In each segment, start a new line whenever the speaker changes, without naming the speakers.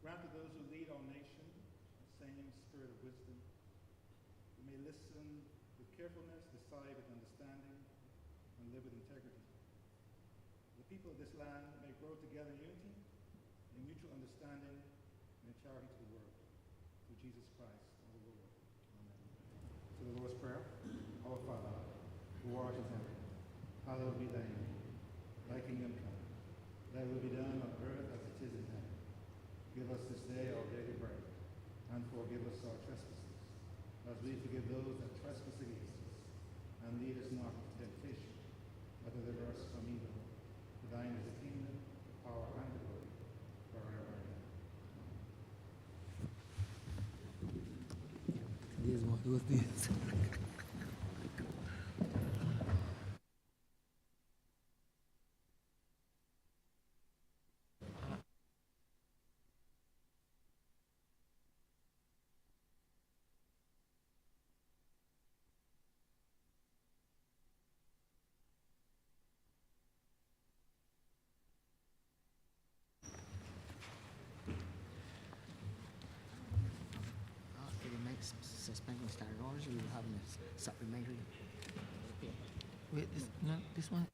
Grant to those who lead our nation the same spirit of wisdom. We may listen with carefulness, decide with understanding, and live with integrity. The people of this land may grow together in unity, in mutual understanding, and in charity to the world. Through Jesus Christ, our Lord. Amen. To the Lord's Prayer. Our Father, who art in heaven, hallowed be thy name. Thy kingdom come. Thy will be done on earth as it is in heaven. Give us this day our daily bread, and forgive us our trespasses, as we forgive those that trespass against us. And lead us not into temptation, but deliver us from evil. For thine is the kingdom, the power, and the glory, forever and ever.
This one, who was this? Suspending standard orders, we will have a supplementary. Wait, this one.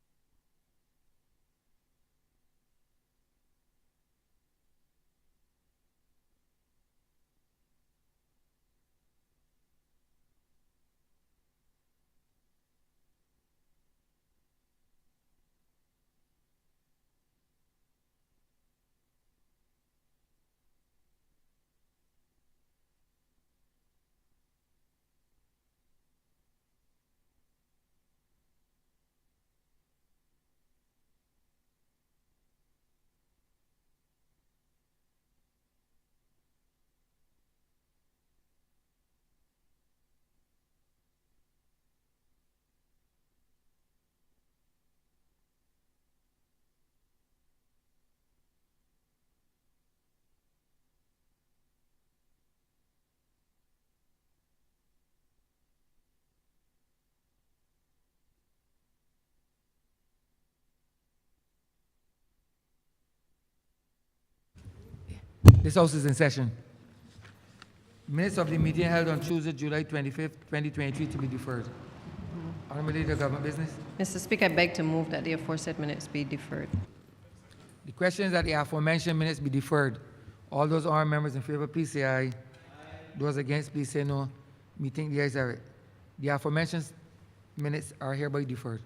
This House is in session. Minutes of the meeting held on Tuesday, July 25th, 2023 to be deferred. Honourable Leader of Government Business.
Mr. Speaker, I beg to move that the aforesaid minutes be deferred.
The question is that the aforementioned minutes be deferred. All those honourable members in favour, please say aye. Those against, please say no. Meeting the ayes have it. The aforementioned minutes are hereby deferred.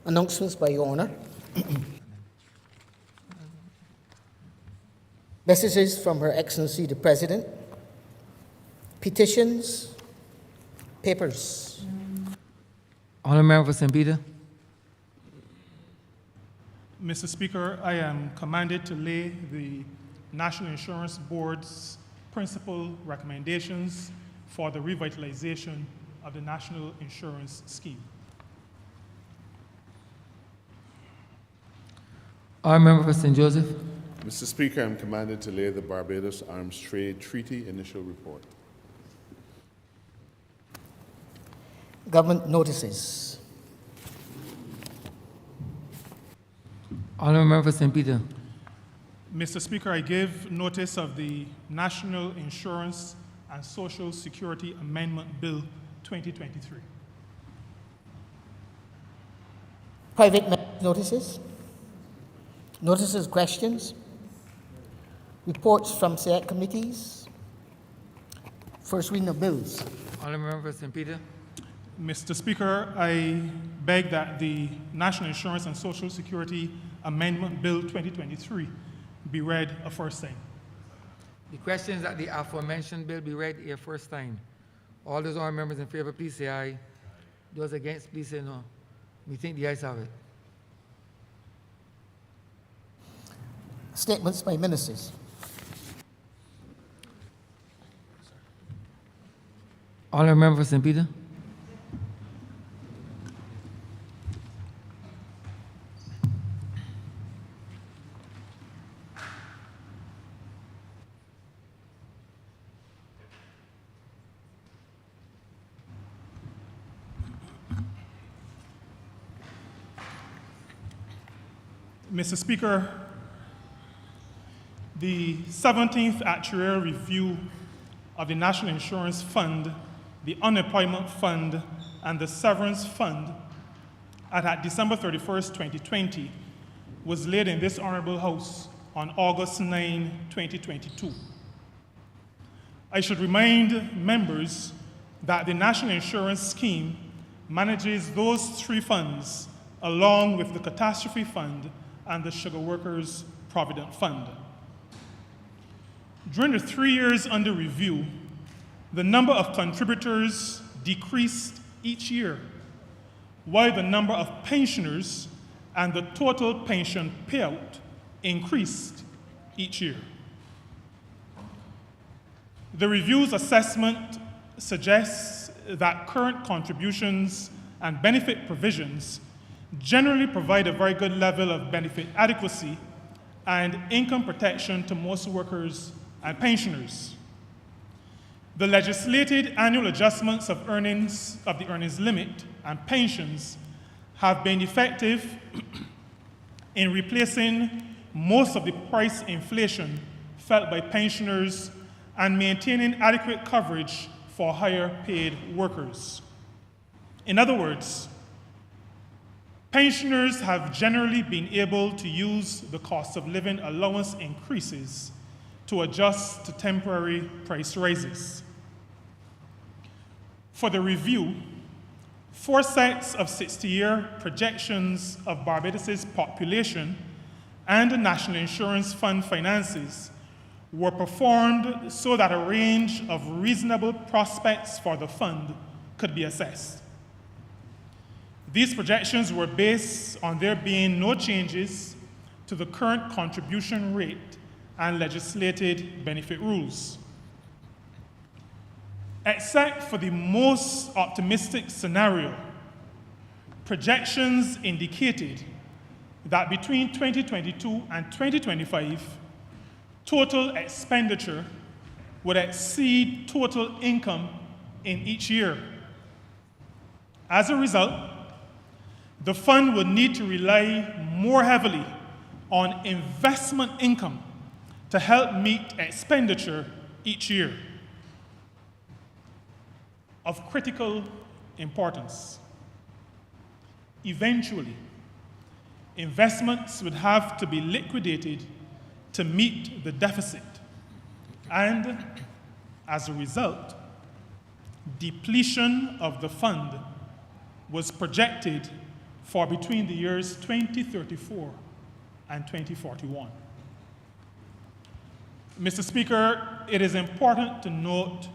Announcements by Your Honour. Messages from Her Excellency the President. Petitions. Papers.
Honourable Member for St. Peter.
Mr. Speaker, I am commanded to lay the National Insurance Board's principal recommendations for the revitalization of the National Insurance Scheme.
Honourable Member for St. Joseph.
Mr. Speaker, I am commanded to lay the Barbados Arms Trade Treaty Initial Report.
Government notices.
Honourable Member for St. Peter.
Mr. Speaker, I give notice of the National Insurance and Social Security Amendment Bill 2023.
Private notices. Notices, questions. Reports from select committees. First reading of bills.
Honourable Member for St. Peter.
Mr. Speaker, I beg that the National Insurance and Social Security Amendment Bill 2023 be read a first time.
The question is that the aforementioned bill be read a first time. All those honourable members in favour, please say aye. Those against, please say no. We think the ayes have it.
Statements by ministers.
Honourable Member for St. Peter.
Mr. Speaker, the 17th Actuarial Review of the National Insurance Fund, the Unemployment Fund, and the Severance Fund at December 31st, 2020, was laid in this Honourable House on August 9, 2022. I should remind members that the National Insurance Scheme manages those three funds along with the Catastrophe Fund and the Sugar Workers Provident Fund. During the 3 years under review, the number of contributors decreased each year, while the number of pensioners and the total pension payout increased each year. The review's assessment suggests that current contributions and benefit provisions generally provide a very good level of benefit adequacy and income protection to most workers and pensioners. The legislated annual adjustments of the earnings limit and pensions have been effective in replacing most of the price inflation felt by pensioners and maintaining adequate coverage for higher paid workers. In other words, pensioners have generally been able to use the cost of living allowance increases to adjust to temporary price rises. For the review, 4 sets of 60-year projections of Barbados' population and the National Insurance Fund finances were performed so that a range of reasonable prospects for the fund could be assessed. These projections were based on there being no changes to the current contribution rate and legislated benefit rules. Except for the most optimistic scenario, projections indicated that between 2022 and 2025, total expenditure would exceed total income in each year. As a result, the fund would need to rely more heavily on investment income to help meet expenditure each year. Of critical importance, eventually, investments would have to be liquidated to meet the deficit, and as a result, depletion of the fund was projected for between the years 2034 and 2041. Mr. Speaker, it is important to note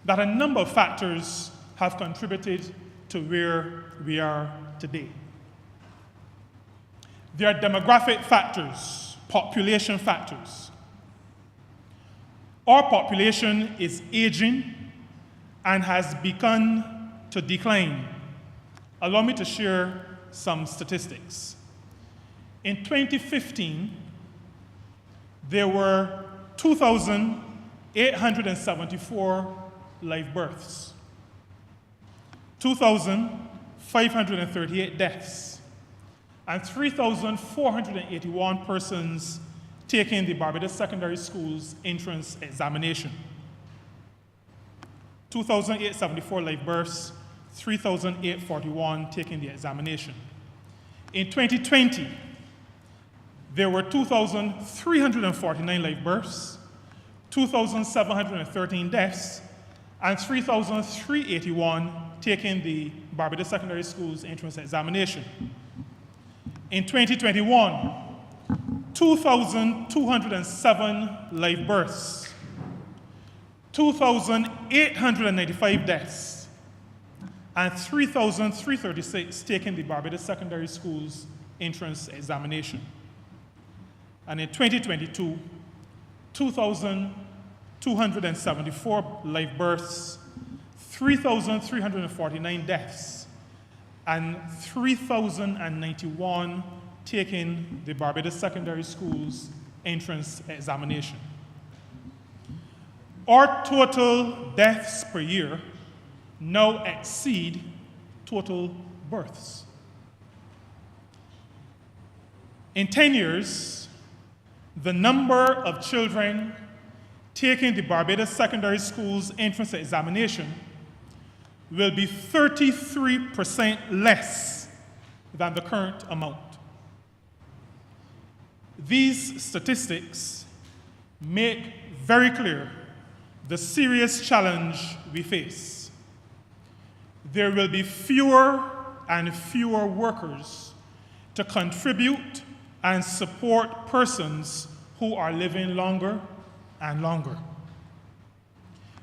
that a number of factors have contributed to where we are today. There are demographic factors, population factors. Our population is aging and has begun to decline. Allow me to share some statistics. In 2015, there were 2,874 live births, 2,538 deaths, and 3,481 persons taking the Barbados Secondary School's entrance examination. 2,874 live births, 3,841 taking the examination. In 2020, there were 2,349 live births, 2,713 deaths, and 3,381 taking the Barbados Secondary School's entrance examination. In 2021, 2,207 live births, 2,895 deaths, and 3,336 taking the Barbados Secondary School's entrance examination. And in 2022, 2,274 live births, 3,349 deaths, and 3,091 taking the Barbados Secondary School's entrance examination. Our total deaths per year now exceed total births. In 10 years, the number of children taking the Barbados Secondary School's entrance examination will be 33% less than the current amount. These statistics make very clear the serious challenge we face. There will be fewer and fewer workers to contribute and support persons who are living longer and longer.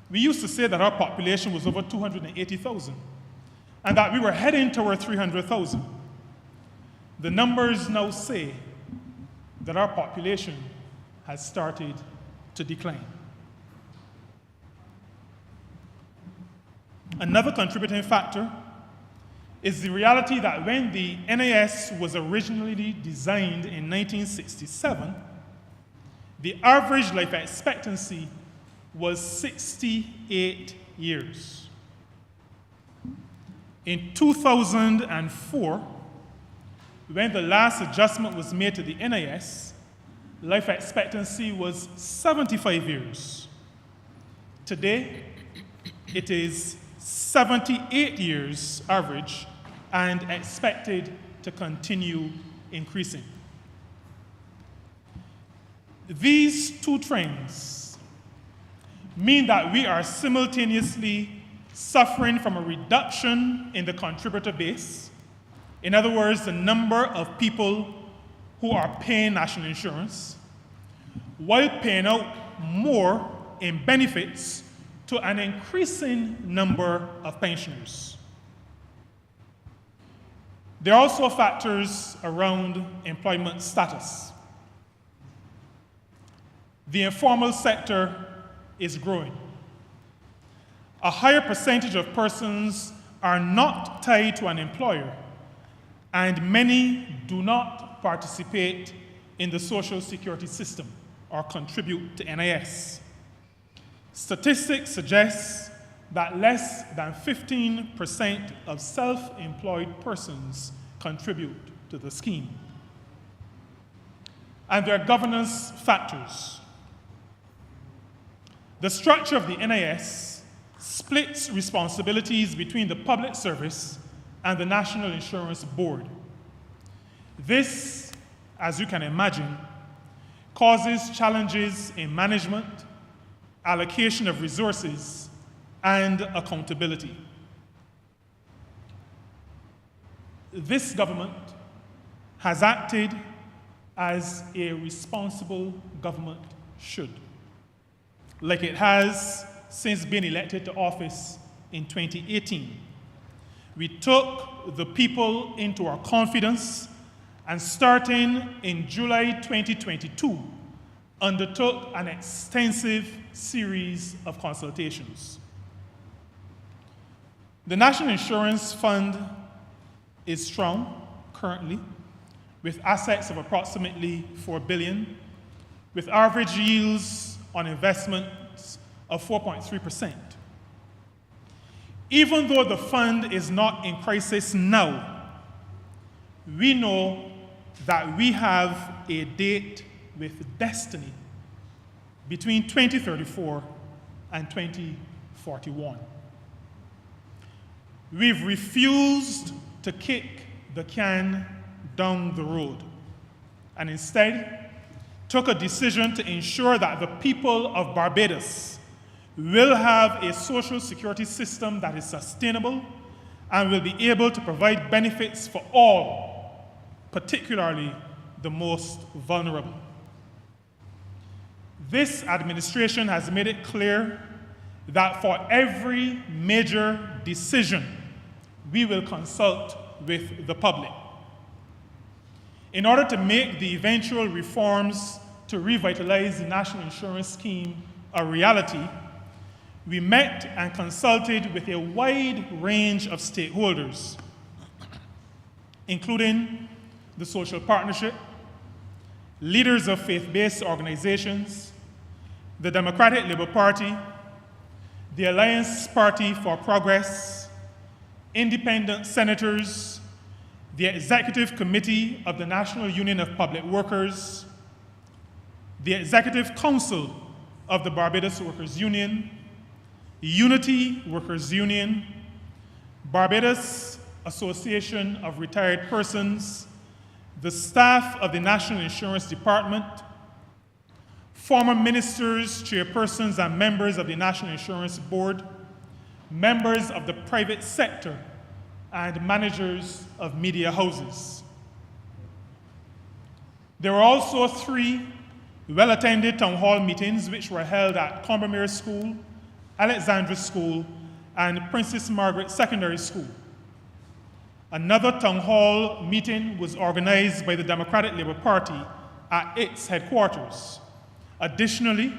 We used to say that our population was over 280,000 and that we were heading toward 300,000. The numbers now say that our population has started to decline. Another contributing factor is the reality that when the NIS was originally designed in 1967, the average life expectancy was 68 years. In 2004, when the last adjustment was made to the NIS, life expectancy was 75 years. Today, it is 78 years average and expected to continue increasing. These two trends mean that we are simultaneously suffering from a reduction in the contributor base. In other words, the number of people who are paying national insurance, while paying out more in benefits to an increasing number of pensioners. There are also factors around employment status. The informal sector is growing. A higher percentage of persons are not tied to an employer, and many do not participate in the social security system or contribute to NIS. Statistics suggest that less than 15% of self-employed persons contribute to the scheme. And there are governance factors. The structure of the NIS splits responsibilities between the public service and the National Insurance Board. This, as you can imagine, causes challenges in management, allocation of resources, and accountability. This government has acted as a responsible government should, like it has since being elected to office in 2018. We took the people into our confidence and starting in July 2022, undertook an extensive series of consultations. The National Insurance Fund is strong currently, with assets of approximately $4 billion, with average yields on investments of 4.3%. Even though the fund is not in crisis now, we know that we have a date with destiny between 2034 and 2041. We've refused to kick the can down the road and instead took a decision to ensure that the people of Barbados will have a social security system that is sustainable and will be able to provide benefits for all, particularly the most vulnerable. This administration has made it clear that for every major decision, we will consult with the public. In order to make the eventual reforms to revitalize the national insurance scheme a reality, we met and consulted with a wide range of stakeholders, including the social partnership, leaders of faith-based organizations, the Democratic Labour Party, the Alliance Party for Progress, independent senators, the Executive Committee of the National Union of Public Workers, the Executive Council of the Barbados Workers' Union, Unity Workers' Union, Barbados Association of Retired Persons, the staff of the National Insurance Department, former ministers, chairpersons, and members of the National Insurance Board, members of the private sector, and managers of media houses. There were also 3 well-attended town hall meetings which were held at Combermere School, Alexandra School, and Princess Margaret Secondary School. Another town hall meeting was organized by the Democratic Labour Party at its headquarters. Additionally,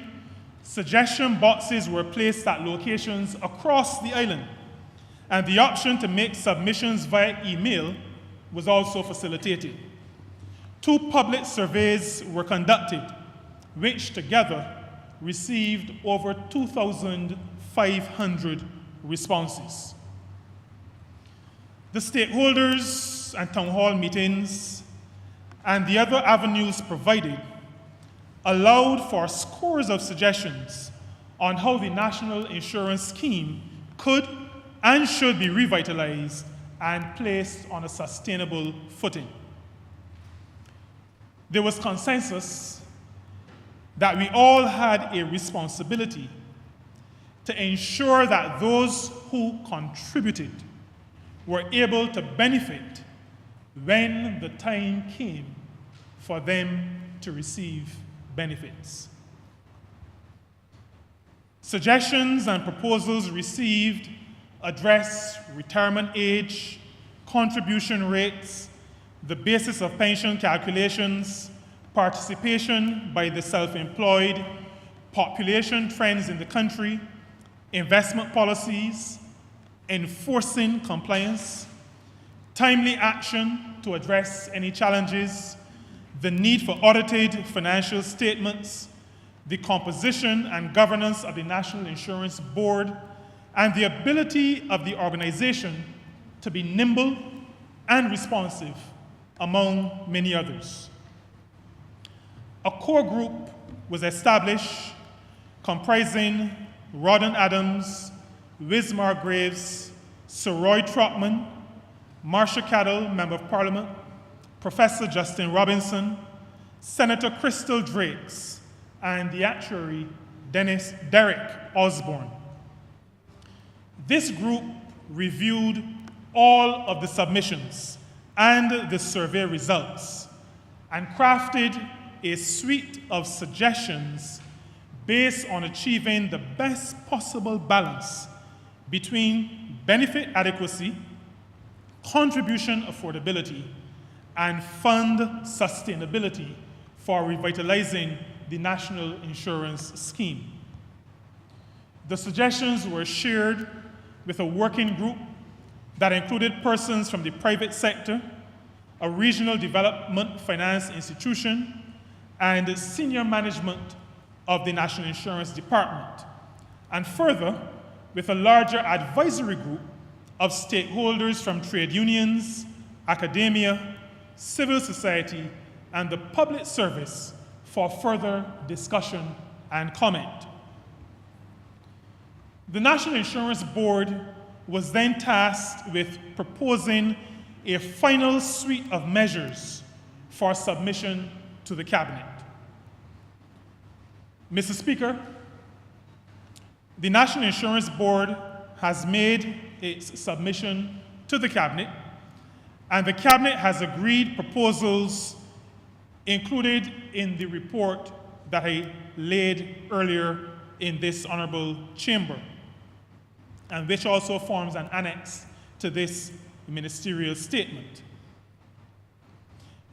suggestion boxes were placed at locations across the island, and the option to make submissions via email was also facilitated. 2 public surveys were conducted, which together received over 2,500 responses. The stakeholders and town hall meetings and the other avenues provided allowed for scores of suggestions on how the national insurance scheme could and should be revitalized and placed on a sustainable footing. There was consensus that we all had a responsibility to ensure that those who contributed were able to benefit when the time came for them to receive benefits. Suggestions and proposals received address retirement age, contribution rates, the basis of pension calculations, participation by the self-employed, population trends in the country, investment policies, enforcing compliance, timely action to address any challenges, the need for audited financial statements, the composition and governance of the National Insurance Board, and the ability of the organization to be nimble and responsive, among many others. A core group was established comprising Rawdon Adams, Wismar Graves, Sir Roy Trotman, Marsha Cadell, Member of Parliament, Professor Justin Robinson, Senator Crystal Drakes, and the actuary Derek Osborne. This group reviewed all of the submissions and the survey results and crafted a suite of suggestions based on achieving the best possible balance between benefit adequacy, contribution affordability, and fund sustainability for revitalizing the national insurance scheme. The suggestions were shared with a working group that included persons from the private sector, a regional development finance institution, and senior management of the National Insurance Department, and further with a larger advisory group of stakeholders from trade unions, academia, civil society, and the public service for further discussion and comment. The National Insurance Board was then tasked with proposing a final suite of measures for submission to the Cabinet. Mr. Speaker, the National Insurance Board has made its submission to the Cabinet, and the Cabinet has agreed proposals included in the report that I laid earlier in this honorable chamber, and which also forms an annex to this ministerial statement.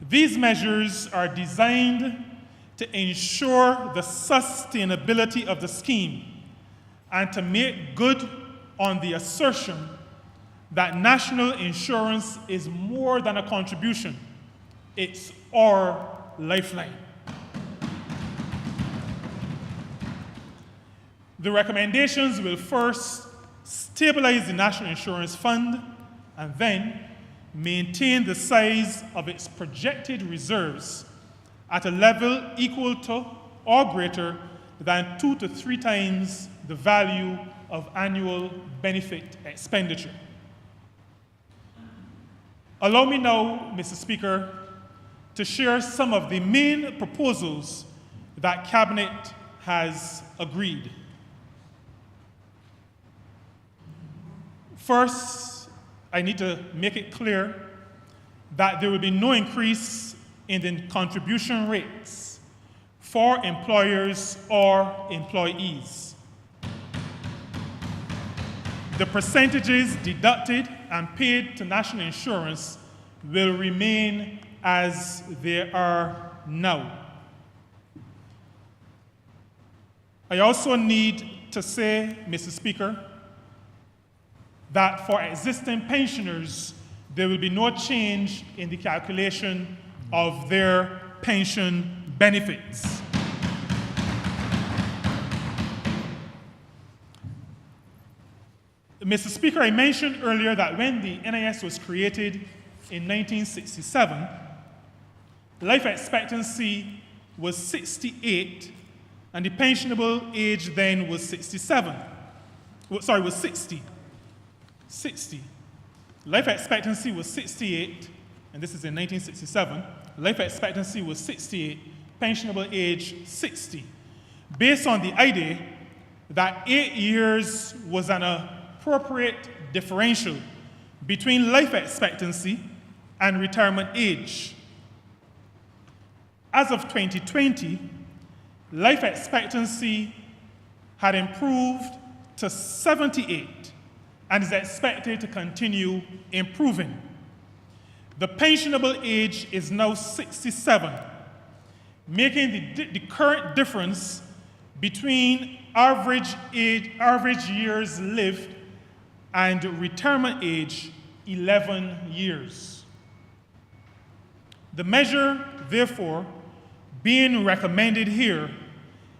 These measures are designed to ensure the sustainability of the scheme and to make good on the assertion that national insurance is more than a contribution, it's our lifeline. The recommendations will first stabilize the National Insurance Fund and then maintain the size of its projected reserves at a level equal to or greater than 2 to 3 times the value of annual benefit expenditure. Allow me now, Mr. Speaker, to share some of the main proposals that Cabinet has agreed. First, I need to make it clear that there will be no increase in the contribution rates for employers or employees. The percentages deducted and paid to national insurance will remain as they are now. I also need to say, Mr. Speaker, that for existing pensioners, there will be no change in the calculation of their pension benefits. Mr. Speaker, I mentioned earlier that when the NIS was created in 1967, life expectancy was 68, and the pensionable age then was 67. Was 60. 60. Life expectancy was 68, and this is in 1967. Life expectancy was 68, pensionable age 60, based on the idea that 8 years was an appropriate differential between life expectancy and retirement age. As of 2020, life expectancy had improved to 78 and is expected to continue improving. The pensionable age is now 67, making the current difference between average years lived and retirement age 11 years. The measure, therefore, being recommended here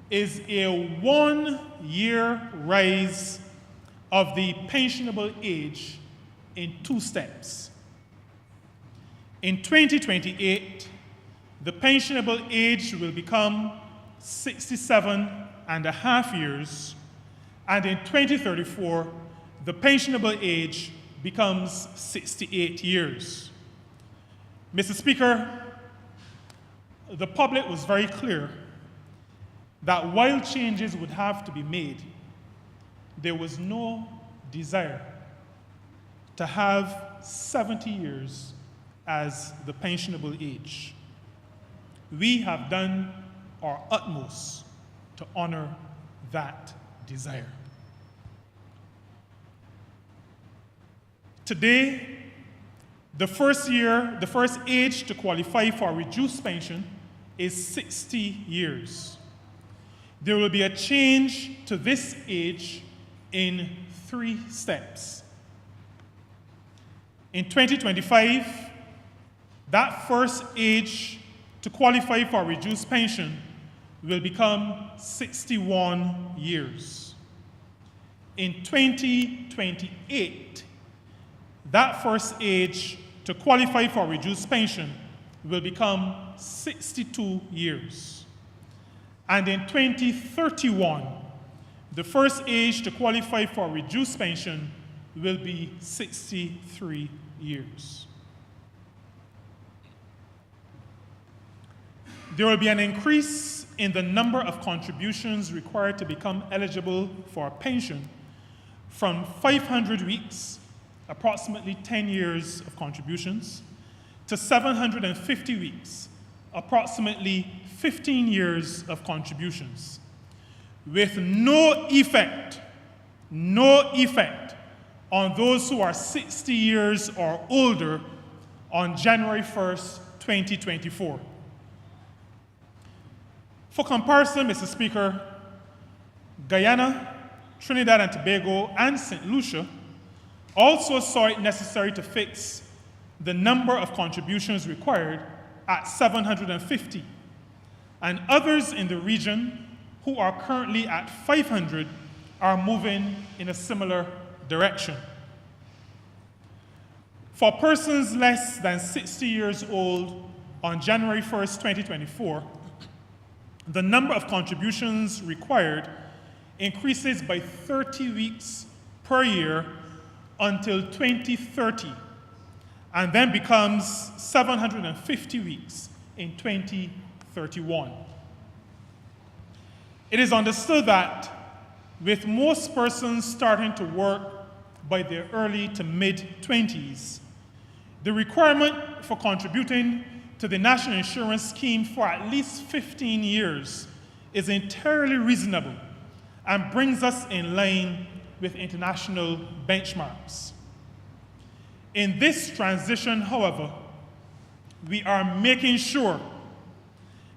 is a 1-year rise of the pensionable age in 2 steps. In 2028, the pensionable age will become 67.5 years, and in 2034, the pensionable age becomes 68 years. Mr. Speaker, the public was very clear that while changes would have to be made, there was no desire to have 70 years as the pensionable age. We have done our utmost to honor that desire. Today, the first age to qualify for a reduced pension is 60 years. There will be a change to this age in 3 steps. In 2025, that first age to qualify for a reduced pension will become 61 years. In 2028, that first age to qualify for a reduced pension will become 62 years. And in 2031, the first age to qualify for a reduced pension will be 63 years. There will be an increase in the number of contributions required to become eligible for a pension from 500 weeks, approximately 10 years of contributions, to 750 weeks, approximately 15 years of contributions, with no effect on those who are 60 years or older on January 1st, 2024. For comparison, Mr. Speaker, Guyana, Trinidad and Tobago, and St. Lucia also saw it necessary to fix the number of contributions required at 750, and others in the region who are currently at 500 are moving in a similar direction. For persons less than 60 years old on January 1st, 2024, the number of contributions required increases by 30 weeks per year until 2030, and then becomes 750 weeks in 2031. It is understood that with most persons starting to work by their early to mid-20s, the requirement for contributing to the National Insurance Scheme for at least 15 years is entirely reasonable and brings us in line with international benchmarks. In this transition, however, we are making sure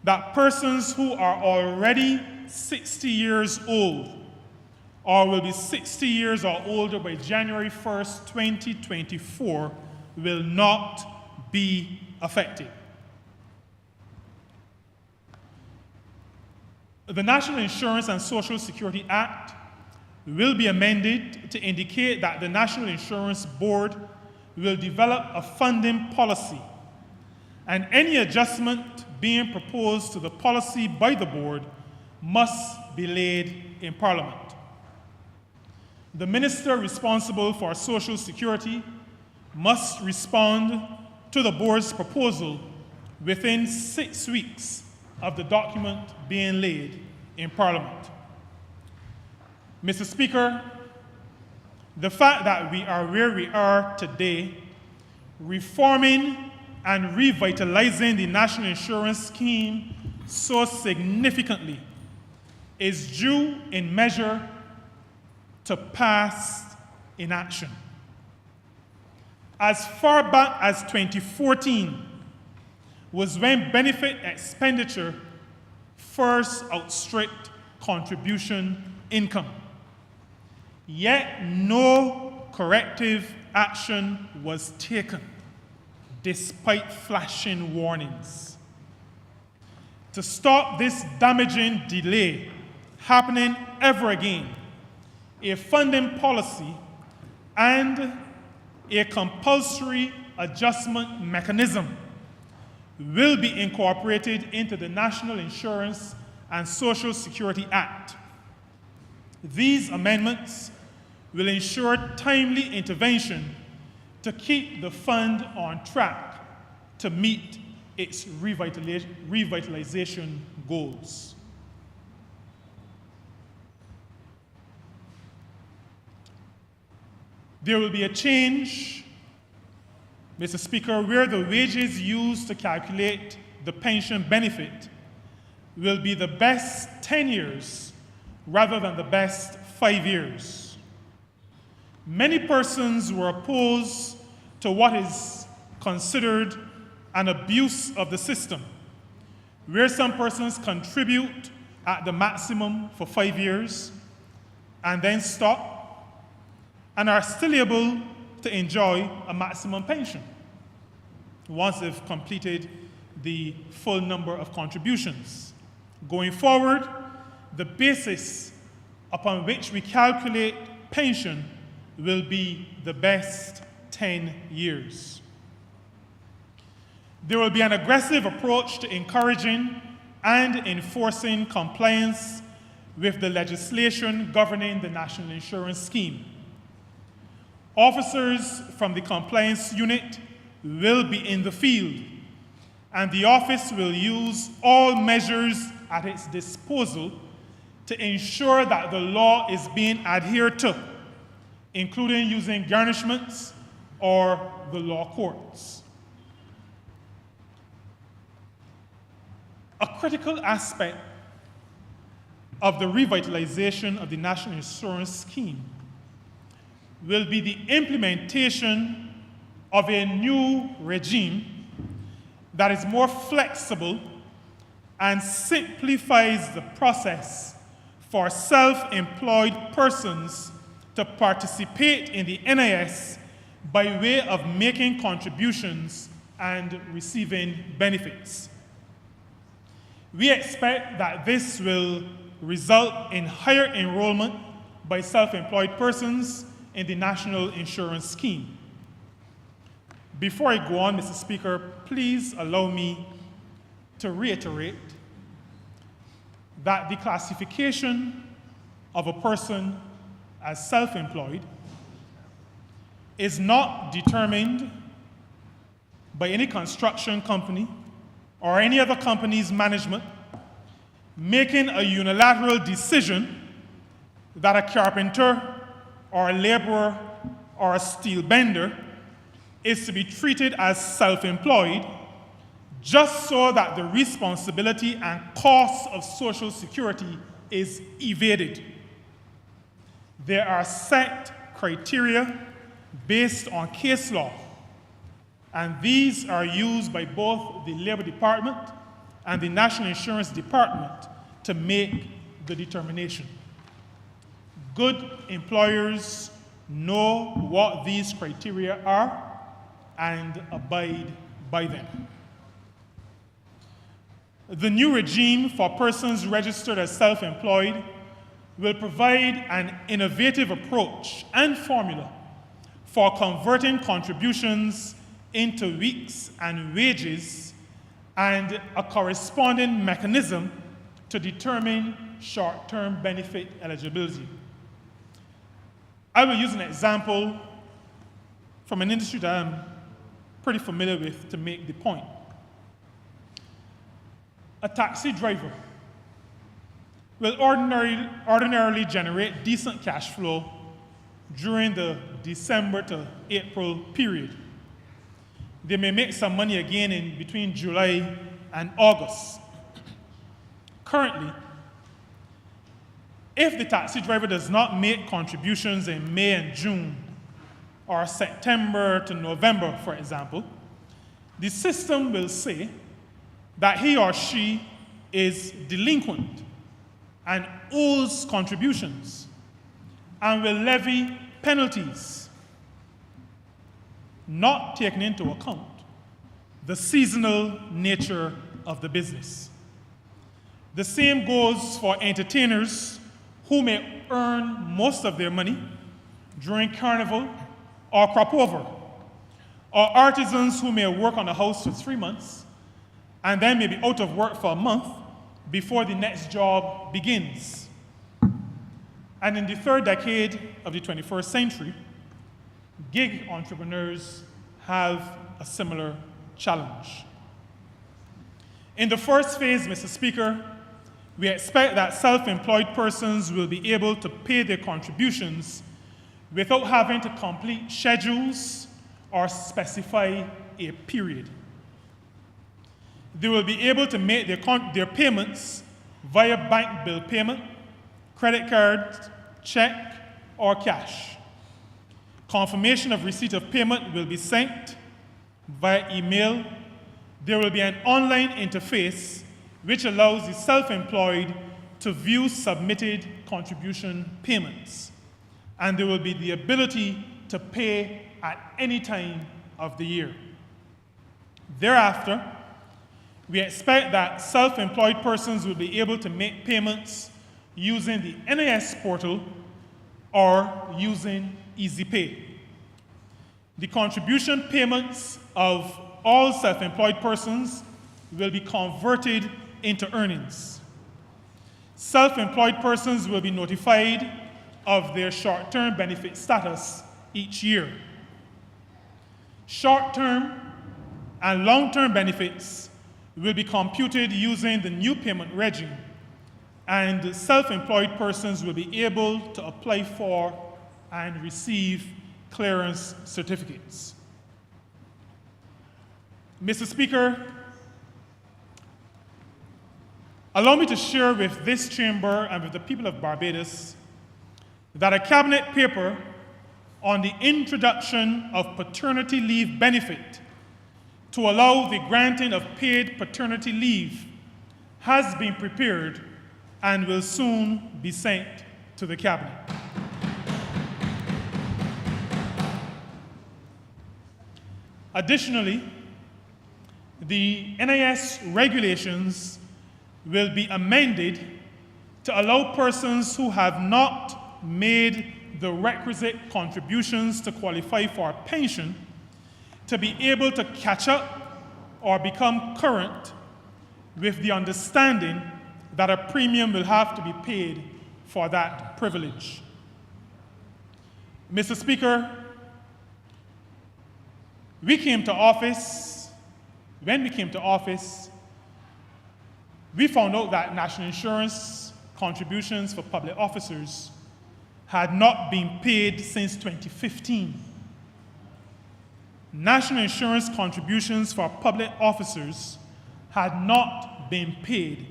that persons who are already 60 years old or will be 60 years or older by January 1st, 2024, will not be affected. The National Insurance and Social Security Act will be amended to indicate that the National Insurance Board will develop a funding policy, and any adjustment being proposed to the policy by the board must be laid in Parliament. The minister responsible for Social Security must respond to the board's proposal within 6 weeks of the document being laid in Parliament. Mr. Speaker, the fact that we are where we are today, reforming and revitalizing the National Insurance Scheme so significantly, is due in measure to past inaction. As far back as 2014 was when benefit expenditure first outstripped contribution income. Yet no corrective action was taken, despite flashing warnings. To stop this damaging delay happening ever again, a funding policy and a compulsory adjustment mechanism will be incorporated into the National Insurance and Social Security Act. These amendments will ensure timely intervention to keep the fund on track to meet its revitalization goals. There will be a change, Mr. Speaker, where the wages used to calculate the pension benefit will be the best 10 years rather than the best 5 years. Many persons were opposed to what is considered an abuse of the system, where some persons contribute at the maximum for 5 years and then stop and are still able to enjoy a maximum pension once they've completed the full number of contributions. Going forward, the basis upon which we calculate pension will be the best 10 years. There will be an aggressive approach to encouraging and enforcing compliance with the legislation governing the National Insurance Scheme. Officers from the compliance unit will be in the field, and the office will use all measures at its disposal to ensure that the law is being adhered to, including using garnishments or the law courts. A critical aspect of the revitalization of the National Insurance Scheme will be the implementation of a new regime that is more flexible and simplifies the process for self-employed persons to participate in the NIS by way of making contributions and receiving benefits. We expect that this will result in higher enrollment by self-employed persons in the National Insurance Scheme. Before I go on, Mr. Speaker, please allow me to reiterate that the classification of a person as self-employed is not determined by any construction company or any other company's management making a unilateral decision that a carpenter or a laborer or a steel bender is to be treated as self-employed just so that the responsibility and cost of Social Security is evaded. There are set criteria based on case law, and these are used by both the Labor Department and the National Insurance Department to make the determination. Good employers know what these criteria are and abide by them. The new regime for persons registered as self-employed will provide an innovative approach and formula for converting contributions into weeks and wages and a corresponding mechanism to determine short-term benefit eligibility. I will use an example from an industry that I'm pretty familiar with to make the point. A taxi driver will ordinarily generate decent cash flow during the December to April period. They may make some money again in between July and August. Currently, if the taxi driver does not make contributions in May and June, or September to November, for example, the system will say that he or she is delinquent and owes contributions and will levy penalties, not taking into account the seasonal nature of the business. The same goes for entertainers who may earn most of their money during Carnival or crop over, or artisans who may work on a house for 3 months and then may be out of work for a month before the next job begins. And in the third decade of the 21st century, gig entrepreneurs have a similar challenge. In the first phase, Mr. Speaker, we expect that self-employed persons will be able to pay their contributions without having to complete schedules or specify a period. They will be able to make their payments via bank bill payment, credit card, check, or cash. Confirmation of receipt of payment will be sent via email. There will be an online interface which allows the self-employed to view submitted contribution payments. And there will be the ability to pay at any time of the year. Thereafter, we expect that self-employed persons will be able to make payments using the NIS portal or using EasyPay. The contribution payments of all self-employed persons will be converted into earnings. Self-employed persons will be notified of their short-term benefit status each year. Short-term and long-term benefits will be computed using the new payment regime, and self-employed persons will be able to apply for and receive clearance certificates. Mr. Speaker, allow me to share with this chamber and with the people of Barbados that a cabinet paper on the introduction of paternity leave benefit to allow the granting of paid paternity leave has been prepared and will soon be sent to the cabinet. Additionally, the NIS regulations will be amended to allow persons who have not made the requisite contributions to qualify for a pension to be able to catch up or become current with the understanding that a premium will have to be paid for that privilege. Mr. Speaker, when we came to office, we found out that national insurance contributions for public officers had not been paid since 2015. National insurance contributions for public officers had not been paid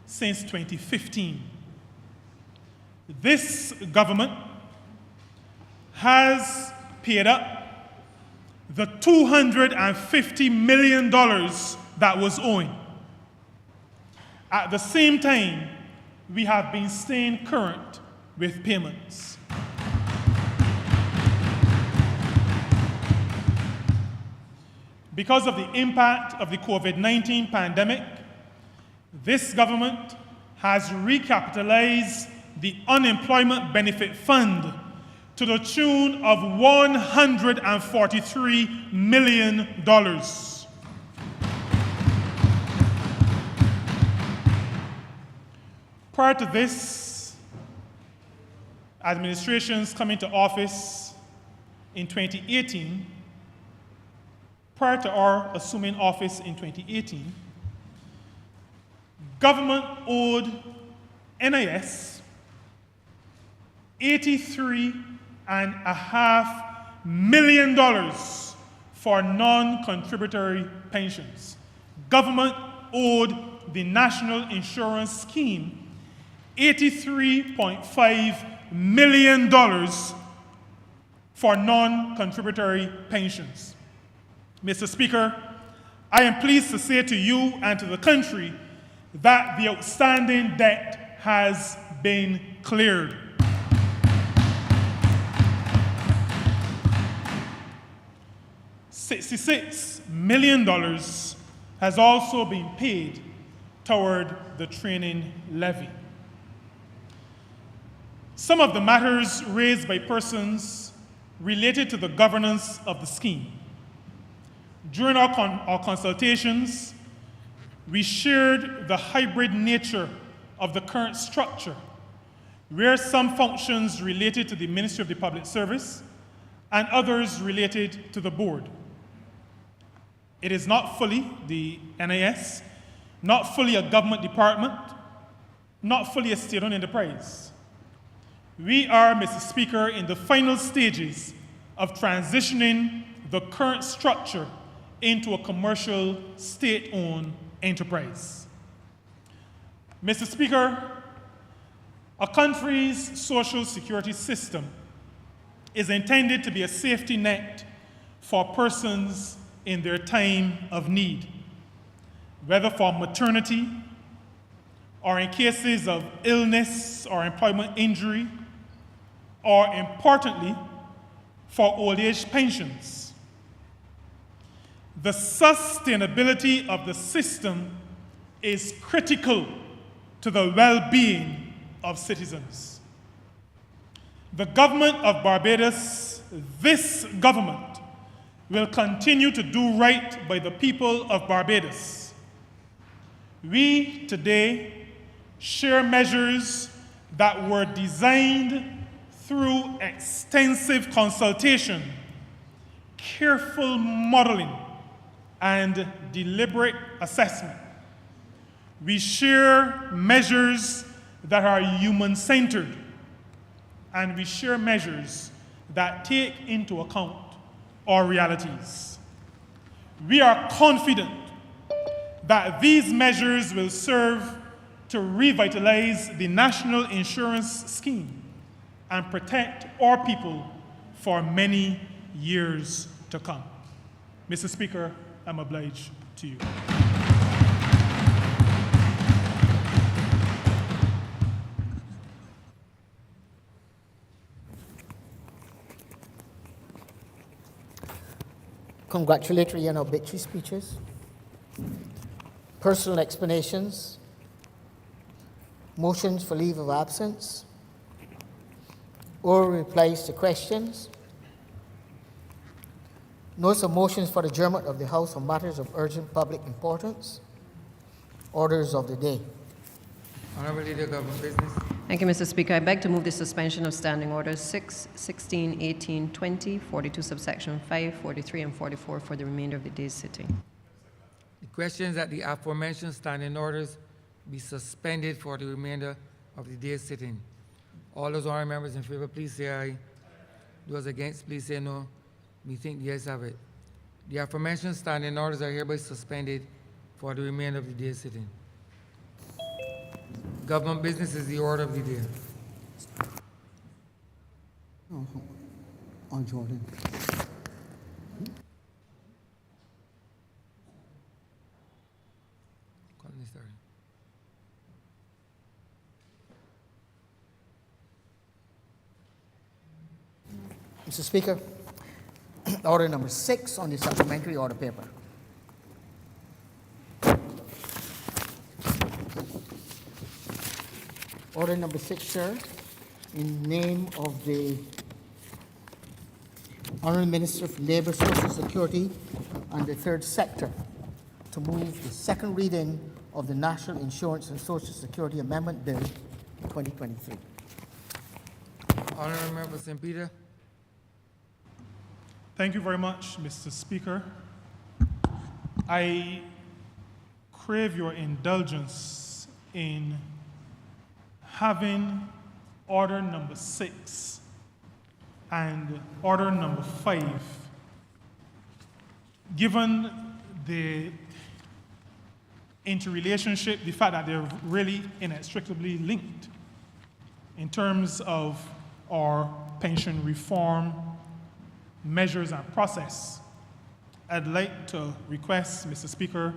since 2015. This government has paid up the $250 million that was owing. At the same time, we have been staying current with payments. Because of the impact of the COVID-19 pandemic, this government has recapitalized the Unemployment Benefit Fund to the tune of $143 million. Prior to this administration's coming to office in 2018, prior to our assuming office in 2018, government owed NIS $83.5 million for non-contributory pensions. Government owed the National Insurance Scheme $83.5 million for non-contributory pensions. Mr. Speaker, I am pleased to say to you and to the country that the outstanding debt has been cleared. $66 million has also been paid toward the training levy. Some of the matters raised by persons related to the governance of the scheme. During our consultations, we shared the hybrid nature of the current structure, where some functions related to the Ministry of the Public Service and others related to the board. It is not fully the NIS, not fully a government department, not fully a state-owned enterprise. We are, Mr. Speaker, in the final stages of transitioning the current structure into a commercial state-owned enterprise. Mr. Speaker, a country's social security system is intended to be a safety net for persons in their time of need, whether for maternity or in cases of illness or employment injury, or importantly, for old age pensions. The sustainability of the system is critical to the well-being of citizens. The government of Barbados, this government, will continue to do right by the people of Barbados. We today share measures that were designed through extensive consultation, careful modeling, and deliberate assessment. We share measures that are human-centered, and we share measures that take into account our realities. We are confident that these measures will serve to revitalize the national insurance scheme and protect our people for many years to come. Mr. Speaker, I'm obliged to you.
Congratulatory and obituary speeches, personal explanations, motions for leave of absence, oral replies to questions, notice of motions for adjournment of the House on matters of urgent public importance, orders of the day.
Honourable Leader, Government Business.
Thank you, Mr. Speaker. I beg to move the suspension of Standing Orders 6, 16, 18, 20, 42 subsection 5, 43, and 44 for the remainder of the day's sitting.
The question is that the aforementioned standing orders be suspended for the remainder of the day's sitting. All those honourable members in favour, please say aye. Those against, please say no. We think the ayes have it. The aforementioned standing orders are hereby suspended for the remainder of the day's sitting. Government business is the order of the day.
On Jordan.
Calling this order.
Mr. Speaker, order number 6 on the supplementary order paper. Order number 6, sir, in name of the Honourable Minister for Labour, Social Security and the Third Sector, to move the second reading of the National Insurance and Social Security Amendment Bill 2023.
Honourable Member St. Peter.
Thank you very much, Mr. Speaker. I crave your indulgence in having order number 6 and order number 5, given the interrelationship, the fact that they're really inextricably linked in terms of our pension reform measures and process. I'd like to request, Mr. Speaker,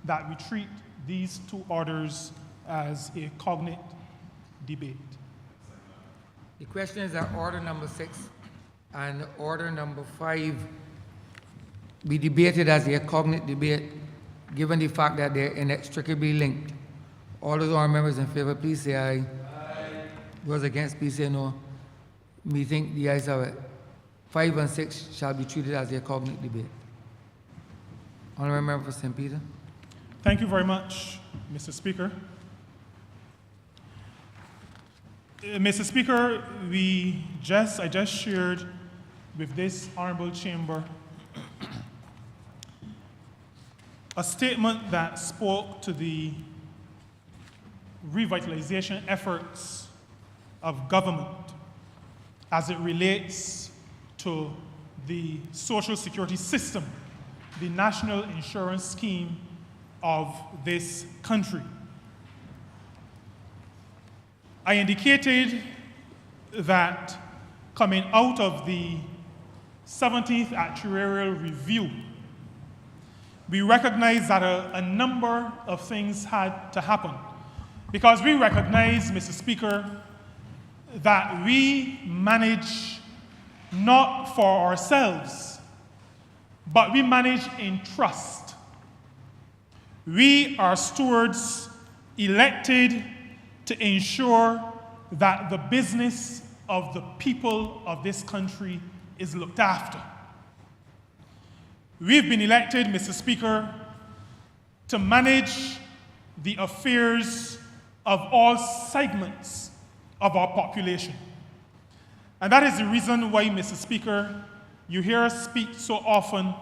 that we treat these two orders as a cognate debate.
The question is that order number 6 and order number 5 be debated as a cognate debate, given the fact that they're inextricably linked. All those honourable members in favour, please say aye. Aye. Those against, please say no. Me think the ayes have it. 5 and 6 shall be treated as a cognate debate. Honourable Member for St. Peter.
Thank you very much, Mr. Speaker. Mr. Speaker, I just shared with this honourable chamber a statement that spoke to the revitalization efforts of government as it relates to the social security system, the national insurance scheme of this country. I indicated that coming out of the 17th actuarial review, we recognized that a number of things had to happen, because we recognize, Mr. Speaker, that we manage not for ourselves, but we manage in trust. We are stewards elected to ensure that the business of the people of this country is looked after. We've been elected, Mr. Speaker, to manage the affairs of all segments of our population. And that is the reason why, Mr. Speaker, you hear us speak so often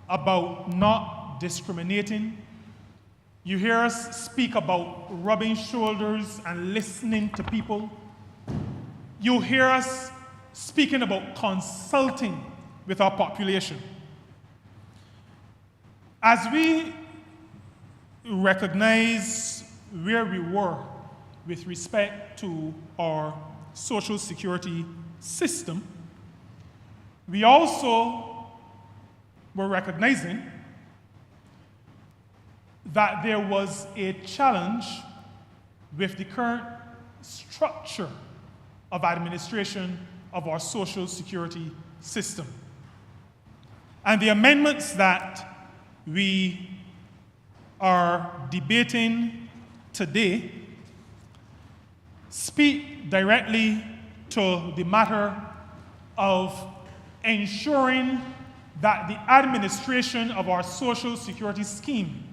about not discriminating. You hear us speak about rubbing shoulders and listening to people. You hear us speaking about consulting with our population. As we recognize where we were with respect to our social security system, we also were recognizing that there was a challenge with the current structure of administration of our social security system. And the amendments that we are debating today speak directly to the matter of ensuring that the administration of our social security scheme,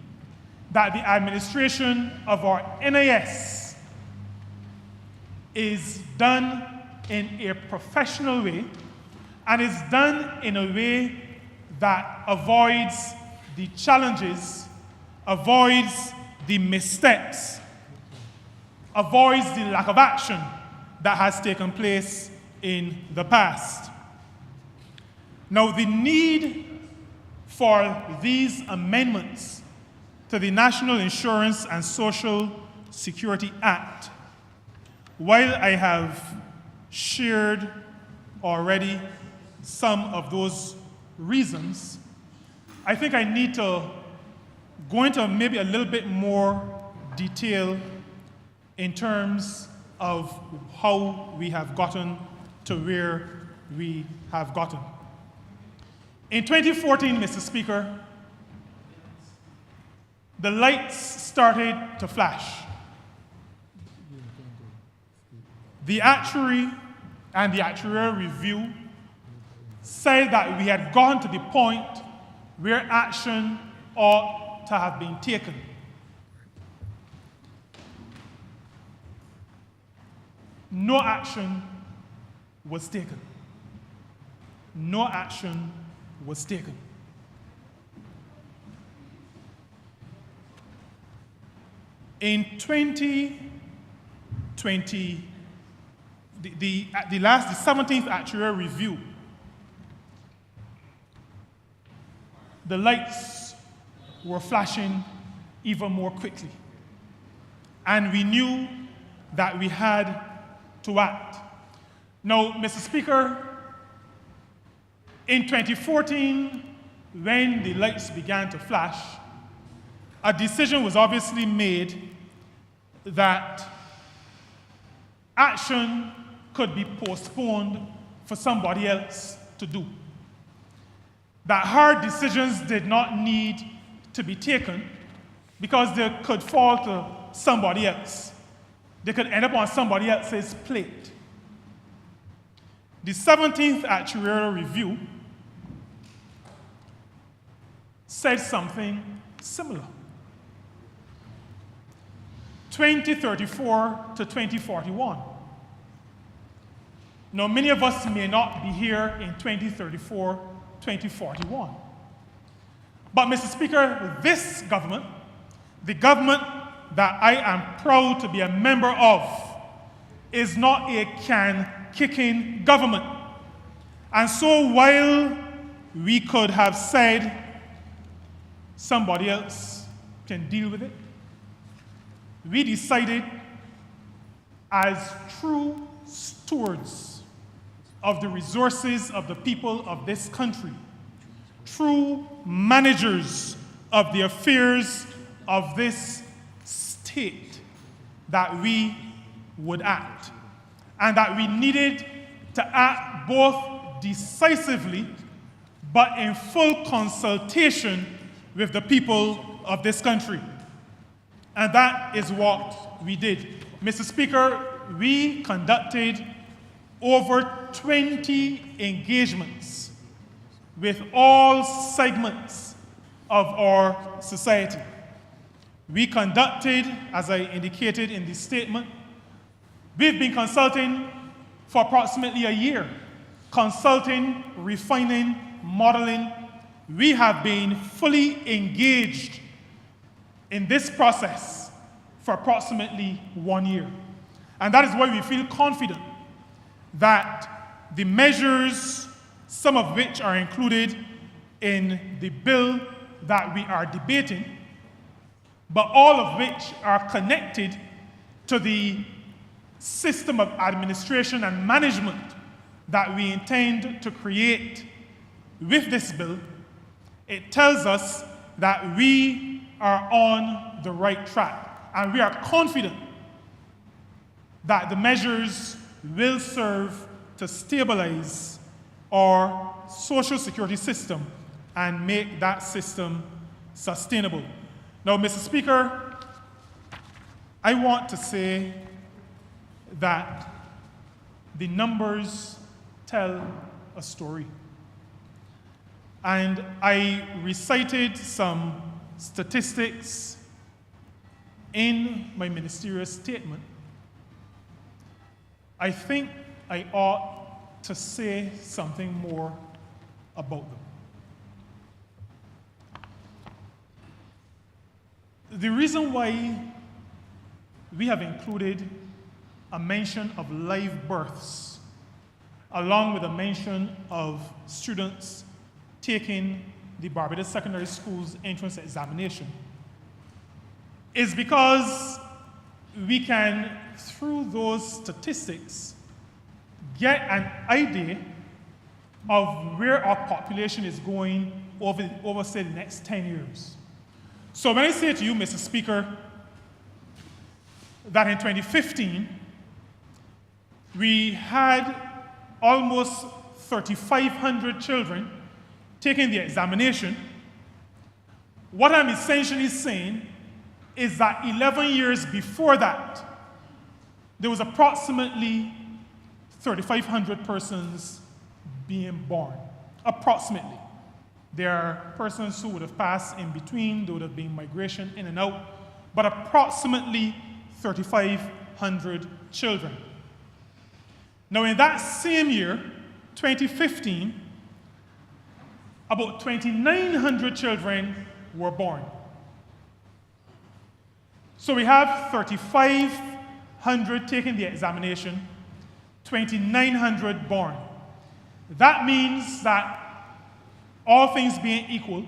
that the administration of our NIS is done in a professional way and is done in a way that avoids the challenges, avoids the missteps, avoids the lack of action that has taken place in the past. Now, the need for these amendments to the National Insurance and Social Security Act, while I have shared already some of those reasons, I think I need to go into maybe a little bit more detail in terms of how we have gotten to where we have gotten. In 2014, Mr. Speaker, the lights started to flash. The actuary and the actuarial review said that we had gone to the point where action ought to have been taken. No action was taken. No action was taken. In 2020, the 17th actuarial review, the lights were flashing even more quickly. And we knew that we had to act. Now, Mr. Speaker, in 2014, when the lights began to flash, a decision was obviously made that action could be postponed for somebody else to do. That hard decisions did not need to be taken because they could fall to somebody else. They could end up on somebody else's plate. The 17th actuarial review said something similar. 2034 to 2041. Now, many of us may not be here in 2034, 2041. But, Mr. Speaker, this government, the government that I am proud to be a member of, is not a can-kicking government. And so while we could have said somebody else can deal with it, we decided as true stewards of the resources of the people of this country, true managers of the affairs of this state, that we would act. And that we needed to act both decisively but in full consultation with the people of this country. And that is what we did. Mr. Speaker, we conducted over 20 engagements with all segments of our society. We conducted, as I indicated in the statement, we've been consulting for approximately a year, consulting, refining, modeling. We have been fully engaged in this process for approximately 1 year. And that is why we feel confident that the measures, some of which are included in the bill that we are debating, but all of which are connected to the system of administration and management that we intend to create with this bill, it tells us that we are on the right track. And we are confident that the measures will serve to stabilize our social security system and make that system sustainable. Now, Mr. Speaker, I want to say that the numbers tell a story. And I recited some statistics in my ministerial statement. I think I ought to say something more about them. The reason why we have included a mention of live births along with a mention of students taking the Barbados Secondary School's entrance examination is because we can, through those statistics, get an idea of where our population is going over say, the next 10 years. So when I say to you, Mr. Speaker, that in 2015, we had almost 3,500 children taking the examination, what I'm essentially saying is that 11 years before that, there was approximately 3,500 persons being born, approximately. There are persons who would have passed in between, there would have been migration in and out, but approximately 3,500 children. Now, in that same year, 2015, about 2,900 children were born. So we have 3,500 taking the examination, 2,900 born. That means that, all things being equal,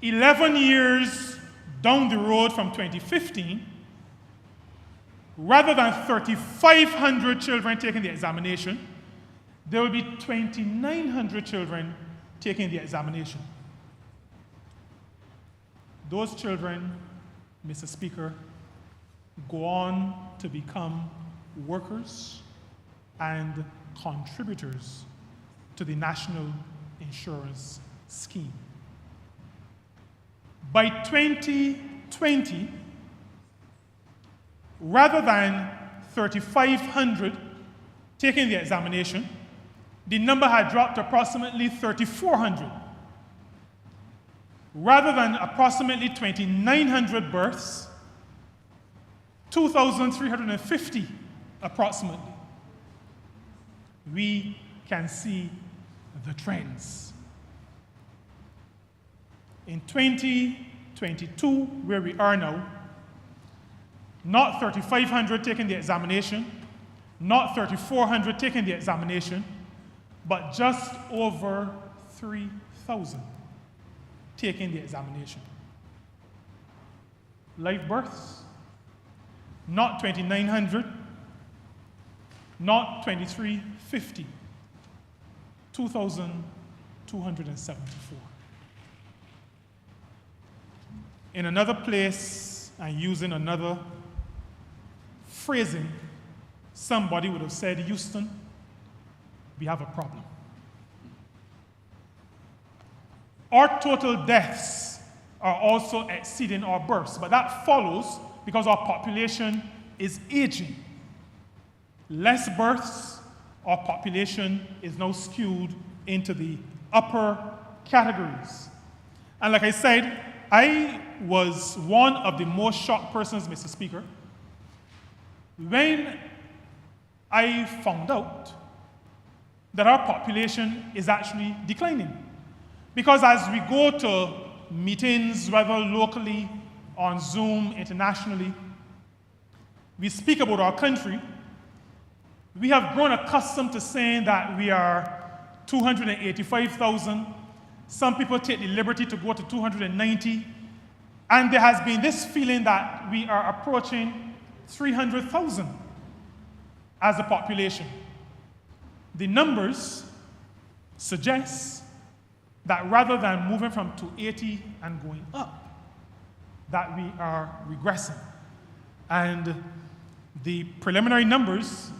11 years down the road from 2015, rather than 3,500 children taking the examination, there will be 2,900 children taking the examination. Those children, Mr. Speaker, go on to become workers and contributors to the National Insurance Scheme. By 2020, rather than 3,500 taking the examination, the number had dropped to approximately 3,400. Rather than approximately 2,900 births, 2,350 approximately. We can see the trends. In 2022, where we are now, not 3,500 taking the examination, not 3,400 taking the examination, but just over 3,000 taking the examination. Live births, not 2,900, not 2,350, 2,274. In another place, and using another phrasing, somebody would have said, Houston, we have a problem. Our total deaths are also exceeding our births, but that follows because our population is aging. Less births, our population is now skewed into the upper categories. And like I said, I was one of the most shocked persons, Mr. Speaker, when I found out that our population is actually declining. Because as we go to meetings, whether locally, on Zoom, internationally, we speak about our country, we have grown accustomed to saying that we are 285,000. Some people take the liberty to go to 290. And there has been this feeling that we are approaching 300,000 as a population. The numbers suggest that rather than moving from 280 and going up, that we are regressing. And the preliminary numbers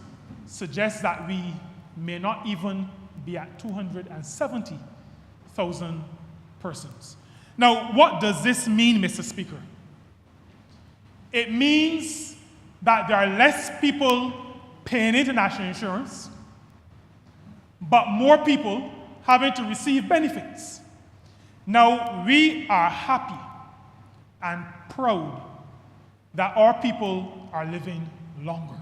suggest that we may not even be at 270,000 persons. Now, what does this mean, Mr. Speaker? It means that there are less people paying into national insurance, but more people having to receive benefits. Now, we are happy and proud that our people are living longer.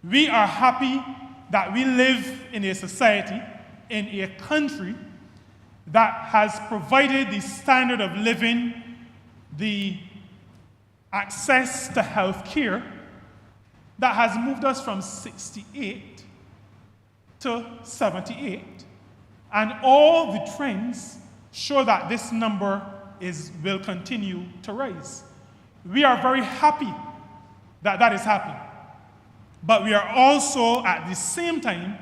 We are happy that we live in a society, in a country that has provided the standard of living, the access to health care that has moved us from 68 to 78. And all the trends show that this number will continue to rise. We are very happy that that is happening. But we are also, at the same time,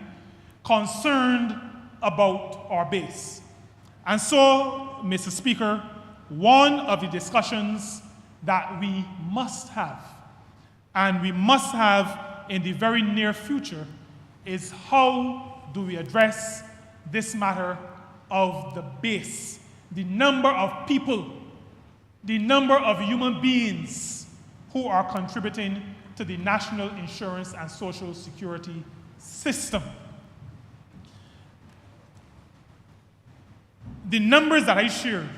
concerned about our base. And so, Mr. Speaker, one of the discussions that we must have, and we must have in the very near future, is how do we address this matter of the base, the number of people, the number of human beings who are contributing to the National Insurance and Social Security system. The numbers that I shared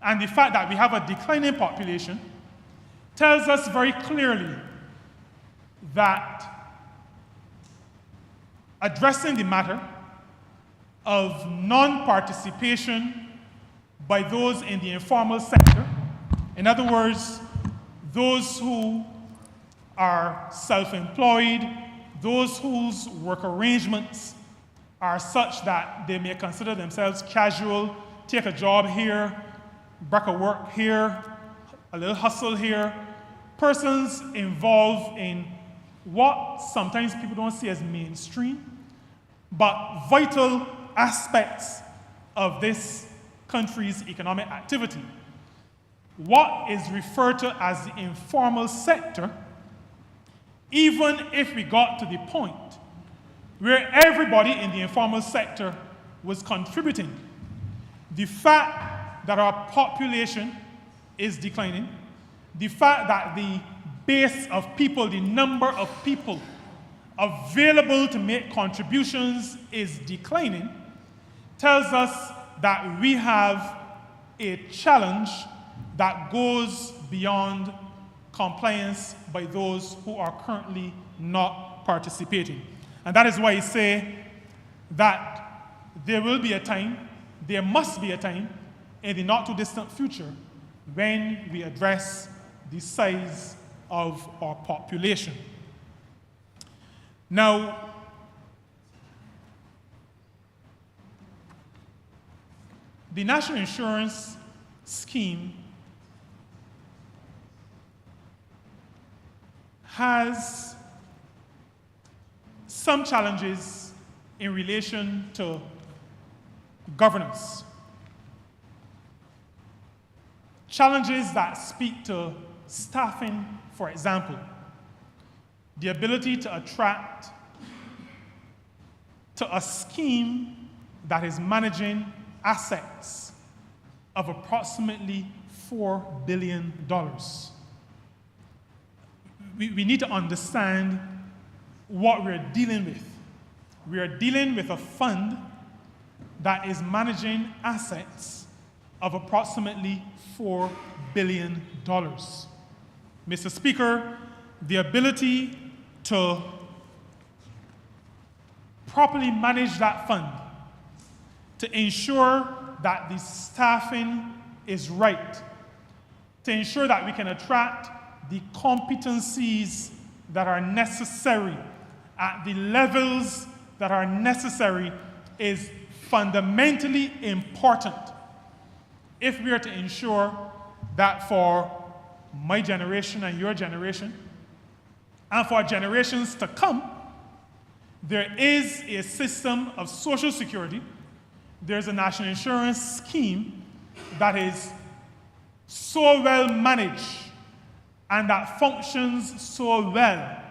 and the fact that we have a declining population tells us very clearly that addressing the matter of non-participation by those in the informal sector, in other words, those who are self-employed, those whose work arrangements are such that they may consider themselves casual, take a job here, break a work here, a little hustle here, persons involved in what sometimes people don't see as mainstream, but vital aspects of this country's economic activity. What is referred to as the informal sector, even if we got to the point where everybody in the informal sector was contributing, the fact that our population is declining, the fact that the base of people, the number of people available to make contributions is declining, tells us that we have a challenge that goes beyond compliance by those who are currently not participating. And that is why I say that there will be a time, there must be a time in the not too distant future when we address the size of our population. Now, the National Insurance Scheme has some challenges in relation to governance. Challenges that speak to staffing, for example, the ability to attract to a scheme that is managing assets of approximately $4 billion. We need to understand what we're dealing with. We are dealing with a fund that is managing assets of approximately $4 billion. Mr. Speaker, the ability to properly manage that fund, to ensure that the staffing is right, to ensure that we can attract the competencies that are necessary at the levels that are necessary is fundamentally important if we are to ensure that for my generation and your generation, and for generations to come, there is a system of Social Security, there's a national insurance scheme that is so well managed and that functions so well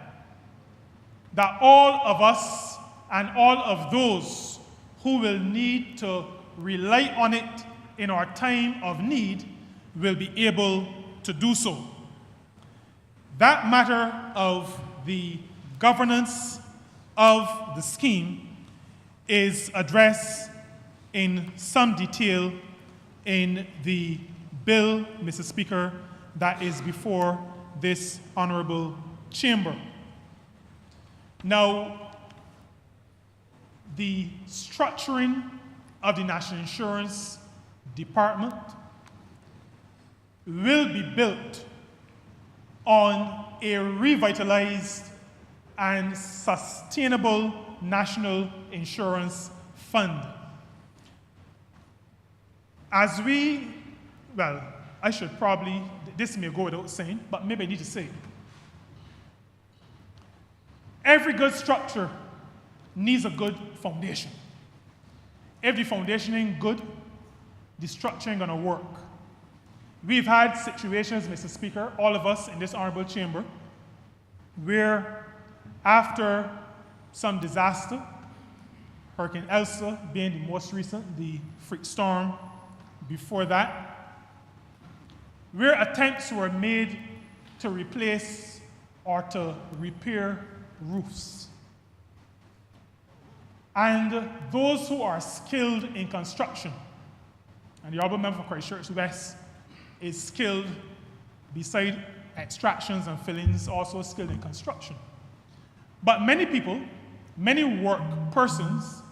that all of us and all of those who will need to rely on it in our time of need will be able to do so. That matter of the governance of the scheme is addressed in some detail in the bill, Mr. Speaker, that is before this honorable chamber. Now, the structuring of the National Insurance Department will be built on a revitalized and sustainable National Insurance Fund. As we, well, I should probably, this may go without saying, but maybe I need to say it. Every good structure needs a good foundation. If the foundation ain't good, the structure ain't gonna work. We've had situations, Mr. Speaker, all of us in this honorable chamber, where after some disaster, Hurricane Elsa being the most recent, the freak storm before that, where attempts were made to replace or to repair roofs. And those who are skilled in construction, and the Honourable Member for Christchurch West is skilled, beside extractions and fillings, also skilled in construction. But many people, many work persons,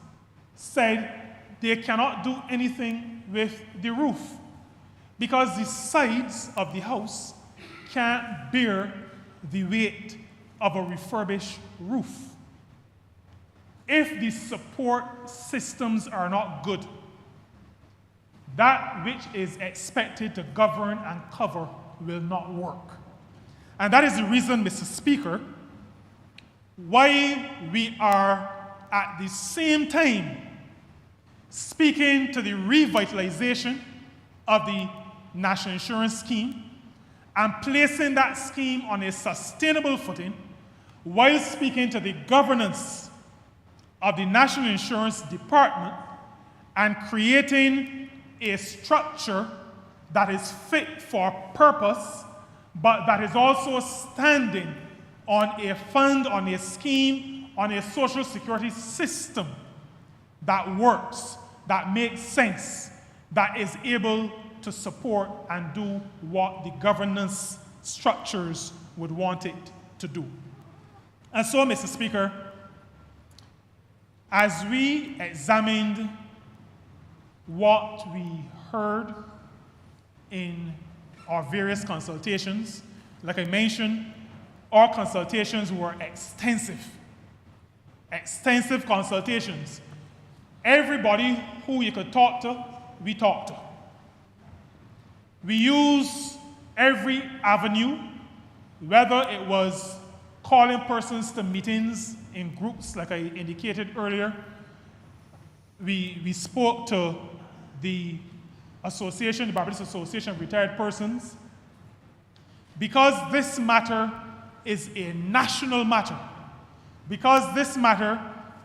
said they cannot do anything with the roof because the sides of the house can't bear the weight of a refurbished roof. If the support systems are not good, that which is expected to govern and cover will not work. And that is the reason, Mr. Speaker, why we are at the same time speaking to the revitalization of the National Insurance Scheme and placing that scheme on a sustainable footing while speaking to the governance of the National Insurance Department and creating a structure that is fit for purpose, but that is also standing on a fund, on a scheme, on a social security system that works, that makes sense, that is able to support and do what the governance structures would want it to do. And so, Mr. Speaker, as we examined what we heard in our various consultations, like I mentioned, our consultations were extensive consultations. Everybody who you could talk to, we talked to. We used every avenue, whether it was calling persons to meetings in groups, like I indicated earlier. We spoke to the association, the Barbados Association of Retired Persons, because this matter is a national matter, because this matter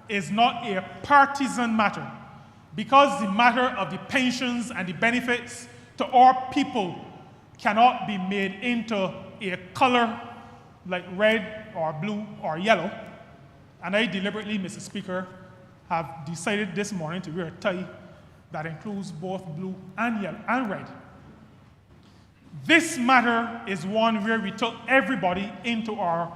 is not a partisan matter, because the matter of the pensions and the benefits to our people cannot be made into a color like red or blue or yellow. And I deliberately, Mr. Speaker, have decided this morning to wear a tie that includes both blue and yellow and red. This matter is one where we took everybody into our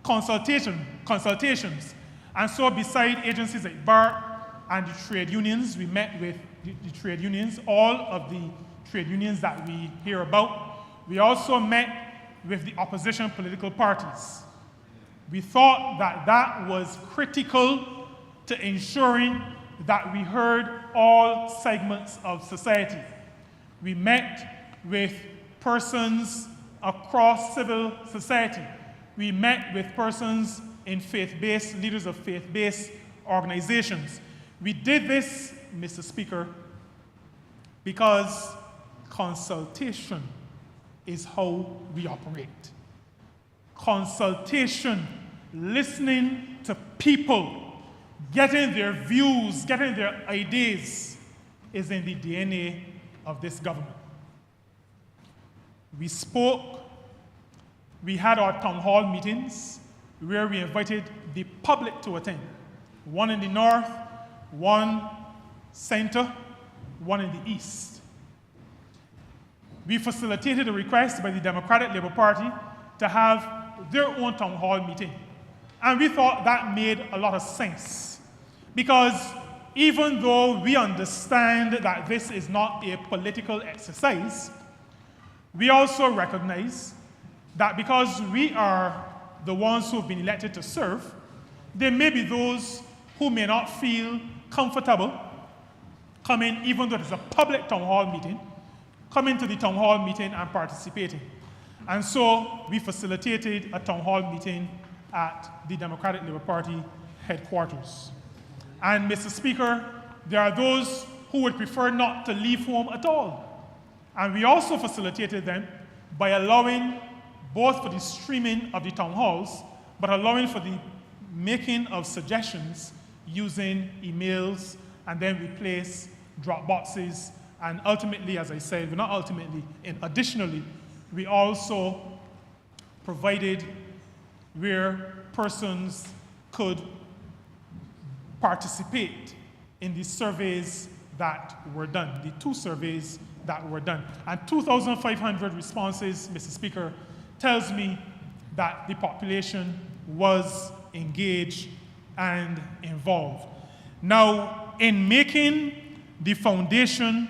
consultations. And so beside agencies like BAR and the trade unions, we met with the trade unions, all of the trade unions that we hear about. We also met with the opposition political parties. We thought that that was critical to ensuring that we heard all segments of society. We met with persons across civil society. We met with persons in faith-based, leaders of faith-based organizations. We did this, Mr. Speaker, because consultation is how we operate. Consultation, listening to people, getting their views, getting their ideas, is in the DNA of this government. We spoke, we had our town hall meetings where we invited the public to attend. One in the north, one center, one in the east. We facilitated a request by the Democratic Labour Party to have their own town hall meeting. And we thought that made a lot of sense. Because even though we understand that this is not a political exercise, we also recognize that because we are the ones who have been elected to serve, there may be those who may not feel comfortable coming, even though it's a public town hall meeting, coming to the town hall meeting and participating. And so we facilitated a town hall meeting at the Democratic Labour Party headquarters. And Mr. Speaker, there are those who would prefer not to leave home at all. And we also facilitated them by allowing both for the streaming of the town halls, but allowing for the making of suggestions using emails, and then we place drop boxes. And ultimately, as I said, well, not ultimately, and additionally, we also provided where persons could participate in the surveys that were done, the 2 surveys that were done. And 2,500 responses, Mr. Speaker, tells me that the population was engaged and involved. Now, in making the foundation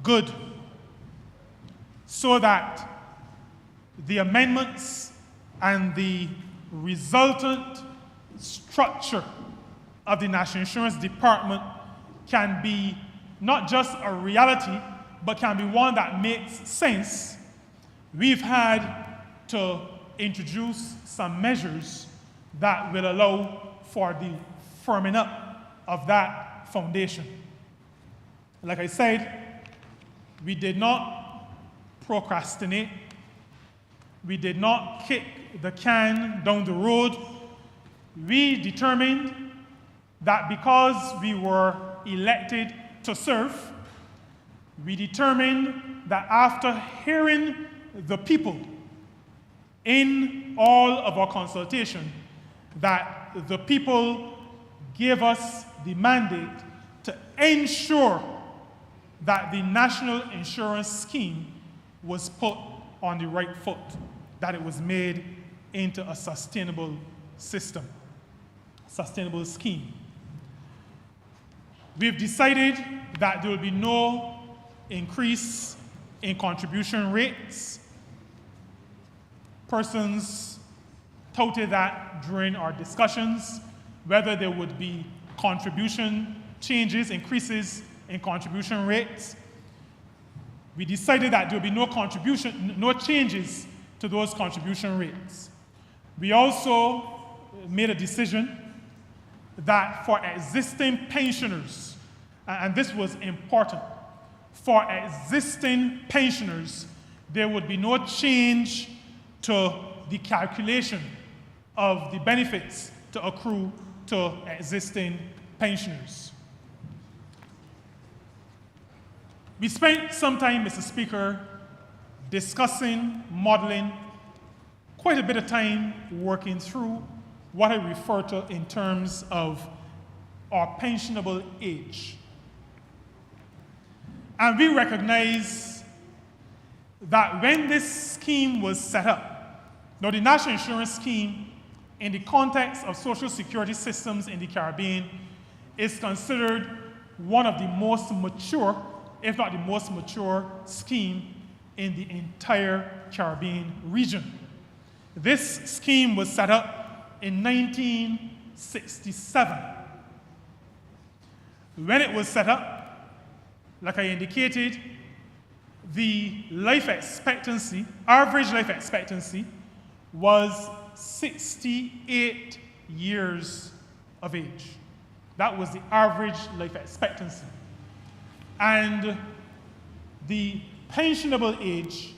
good so that the amendments and the resultant structure of the National Insurance Department can be not just a reality, but can be one that makes sense, we've had to introduce some measures that will allow for the firming up of that foundation. Like I said, we did not procrastinate. We did not kick the can down the road. We determined that because we were elected to serve, we determined that after hearing the people in all of our consultation, that the people gave us the mandate to ensure that the national insurance scheme was put on the right foot, that it was made into a sustainable system, sustainable scheme. We've decided that there will be no increase in contribution rates. Persons touted that during our discussions, whether there would be contribution changes, increases in contribution rates. We decided that there will be no changes to those contribution rates. We also made a decision that for existing pensioners, and this was important, for existing pensioners, there would be no change to the calculation of the benefits to accrue to existing pensioners. We spent some time, Mr. Speaker, discussing, modeling, quite a bit of time working through what I refer to in terms of our pensionable age. And we recognize that when this scheme was set up, now the National Insurance Scheme, in the context of social security systems in the Caribbean, is considered one of the most mature, if not the most mature scheme in the entire Caribbean region. This scheme was set up in 1967. When it was set up, like I indicated, the life expectancy, average life expectancy, was 68 years of age. That was the average life expectancy. And the pensionable age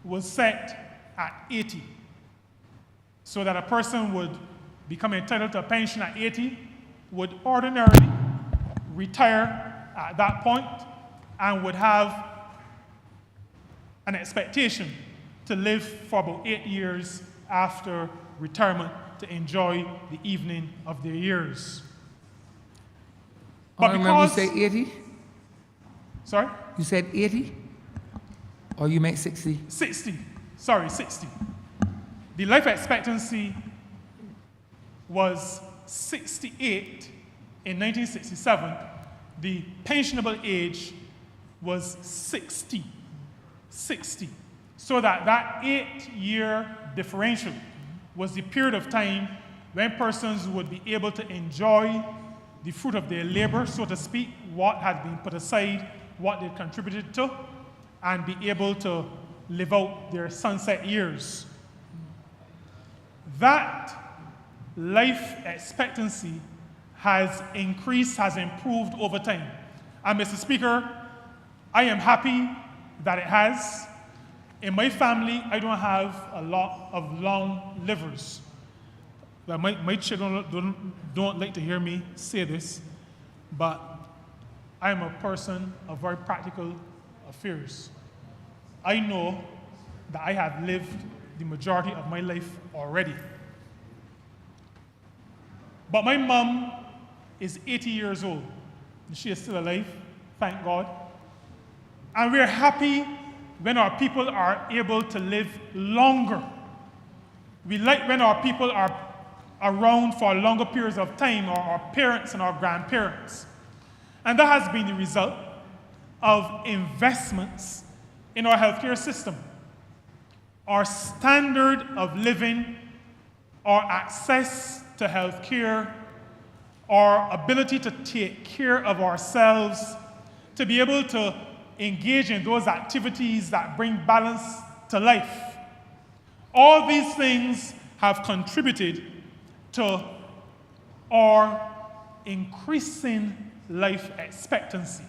was set at 80, so that a person would become entitled to a pension at 80, would ordinarily retire at that point, and would have an expectation to live for about 8 years after retirement to enjoy the evening of their years. But because...
You say 80?
Sorry?
You said 80? Or you meant 60?
60. Sorry, 60. The life expectancy was 68 in 1967, the pensionable age was 60. 60. So that 8-year differential was the period of time when persons would be able to enjoy the fruit of their labor, so to speak, what had been put aside, what they contributed to, and be able to live out their sunset years. That life expectancy has increased, has improved over time. And Mr. Speaker, I am happy that it has. In my family, I don't have a lot of long livers. Well, my children don't like to hear me say this, but I am a person of very practical affairs. I know that I have lived the majority of my life already. But my mom is 80 years old. She is still alive, thank God. And we're happy when our people are able to live longer. We like when our people are around for longer periods of time, or our parents and our grandparents. And that has been the result of investments in our healthcare system. Our standard of living, our access to healthcare, our ability to take care of ourselves, to be able to engage in those activities that bring balance to life. All these things have contributed to our increasing life expectancy.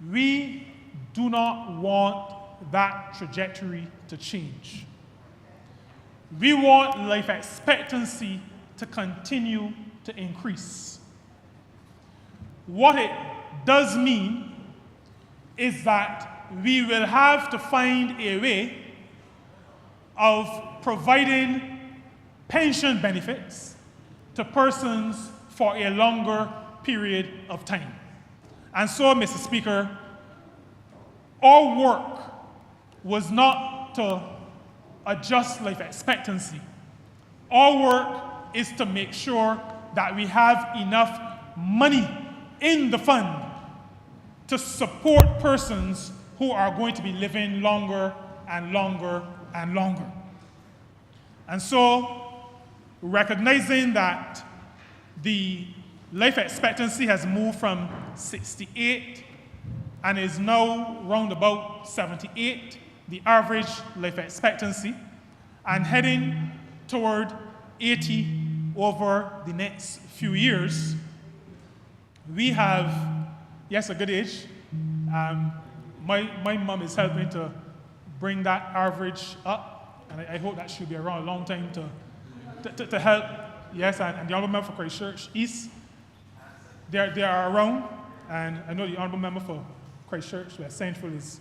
We do not want that trajectory to change. We want life expectancy to continue to increase. What it does mean is that we will have to find a way of providing pension benefits to persons for a longer period of time. And so, Mr. Speaker, our work was not to adjust life expectancy. Our work is to make sure that we have enough money in the fund to support persons who are going to be living longer and longer and longer. And so, recognizing that the life expectancy has moved from 68 and is now round about 78, the average life expectancy, and heading toward 80 over the next few years, we have, yes, a good age. My mom is helping to bring that average up, and I hope that she'll be around a long time to help. Yes, and the Honourable Member for Christchurch East, they are around, and I know the Honourable Member for Christchurch West Central is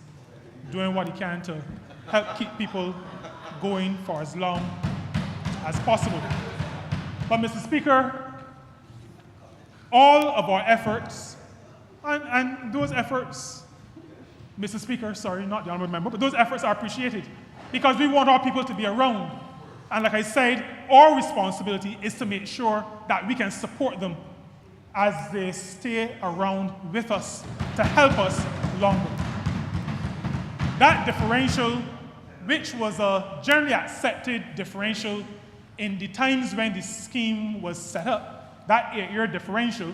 doing what he can to help keep people going for as long as possible. But Mr. Speaker, all of our efforts, and those efforts, Mr. Speaker, sorry, not the Honourable Member, but those efforts are appreciated because we want our people to be around. And like I said, our responsibility is to make sure that we can support them as they stay around with us to help us longer. That differential, which was a generally accepted differential in the times when the scheme was set up, that 8-year differential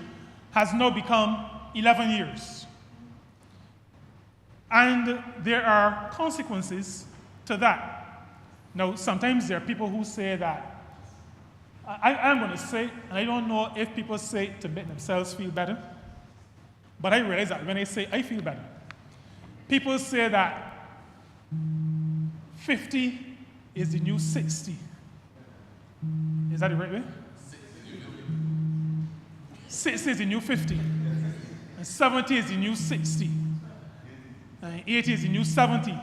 has now become 11 years. And there are consequences to that. Now, sometimes there are people who say that, I'm going to say, and I don't know if people say it to make themselves feel better, but I realize that when I say I feel better, people say that 50 is the new 60. Is that the right way? 60 is the new 50. And 70 is the new 60. And 80 is the new 70.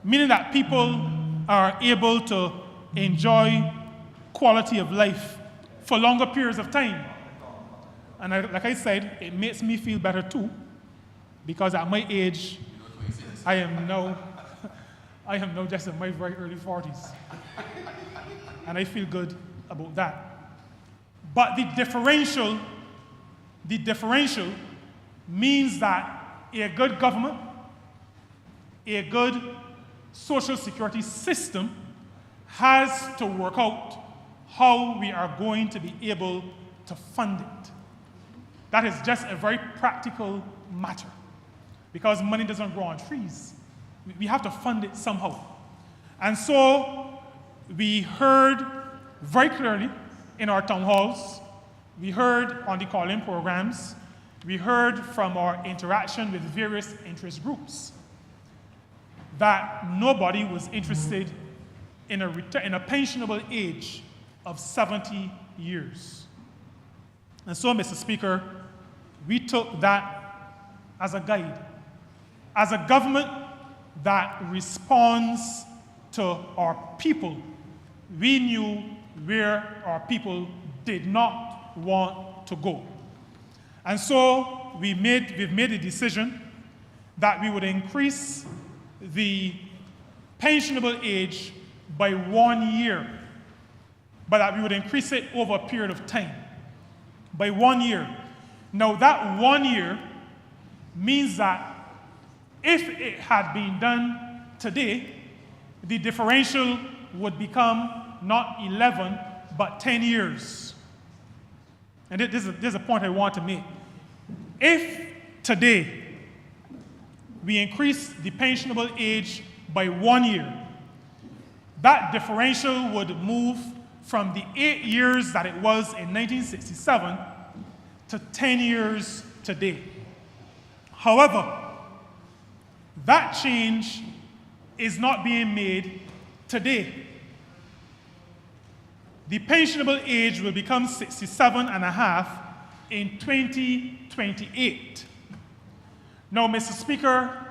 Meaning that people are able to enjoy quality of life for longer periods of time. And like I said, it makes me feel better too, because at my age, I am now just in my very early 40s. and I feel good about that. But the differential means that a good government, a good social security system has to work out how we are going to be able to fund it. That is just a very practical matter, because money doesn't grow on trees. We have to fund it somehow. And so we heard very clearly in our town halls, we heard on the call-in programs, we heard from our interaction with various interest groups that nobody was interested in a pensionable age of 70 years. And so, Mr. Speaker, we took that as a guide. As a government that responds to our people, we knew where our people did not want to go. And so we've made the decision that we would increase the pensionable age by 1 year, but that we would increase it over a period of time, by 1 year. Now that 1 year means that if it had been done today, the differential would become not 11, but 10 years. And this is a point I want to make. If today we increase the pensionable age by 1 year, that differential would move from the 8 years that it was in 1967 to 10 years today. However, that change is not being made today. The pensionable age will become 67 and a half in 2028. Now, Mr. Speaker,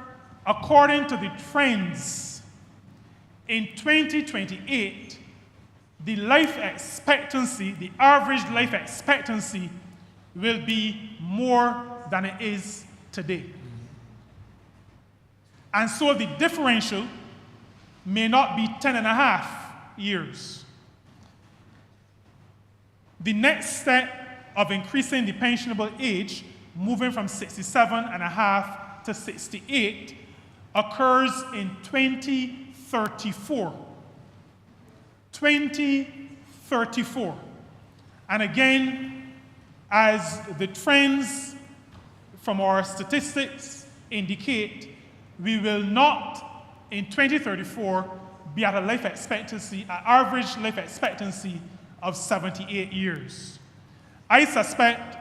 according to the trends, in 2028, the life expectancy, the average life expectancy, will be more than it is today. And so the differential may not be 10 and a half years. The next step of increasing the pensionable age, moving from 67 and a half to 68, occurs in 2034. 2034. And again, as the trends from our statistics indicate, we will not, in 2034, be at a life expectancy, an average life expectancy of 78 years. I suspect,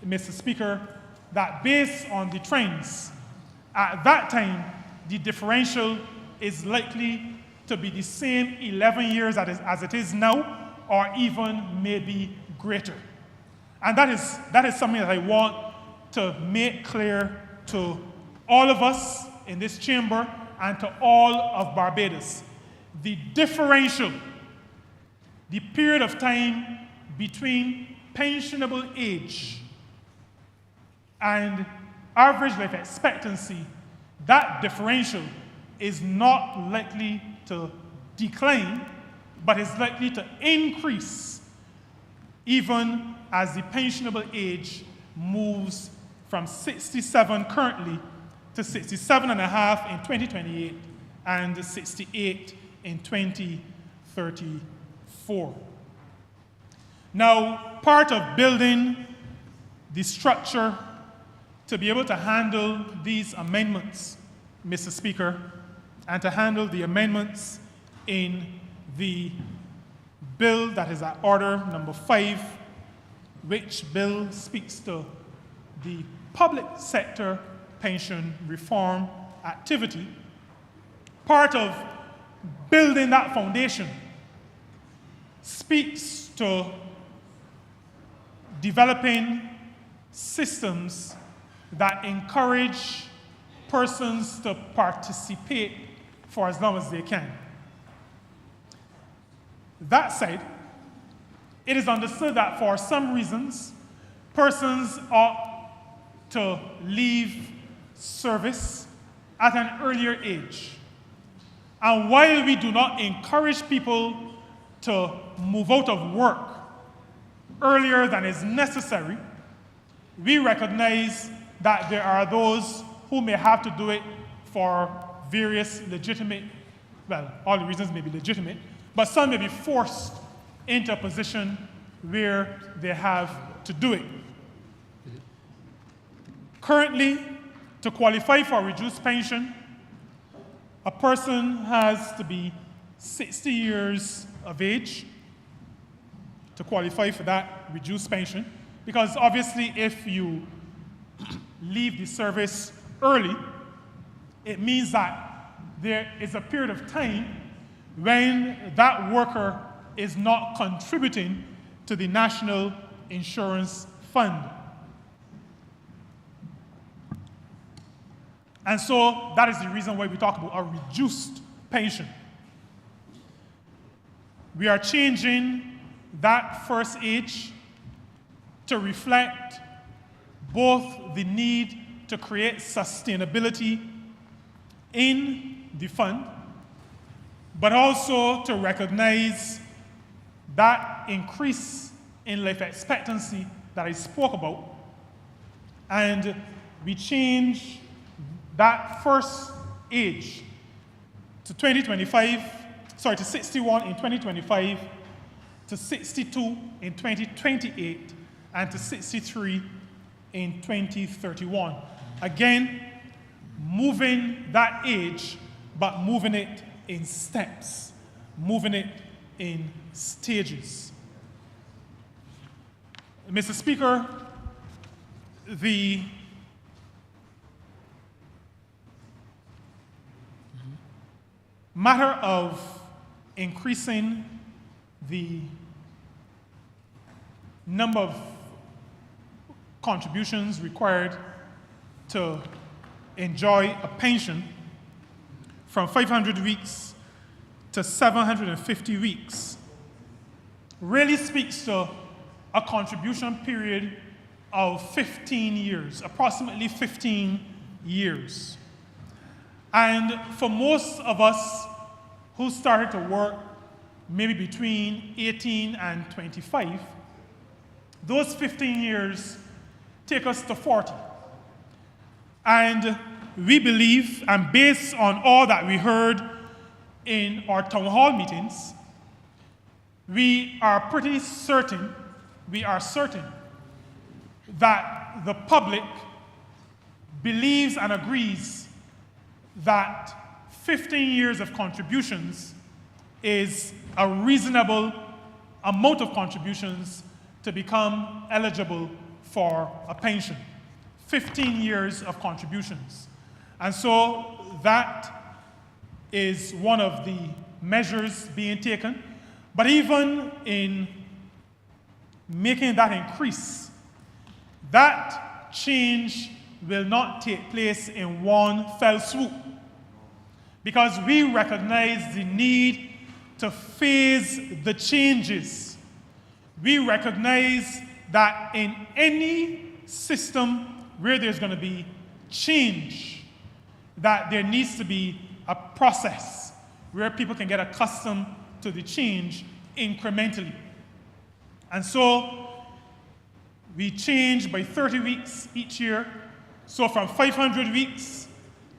Mr. Speaker, that based on the trends, at that time, the differential is likely to be the same 11 years as it is now, or even maybe greater. And that is something that I want to make clear to all of us in this chamber and to all of Barbados. The differential, the period of time between pensionable age and average life expectancy, that differential is not likely to decline, but is likely to increase even as the pensionable age moves from 67 currently to 67 and a half in 2028 and 68 in 2034. Now, part of building the structure to be able to handle these amendments, Mr. Speaker, and to handle the amendments in the bill that is at order number 5, which bill speaks to the public sector pension reform activity. Part of building that foundation speaks to developing systems that encourage persons to participate for as long as they can. That said, it is understood that for some reasons, persons ought to leave service at an earlier age. And while we do not encourage people to move out of work earlier than is necessary, we recognize that there are those who may have to do it for various legitimate, well, all the reasons may be legitimate, but some may be forced into a position where they have to do it. Currently, to qualify for reduced pension, a person has to be 60 years of age to qualify for that reduced pension, because obviously if you leave the service early, it means that there is a period of time when that worker is not contributing to the National Insurance Fund. And so that is the reason why we talk about a reduced pension. We are changing that first age to reflect both the need to create sustainability in the fund, but also to recognize that increase in life expectancy that I spoke about. And we change that first age to 61 in 2025, to 62 in 2028, and to 63 in 2031. Again, moving that age, but moving it in steps, moving it in stages. Mr. Speaker, the matter of increasing the number of contributions required to enjoy a pension from 500 weeks to 750 weeks really speaks to a contribution period of 15 years, approximately 15 years. And for most of us who started to work maybe between 18 and 25, those 15 years take us to 40. And we believe, and based on all that we heard in our town hall meetings, we are pretty certain, that the public believes and agrees that 15 years of contributions is a reasonable amount of contributions to become eligible for a pension. 15 years of contributions. And so that is one of the measures being taken. But even in making that increase, that change will not take place in one fell swoop, because we recognize the need to phase the changes. We recognize that in any system where there's going to be change, that there needs to be a process where people can get accustomed to the change incrementally. And so we change by 30 weeks each year, so from 500 weeks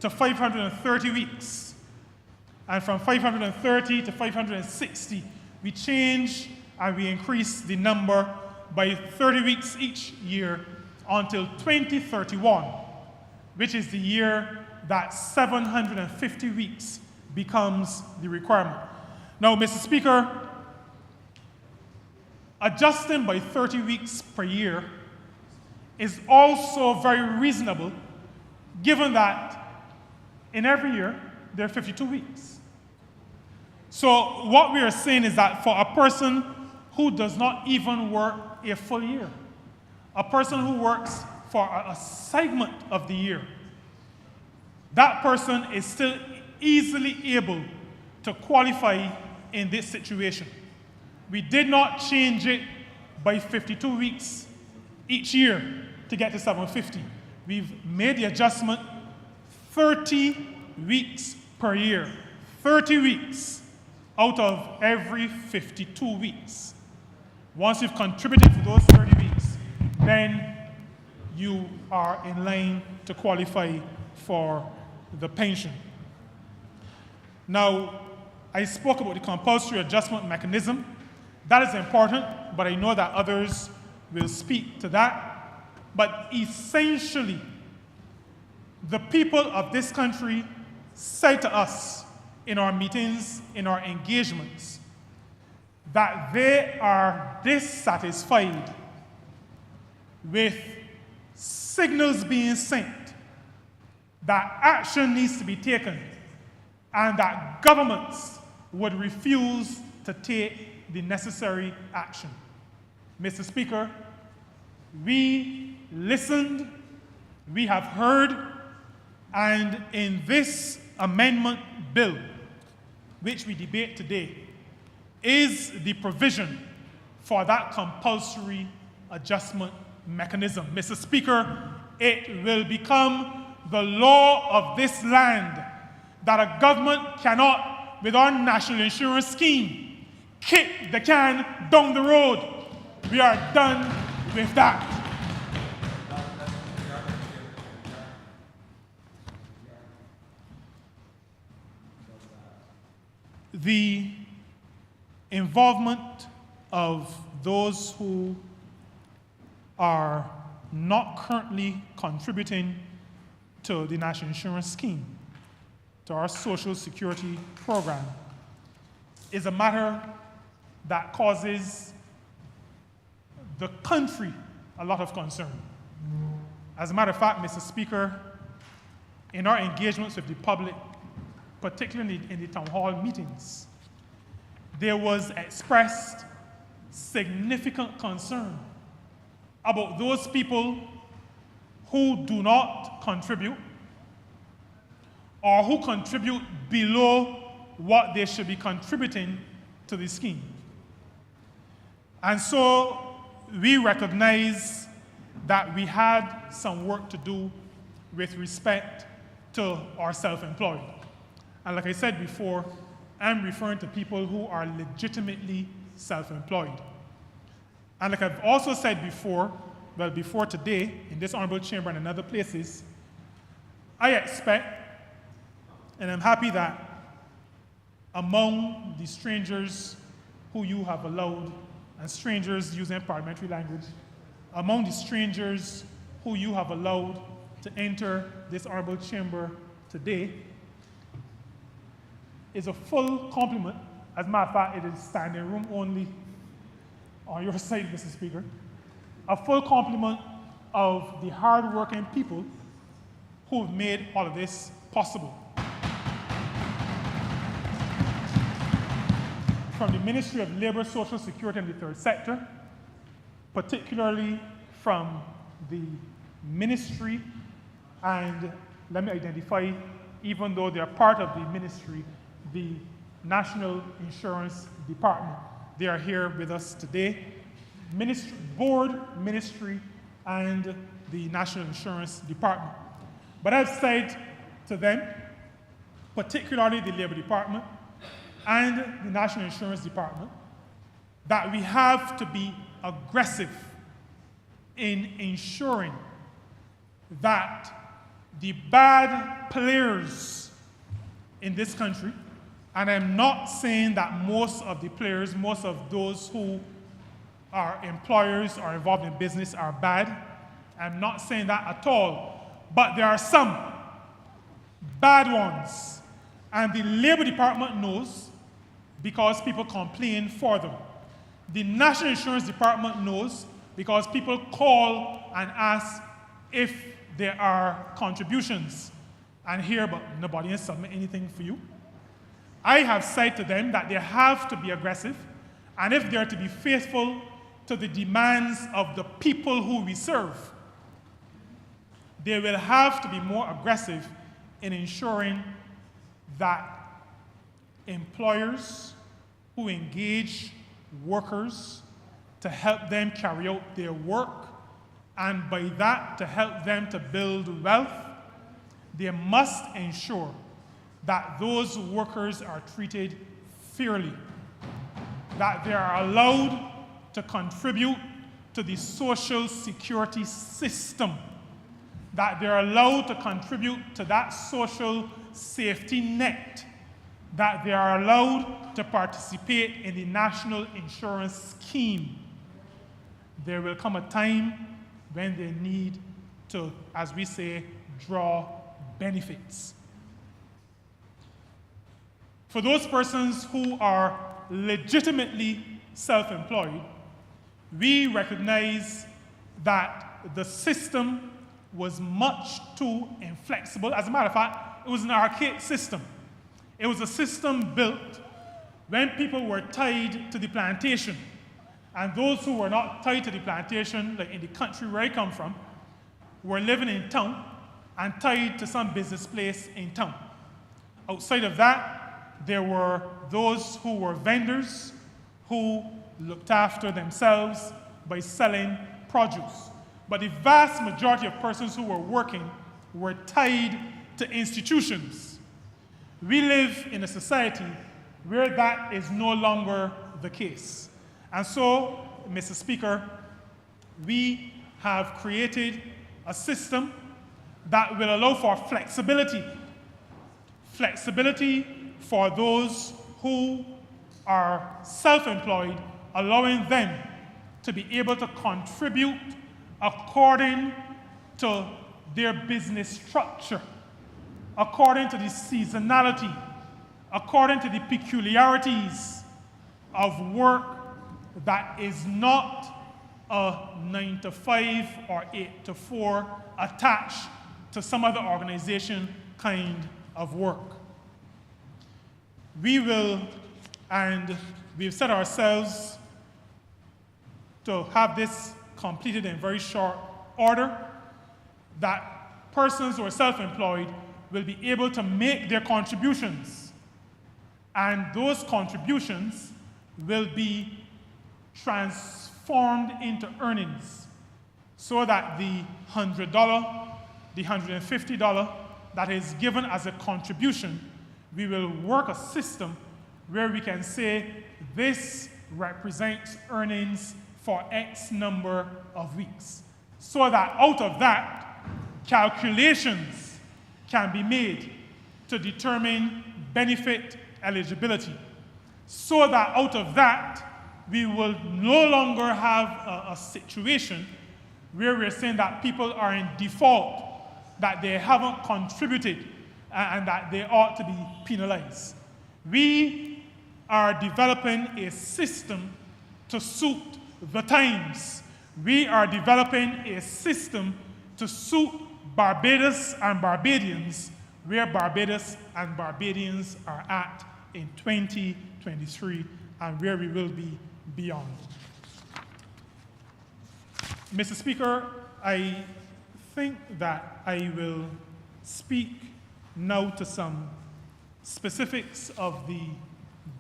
to 530 weeks, and from 530 to 560, we change and we increase the number by 30 weeks each year until 2031, which is the year that 750 weeks becomes the requirement. Now, Mr. Speaker, adjusting by 30 weeks per year is also very reasonable, given that in every year there are 52 weeks. So what we are saying is that for a person who does not even work a full year, a person who works for a segment of the year, that person is still easily able to qualify in this situation. We did not change it by 52 weeks each year to get to 750. We've made the adjustment 30 weeks per year. 30 weeks. out of every 52 weeks. Once you've contributed for those 30 weeks, then you are in line to qualify for the pension. Now, I spoke about the compulsory adjustment mechanism. That is important, but I know that others will speak to that. But essentially, the people of this country said to us in our meetings, in our engagements, that they are dissatisfied with signals being sent that action needs to be taken and that governments would refuse to take the necessary action. Mr. Speaker, we listened, we have heard, and in this amendment bill, which we debate today, is the provision for that compulsory adjustment mechanism. Mr. Speaker, it will become the law of this land that a government cannot, with our national insurance scheme, kick the can down the road. We are done with that. The involvement of those who are not currently contributing to the national insurance scheme, to our social security program, is a matter that causes the country a lot of concern. As a matter of fact, Mr. Speaker, in our engagements with the public, particularly in the town hall meetings, there was expressed significant concern about those people who do not contribute or who contribute below what they should be contributing to the scheme. And so we recognize that we had some work to do with respect to our self-employed. And like I said before, I'm referring to people who are legitimately self-employed. And like I've also said before, well, before today, in this honorable chamber and in other places, I expect, and I'm happy that among the strangers who you have allowed, and strangers using parliamentary language, among the strangers who you have allowed to enter this honorable chamber today, is a full complement. As a matter of fact, it is standing room only on your side, Mr. Speaker. A full complement of the hard-working people who have made all of this possible. From the Ministry of Labor, Social Security, and the third sector, particularly from the ministry, and let me identify, even though they are part of the ministry, the National Insurance Department. They are here with us today. Ministry, board, ministry, and the National Insurance Department. But I've said to them, particularly the Labor Department and the National Insurance Department, that we have to be aggressive in ensuring that the bad players in this country, and I'm not saying that most of the players, most of those who are employers or involved in business are bad. I'm not saying that at all. But there are some bad ones. And the Labor Department knows because people complain for them. The National Insurance Department knows because people call and ask if there are contributions. And here, but nobody has submitted anything for you. I have said to them that they have to be aggressive, and if they are to be faithful to the demands of the people who we serve, they will have to be more aggressive in ensuring that employers who engage workers to help them carry out their work, and by that to help them to build wealth, they must ensure that those workers are treated fairly, that they are allowed to contribute to the social security system, that they're allowed to contribute to that social safety net, that they are allowed to participate in the national insurance scheme. There will come a time when they need to, as we say, draw benefits. For those persons who are legitimately self-employed, we recognize that the system was much too inflexible. As a matter of fact, it was an archaic system. It was a system built when people were tied to the plantation. And those who were not tied to the plantation, like in the country where I come from, were living in town and tied to some business place in town. Outside of that, there were those who were vendors who looked after themselves by selling produce. But the vast majority of persons who were working were tied to institutions. We live in a society where that is no longer the case. And so, Mr. Speaker, we have created a system that will allow for flexibility. Flexibility for those who are self-employed, allowing them to be able to contribute according to their business structure, according to the seasonality, according to the peculiarities of work that is not a 9 to 5 or 8 to 4 attached to some other organization kind of work. We will, and we've set ourselves to have this completed in very short order, that persons who are self-employed will be able to make their contributions, and those contributions will be transformed into earnings, so that the $100, the $150 that is given as a contribution, we will work a system where we can say this represents earnings for X number of weeks, so that out of that, calculations can be made to determine benefit eligibility, so that out of that, we will no longer have a situation where we're saying that people are in default, that they haven't contributed, and that they ought to be penalized. We are developing a system to suit the times. We are developing a system to suit Barbados and Barbadians where Barbados and Barbadians are at in 2023 and where we will be beyond. Mr. Speaker, I think that I will speak now to some specifics of the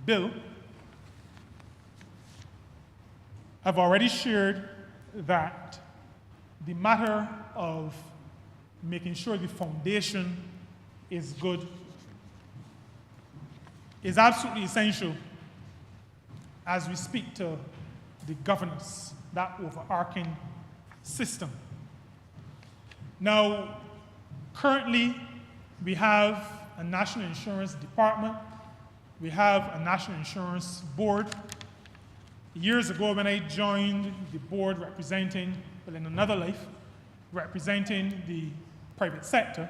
bill. I've already shared that the matter of making sure the foundation is good is absolutely essential as we speak to the governance, that overarching system. Now, currently, we have a National Insurance Department, we have a National Insurance Board. Years ago, when I joined the board representing, well, in another life, representing the private sector,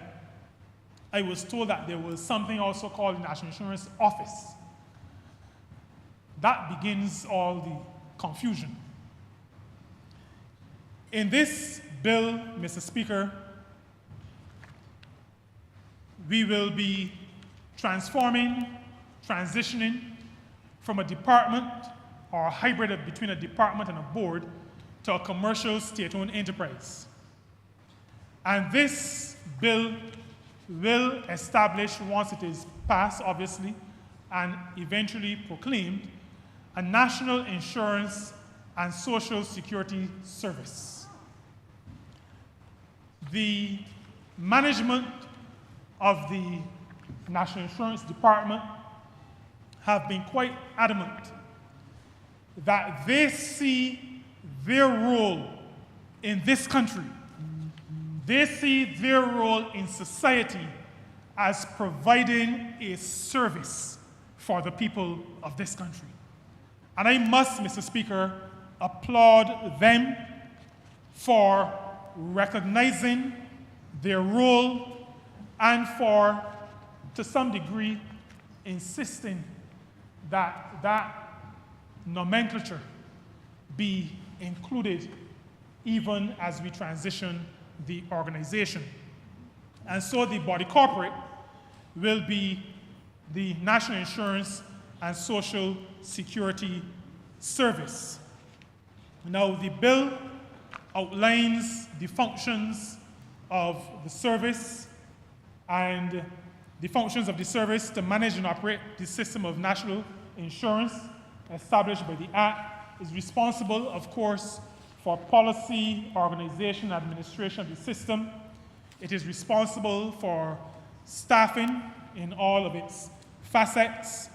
I was told that there was something also called the National Insurance Office. That begins all the confusion. In this bill, Mr. Speaker, we will be transitioning from a department or a hybrid between a department and a board to a commercial state-owned enterprise. And this bill will establish, once it is passed, obviously, and eventually proclaimed, a national insurance and social security service. The management of the National Insurance Department have been quite adamant that they see their role in this country, they see their role in society as providing a service for the people of this country. And I must, Mr. Speaker, applaud them for recognizing their role and for, to some degree, insisting that that nomenclature be included even as we transition the organization. And so the body corporate will be the National Insurance and Social Security Service. Now, the bill outlines the functions of the service, and the functions of the service to manage and operate the system of national insurance established by the Act, is responsible, of course, for policy, organization, administration of the system. It is responsible for staffing in all of its facets.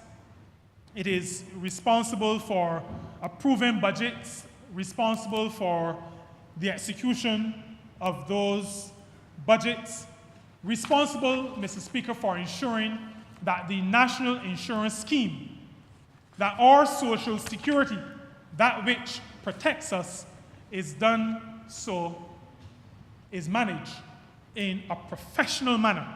It is responsible for approving budgets, responsible for the execution of those budgets, responsible, Mr. Speaker, for ensuring that the national insurance scheme, that our social security, that which protects us, is done so, is managed in a professional manner,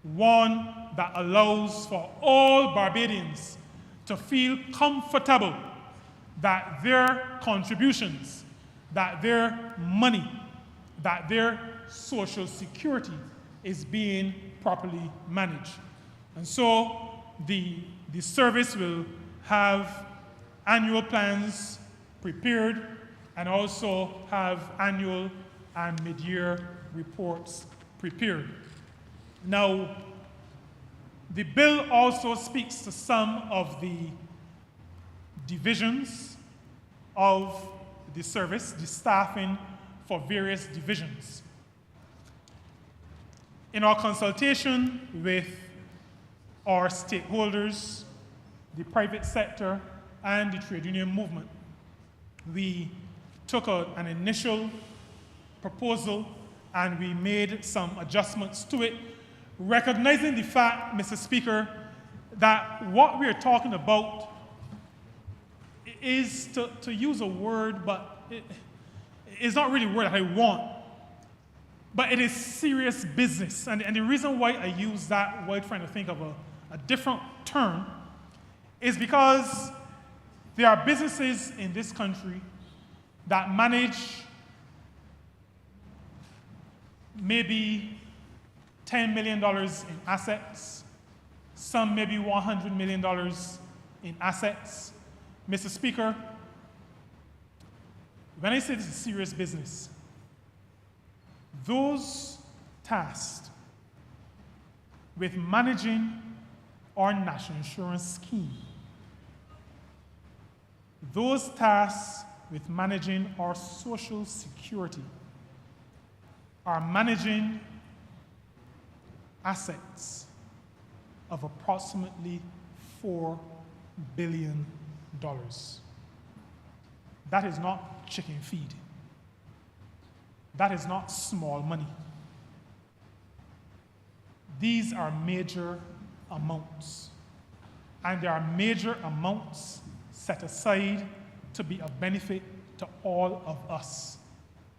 one that allows for all Barbadians to feel comfortable that their contributions, that their money, that their social security is being properly managed. And so the service will have annual plans prepared and also have annual and mid-year reports prepared. Now, the bill also speaks to some of the divisions of the service, the staffing for various divisions. In our consultation with our stakeholders, the private sector, and the trade union movement, we took an initial proposal and we made some adjustments to it, recognizing the fact, Mr. Speaker, that what we're talking about is, to use a word, but it's not really a word that I want, but it is serious business. And the reason why I use that while trying to think of a different term is because there are businesses in this country that manage maybe $10 million in assets, some maybe $100 million in assets. Mr. Speaker, when I say this is serious business, those tasked with managing our national insurance scheme, those tasked with managing our social security, are managing assets of approximately $4 billion. That is not chicken feed. That is not small money. These are major amounts, and there are major amounts set aside to be of benefit to all of us,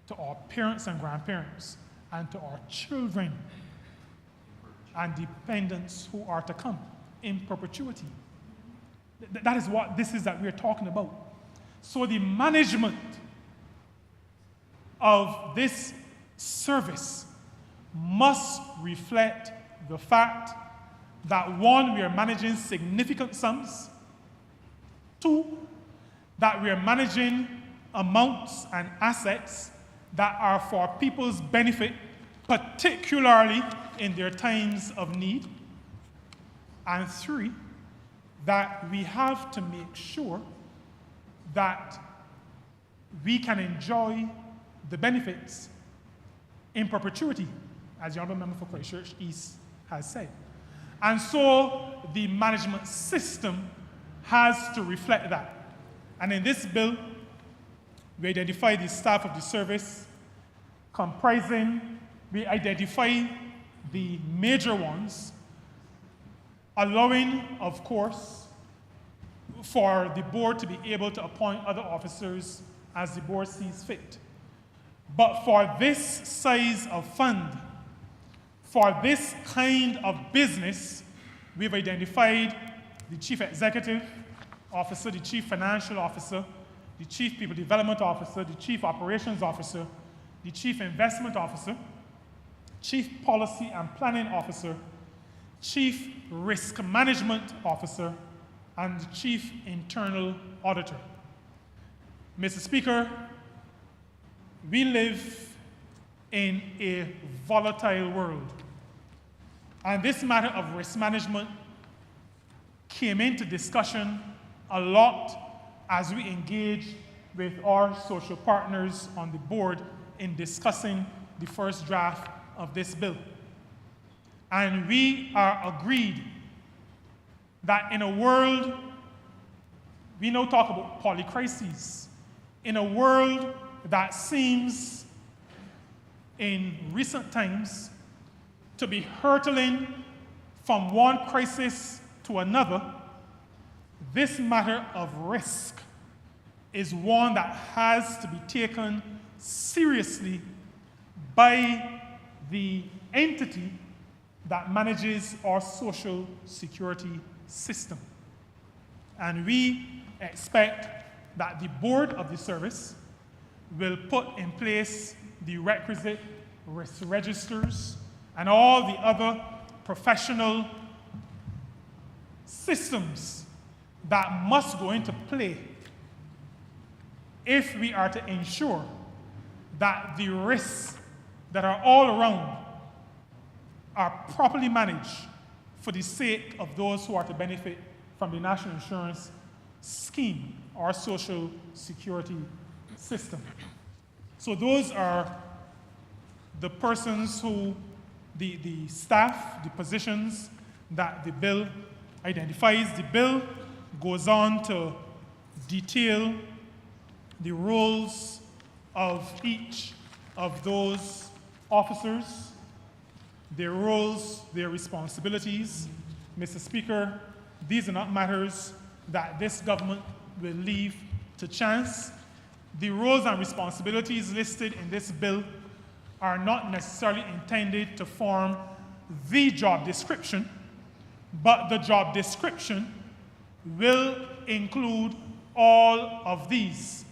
to our parents and grandparents, and to our children and dependents who are to come in perpetuity. That is what this is that we're talking about. So the management of this service must reflect the fact that, one, we are managing significant sums, two, that we are managing amounts and assets that are for people's benefit, particularly in their times of need, and three, that we have to make sure that we can enjoy the benefits in perpetuity, as the Honourable Member for Christchurch East has said. And so the management system has to reflect that. And in this bill, we identify the staff of the service we identify the major ones, allowing, of course, for the board to be able to appoint other officers as the board sees fit. But for this size of fund, for this kind of business, we've identified the chief executive officer, the chief financial officer, the chief people development officer, the chief operations officer, the chief investment officer, chief policy and planning officer, chief risk management officer, and chief internal auditor. Mr. Speaker, we live in a volatile world, and this matter of risk management came into discussion a lot as we engaged with our social partners on the board in discussing the first draft of this bill. And we are agreed that in a world, we now talk about polycrises, in a world that seems in recent times to be hurtling from one crisis to another, this matter of risk is one that has to be taken seriously by the entity that manages our social security system. And we expect that the board of the service will put in place the requisite risk registers and all the other professional systems that must go into play if we are to ensure that the risks that are all around are properly managed for the sake of those who are to benefit from the national insurance scheme, our social security system. So those are the persons who, the staff, the positions that the bill identifies. The bill goes on to detail the roles of each of those officers, their roles, their responsibilities. Mr. Speaker, these are not matters that this government will leave to chance. The roles and responsibilities listed in this bill are not necessarily intended to form the job description, but the job description will include all of these.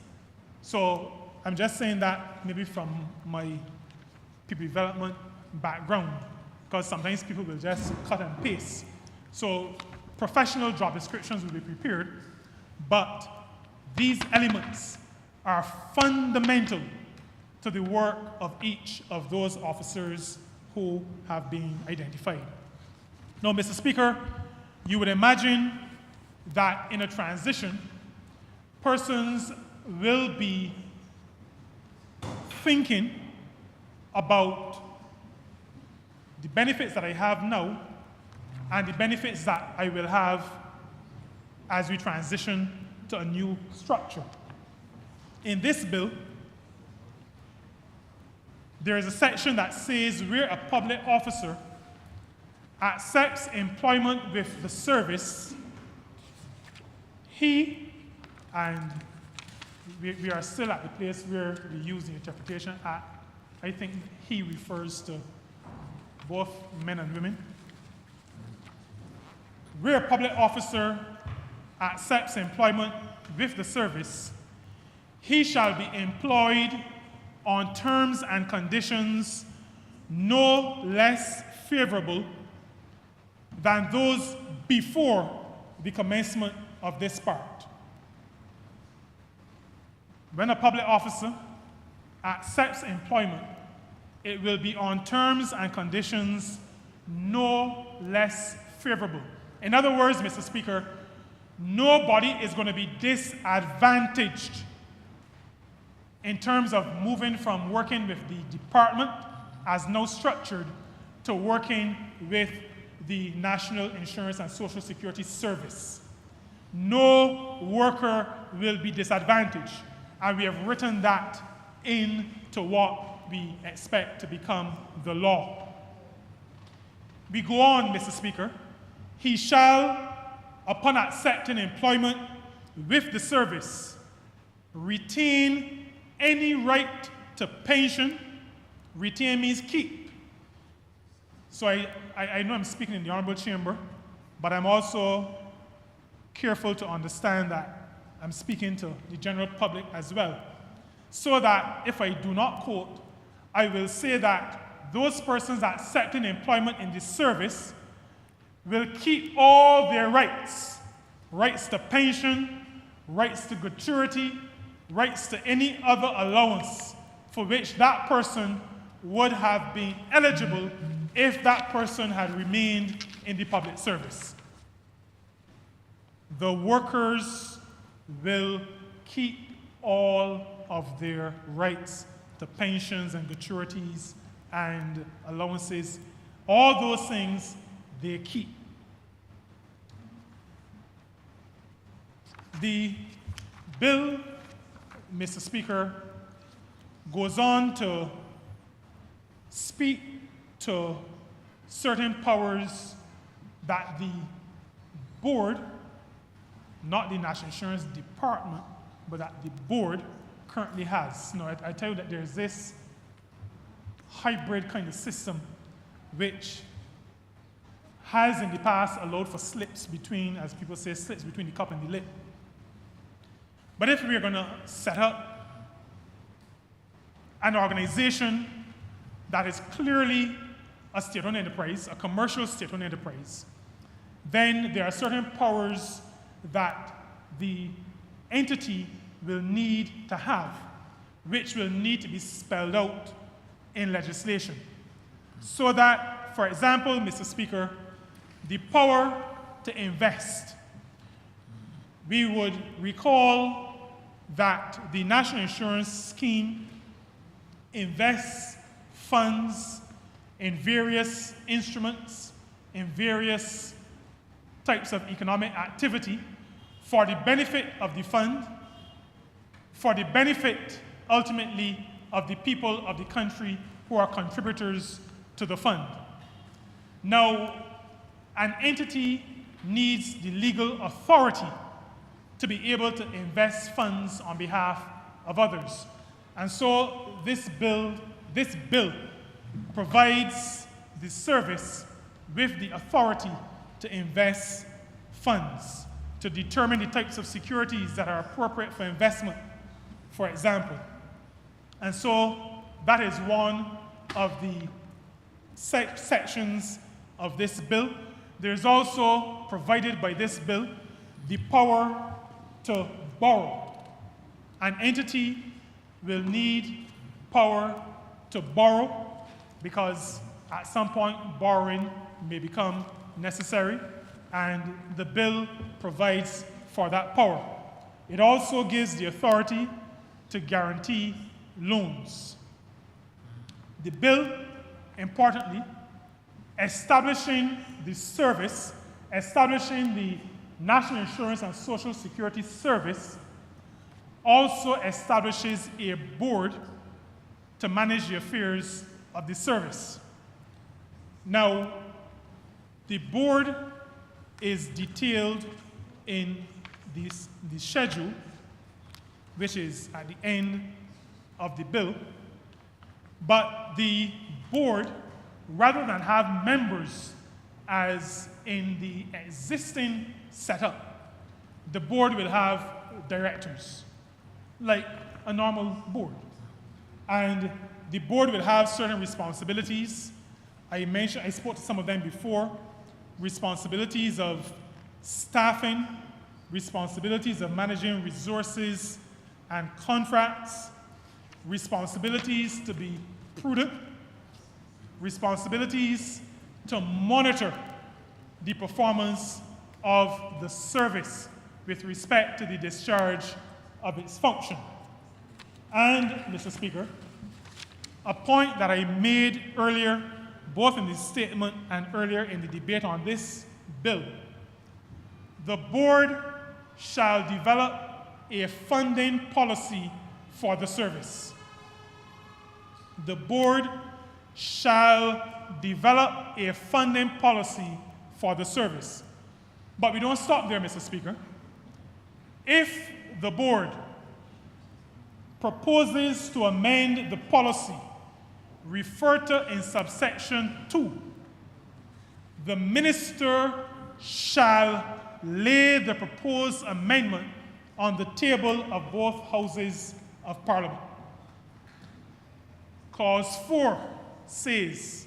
So I'm just saying that maybe from my people development background, because sometimes people will just cut and paste. So professional job descriptions will be prepared, but these elements are fundamental to the work of each of those officers who have been identified. Now, Mr. Speaker, you would imagine that in a transition, persons will be thinking about the benefits that I have now and the benefits that I will have as we transition to a new structure. In this bill, there is a section that says where a public officer accepts employment with the service, he, and we are still at the place where we use the interpretation at, I think he refers to both men and women. Where a public officer accepts employment with the service, he shall be employed on terms and conditions no less favorable than those before the commencement of this part. When a public officer accepts employment, it will be on terms and conditions no less favorable. In other words, Mr. Speaker, nobody is going to be disadvantaged in terms of moving from working with the department as now structured to working with the National Insurance and Social Security Service. No worker will be disadvantaged, and we have written that into what we expect to become the law. We go on, Mr. Speaker. He shall, upon accepting employment with the service, retain any right to pension. Retain means keep. So I know I'm speaking in the Honourable Chamber, but I'm also careful to understand that I'm speaking to the general public as well. So that if I do not quote, I will say that those persons accepting employment in this service will keep all their rights, rights to pension, rights to gratuity, rights to any other allowance for which that person would have been eligible if that person had remained in the public service. The workers will keep all of their rights to pensions and gratuities and allowances. All those things they keep. The bill, Mr. Speaker, goes on to speak to certain powers that the board, not the National Insurance Department, but that the board currently has. Now, I tell you that there's this hybrid kind of system which has in the past allowed for slips between, as people say, slips between the cup and the lip. But if we're going to set up an organization that is clearly a state-owned enterprise, a commercial state-owned enterprise, then there are certain powers that the entity will need to have, which will need to be spelled out in legislation. So that, for example, Mr. Speaker, the power to invest. We would recall that the National Insurance Scheme invests funds in various instruments, in various types of economic activity for the benefit of the fund, for the benefit, ultimately, of the people of the country who are contributors to the fund. Now, an entity needs the legal authority to be able to invest funds on behalf of others. And so this bill provides the service with the authority to invest funds, to determine the types of securities that are appropriate for investment, for example. And so that is one of the sections of this bill. There's also provided by this bill the power to borrow. An entity will need power to borrow because at some point borrowing may become necessary, and the bill provides for that power. It also gives the authority to guarantee loans. The bill, importantly, establishing the service, establishing the National Insurance and Social Security Service, also establishes a board to manage the affairs of the service. Now, the board is detailed in the schedule, which is at the end of the bill, but the board, rather than have members as in the existing setup, the board will have directors, like a normal board. And the board will have certain responsibilities. I spoke to some of them before. Responsibilities of staffing, responsibilities of managing resources and contracts, responsibilities to be prudent, responsibilities to monitor the performance of the service with respect to the discharge of its function. And, Mr. Speaker, a point that I made earlier both in the statement and earlier in the debate on this bill, the board shall develop a funding policy for the service. The board shall develop a funding policy for the service. But we don't stop there, Mr. Speaker. If the board proposes to amend the policy referred to in subsection 2, the minister shall lay the proposed amendment on the table of both houses of Parliament. Clause 4 says,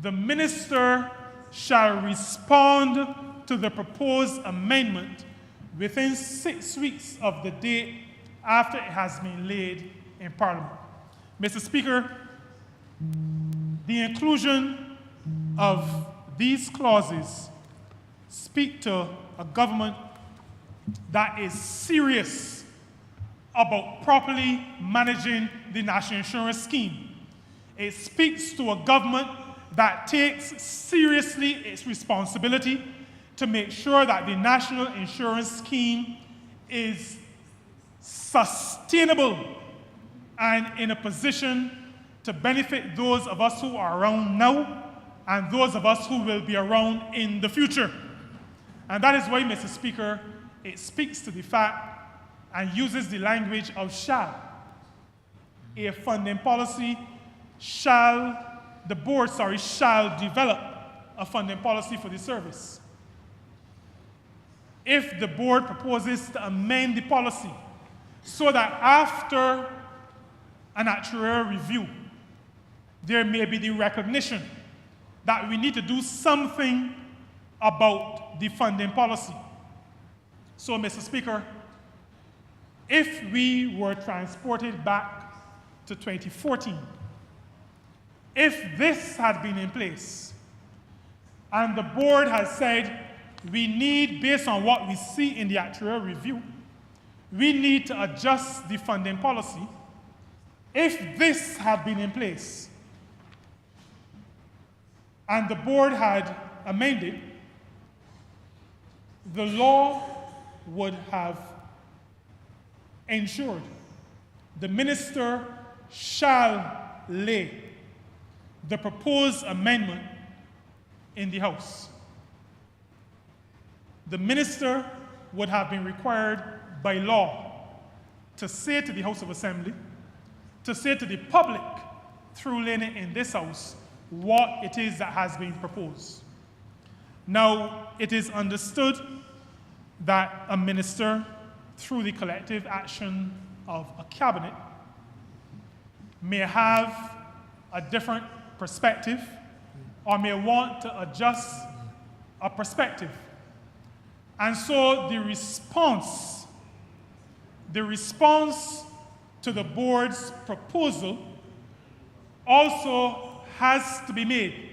the minister shall respond to the proposed amendment within 6 weeks of the date after it has been laid in Parliament. Mr. Speaker, the inclusion of these clauses speak to a government that is serious about properly managing the national insurance scheme. It speaks to a government that takes seriously its responsibility to make sure that the national insurance scheme is sustainable and in a position to benefit those of us who are around now and those of us who will be around in the future. And that is why, Mr. Speaker, it speaks to the fact and uses the language of shall. A funding policy the board shall develop a funding policy for the service. If the board proposes to amend the policy so that after an actuarial review, there may be the recognition that we need to do something about the funding policy. So, Mr. Speaker, if we were transported back to 2014, if this had been in place, and the board has said, we need, based on what we see in the actuarial review, we need to adjust the funding policy. If this had been in place, and the board had amended, the law would have ensured the minister shall lay the proposed amendment in the House. The minister would have been required by law to say to the House of Assembly, to say to the public through laying it in this House, what it is that has been proposed. Now, it is understood that a minister, through the collective action of a cabinet, may have a different perspective or may want to adjust a perspective. And so the response to the board's proposal also has to be made.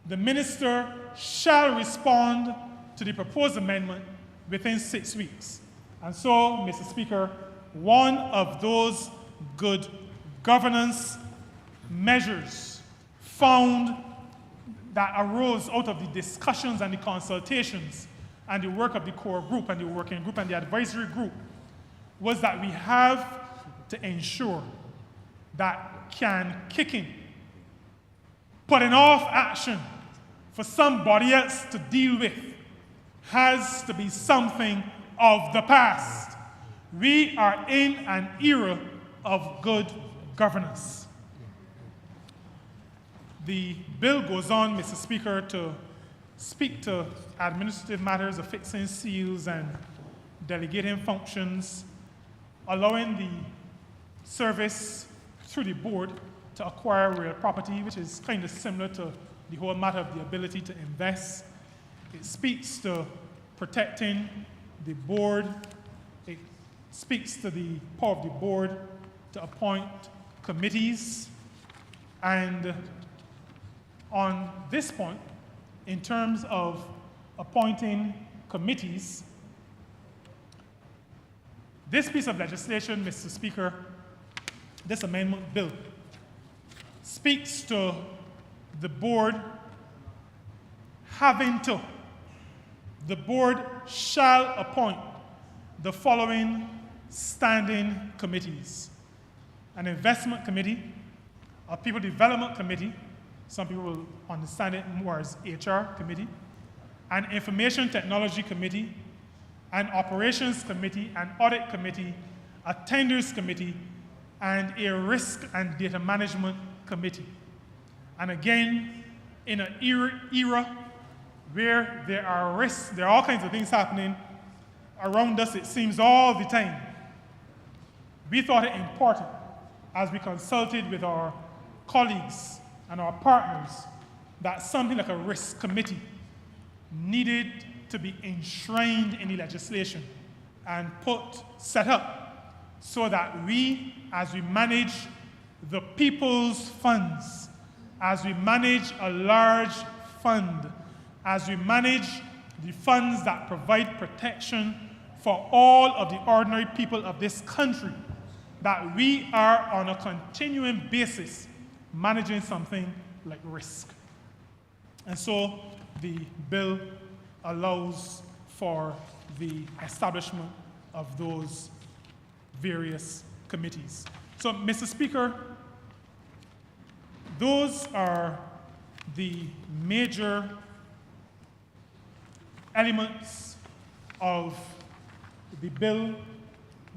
The minister shall respond to the proposed amendment within 6 weeks. And so, Mr. Speaker, one of those good governance measures found that arose out of the discussions and the consultations and the work of the core group and the working group and the advisory group was that we have to ensure that can kicking, putting off action for somebody else to deal with, has to be something of the past. We are in an era of good governance. The bill goes on, Mr. Speaker, to speak to administrative matters of fixing seals and delegating functions, allowing the service through the board to acquire real property, which is kind of similar to the whole matter of the ability to invest. It speaks to protecting the board. It speaks to the power of the board to appoint committees. And on this point, in terms of appointing committees, this piece of legislation, Mr. Speaker, this amendment bill, speaks to the board the board shall appoint the following standing committees: an investment committee, a people development committee, some people will understand it more as HR committee, an information technology committee, an operations committee, an audit committee, a tenders committee, and a risk and data management committee. And again, in an era where there are risks, there are all kinds of things happening around us, it seems, all the time, we thought it important, as we consulted with our colleagues and our partners, that something like a risk committee needed to be enshrined in the legislation and set up so that we, as we manage the people's funds, as we manage a large fund, as we manage the funds that provide protection for all of the ordinary people of this country, that we are on a continuing basis managing something like risk. And so the bill allows for the establishment of those various committees. So, Mr. Speaker, those are the major elements of the bill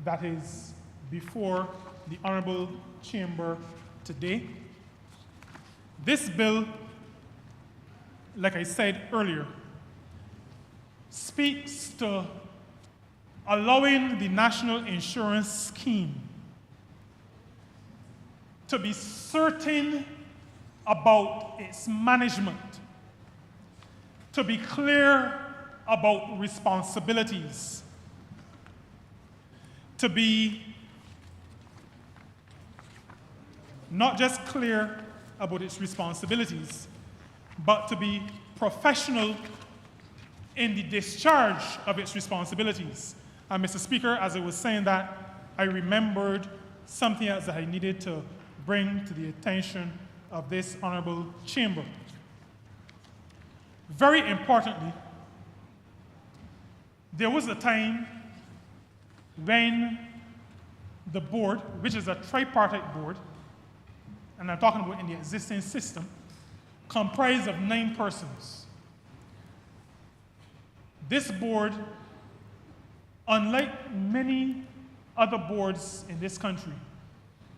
that is before the Honourable Chamber today. This bill, like I said earlier, speaks to allowing the National Insurance Scheme to be certain about its management, to be clear about responsibilities, to be not just clear about its responsibilities, but to be professional in the discharge of its responsibilities. And Mr. Speaker, as I was saying that, I remembered something else that I needed to bring to the attention of this Honourable Chamber. Very importantly, there was a time when the board, which is a tripartite board, and I'm talking about in the existing system, comprised of 9 persons. This board, unlike many other boards in this country,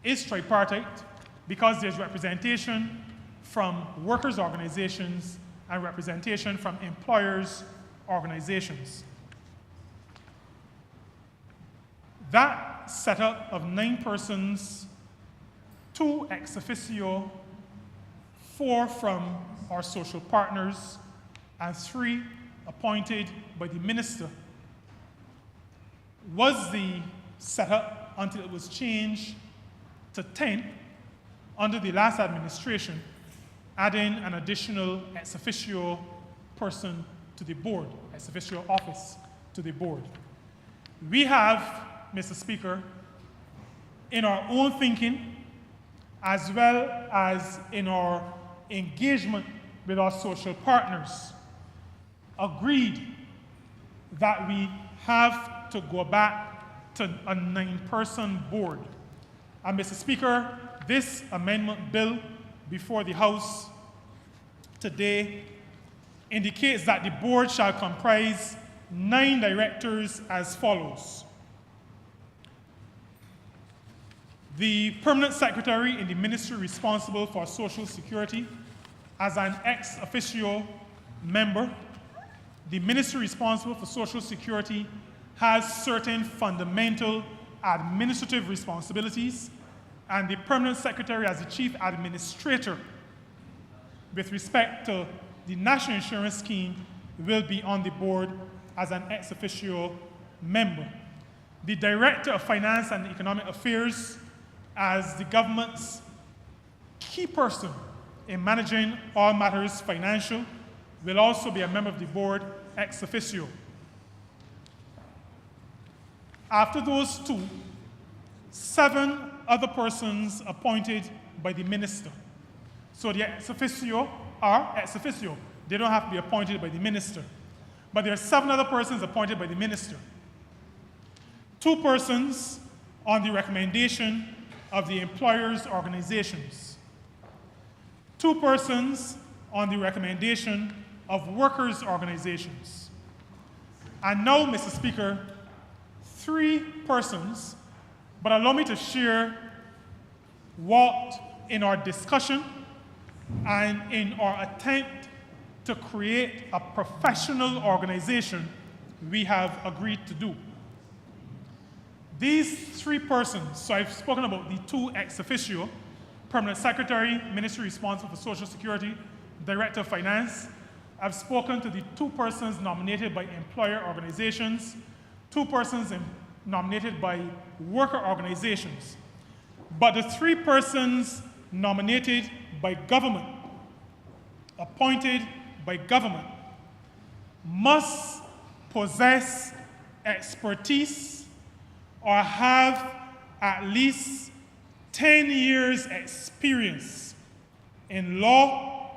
is tripartite because there's representation from workers' organizations and representation from employers' organizations. That setup of 9 persons, 2 ex officio, 4 from our social partners, and 3 appointed by the minister, was the setup until it was changed to 10 under the last administration, adding an additional ex officio person to the board, ex officio office to the board. We have, Mr. Speaker, in our own thinking, as well as in our engagement with our social partners, agreed that we have to go back to a 9-person board. And Mr. Speaker, this amendment bill before the House today indicates that the board shall comprise 9 directors as follows: the permanent secretary in the ministry responsible for Social Security as an ex officio member. The ministry responsible for Social Security has certain fundamental administrative responsibilities, and the permanent secretary as the chief administrator with respect to the National Insurance Scheme will be on the board as an ex officio member. The Director of Finance and Economic Affairs as the government's key person in managing all matters financial will also be a member of the board ex officio. After those 2, 7 other persons appointed by the minister. So the ex officio are ex officio. They don't have to be appointed by the minister. But there are 7 other persons appointed by the minister. 2 persons on the recommendation of the employers' organizations. 2 persons on the recommendation of workers' organizations. And now, Mr. Speaker, 3 persons, but allow me to share what in our discussion and in our attempt to create a professional organization we have agreed to do. These 3 persons, so I've spoken about the 2 ex officio, Permanent Secretary, Ministry responsible for Social Security, Director of Finance. I've spoken to the 2 persons nominated by employer organizations, 2 persons nominated by worker organizations. But the 3 persons nominated by government, appointed by government, must possess expertise or have at least 10 years experience in law,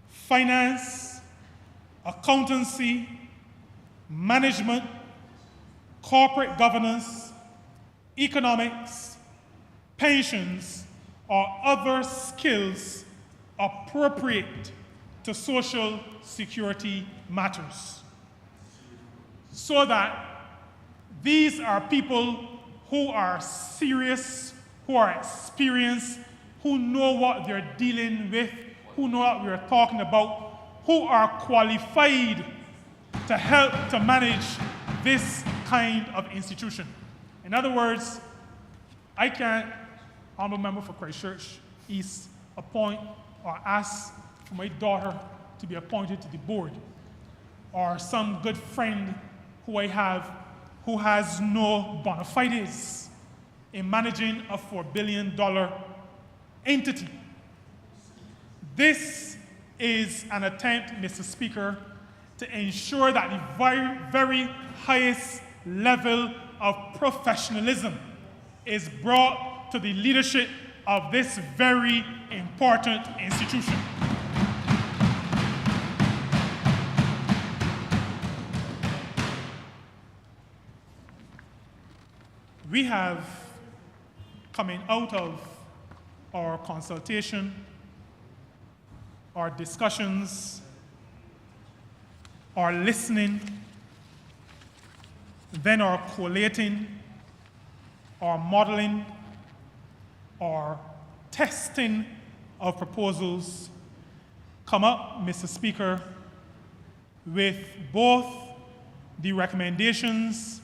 finance, accountancy, management, corporate governance, economics, pensions, or other skills appropriate to social security matters. So that these are people who are serious, who are experienced, who know what they're dealing with, who know what we're talking about, who are qualified to help to manage this kind of institution. In other words, I can't, Honourable Member for Christchurch East, appoint or ask for my daughter to be appointed to the board, or some good friend who I have who has no bona fides in managing a $4 billion entity. This is an attempt, Mr. Speaker, to ensure that the very highest level of professionalism is brought to the leadership of this very important institution. We have, coming out of our consultation, our discussions, our listening, then our collating, our modeling, our testing of proposals, come up, Mr. Speaker, with both the recommendations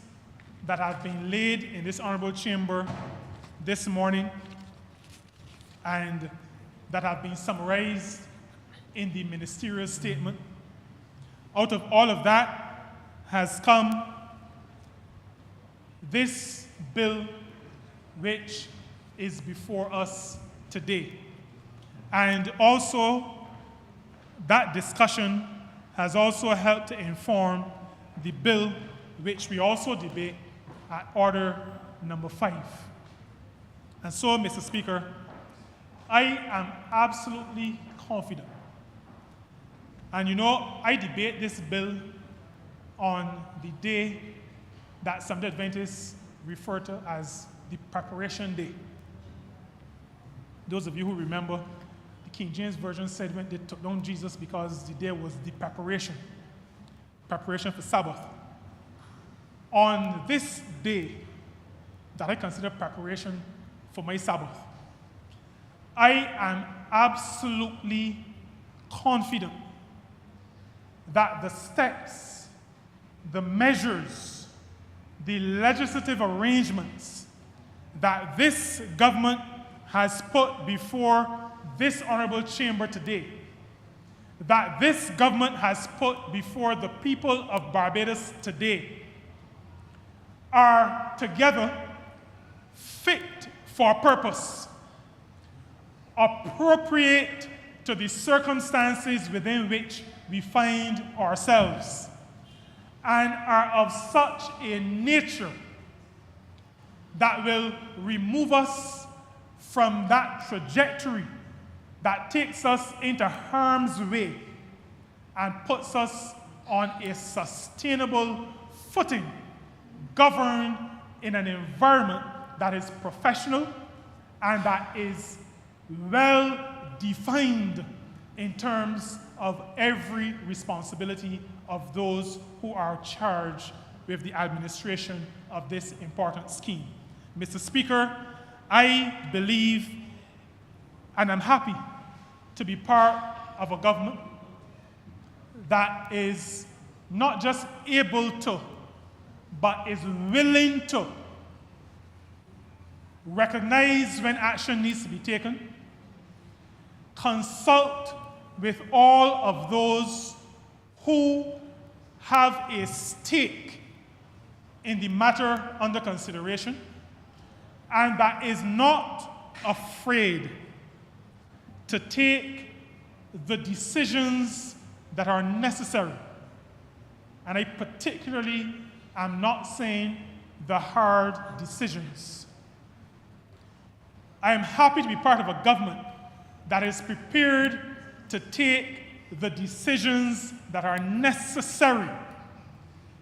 that have been laid in this honorable chamber this morning and that have been summarized in the ministerial statement. Out of all of that has come this bill which is before us today. And also, that discussion has also helped to inform the bill which we also debate at order number 5. And so, Mr. Speaker, I am absolutely confident. And you know, I debate this bill on the day that Seventh-day Adventists refer to as the preparation day. Those of you who remember, the King James Version said when they took down Jesus because the day was the preparation for Sabbath. On this day that I consider preparation for my Sabbath, I am absolutely confident that the steps, the measures, the legislative arrangements that this government has put before this honorable chamber today, that this government has put before the people of Barbados today, are together fit for purpose, appropriate to the circumstances within which we find ourselves, and are of such a nature that will remove us from that trajectory that takes us into harm's way and puts us on a sustainable footing, governed in an environment that is professional and that is well defined in terms of every responsibility of those who are charged with the administration of this important scheme. Mr. Speaker, I believe and I'm happy to be part of a government that is not just able to, but is willing to recognize when action needs to be taken, consult with all of those who have a stake in the matter under consideration, and that is not afraid to take the decisions that are necessary. And I particularly am not saying the hard decisions. I am happy to be part of a government that is prepared to take the decisions that are necessary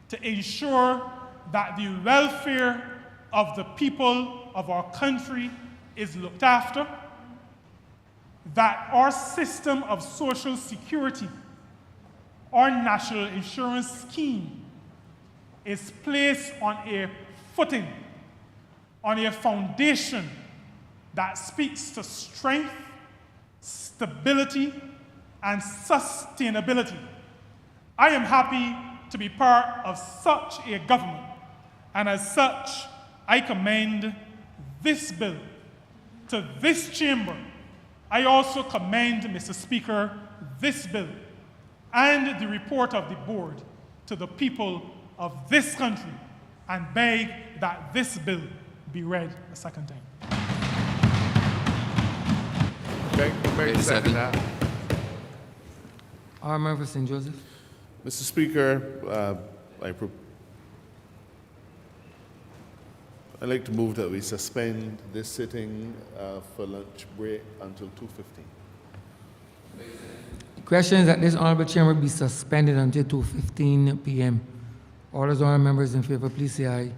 to ensure that the welfare of the people of our country is looked after, that our system of social security, our national insurance scheme, is placed on a footing, on a foundation that speaks to strength, stability, and sustainability. I am happy to be part of such a government, and as such, I commend this bill to this chamber. I also commend, Mr. Speaker, this bill and the report of the board to the people of this country and beg that this bill be read a second time.
Beg to second that.
Honourable Member for St. Joseph.
Mr. Speaker, I'd like to move that we suspend this sitting for lunch break until 2:15.
The question is that this honourable chamber be suspended until 2:15 p.m. All those honourable members in favour, please say aye.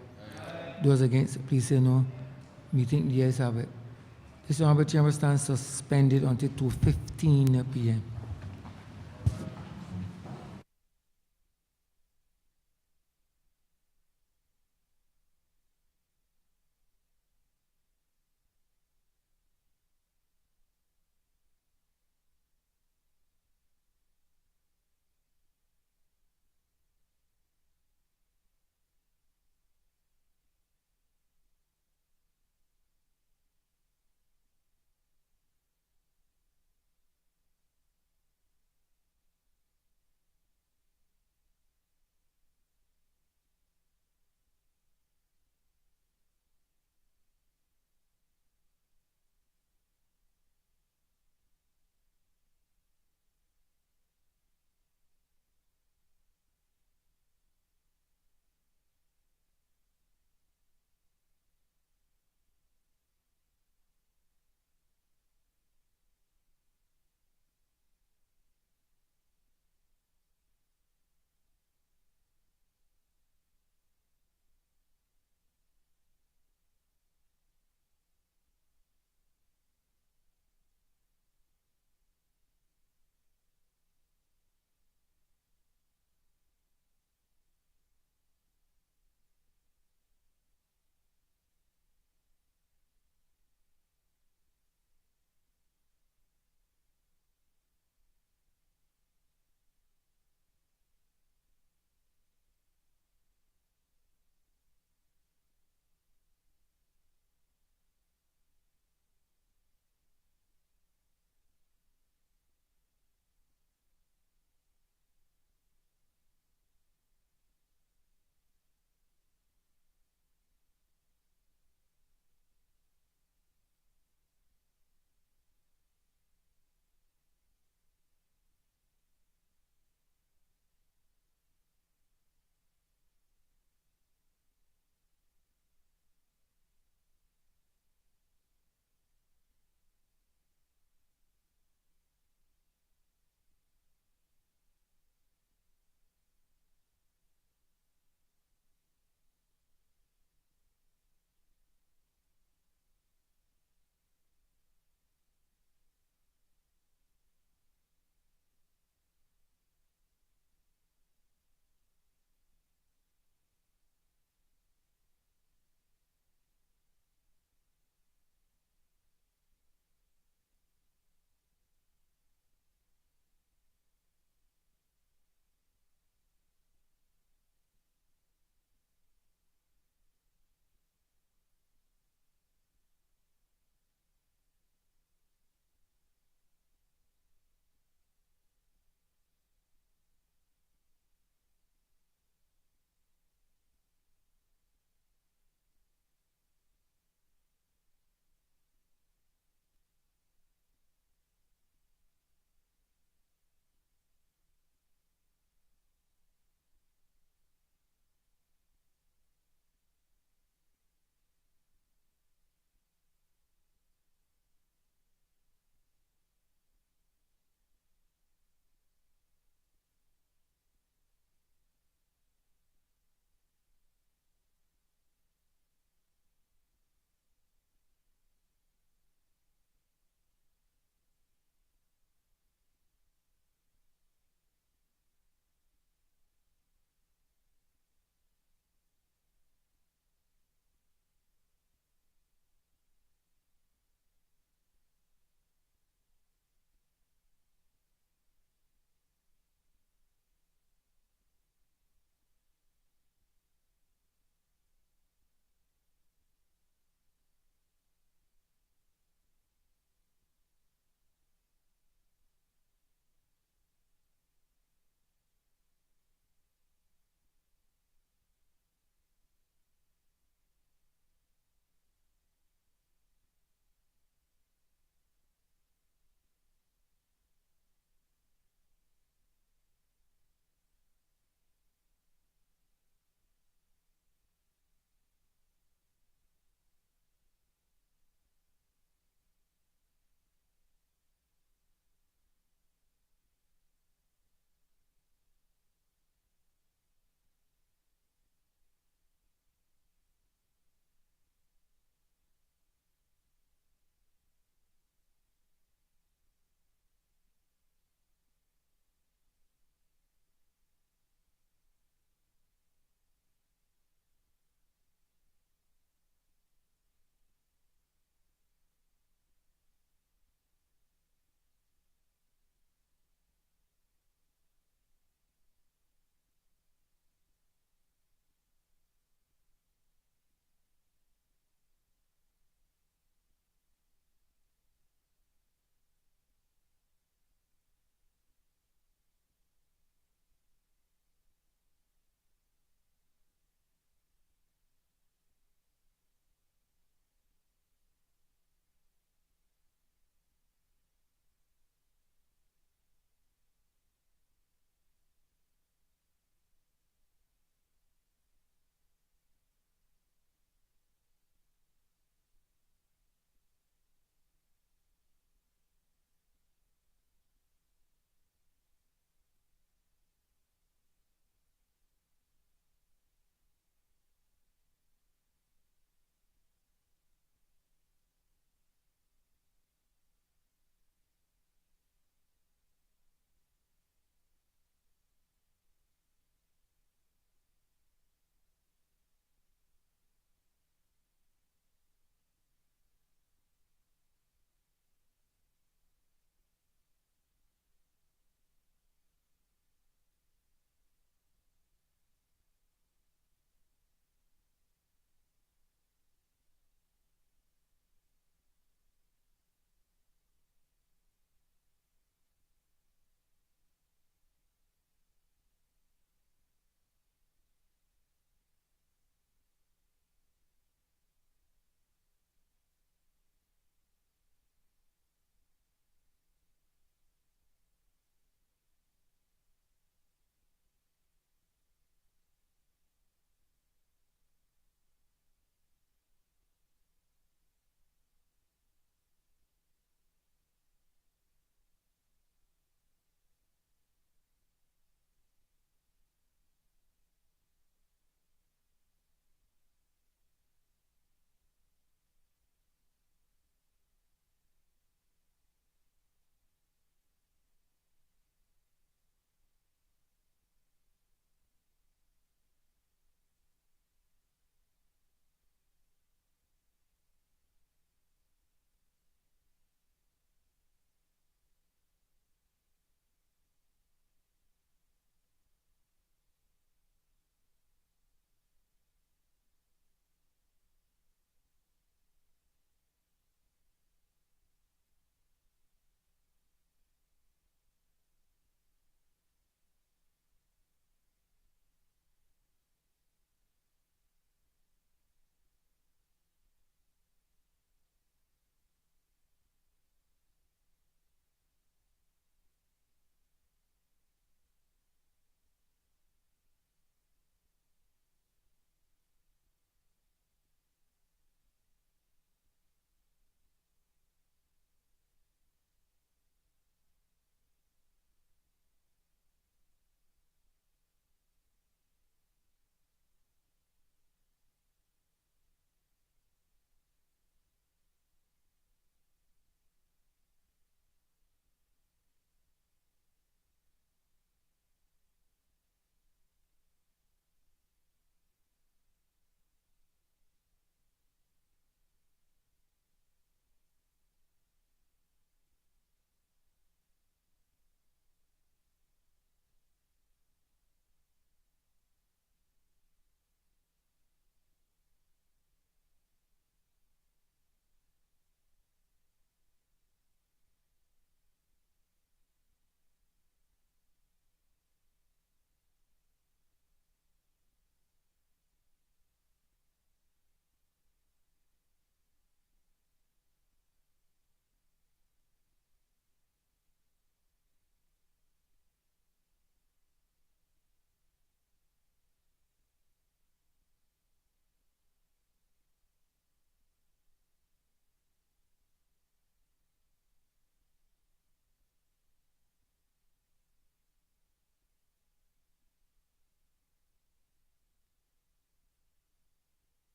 Those against, please say no. Meeting the ayes have it. This honourable chamber stands suspended until 2:15 p.m.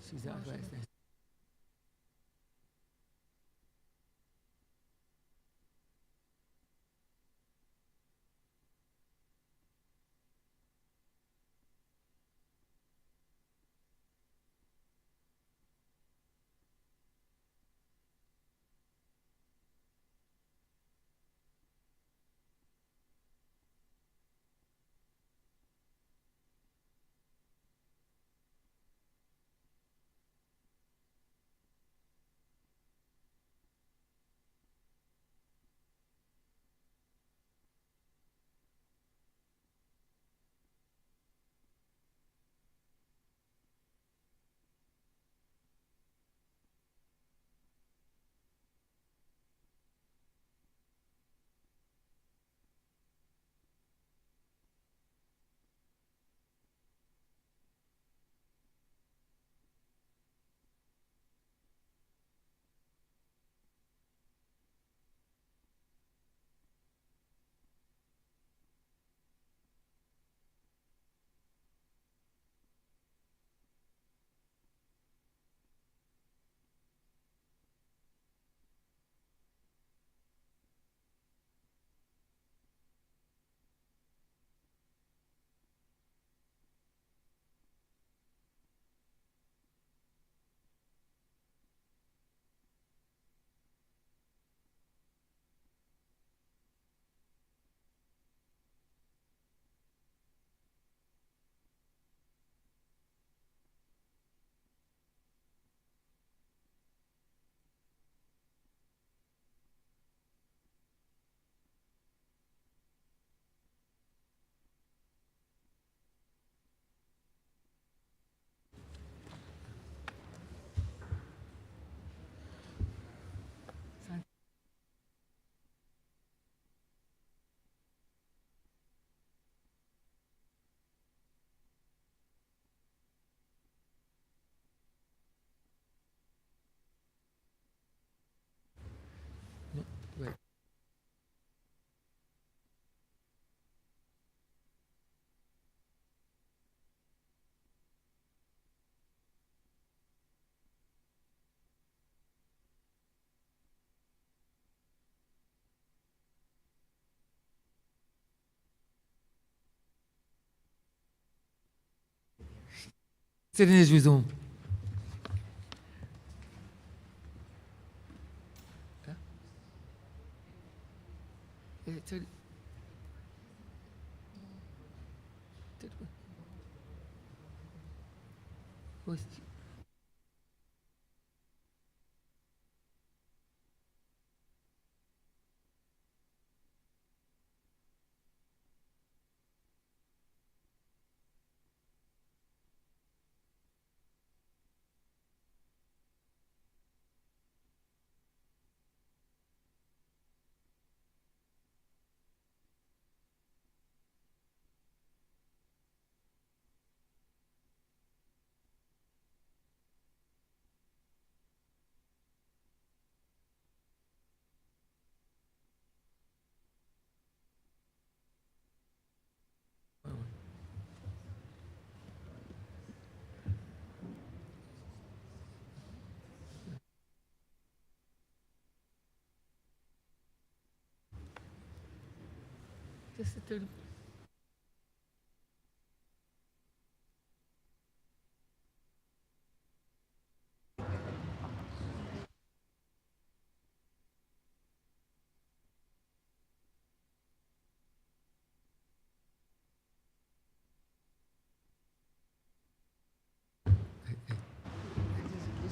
She's out for extension. No, wait. Sitting is resumed. Yeah. Yeah, who's- Just sit there.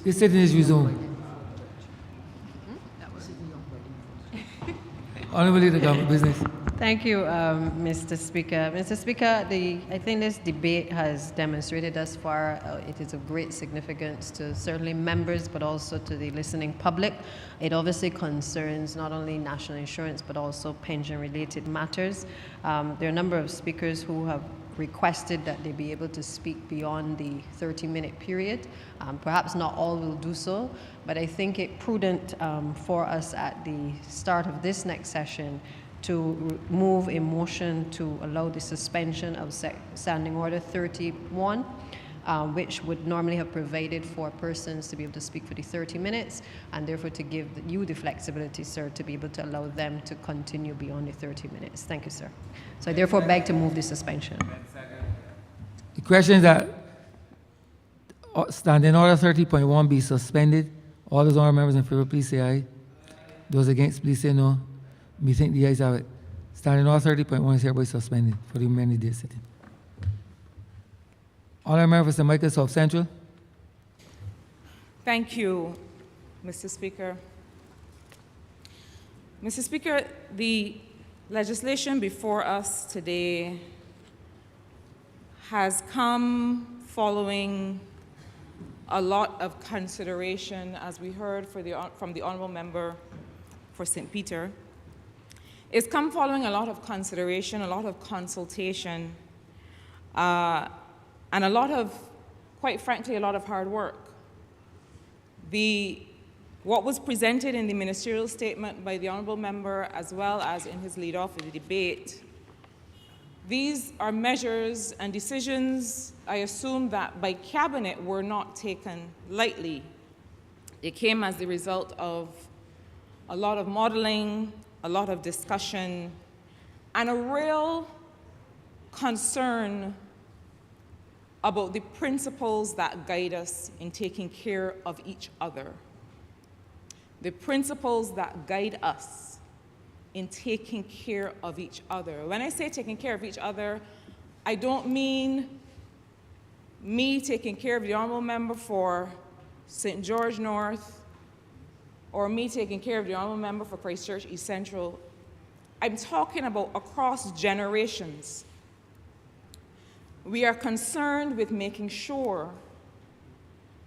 This sitting is resumed. Honourable Leader, Government Business.
Thank you, Mr. Speaker. Mr. Speaker, I think this debate has demonstrated thus far it is of great significance to certainly members, but also to the listening public. It obviously concerns not only national insurance, but also pension-related matters. There are a number of speakers who have requested that they be able to speak beyond the 30-minute period. Perhaps not all will do so, but I think it prudent for us at the start of this next session to move a motion to allow the suspension of Standing Order 31 which would normally have provided for persons to be able to speak for the 30 minutes, and therefore to give you the flexibility, sir, to be able to allow them to continue beyond the 30 minutes. Thank you, sir. So I therefore beg to move the suspension.
The question is that Standing Order 30.1 be suspended. All those honourable members in favour, please say aye. Those against, please say no. Me think the ayes have it. Standing Order 30.1 is hereby suspended for the remaining day sitting. Honourable member for St. Michael South Central.
Thank you, Mr. Speaker. Mr. Speaker, the legislation before us today has come following a lot of consideration, as we heard from the Honourable Member for St. Peter. It's come following a lot of consideration, a lot of consultation, and a lot of, quite frankly, a lot of hard work. What was presented in the ministerial statement by the Honourable Member, as well as in his lead-off of the debate, these are measures and decisions, I assume, that by Cabinet were not taken lightly. They came as the result of a lot of modeling, a lot of discussion, and a real concern about the principles that guide us in taking care of each other. The principles that guide us in taking care of each other. When I say taking care of each other, I don't mean me taking care of the Honourable Member for St. George North, or me taking care of the Honourable Member for Christchurch East Central. I'm talking about across generations. We are concerned with making sure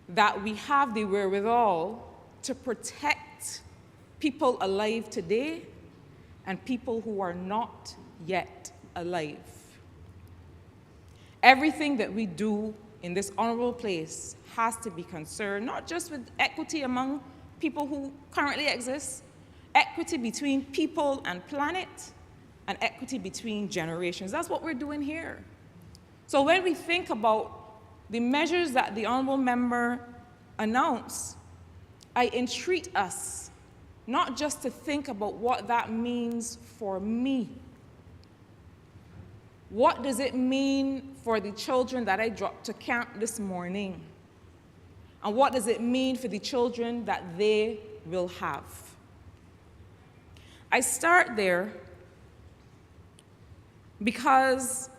that we have the wherewithal to protect people alive today and people who are not yet alive. Everything that we do in this honorable place has to be concerned not just with equity among people who currently exist, equity between people and planet, and equity between generations. That's what we're doing here. So when we think about the measures that the Honourable Member announced, I entreat us not just to think about what that means for me. What does it mean for the children that I dropped to camp this morning? And what does it mean for the children that they will have? I start there because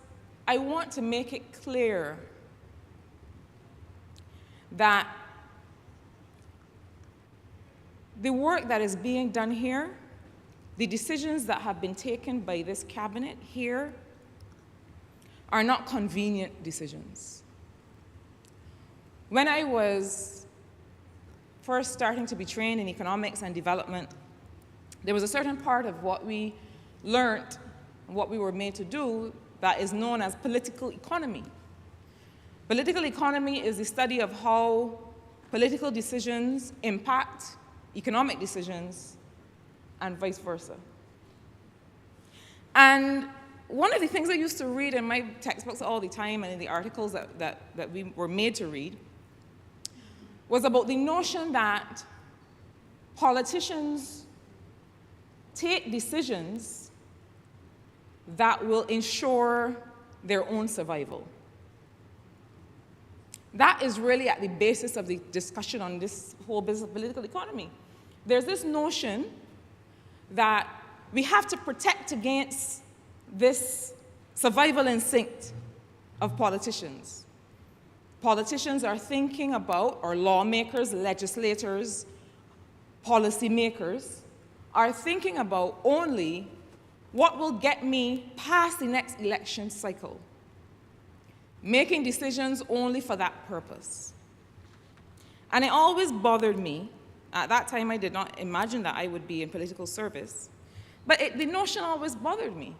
I want to make it clear that the work that is being done here, the decisions that have been taken by this Cabinet here, are not convenient decisions. When I was first starting to be trained in economics and development, there was a certain part of what we learned, what we were made to do, that is known as political economy. Political economy is the study of how political decisions impact economic decisions and vice versa. And one of the things I used to read in my textbooks all the time and in the articles that we were made to read was about the notion that politicians take decisions that will ensure their own survival. That is really at the basis of the discussion on this whole business of political economy. There's this notion that we have to protect against this survival instinct of politicians. Politicians are thinking about, or lawmakers, legislators, policymakers, are thinking about only what will get me past the next election cycle, making decisions only for that purpose. And it always bothered me. At that time, I did not imagine that I would be in political service. But the notion always bothered me.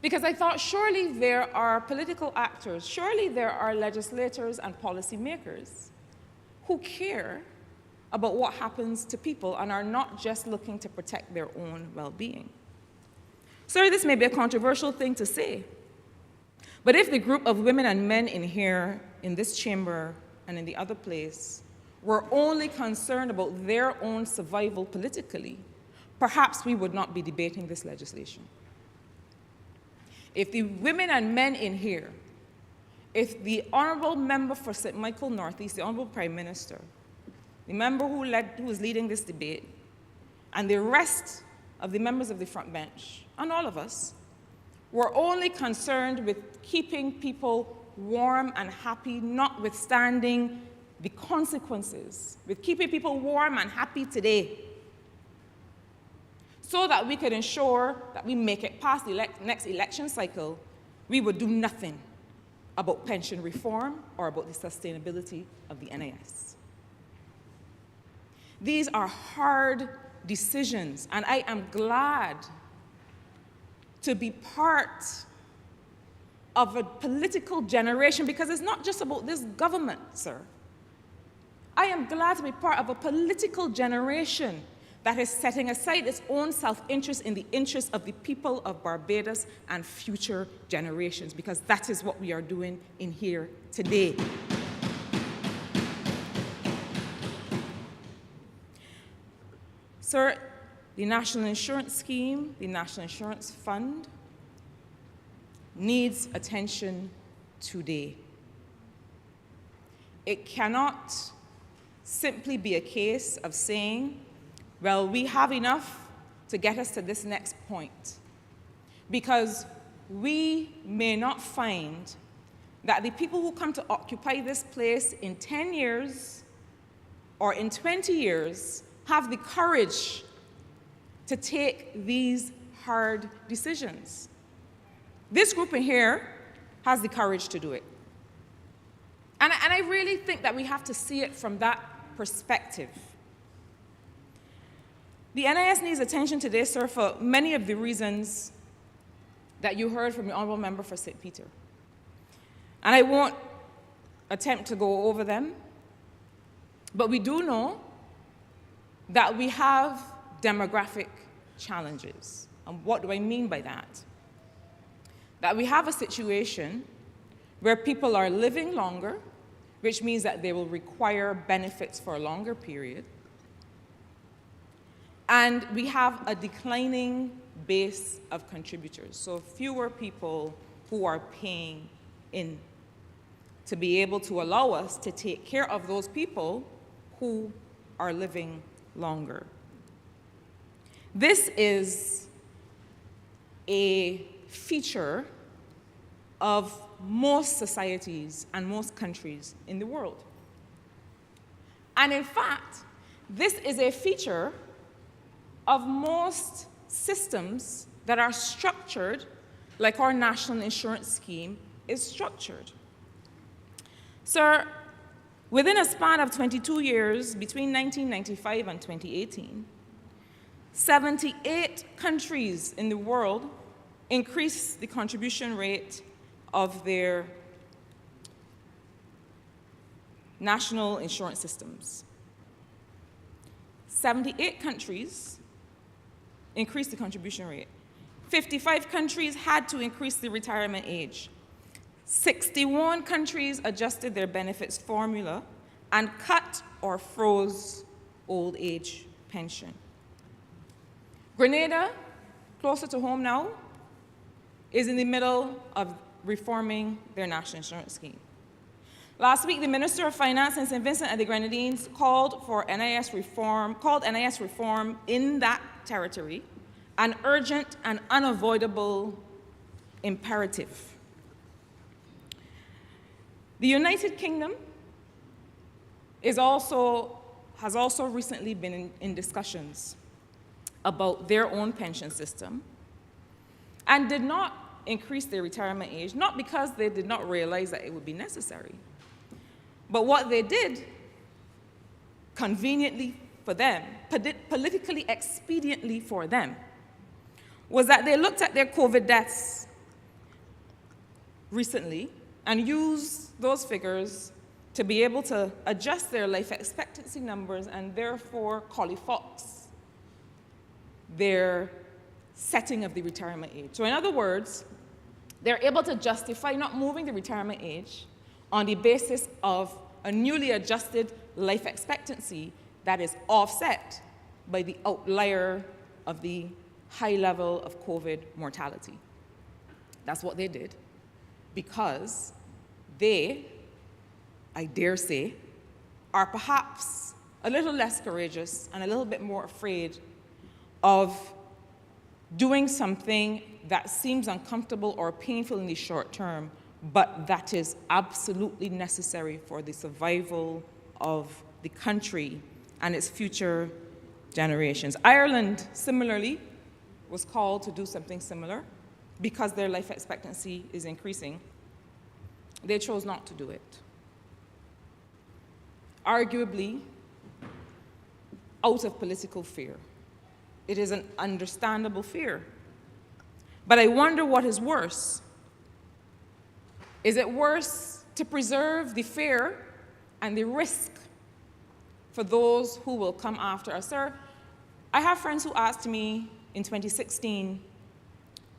Because I thought, surely there are political actors, surely there are legislators and policymakers who care about what happens to people and are not just looking to protect their own well-being. Sorry, this may be a controversial thing to say, but if the group of women and men in here in this chamber and in the other place were only concerned about their own survival politically, perhaps we would not be debating this legislation. If the women and men in here, if the Honourable Member for St. Michael Northeast, the Honourable Prime Minister, the member who is leading this debate, and the rest of the members of the front bench, and all of us, were only concerned with keeping people warm and happy, notwithstanding the consequences, with keeping people warm and happy today, so that we could ensure that we make it past the next election cycle, we would do nothing about pension reform or about the sustainability of the NIS. These are hard decisions, and I am glad to be part of a political generation, because it's not just about this government, sir. I am glad to be part of a political generation that is setting aside its own self-interest in the interest of the people of Barbados and future generations, because that is what we are doing in here today. Sir, the National Insurance Scheme, the National Insurance Fund, needs attention today. It cannot simply be a case of saying, well, we have enough to get us to this next point, because we may not find that the people who come to occupy this place in 10 years or in 20 years have the courage to take these hard decisions. This group in here has the courage to do it. And I really think that we have to see it from that perspective. The NIS needs attention today, sir, for many of the reasons that you heard from the Honourable Member for St. Peter. And I won't attempt to go over them, but we do know that we have demographic challenges. And what do I mean by that? That we have a situation where people are living longer, which means that they will require benefits for a longer period. And we have a declining base of contributors, so fewer people who are paying in to be able to allow us to take care of those people who are living longer. This is a feature of most societies and most countries in the world. And in fact, this is a feature of most systems that are structured like our national insurance scheme is structured. Sir, within a span of 22 years, between 1995 and 2018, 78 countries in the world increased the contribution rate of their national insurance systems. 78 countries increased the contribution rate. 55 countries had to increase the retirement age. 61 countries adjusted their benefits formula and cut or froze old age pension. Grenada, closer to home now, is in the middle of reforming their national insurance scheme. Last week, the Minister of Finance in St. Vincent and the Grenadines called NIS reform in that territory an urgent and unavoidable imperative. The United Kingdom has also recently been in discussions about their own pension system and did not increase their retirement age, not because they did not realize that it would be necessary, but what they did, conveniently for them, politically expediently for them, was that they looked at their COVID deaths recently and used those figures to be able to adjust their life expectancy numbers and therefore collifox their setting of the retirement age. So in other words, they're able to justify not moving the retirement age on the basis of a newly adjusted life expectancy that is offset by the outlier of the high level of COVID mortality. That's what they did, because they, I dare say, are perhaps a little less courageous and a little bit more afraid of doing something that seems uncomfortable or painful in the short term, but that is absolutely necessary for the survival of the country and its future generations. Ireland, similarly, was called to do something similar because their life expectancy is increasing. They chose not to do it. Arguably, out of political fear. It is an understandable fear. But I wonder what is worse. Is it worse to preserve the fear and the risk for those who will come after us? Sir, I have friends who asked me in 2016,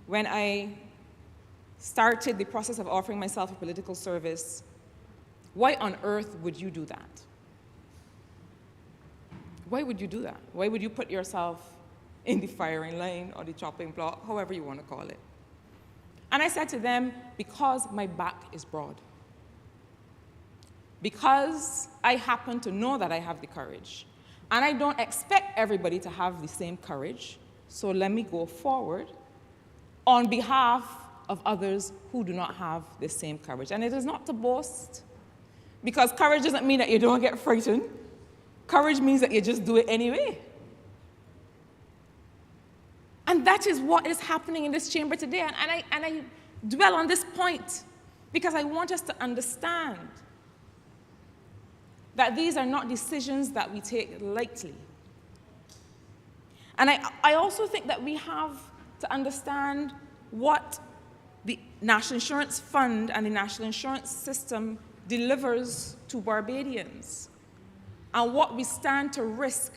when I started the process of offering myself a political service, why on earth would you do that? Why would you do that? Why would you put yourself in the firing line or the chopping block, however you want to call it? And I said to them, because my back is broad. Because I happen to know that I have the courage. And I don't expect everybody to have the same courage, so let me go forward on behalf of others who do not have the same courage. And it is not to boast, because courage doesn't mean that you don't get frightened. Courage means that you just do it anyway. And that is what is happening in this chamber today. And I dwell on this point because I want us to understand that these are not decisions that we take lightly. And I also think that we have to understand what the National Insurance Fund and the National Insurance System delivers to Barbadians, and what we stand to risk,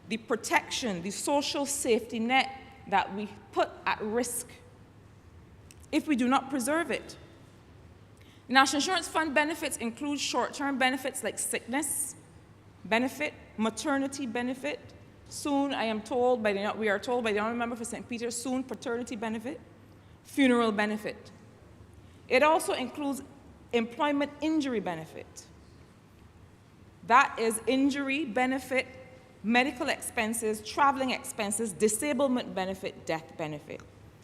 the protection, the social safety net that we put at risk if we do not preserve it. The National Insurance Fund benefits include short-term benefits like sickness benefit, maternity benefit, soon we are told by the Honourable Member for St. Peter, soon paternity benefit, funeral benefit. It also includes employment injury benefit. That is injury benefit, medical expenses, traveling expenses, disablement benefit, death benefit.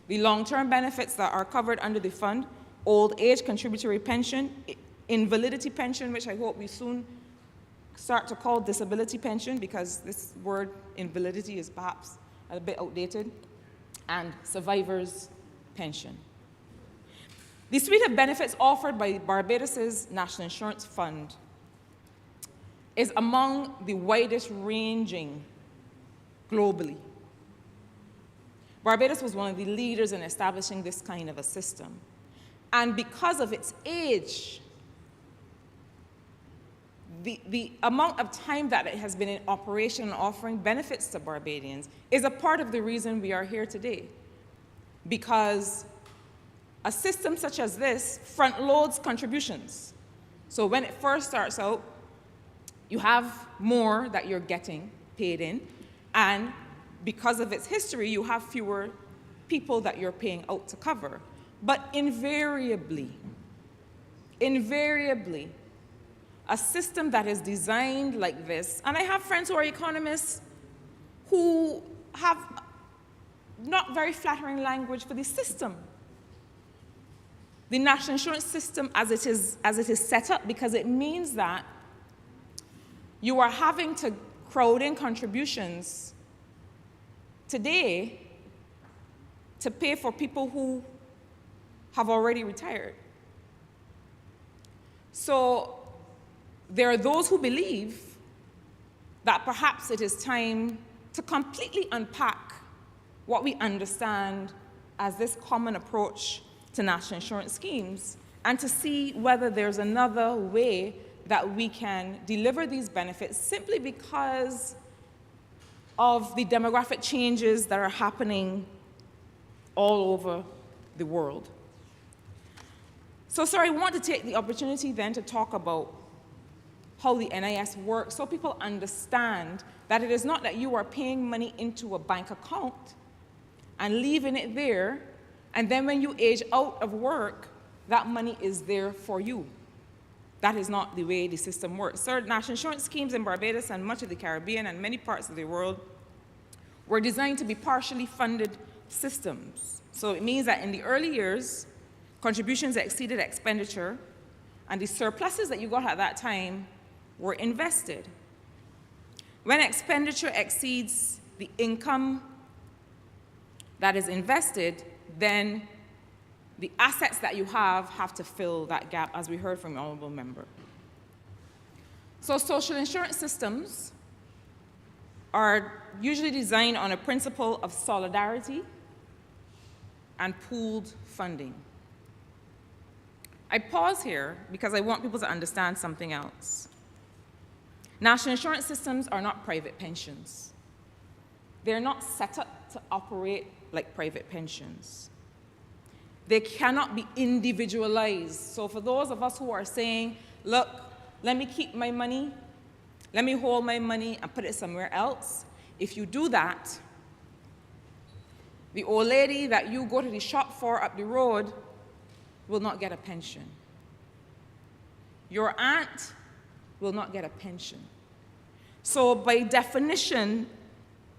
The long-term benefits that are covered under the fund: old age contributory pension, invalidity pension, which I hope we soon start to call disability pension, because this word invalidity is perhaps a bit outdated, and survivor's pension. The suite of benefits offered by Barbados' National Insurance Fund is among the widest ranging globally. Barbados was one of the leaders in establishing this kind of a system. And because of its age, the amount of time that it has been in operation and offering benefits to Barbadians is a part of the reason we are here today. Because a system such as this front loads contributions. So when it first starts out, you have more that you're getting paid in, and because of its history, you have fewer people that you're paying out to cover. But invariably, a system that is designed like this, and I have friends who are economists who have not very flattering language for the system. The national insurance system as it is set up, because it means that you are having to crowd in contributions today to pay for people who have already retired. So there are those who believe that perhaps it is time to completely unpack what we understand as this common approach to national insurance schemes, and to see whether there's another way that we can deliver these benefits, simply because of the demographic changes that are happening all over the world. So, sir, I want to take the opportunity then to talk about how the NIS works so people understand that it is not that you are paying money into a bank account and leaving it there, and then when you age out of work, that money is there for you. That is not the way the system works. Sir, national insurance schemes in Barbados and much of the Caribbean and many parts of the world were designed to be partially funded systems. So it means that in the early years, contributions exceeded expenditure, and the surpluses that you got at that time were invested. When expenditure exceeds the income that is invested, then the assets that you have to fill that gap, as we heard from the Honourable Member. So social insurance systems are usually designed on a principle of solidarity and pooled funding. I pause here because I want people to understand something else. National insurance systems are not private pensions. They're not set up to operate like private pensions. They cannot be individualized. So for those of us who are saying, look, let me keep my money, let me hold my money and put it somewhere else, if you do that, the old lady that you go to the shop for up the road will not get a pension. Your aunt will not get a pension. So by definition,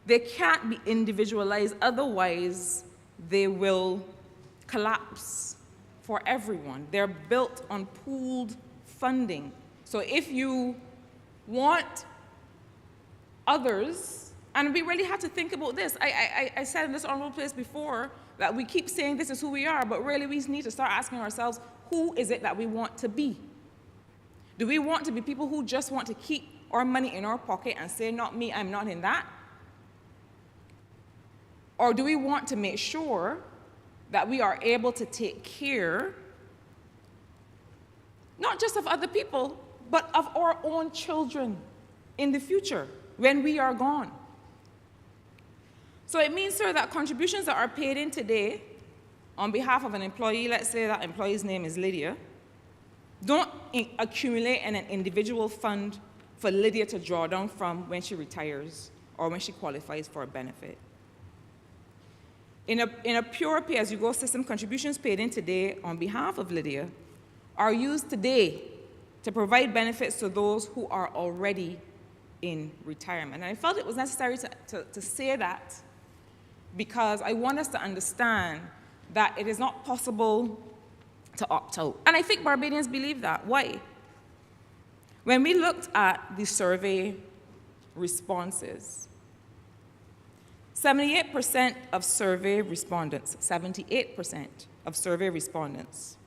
they can't be individualized, otherwise they will collapse for everyone. They're built on pooled funding. So if you want others, and we really have to think about this. I said in this honorable place before that we keep saying this is who we are, but really we need to start asking ourselves, who is it that we want to be? Do we want to be people who just want to keep our money in our pocket and say, not me, I'm not in that? Or do we want to make sure that we are able to take care, not just of other people, but of our own children in the future when we are gone? So it means, sir, that contributions that are paid in today on behalf of an employee, let's say that employee's name is Lydia, don't accumulate in an individual fund for Lydia to draw down from when she retires or when she qualifies for a benefit. In a pure pay-as-you-go system, contributions paid in today on behalf of Lydia are used today to provide benefits to those who are already in retirement. And I felt it was necessary to say that because I want us to understand that it is not possible to opt out. And I think Barbadians believe that. Why? When we looked at the survey responses, 78% of survey respondents, 78% of survey respondents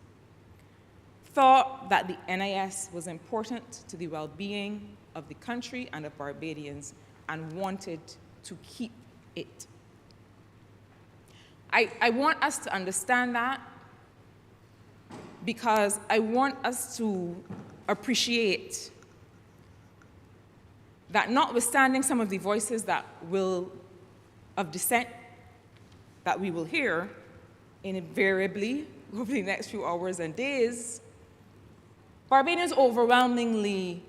thought that the NIS was important to the well-being of the country and of Barbadians and wanted to keep it. I want us to understand that because I want us to appreciate that notwithstanding some of the voices that of dissent that we will hear invariably over the next few hours and days, Barbadians overwhelmingly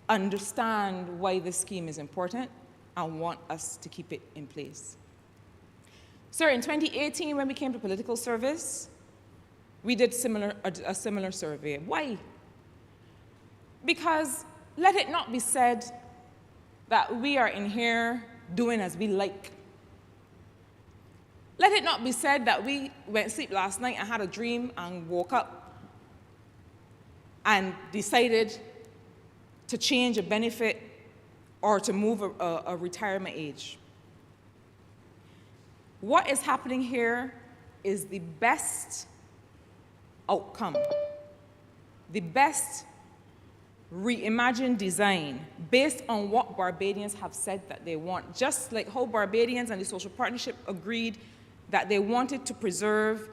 understand why this scheme is important and want us to keep it in place. Sir, in 2018, when we came to political service, we did a similar survey. Why? Because let it not be said that we are in here doing as we like. Let it not be said that we went to sleep last night and had a dream and woke up and decided to change a benefit or to move a retirement age. What is happening here is the best outcome, the best reimagined design based on what Barbadians have said that they want, just like how Barbadians and the Social Partnership agreed that they wanted to preserve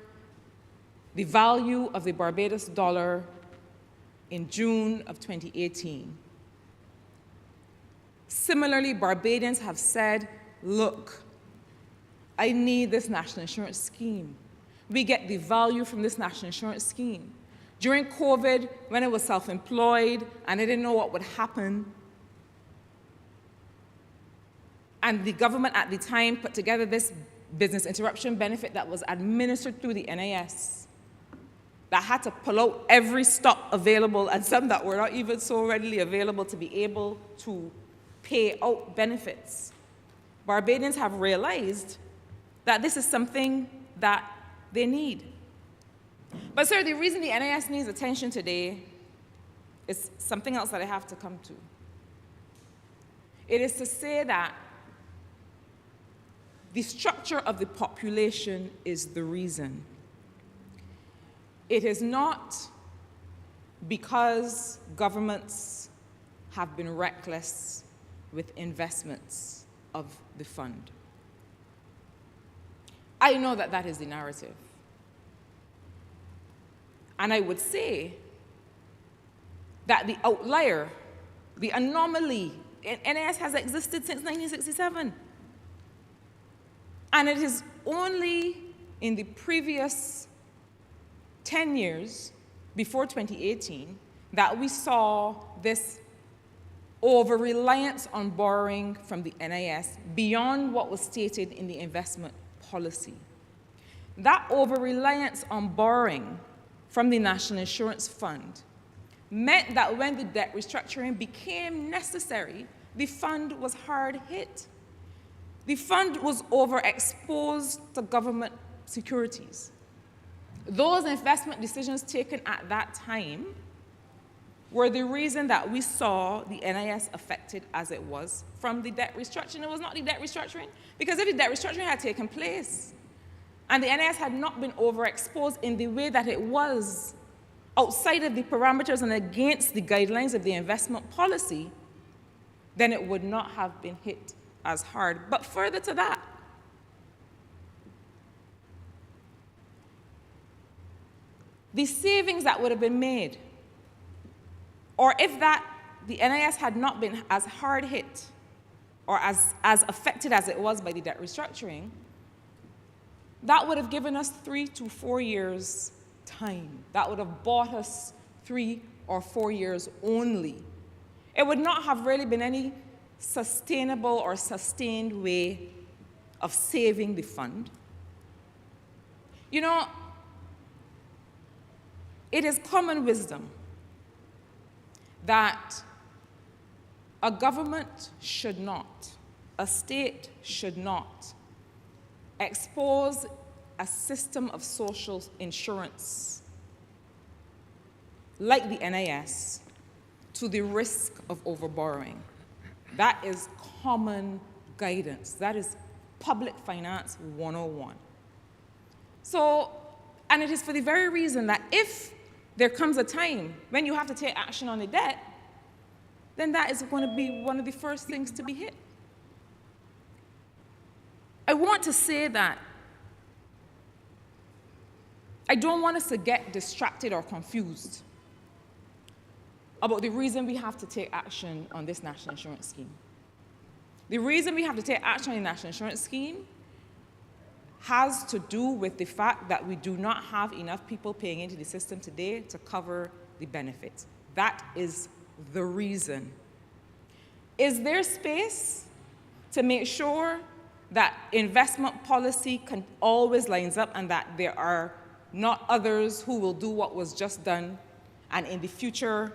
the value of the Barbados dollar in June of 2018. Similarly, Barbadians have said, look, I need this national insurance scheme. We get the value from this national insurance scheme. During COVID, when I was self-employed and I didn't know what would happen, and the government at the time put together this business interruption benefit that was administered through the NIS, that had to pull out every stock available and some that were not even so readily available to be able to pay out benefits. Barbadians have realized that this is something that they need. But sir, the reason the NIS needs attention today is something else that I have to come to. It is to say that the structure of the population is the reason. It is not because governments have been reckless with investments of the fund. I know that that is the narrative. And I would say that the outlier, the anomaly, NIS has existed since 1967. And it is only in the previous 10 years, before 2018, that we saw this over-reliance on borrowing from the NIS beyond what was stated in the investment policy. That over-reliance on borrowing from the National Insurance Fund meant that when the debt restructuring became necessary, the fund was hard hit. The fund was overexposed to government securities. Those investment decisions taken at that time were the reason that we saw the NIS affected as it was from the debt restructuring. It was not the debt restructuring, because if the debt restructuring had taken place and the NIS had not been overexposed in the way that it was outside of the parameters and against the guidelines of the investment policy, then it would not have been hit as hard. But further to that, the savings that would have been made, or if that the NIS had not been as hard hit or as affected as it was by the debt restructuring, that would have given us 3 to 4 years time. That would have bought us 3 or 4 years only. It would not have really been any sustainable or sustained way of saving the fund. You know, it is common wisdom that a government should not, a state should not expose a system of social insurance like the NIS to the risk of overborrowing. That is common guidance. That is public finance 101. So, and it is for the very reason that if there comes a time when you have to take action on the debt, then that is going to be one of the first things to be hit. I want to say that I don't want us to get distracted or confused about the reason we have to take action on this national insurance scheme. The reason we have to take action on the national insurance scheme has to do with the fact that we do not have enough people paying into the system today to cover the benefits. That is the reason. Is there space to make sure that investment policy always lines up and that there are not others who will do what was just done and in the future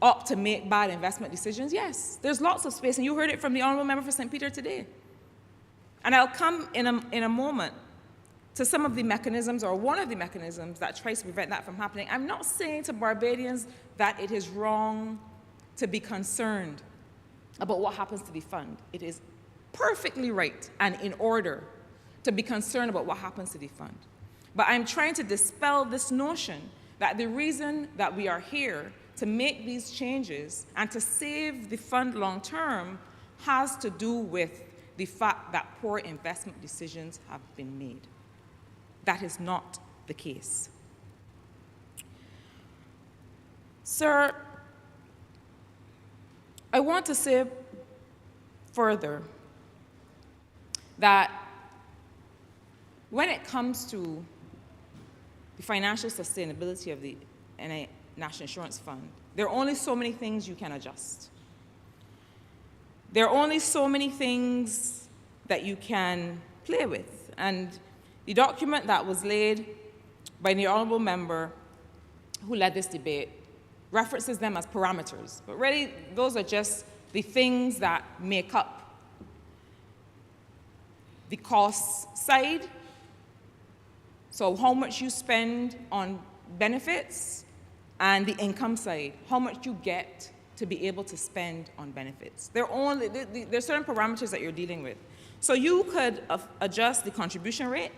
opt to make bad investment decisions? Yes, there's lots of space, and you heard it from the Honourable Member for St. Peter today. And I'll come in a moment to some of the mechanisms, or one of the mechanisms, that tries to prevent that from happening. I'm not saying to Barbadians that it is wrong to be concerned about what happens to the fund. It is perfectly right and in order to be concerned about what happens to the fund. But I'm trying to dispel this notion that the reason that we are here to make these changes and to save the fund long term has to do with the fact that poor investment decisions have been made. That is not the case. Sir, I want to say further that when it comes to the financial sustainability of the National Insurance Fund, there are only so many things you can adjust. There are only so many things that you can play with. And the document that was laid by the Honourable Member who led this debate references them as parameters. But really, those are just the things that make up the cost side. So how much you spend on benefits, and the income side, how much you get to be able to spend on benefits. There are certain parameters that you're dealing with. So you could adjust the contribution rate.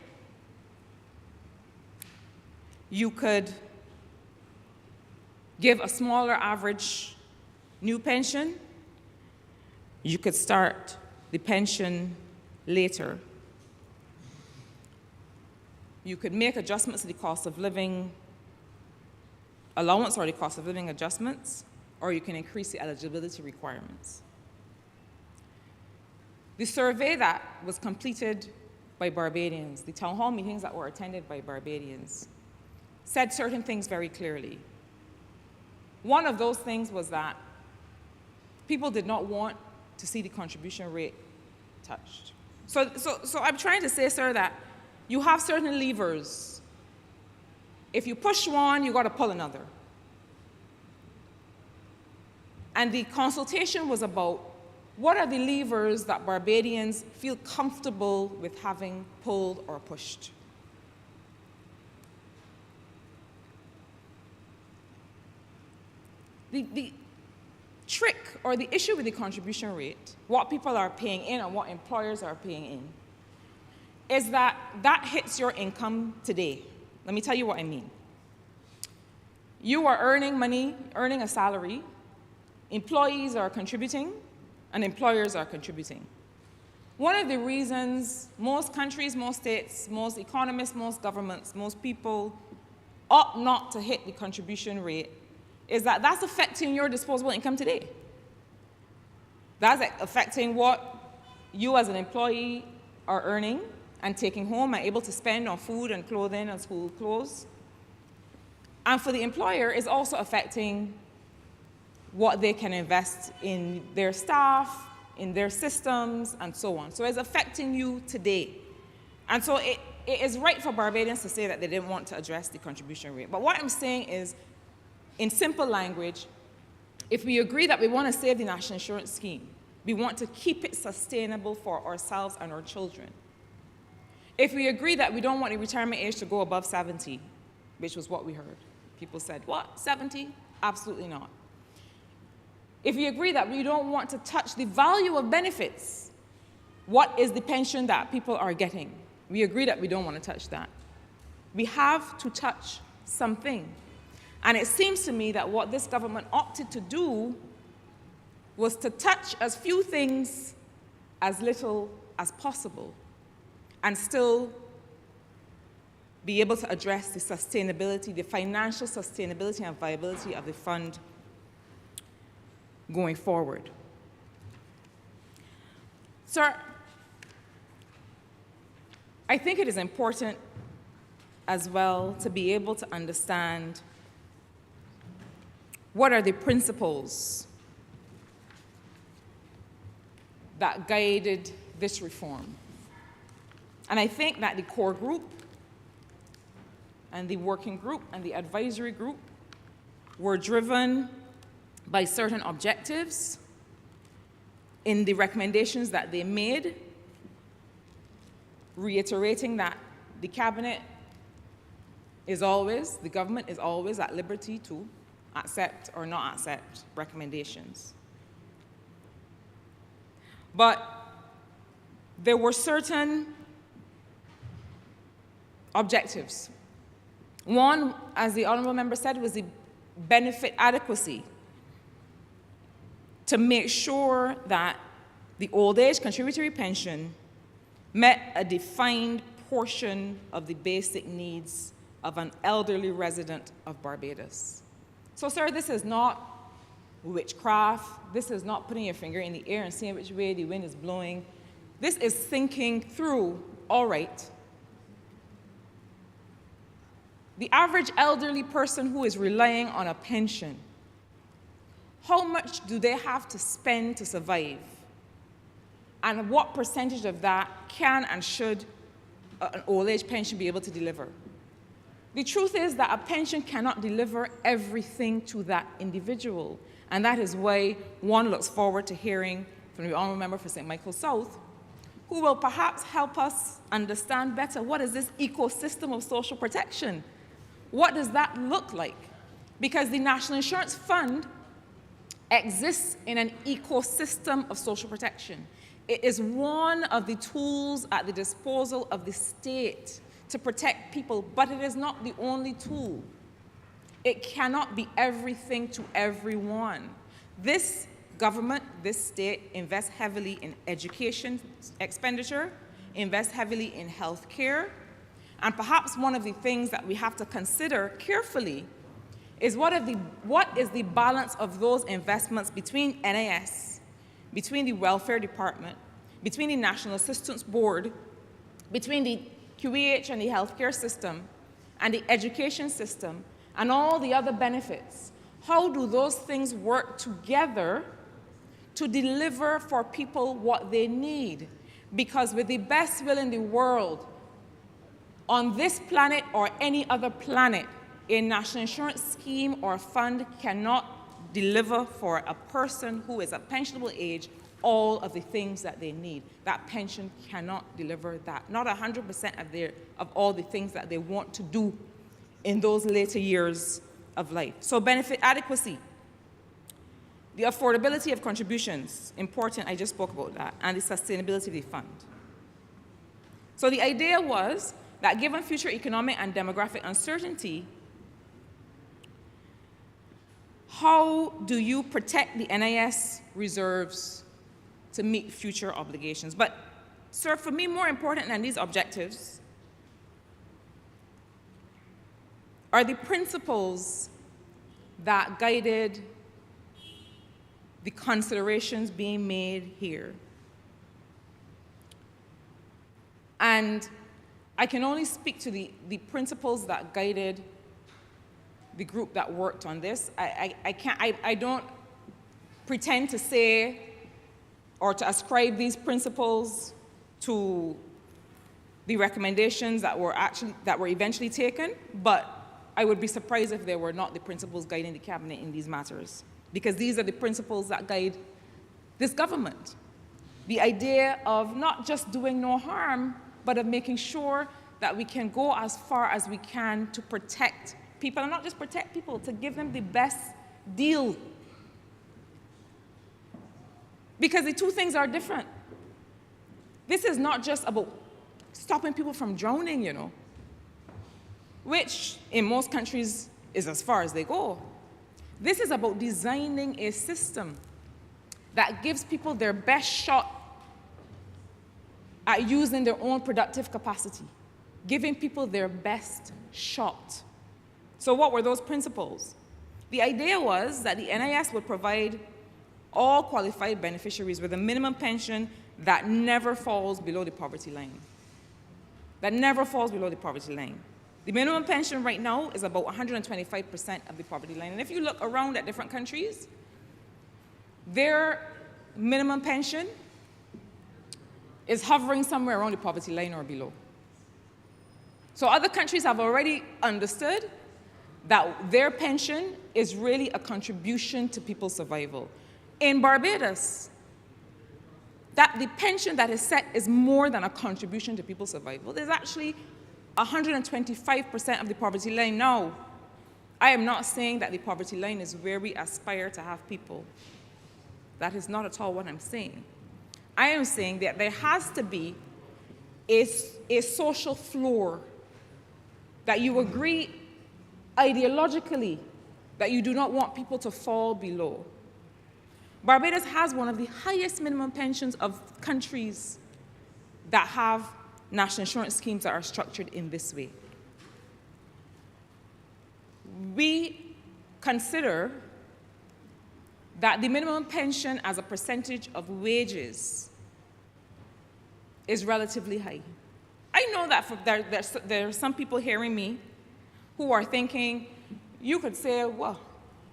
You could give a smaller average new pension. You could start the pension later. You could make adjustments to the cost of living allowance or the cost of living adjustments, or you can increase the eligibility requirements. The survey that was completed by Barbadians, the town hall meetings that were attended by Barbadians, said certain things very clearly. One of those things was that people did not want to see the contribution rate touched. So I'm trying to say, sir, that you have certain levers. If you push one, you got to pull another. And the consultation was about what are the levers that Barbadians feel comfortable with having pulled or pushed. The trick or the issue with the contribution rate, what people are paying in and what employers are paying in, is that that hits your income today. Let me tell you what I mean. You are earning money, earning a salary, employees are contributing, and employers are contributing. One of the reasons most countries, most states, most economists, most governments, most people ought not to hit the contribution rate is that that's affecting your disposable income today. That's affecting what you as an employee are earning and taking home and able to spend on food and clothing and school clothes. And for the employer, it's also affecting what they can invest in their staff, in their systems, and so on. So it's affecting you today. And so it is right for Barbadians to say that they didn't want to address the contribution rate. But what I'm saying is, in simple language, if we agree that we want to save the national insurance scheme, we want to keep it sustainable for ourselves and our children. If we agree that we don't want the retirement age to go above 70, which was what we heard, people said, what, 70? Absolutely not. If we agree that we don't want to touch the value of benefits, what is the pension that people are getting? We agree that we don't want to touch that. We have to touch something. And it seems to me that what this government opted to do was to touch as few things as little as possible and still be able to address the sustainability, the financial sustainability and viability of the fund going forward. Sir, I think it is important as well to be able to understand what are the principles that guided this reform. And I think that the core group and the working group and the advisory group were driven by certain objectives in the recommendations that they made, reiterating that the cabinet is always, the government is always at liberty to accept or not accept recommendations. But there were certain objectives. One, as the Honourable Member said, was the benefit adequacy, to make sure that the old age contributory pension met a defined portion of the basic needs of an elderly resident of Barbados. So, sir, this is not witchcraft. This is not putting your finger in the air and seeing which way the wind is blowing. This is thinking through, all right, the average elderly person who is relying on a pension, how much do they have to spend to survive? And what percentage of that can and should an old age pension be able to deliver? The truth is that a pension cannot deliver everything to that individual. And that is why one looks forward to hearing from the Honourable Member for St. Michael South, who will perhaps help us understand better what is this ecosystem of social protection? What does that look like? Because the National Insurance Fund exists in an ecosystem of social protection. It is one of the tools at the disposal of the state to protect people, but it is not the only tool. It cannot be everything to everyone. This government, this state, invests heavily in education expenditure, invests heavily in health care, and perhaps one of the things that we have to consider carefully is what is the balance of those investments between NIS, between the Welfare Department, between the National Assistance Board, between the QEH and the healthcare system, and the education system, and all the other benefits. How do those things work together to deliver for people what they need? Because with the best will in the world, on this planet or any other planet, a national insurance scheme or fund cannot deliver for a person who is at pensionable age all of the things that they need. That pension cannot deliver that. Not 100% of all the things that they want to do in those later years of life. So benefit adequacy. The affordability of contributions, important, I just spoke about that, and the sustainability of the fund. So the idea was that given future economic and demographic uncertainty, how do you protect the NIS reserves to meet future obligations? But, sir, for me, more important than these objectives are the principles that guided the considerations being made here. And I can only speak to the principles that guided the group that worked on this. I don't pretend to say or to ascribe these principles to the recommendations that were eventually taken, but I would be surprised if they were not the principles guiding the cabinet in these matters, because these are the principles that guide this government. The idea of not just doing no harm, but of making sure that we can go as far as we can to protect people, and not just protect people, to give them the best deal. Because the two things are different. This is not just about stopping people from drowning, you know, which in most countries is as far as they go. This is about designing a system that gives people their best shot at using their own productive capacity, giving people their best shot. So what were those principles? The idea was that the NIS would provide all qualified beneficiaries with a minimum pension that never falls below the poverty line. That never falls below the poverty line. The minimum pension right now is about 125% of the poverty line. And if you look around at different countries, their minimum pension is hovering somewhere around the poverty line or below. So other countries have already understood that their pension is really a contribution to people's survival. In Barbados, that the pension that is set is more than a contribution to people's survival. There's actually 125% of the poverty line now. I am not saying that the poverty line is where we aspire to have people. That is not at all what I'm saying. I am saying that there has to be a social floor that you agree ideologically that you do not want people to fall below. Barbados has one of the highest minimum pensions of countries that have national insurance schemes that are structured in this way. We consider that the minimum pension as a percentage of wages is relatively high. I know that there are some people hearing me who are thinking, you could say, well,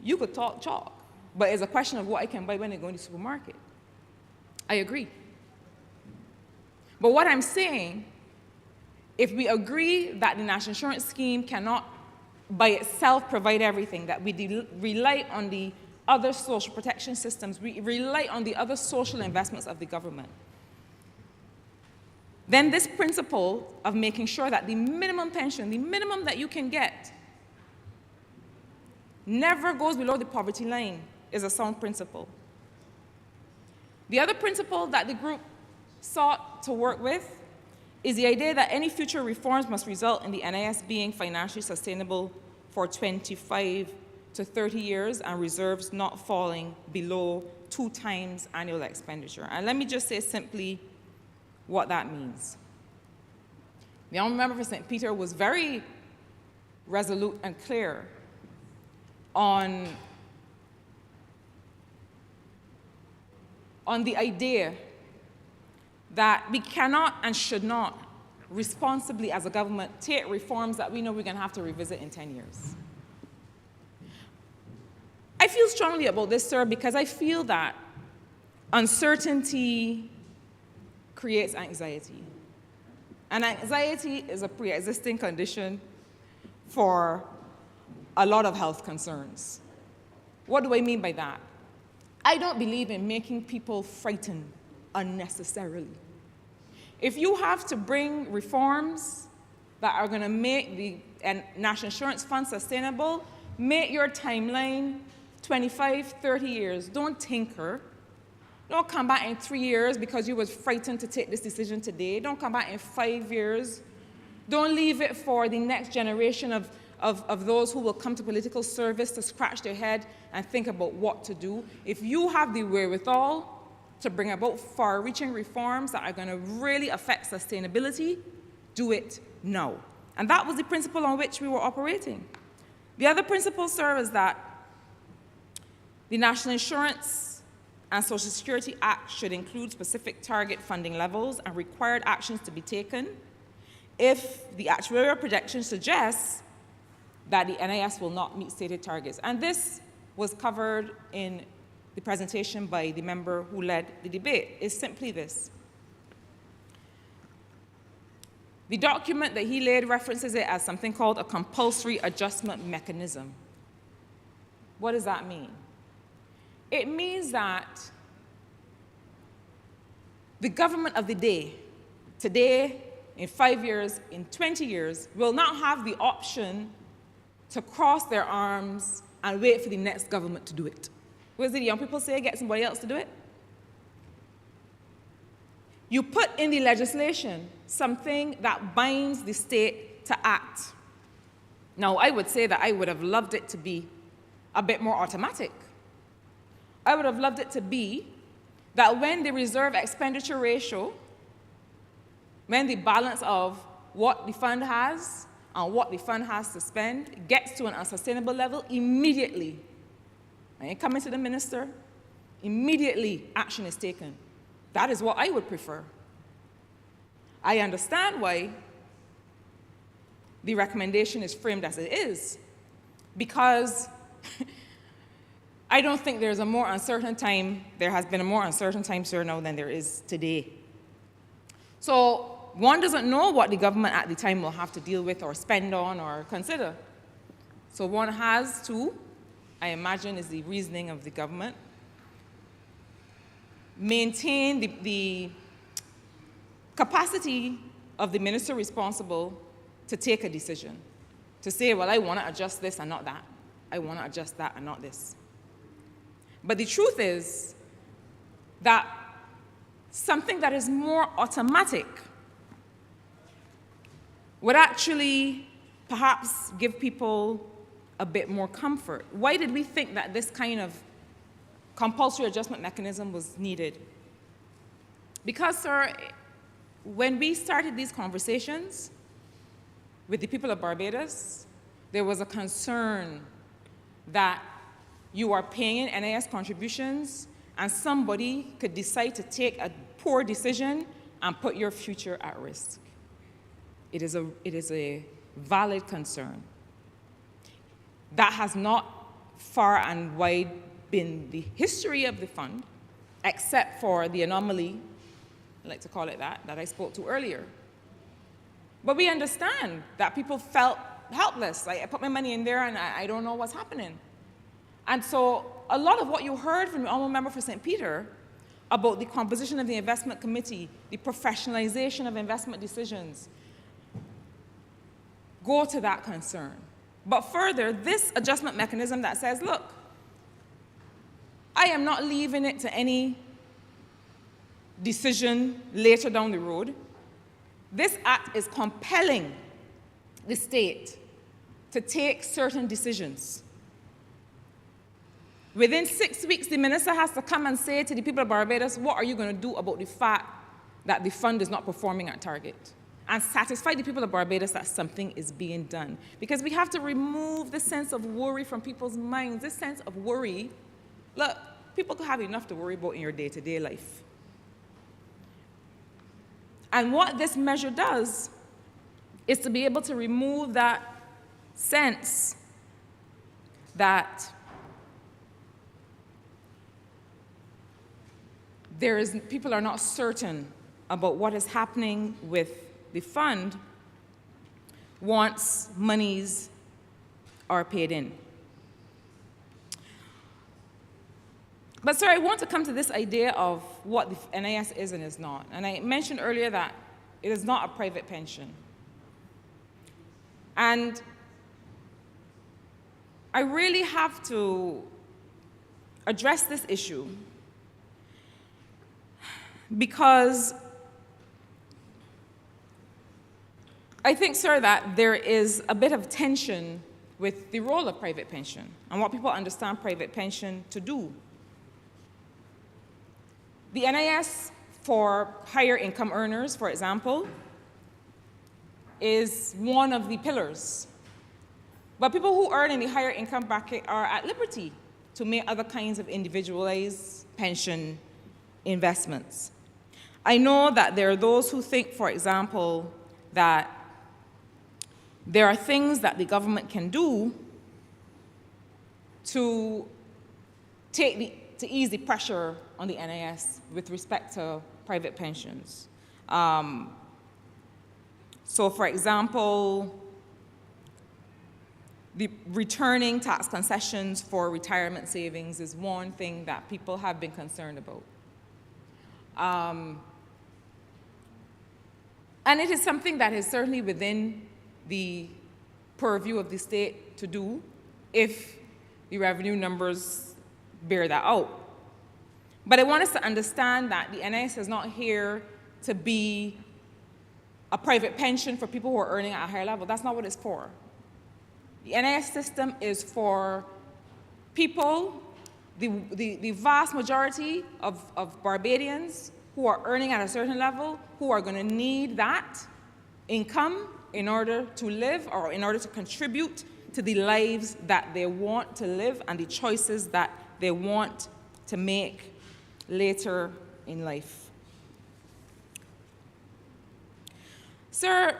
you could talk chalk, but it's a question of what I can buy when I go in the supermarket. I agree. But what I'm saying, if we agree that the national insurance scheme cannot by itself provide everything, that we rely on the other social protection systems, we rely on the other social investments of the government, then this principle of making sure that the minimum pension, the minimum that you can get, never goes below the poverty line is a sound principle. The other principle that the group sought to work with is the idea that any future reforms must result in the NIS being financially sustainable for 25 to 30 years and reserves not falling below 2 times annual expenditure. And let me just say simply what that means. The Honourable Member for St. Peter was very resolute and clear on the idea that we cannot and should not responsibly as a government take reforms that we know we're going to have to revisit in 10 years. I feel strongly about this, sir, because I feel that uncertainty creates anxiety. And anxiety is a pre-existing condition for a lot of health concerns. What do I mean by that? I don't believe in making people frightened unnecessarily. If you have to bring reforms that are going to make the National Insurance Fund sustainable, make your timeline 25, 30 years. Don't tinker. Don't come back in 3 years because you was frightened to take this decision today. Don't come back in 5 years. Don't leave it for the next generation of those who will come to political service to scratch their head and think about what to do. If you have the wherewithal to bring about far-reaching reforms that are going to really affect sustainability, do it now. And that was the principle on which we were operating. The other principle, sir, is that the National Insurance and Social Security Act should include specific target funding levels and required actions to be taken if the actuarial projection suggests that the NIS will not meet stated targets. And this was covered in the presentation by the member who led the debate. Is simply this. The document that he laid references it as something called a compulsory adjustment mechanism. What does that mean? It means that the government of the day, today, in 5 years, in 20 years, will not have the option to cross their arms and wait for the next government to do it. What does the young people say? Get somebody else to do it? You put in the legislation something that binds the state to act. Now, I would say that I would have loved it to be a bit more automatic. I would have loved it to be that when the reserve expenditure ratio, when the balance of what the fund has and what the fund has to spend gets to an unsustainable level, immediately, I ain't coming to the minister, immediately action is taken. That is what I would prefer. I understand why the recommendation is framed as it is, because I don't think there's a more uncertain time, there has been a more uncertain time, sir, now than there is today. So one doesn't know what the government at the time will have to deal with or spend on or consider. So one has to, I imagine is the reasoning of the government, maintain the capacity of the minister responsible to take a decision, to say, well, I want to adjust this and not that. I want to adjust that and not this. But the truth is that something that is more automatic would actually perhaps give people a bit more comfort. Why did we think that this kind of compulsory adjustment mechanism was needed? Because, sir, when we started these conversations with the people of Barbados, there was a concern that you are paying in NIS contributions and somebody could decide to take a poor decision and put your future at risk. It is a valid concern. That has not far and wide been the history of the fund, except for the anomaly, I like to call it that I spoke to earlier. But we understand that people felt helpless. Like, I put my money in there and I don't know what's happening. And so a lot of what you heard from the Honourable Member for St. Peter about the composition of the investment committee, the professionalization of investment decisions, go to that concern. But further, this adjustment mechanism that says, look, I am not leaving it to any decision later down the road. This act is compelling the state to take certain decisions. Within 6 weeks, the minister has to come and say to the people of Barbados, what are you going to do about the fact that the fund is not performing at target? And satisfy the people of Barbados that something is being done. Because we have to remove the sense of worry from people's minds. This sense of worry, look, people could have enough to worry about in your day-to-day life. And what this measure does is to be able to remove that sense that people are not certain about what is happening with the fund once monies are paid in. But, sir, I want to come to this idea of what the NIS is and is not. And I mentioned earlier that it is not a private pension. And I really have to address this issue because I think, sir, that there is a bit of tension with the role of private pension and what people understand private pension to do. The NIS for higher income earners, for example, is one of the pillars. But people who earn in the higher income bracket are at liberty to make other kinds of individualized pension investments. I know that there are those who think, for example, that there are things that the government can do to ease the pressure on the NIS with respect to private pensions. So, for example, the returning tax concessions for retirement savings is one thing that people have been concerned about. And it is something that is certainly within the purview of the state to do if the revenue numbers bear that out. But I want us to understand that the NIS is not here to be a private pension for people who are earning at a higher level. That's not what it's for. The NIS system is for people, the vast majority of Barbadians who are earning at a certain level, who are going to need that income in order to live or in order to contribute to the lives that they want to live and the choices that they want to make later in life. Sir,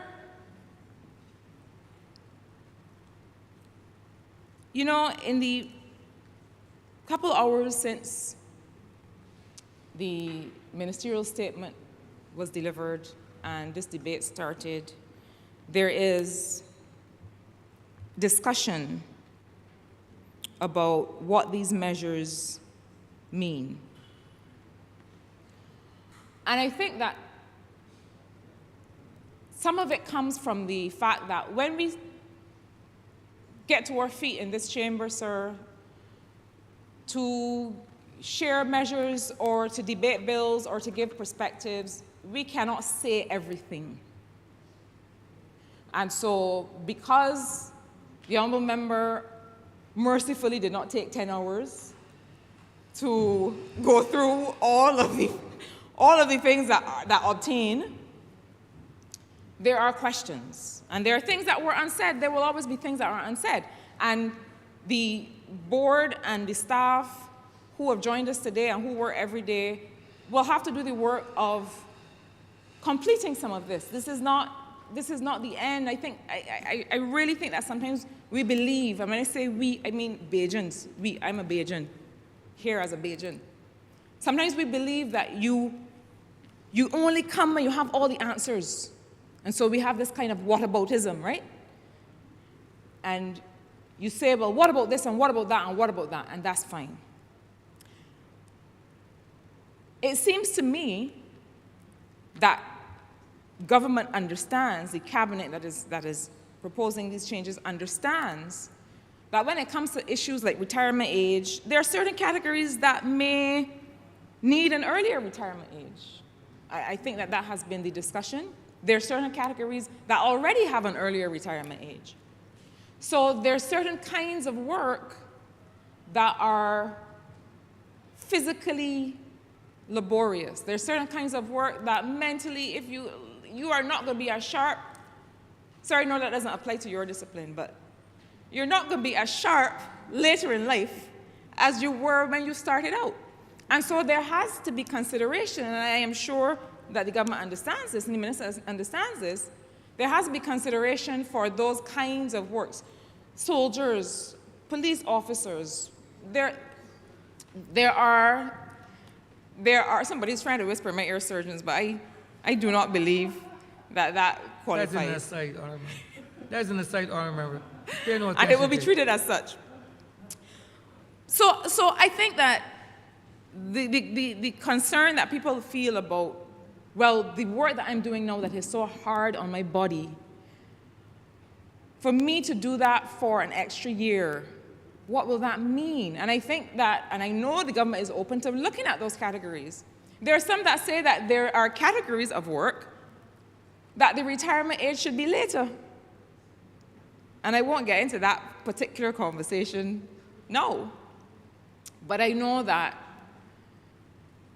you know, in the couple hours since the ministerial statement was delivered and this debate started, there is discussion about what these measures mean. And I think that some of it comes from the fact that when we get to our feet in this chamber, sir, to share measures or to debate bills or to give perspectives, we cannot say everything. And so because the Honourable Member mercifully did not take 10 hours to go through all of the things that obtain, there are questions. And there are things that were unsaid. There will always be things that are unsaid. And the board and the staff who have joined us today and who work every day will have to do the work of completing some of this. This is not this is not the end. I really think that sometimes we believe, and when I say we, I mean Bajans. I'm a Bajan, here as a Bajan. Sometimes we believe that you only come when you have all the answers. And so we have this kind of whataboutism, right? And you say, well, what about this, and what about that, and what about that, and that's fine. It seems to me that government understands, the cabinet that is proposing these changes understands that when it comes to issues like retirement age, there are certain categories that may need an earlier retirement age. I think that has been the discussion. There are certain categories that already have an earlier retirement age. So there are certain kinds of work that are physically laborious. There are certain kinds of work that mentally, if you are not going to be as sharp, sorry, no, that doesn't apply to your discipline, but you're not going to be as sharp later in life as you were when you started out. And so there has to be consideration, and I am sure that the government understands this, and the minister understands this. There has to be consideration for those kinds of works. Soldiers, police officers, there are, somebody's trying to whisper in my ear, surgeons, but I do not believe that qualifies.
That's an aside, Honourable. That's an aside, Honourable. Pay no
And it will be
attention to
treated as such. So I think that the concern that people feel about, well, the work that I'm doing now that is so hard on my body, for me to do that for an extra year, what will that mean? And I think that, and I know the government is open to looking at those categories. There are some that say that there are categories of work that the retirement age should be later. And I won't get into that particular conversation now. But I know that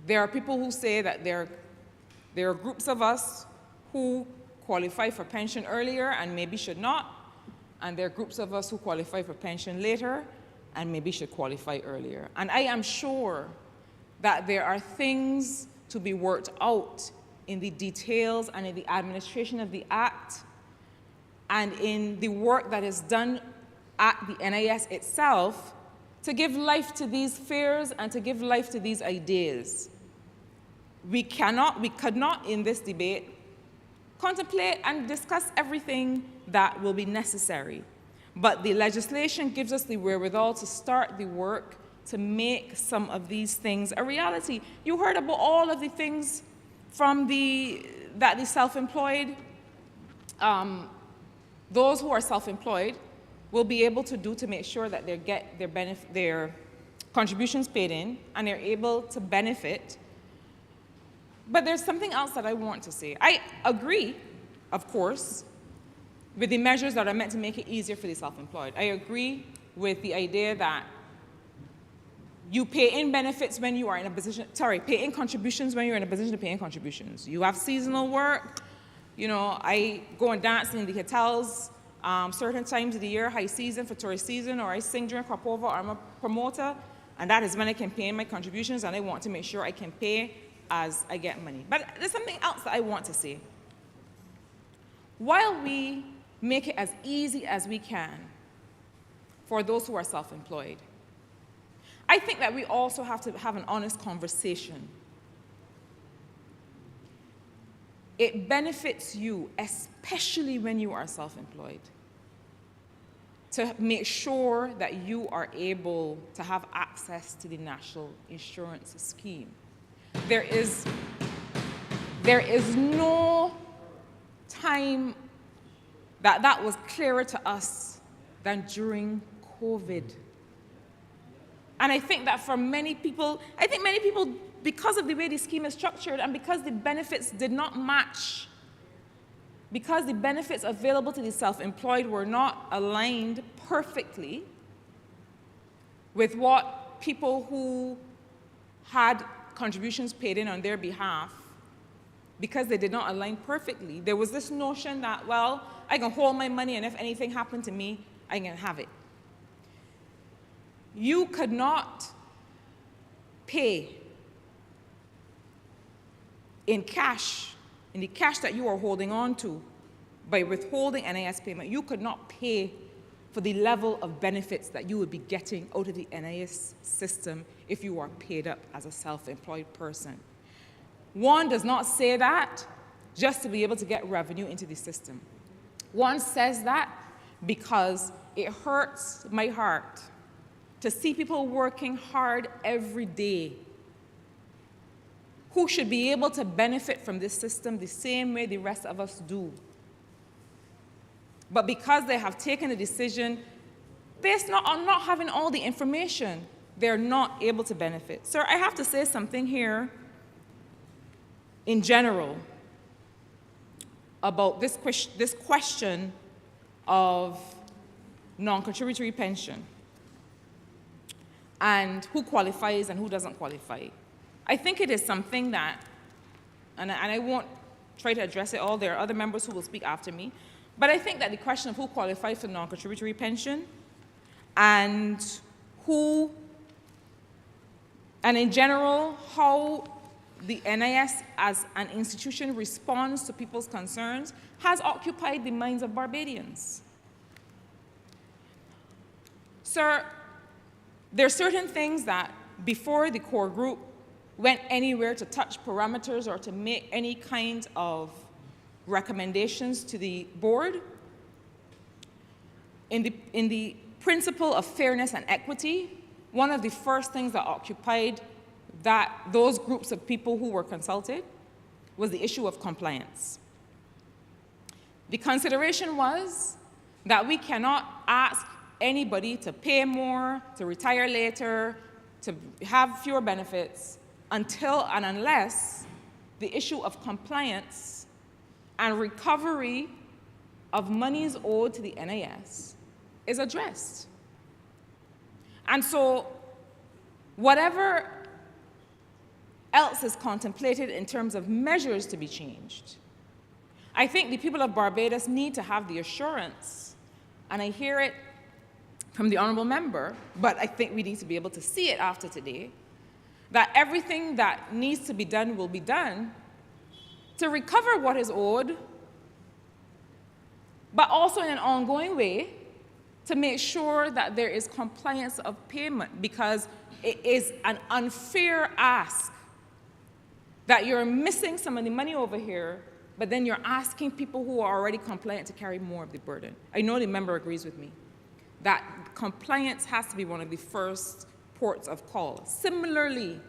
there are people who say that there are groups of us who qualify for pension earlier and maybe should not, and there are groups of us who qualify for pension later and maybe should qualify earlier. And I am sure that there are things to be worked out in the details and in the administration of the Act and in the work that is done at the NIS itself to give life to these fears and to give life to these ideas. We could not in this debate contemplate and discuss everything that will be necessary. But the legislation gives us the wherewithal to start the work to make some of these things a reality. You heard about all of the things from that the self-employed, those who are self-employed will be able to do to make sure that they get their contributions paid in and they're able to benefit. But there's something else that I want to say. I agree, of course, with the measures that are meant to make it easier for the self-employed. I agree with the idea that you pay in benefits when you are in a position, pay in contributions when you're in a position to pay in contributions. You have seasonal work. You know, I go and dance in the hotels certain times of the year, high season for tourist season, or I sing during crop over, or I'm a promoter, and that is when I can pay in my contributions, and I want to make sure I can pay as I get money. But there's something else that I want to say. While we make it as easy as we can for those who are self-employed, I think that we also have to have an honest conversation. It benefits you, especially when you are self-employed, to make sure that you are able to have access to the National Insurance Scheme. There is no time that was clearer to us than during COVID. And I think that for many people, because of the way the scheme is structured and because the benefits did not match, because the benefits available to the self-employed were not aligned perfectly with what people who had contributions paid in on their behalf, because they did not align perfectly, there was this notion that, well, I can hold my money and if anything happened to me, I can have it. You could not pay in cash, in the cash that you are holding on to, by withholding NIS payment, you could not pay for the level of benefits that you would be getting out of the NIS system if you are paid up as a self-employed person. One does not say that just to be able to get revenue into the system. One says that because it hurts my heart to see people working hard every day who should be able to benefit from this system the same way the rest of us do. But because they have taken a decision based on not having all the information, they're not able to benefit. Sir, I have to say something here in general about this question of non-contributory pension and who qualifies and who doesn't qualify. I think it is something that, and I won't try to address it all, there are other members who will speak after me, but I think that the question of who qualifies for non-contributory pension and in general, how the NIS as an institution responds to people's concerns has occupied the minds of Barbadians. Sir, there are certain things that before the core group went anywhere to touch parameters or to make any kind of recommendations to the board, in the principle of fairness and equity, one of the first things that occupied those groups of people who were consulted was the issue of compliance. The consideration was that we cannot ask anybody to pay more, to retire later, to have fewer benefits until and unless the issue of compliance and recovery of monies owed to the NIS is addressed. And so whatever else is contemplated in terms of measures to be changed, I think the people of Barbados need to have the assurance, and I hear it from the Honourable Member, but I think we need to be able to see it after today, that everything that needs to be done will be done to recover what is owed, but also in an ongoing way to make sure that there is compliance of payment, because it is an unfair ask that you're missing some of the money over here, but then you're asking people who are already compliant to carry more of the burden. I know the member agrees with me that compliance has to be one of the first ports of call. Similarly,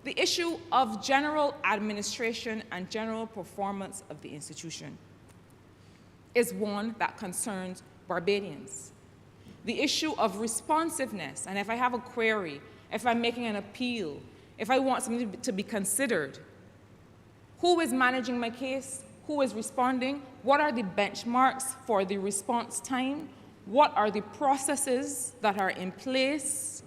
the issue of general administration and general performance of the institution is one that concerns Barbadians. The issue of responsiveness, and if I have a query, if I'm making an appeal, if I want something to be considered, who is managing my case? Who is responding? What are the benchmarks for the response time? What are the processes that are in place?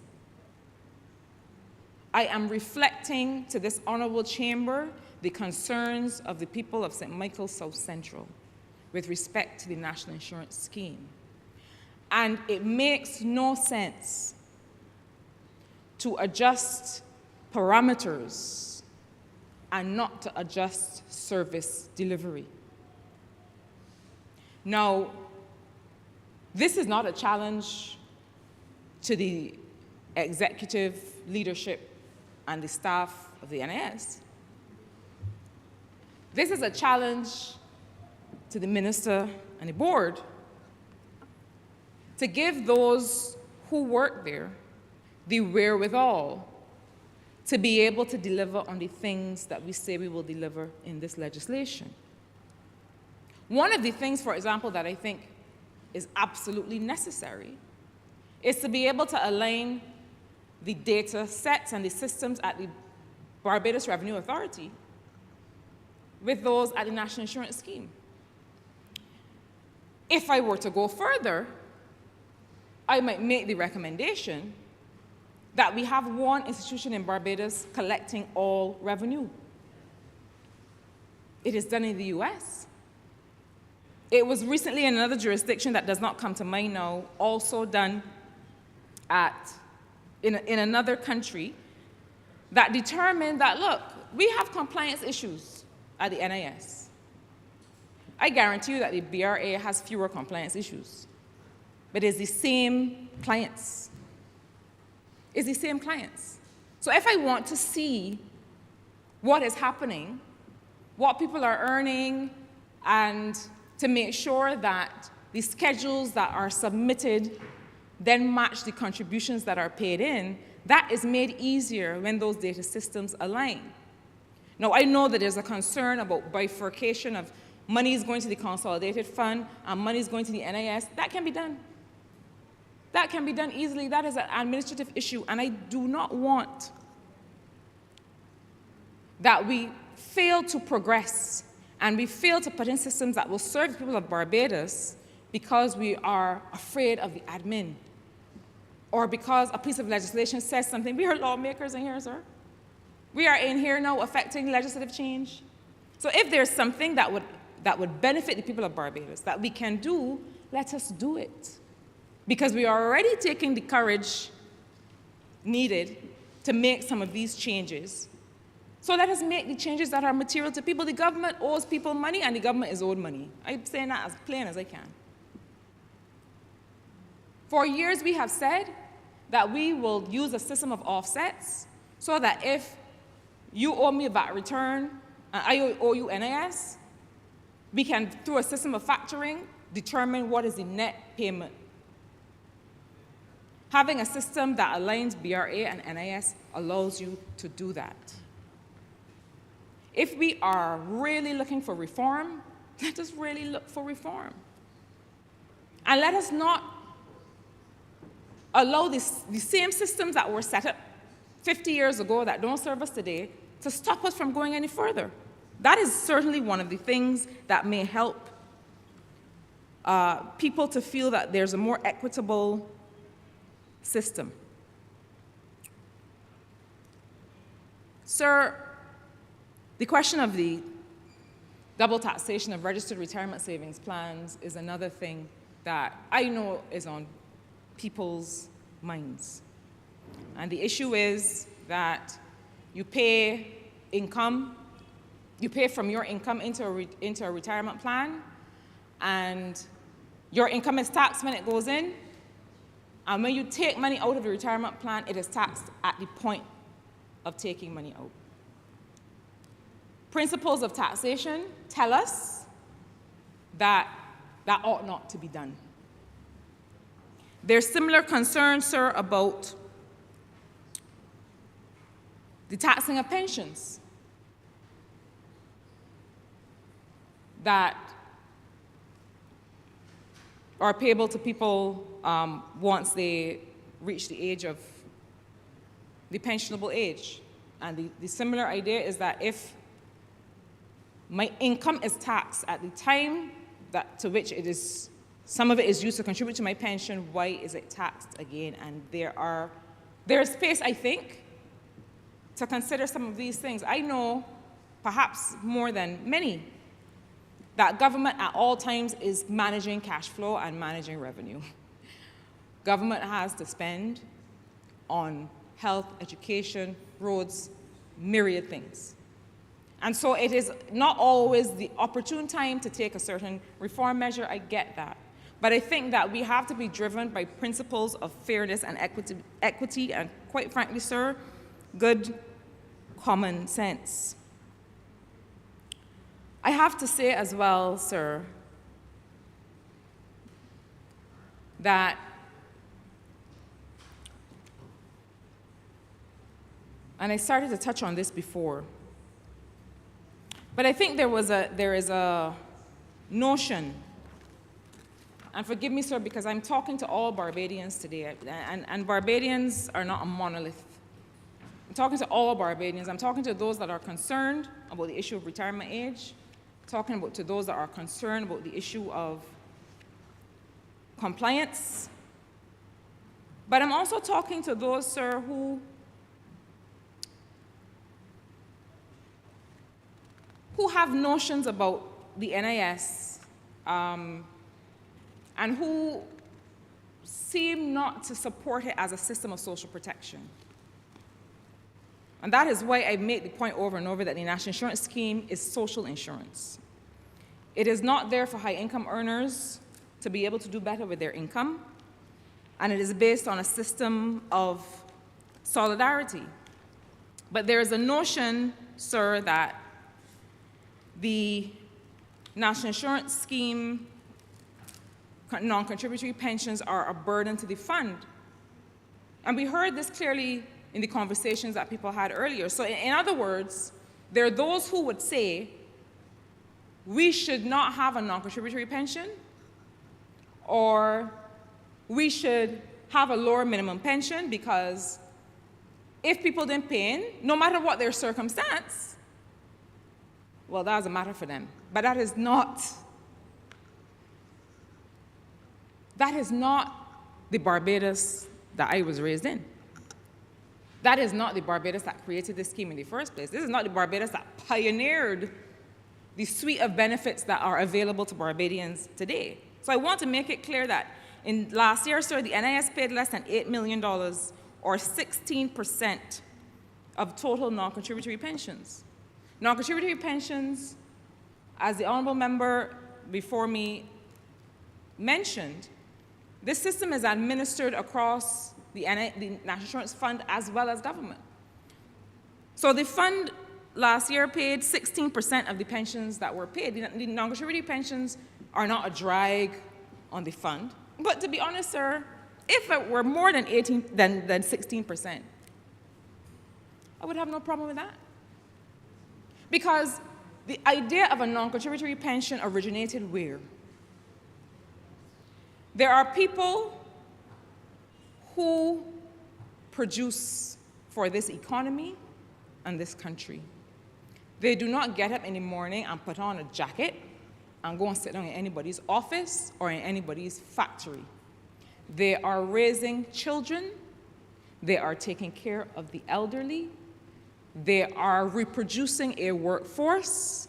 I am reflecting to this honourable chamber the concerns of the people of St. Michael's South Central with respect to the National Insurance Scheme. And it makes no sense to adjust parameters and not to adjust service delivery. Now, this is not a challenge to the executive leadership and the staff of the NIS. This is a challenge to the minister and the board to give those who work there the wherewithal to be able to deliver on the things that we say we will deliver in this legislation. One of the things, for example, that I think is absolutely necessary is to be able to align the data sets and the systems at the Barbados Revenue Authority with those at the National Insurance Scheme. If I were to go further, I might make the recommendation that we have one institution in Barbados collecting all revenue. It is done in the US. It was recently in another jurisdiction that does not come to mind now, also done in another country, that determined that, look, we have compliance issues at the NIS. I guarantee you that the BRA has fewer compliance issues. But it's the same clients. It's the same clients. So if I want to see what is happening, what people are earning, and to make sure that the schedules that are submitted then match the contributions that are paid in, that is made easier when those data systems align. Now, I know that there's a concern about bifurcation of money is going to the consolidated fund and money is going to the NIS. That can be done. That can be done easily. That is an administrative issue, and I do not want that we fail to progress and we fail to put in systems that will serve the people of Barbados because we are afraid of the admin or because a piece of legislation says something. We are lawmakers in here, sir. We are in here now affecting legislative change. So if there's something that would benefit the people of Barbados that we can do, let us do it. Because we are already taking the courage needed to make some of these changes. So let us make the changes that are material to people. The government owes people money, and the government is owed money. I'm saying that as plain as I can. For years, we have said that we will use a system of offsets so that if you owe me a VAT return and I owe you NIS, we can, through a system of factoring, determine what is the net payment. Having a system that aligns BRA and NIS allows you to do that. If we are really looking for reform, let us really look for reform. And let us not allow the same systems that were set up 50 years ago that don't serve us today to stop us from going any further. That is certainly one of the things that may help people to feel that there's a more equitable system. Sir, the question of the double taxation of registered retirement savings plans is another thing that I know is on people's minds. And the issue is that you pay income, you pay from your income into a retirement plan, and your income is taxed when it goes in, and when you take money out of the retirement plan, it is taxed at the point of taking money out. Principles of taxation tell us that that ought not to be done. There's similar concerns, sir, about the taxing of pensions that are payable to people once they reach the age of the pensionable age. And the similar idea is that if my income is taxed at the time to which it is, some of it is used to contribute to my pension, why is it taxed again? And there is space, I think, to consider some of these things. I know, perhaps more than many, that government at all times is managing cash flow and managing revenue. Government has to spend on health, education, roads, myriad things. And so it is not always the opportune time to take a certain reform measure. I get that. But I think that we have to be driven by principles of fairness and equity and, quite frankly, sir, good common sense. I have to say as well, sir, that and I started to touch on this before, but I think there is a notion, and forgive me, sir, because I'm talking to all Barbadians today, and Barbadians are not a monolith. I'm talking to all Barbadians. I'm talking to those that are concerned about the issue of retirement age, talking to those that are concerned about the issue of compliance, but I'm also talking to those, sir, who have notions about the NIS and who seem not to support it as a system of social protection. And that is why I make the point over and over that the National Insurance Scheme is social insurance. It is not there for high-income earners to be able to do better with their income, and it is based on a system of solidarity. But there is a notion, sir, that the National Insurance Scheme non-contributory pensions are a burden to the fund. And we heard this clearly in the conversations that people had earlier. So in other words, there are those who would say we should not have a non-contributory pension, or we should have a lower minimum pension because if people didn't pay in, no matter what their circumstance, well, that doesn't matter for them. But that is not the Barbados that I was raised in. That is not the Barbados that created this scheme in the first place. This is not the Barbados that pioneered the suite of benefits that are available to Barbadians today. So I want to make it clear that in last year, sir, the NIS paid less than $8 million, or 16% of total non-contributory pensions. Non-contributory pensions, as the honourable member before me mentioned, this system is administered across the National Insurance Fund as well as government. So the fund last year paid 16% of the pensions that were paid. The non-contributory pensions are not a drag on the fund. But to be honest, sir, if it were more than 16%, I would have no problem with that. Because the idea of a non-contributory pension originated where? There are people who produce for this economy and this country. They do not get up in the morning and put on a jacket and go and sit down in anybody's office or in anybody's factory. They are raising children. They are taking care of the elderly. They are reproducing a workforce.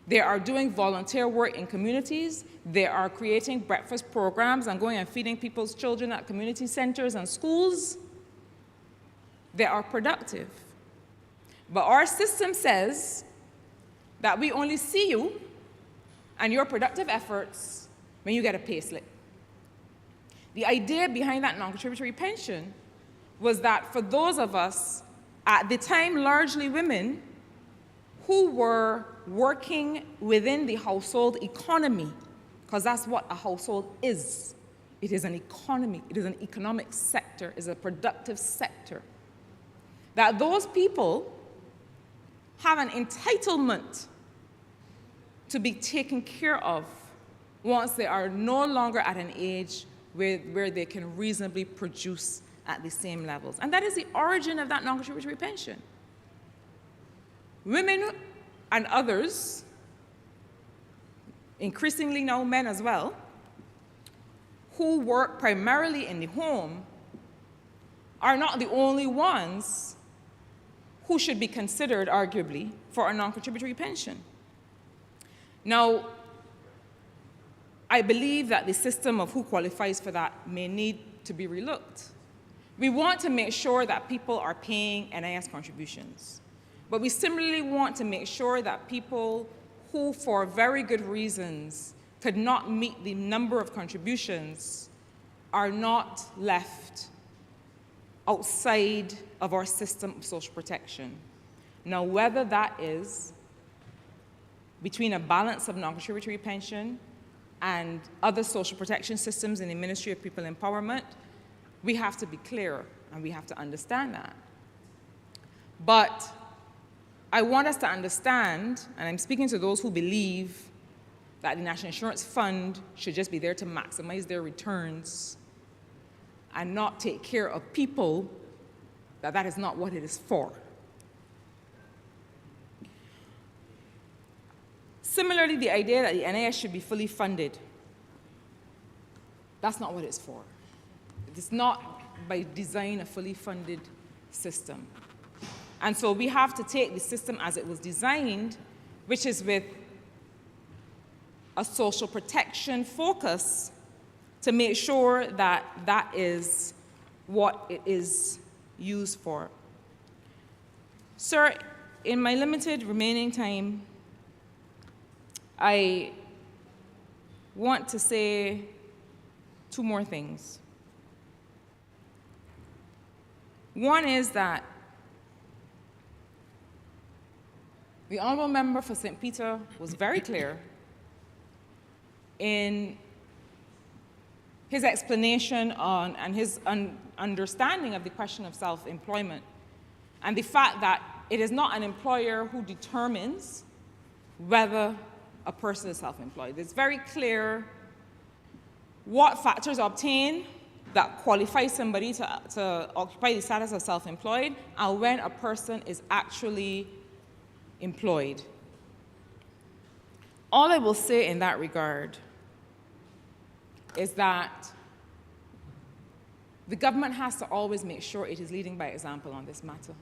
They are doing volunteer work in communities. They are creating breakfast programs and going and feeding people's children at community centers and schools. They are productive. But our system says that we only see you and your productive efforts when you get a pay slip. The idea behind that non-contributory pension was that for those of us, at the time largely women, who were working within the household economy, because that's what a household is. It is an economy, it is an economic sector, it is a productive sector. That those people have an entitlement to be taken care of once they are no longer at an age where they can reasonably produce at the same levels. And that is the origin of that non-contributory pension. Women and others, increasingly now men as well, who work primarily in the home are not the only ones who should be considered, arguably, for a non-contributory pension. Now, I believe that the system of who qualifies for that may need to be relooked. We want to make sure that people are paying NIS contributions, but we similarly want to make sure that people who, for very good reasons, could not meet the number of contributions are not left outside of our system of social protection. Now, whether that is between a balance of non-contributory pension and other social protection systems in the Ministry of People Empowerment, we have to be clear and we have to understand that. But I want us to understand, and I'm speaking to those who believe that the National Insurance Fund should just be there to maximize their returns and not take care of people, that is not what it is for. Similarly, the idea that the NIS should be fully funded, that's not what it's for. It's not by design a fully funded system. And so we have to take the system as it was designed, which is with a social protection focus, to make sure that that is what it is used for. Sir, in my limited remaining time, I want to say two more things. One is that the Honourable Member for St. Peter was very clear in his explanation on and his understanding of the question of self-employment and the fact that it is not an employer who determines whether a person is self-employed. It's very clear what factors obtain that qualify somebody to occupy the status of self-employed and when a person is actually employed. All I will say in that regard is that the government has to always make sure it is leading by example on this matter.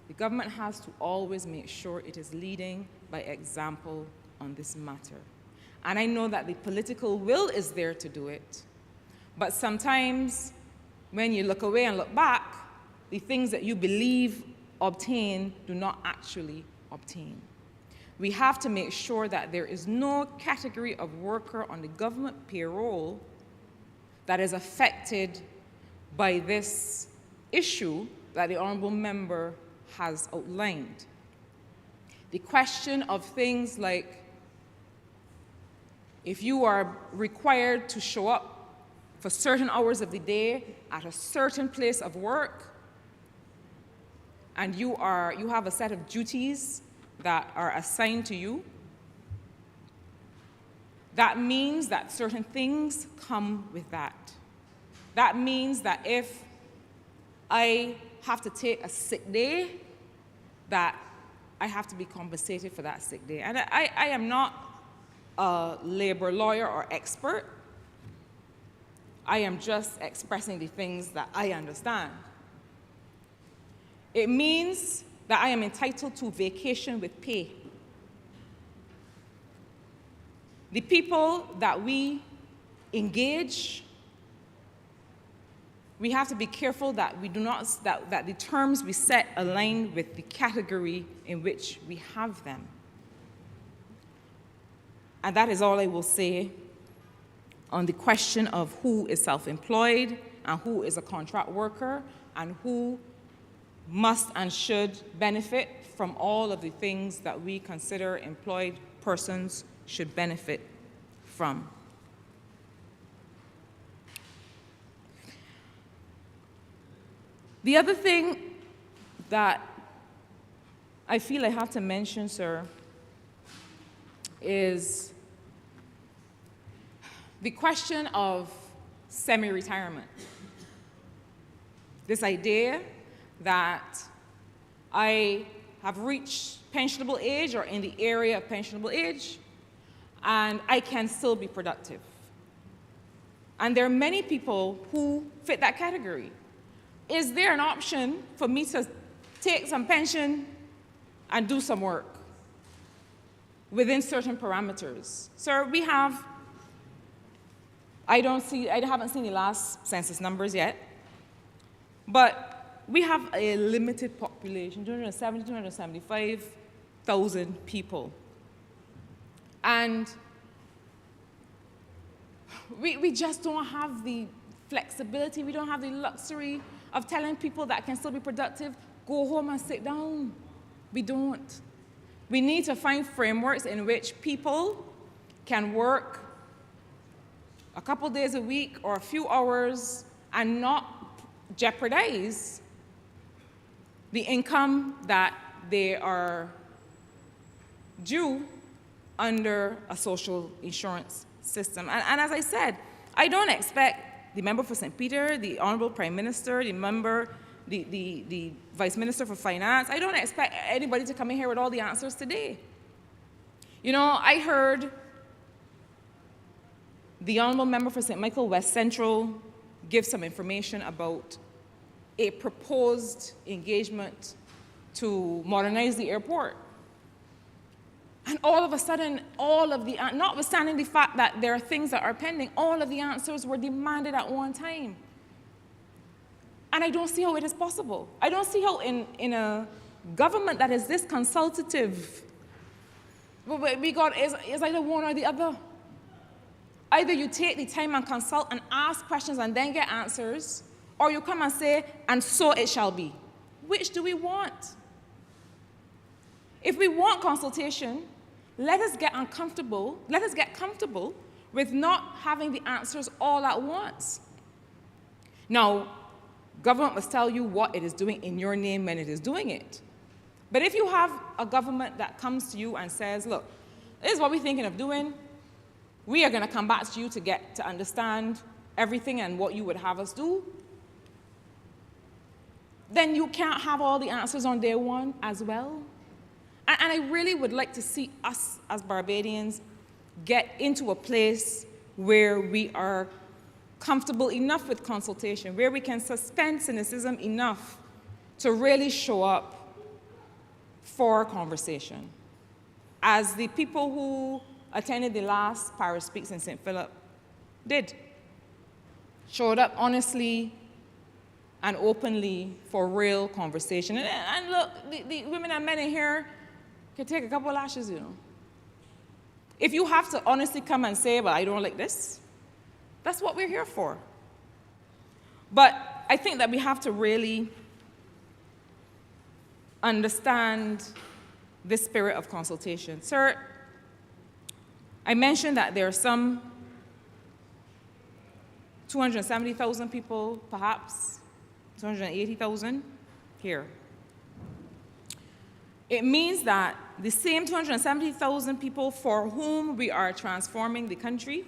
The government has to always make sure it is leading by example on this matter. And I know that the political will is there to do it, but sometimes when you look away and look back, the things that you believe obtain do not actually obtain. We have to make sure that there is no category of worker on the government payroll that is affected by this issue that the Honourable Member has outlined. The question of things like if you are required to show up for certain hours of the day at a certain place of work, and you have a set of duties that are assigned to you, that means that certain things come with that. That means that if I have to take a sick day, that I have to be compensated for that sick day. And I am not a labor lawyer or expert. I am just expressing the things that I understand. It means that I am entitled to vacation with pay. The people that we engage, we have to be careful that we do not, that the terms we set align with the category in which we have them. And that is all I will say on the question of who is self-employed and who is a contract worker and who must and should benefit from all of the things that we consider employed persons should benefit from. The other thing that I feel I have to mention, sir, is the question of semi-retirement. This idea that I have reached pensionable age or in the area of pensionable age, and I can still be productive. And there are many people who fit that category. Is there an option for me to take some pension and do some work within certain parameters? Sir, we have, I haven't seen the last census numbers yet, but we have a limited population, 275,000 people. And we just don't have the flexibility, we don't have the luxury of telling people that can still be productive, go home and sit down. We don't. We need to find frameworks in which people can work a couple days a week or a few hours and not jeopardize the income that they are due under a social insurance system. And as I said, I don't expect the member for St. Peter, the Honourable Prime Minister, the Vice Minister for Finance, I don't expect anybody to come in here with all the answers today. You know, I heard the Honourable Member for St. Michael West Central give some information about a proposed engagement to modernize the airport. And all of a sudden, notwithstanding the fact that there are things that are pending, all of the answers were demanded at one time. And I don't see how it is possible. I don't see how in a government that is this consultative, But we got is either one or the other. Either you take the time and consult and ask questions and then get answers, or you come and say, and so it shall be. Which do we want? If we want consultation, let us get comfortable with not having the answers all at once. Now, government must tell you what it is doing in your name when it is doing it. But if you have a government that comes to you and says, look, this is what we're thinking of doing, we are going to come back to you to get to understand everything and what you would have us do, then you can't have all the answers on day one as well. And I really would like to see us as Barbadians get into a place where we are comfortable enough with consultation, where we can suspend cynicism enough to really show up for conversation. As the people who attended the last Parish Speaks in St. Philip did. Showed up honestly and openly for real conversation. And look, the women and men in here can take a couple of lashes, you know. If you have to honestly come and say, well, I don't like this, that's what we're here for. But I think that we have to really understand the spirit of consultation. Sir, I mentioned that there are some 270,000 people, perhaps 280,000 here. It means that the same 270,000 people for whom we are transforming the country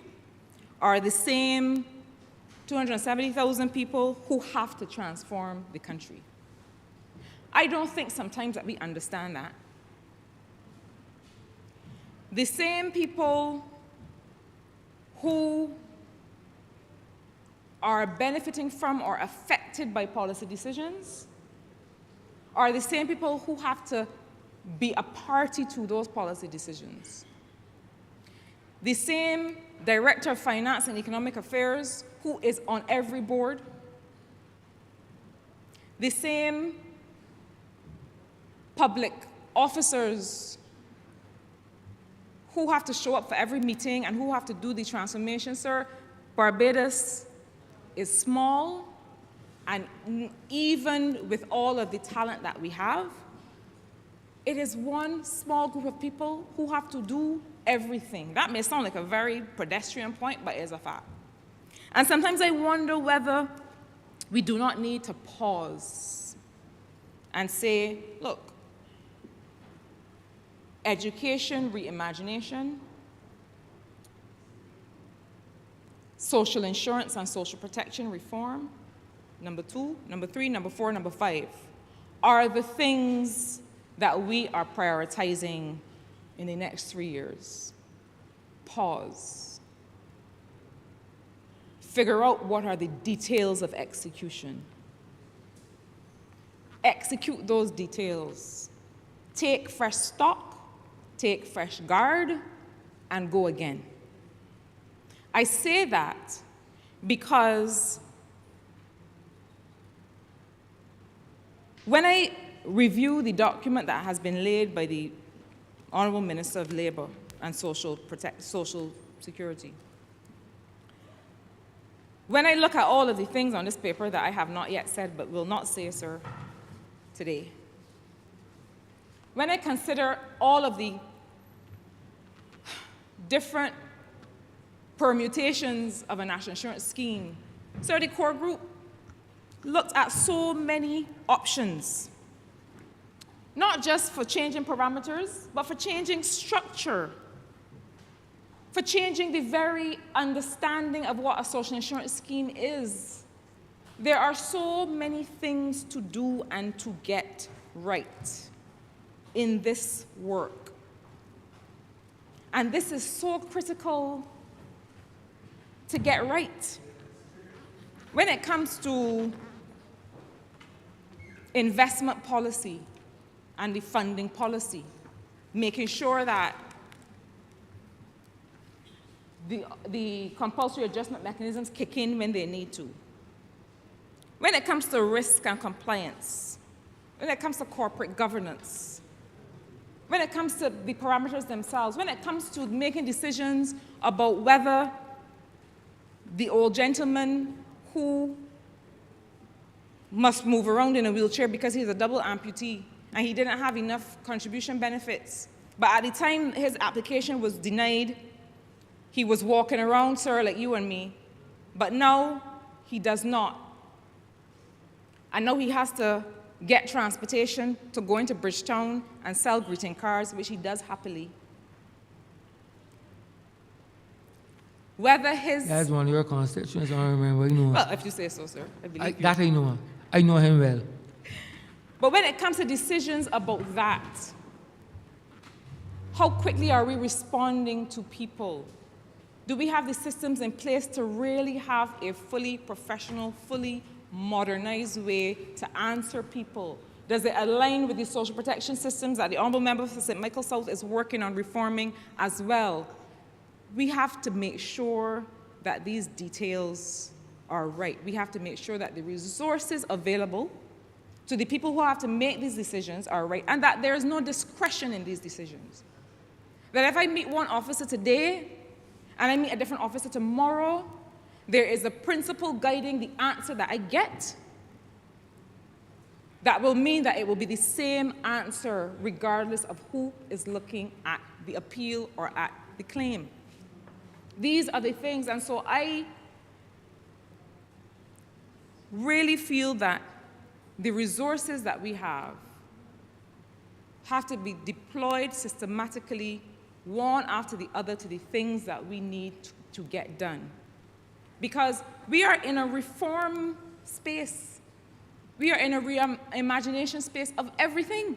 are the same 270,000 people who have to transform the country. I don't think sometimes that we understand that. The same people who are benefiting from or affected by policy decisions are the same people who have to be a party to those policy decisions. The same Director of Finance and Economic Affairs who is on every board. The same public officers who have to show up for every meeting and who have to do the transformation, sir. Barbados is small, and even with all of the talent that we have, it is one small group of people who have to do everything. That may sound like a very pedestrian point, but it's a fact. And sometimes I wonder whether we do not need to pause and say, look, education reimagination, social insurance and social protection reform, number 2, number 3, number 4, number 5, are the things that we are prioritizing in the next 3 years. Pause. Figure out what are the details of execution. Execute those details. Take fresh stock, take fresh guard, and go again. I say that because when I review the document that has been laid by the Honourable Minister of Labour and Social Security, when I look at all of the things on this paper that I have not yet said but will not say, sir, today, when I consider all of the different permutations of a national insurance scheme, sir, the core group looked at so many options, not just for changing parameters, but for changing structure, for changing the very understanding of what a social insurance scheme is. There are so many things to do and to get right in this work. And this is so critical to get right. When it comes to investment policy and the funding policy, making sure that the compulsory adjustment mechanisms kick in when they need to. When it comes to risk and compliance, when it comes to corporate governance, when it comes to the parameters themselves, when it comes to making decisions about whether the old gentleman who must move around in a wheelchair because he's a double amputee and he didn't have enough contribution benefits, but at the time his application was denied, he was walking around, sir, like you and me, but now he does not. And now he has to get transportation to go into Bridgetown and sell greeting cards, which he does happily. Whether his...
That's one of your constituents, I remember, you know.
Well, if you say so, sir, I believe you.
That I know. I know him well.
But when it comes to decisions about that, how quickly are we responding to people? Do we have the systems in place to really have a fully professional, fully modernized way to answer people? Does it align with the social protection systems that the Honourable Member for St. Michael South is working on reforming as well? We have to make sure that these details are right. We have to make sure that the resources available to the people who have to make these decisions are right, and that there is no discretion in these decisions. That if I meet one officer today and I meet a different officer tomorrow, there is a principle guiding the answer that I get that will mean that it will be the same answer regardless of who is looking at the appeal or at the claim. These are the things, and so I really feel that the resources that we have to be deployed systematically, one after the other, to the things that we need to get done. Because we are in a reform space. We are in a reimagination space of everything.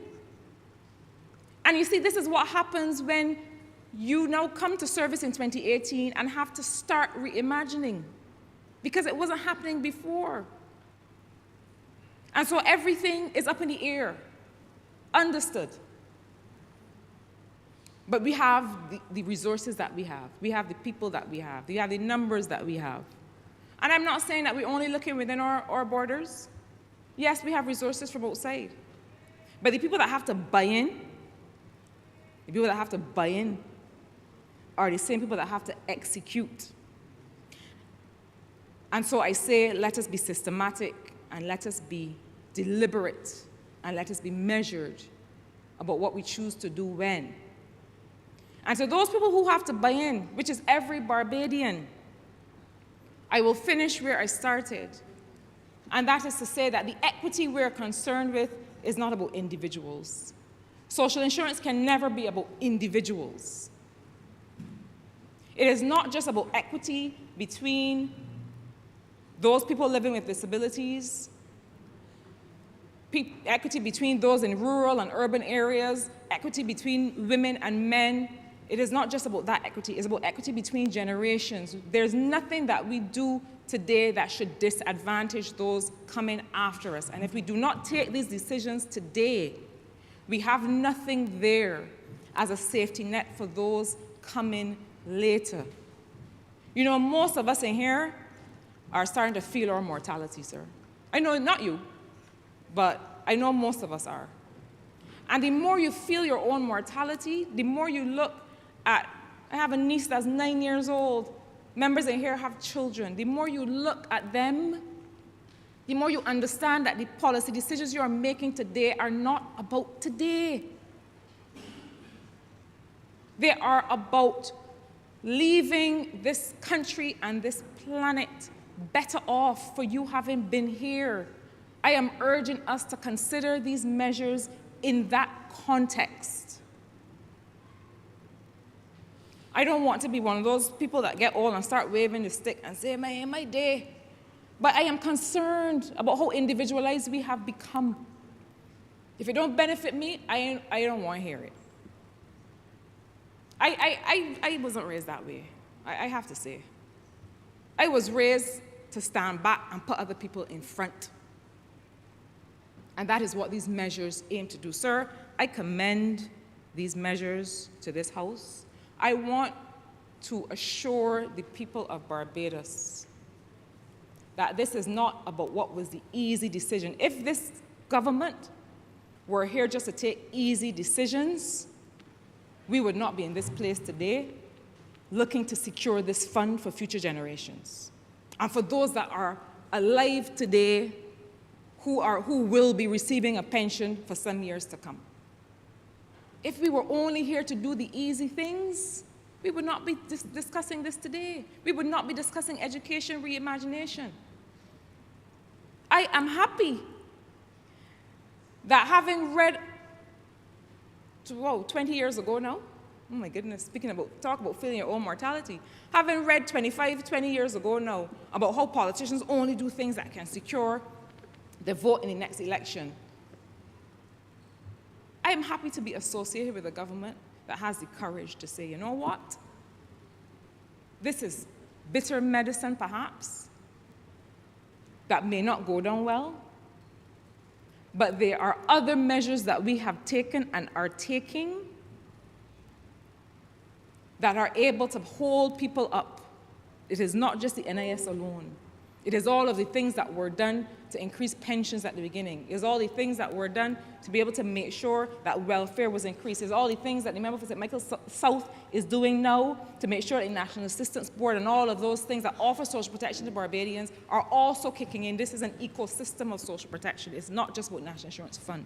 And you see, this is what happens when you now come to service in 2018 and have to start reimagining, because it wasn't happening before. And so everything is up in the air, understood. But we have the resources that we have. We have the people that we have. We have the numbers that we have. And I'm not saying that we're only looking within our borders. Yes, we have resources from outside. But the people that have to buy in, are the same people that have to execute. And so I say, let us be systematic, and let us be deliberate, and let us be measured about what we choose to do when. And to those people who have to buy in, which is every Barbadian, I will finish where I started. And that is to say that the equity we're concerned with is not about individuals. Social insurance can never be about individuals. It is not just about equity between those people living with disabilities, equity between those in rural and urban areas, equity between women and men. It is not just about that equity, it's about equity between generations. There's nothing that we do today that should disadvantage those coming after us. And if we do not take these decisions today, we have nothing there as a safety net for those coming later. You know, most of us in here are starting to feel our mortality, sir. I know not you, but I know most of us are. And the more you feel your own mortality, the more you look at, I have a niece that's 9 years old, members in here have children. The more you look at them, the more you understand that the policy decisions you are making today are not about today. They are about leaving this country and this planet better off for you having been here. I am urging us to consider these measures in that context. I don't want to be one of those people that get old and start waving the stick and say, my day. But I am concerned about how individualized we have become. If it don't benefit me, I don't want to hear it. I wasn't raised that way, I have to say. I was raised to stand back and put other people in front. And that is what these measures aim to do. Sir, I commend these measures to this House. I want to assure the people of Barbados that this is not about what was the easy decision. If this government were here just to take easy decisions, we would not be in this place today looking to secure this fund for future generations. And for those that are alive today who will be receiving a pension for some years to come. If we were only here to do the easy things, we would not be discussing this today. We would not be discussing education reimagination. I am happy that having read, 20 years ago now, oh my goodness, talk about feeling your own mortality. Having read 20 years ago now about how politicians only do things that can secure the vote in the next election, I am happy to be associated with a government that has the courage to say, you know what? This is bitter medicine, perhaps, that may not go down well, but there are other measures that we have taken and are taking that are able to hold people up. It is not just the NIS alone. It is all of the things that were done to increase pensions at the beginning. It is all the things that were done to be able to make sure that welfare was increased. It is all the things that the member for St. Michael South is doing now to make sure that the National Assistance Board and all of those things that offer social protection to Barbadians are also kicking in. This is an ecosystem of social protection. It's not just about National Insurance Fund.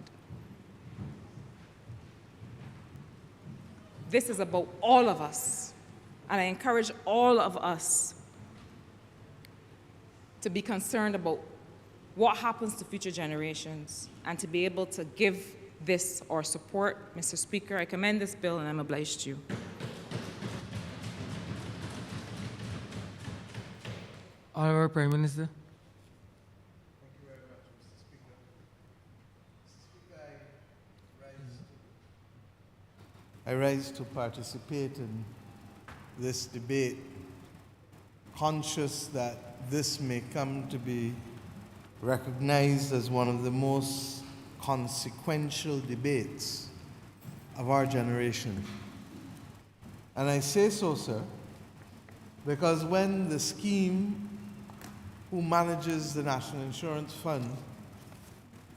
This is about all of us, and I encourage all of us to be concerned about what happens to future generations and to be able to give this our support. Mr. Speaker, I commend this bill and I'm obliged to you.
Honourable Prime Minister.
Thank you very much, Mr. Speaker. Mr. Speaker, I rise to participate in this debate, conscious that this may come to be recognized as one of the most consequential debates of our generation. And I say so, sir, because when the scheme who manages the National Insurance Fund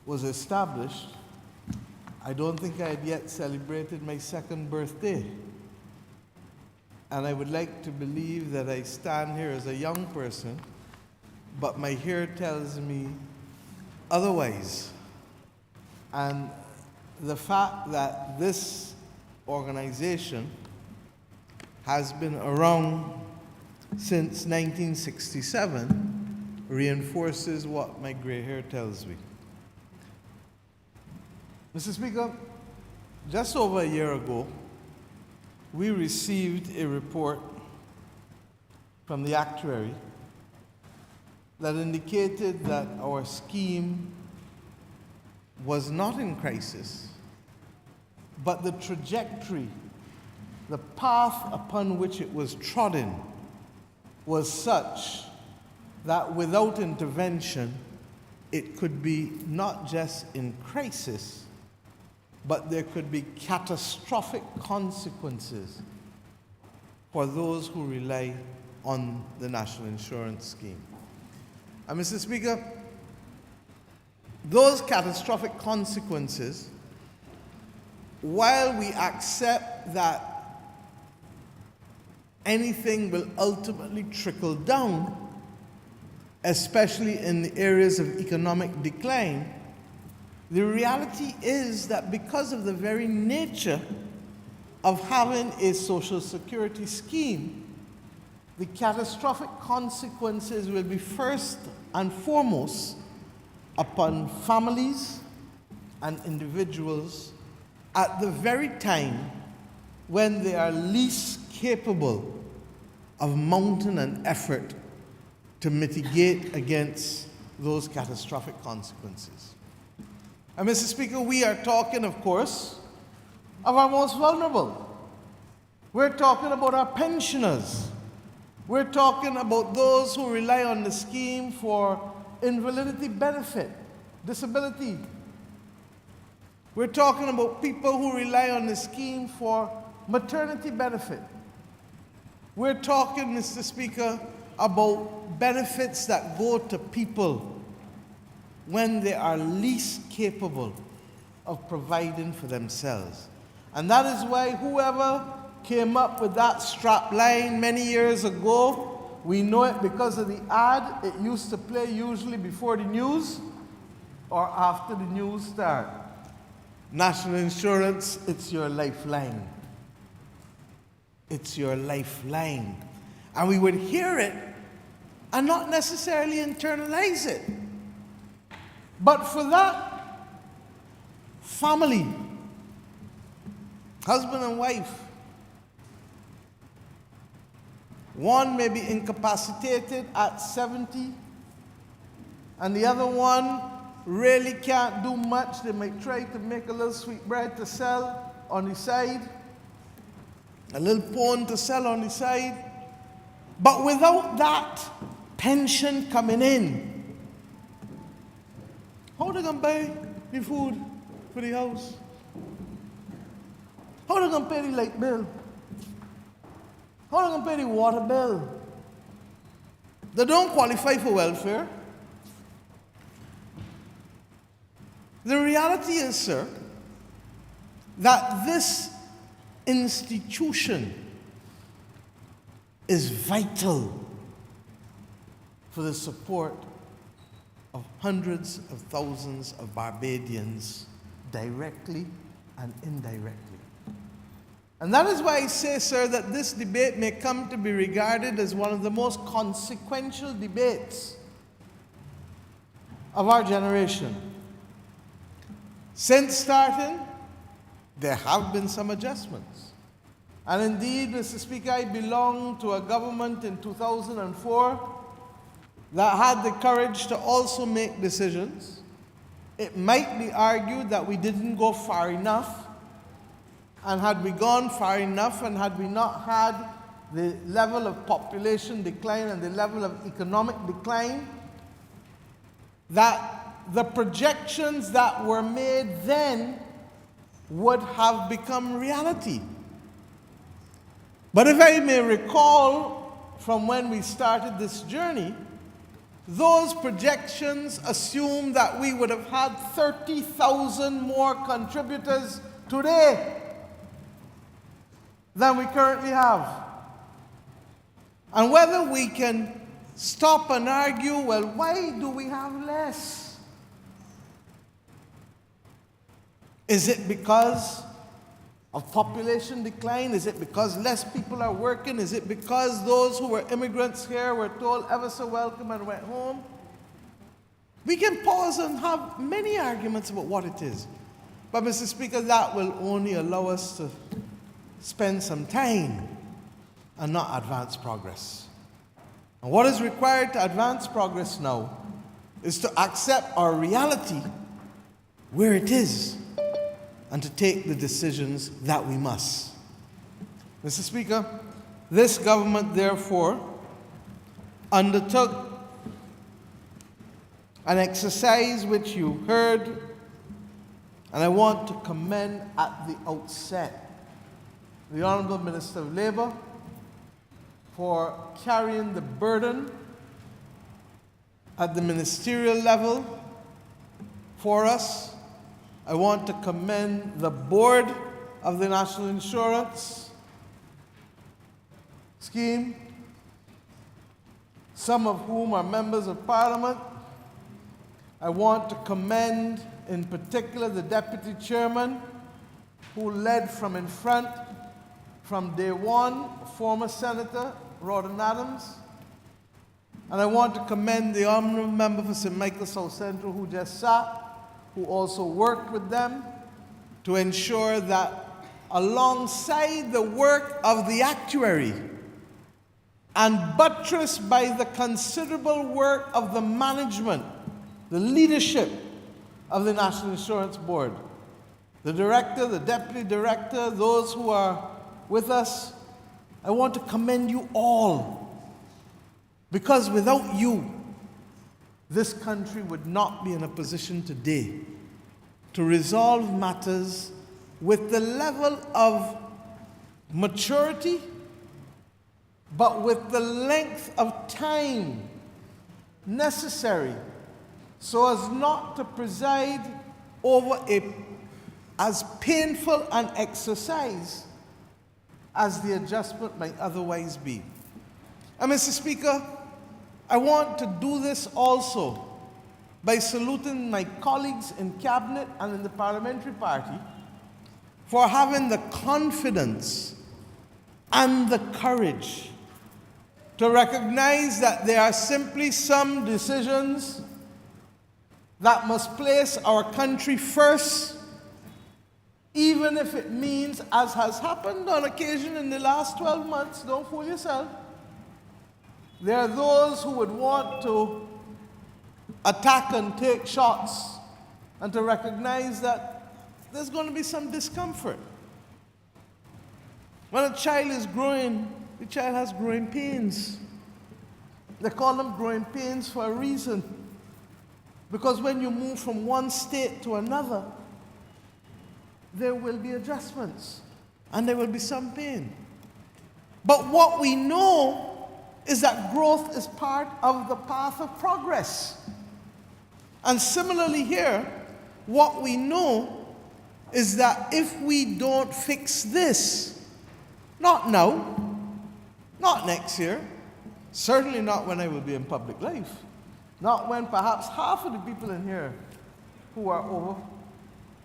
was established, I don't think I had yet celebrated my second birthday. And I would like to believe that I stand here as a young person, but my hair tells me otherwise. And the fact that this organization has been around since 1967 reinforces what my gray hair tells me. Mr. Speaker, just over a year ago, we received a report from the actuary that indicated that our scheme was not in crisis, but the trajectory, the path upon which it was trodden was such that without intervention, it could be not just in crisis, but there could be catastrophic consequences for those who rely on the National Insurance Scheme. And Mr. Speaker, those catastrophic consequences, while we accept that anything will ultimately trickle down, especially in the areas of economic decline, the reality is that because of the very nature of having a Social Security scheme, the catastrophic consequences will be first and foremost upon families and individuals at the very time when they are least capable of mounting an effort to mitigate against those catastrophic consequences. And Mr. Speaker, we are talking, of course, of our most vulnerable. We're talking about our pensioners. We're talking about those who rely on the scheme for invalidity benefit, disability. We're talking about people who rely on the scheme for maternity benefit. We're talking, Mr. Speaker, about benefits that go to people when they are least capable of providing for themselves. And that is why whoever came up with that strap line many years ago, we know it because of the ad it used to play usually before the news or after the news start. National insurance, it's your lifeline. It's your lifeline. And we would hear it and not necessarily internalize it. But for that family, husband and wife, one may be incapacitated at 70, and the other one really can't do much. They might try to make a little sweet bread to sell on the side, a little pone to sell on the side. But without that pension coming in, how are they going to buy the food for the house? How are they going to pay the light bill? How are they going to pay the water bill? They don't qualify for welfare. The reality is, sir, that this institution is vital for the support of hundreds of thousands of Barbadians, directly and indirectly. And that is why I say, sir, that this debate may come to be regarded as one of the most consequential debates of our generation. Since starting, there have been some adjustments. And indeed, Mr. Speaker, I belonged to a government in 2004 that had the courage to also make decisions. It might be argued that we didn't go far enough. And had we gone far enough, and had we not had the level of population decline and the level of economic decline, that the projections that were made then would have become reality. But if I may recall from when we started this journey, those projections assumed that we would have had 30,000 more contributors today than we currently have. And whether we can stop and argue, well, why do we have less? Is it because of population decline? Is it because less people are working? Is it because those who were immigrants here were told ever so welcome and went home? We can pause and have many arguments about what it is. But, Mr. Speaker, that will only allow us to spend some time and not advance progress. And what is required to advance progress now is to accept our reality where it is and to take the decisions that we must. Mr. Speaker, this government therefore undertook an exercise which you heard, and I want to commend at the outset the Honourable Minister of Labour for carrying the burden at the ministerial level for us. I want to commend the board of the National Insurance Scheme, some of whom are members of Parliament. I want to commend in particular the Deputy Chairman who led from in front from day one, former Senator Rawdon Adams. And I want to commend the Honourable Member for St. Michael South Central who just sat, who also worked with them to ensure that alongside the work of the actuary and buttressed by the considerable work of the management, the leadership of the National Insurance Board, the director, the deputy director, those who are with us, I want to commend you all, because without you, this country would not be in a position today to resolve matters with the level of maturity, but with the length of time necessary so as not to preside over a as painful an exercise as the adjustment might otherwise be. And Mr. Speaker, I want to do this also by saluting my colleagues in Cabinet and in the parliamentary party for having the confidence and the courage to recognize that there are simply some decisions that must place our country first, even if it means, as has happened on occasion in the last 12 months, don't fool yourself, there are those who would want to attack and take shots, and to recognize that there's going to be some discomfort. When a child is growing, the child has growing pains. They call them growing pains for a reason. Because when you move from one state to another, there will be adjustments and there will be some pain. But what we know is that growth is part of the path of progress. And similarly here, what we know is that if we don't fix this, not now, not next year, certainly not when I will be in public life, not when perhaps half of the people in here who are over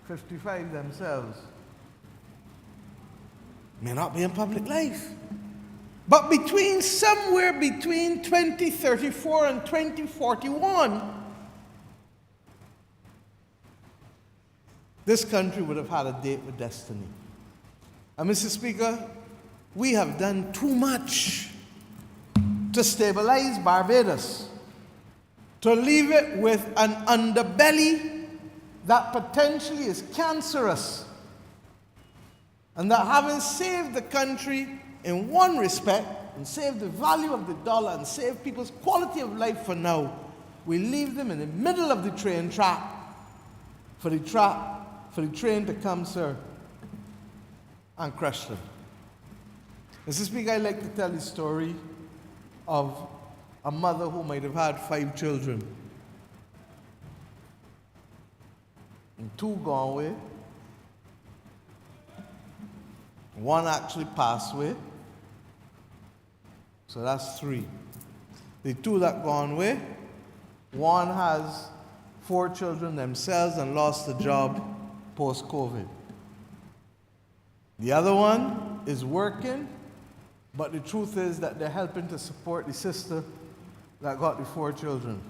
55 themselves may not be in public life. But somewhere between 2034 and 2041, this country would have had a date with destiny. And Mr. Speaker, we have done too much to stabilize Barbados, to leave it with an underbelly that potentially is cancerous, and that having saved the country in one respect, and saved the value of the dollar, and saved people's quality of life for now, we leave them in the middle of the train track for the train to come, sir, and crush them. Mr. Speaker, I'd like to tell the story of a mother who might have had 5 children. And 2 gone away. 1 actually passed away. So that's 3. The 2 that gone away, 1 has 4 children themselves and lost the job post-COVID. The other one is working, but the truth is that they're helping to support the sister that got the 4 children.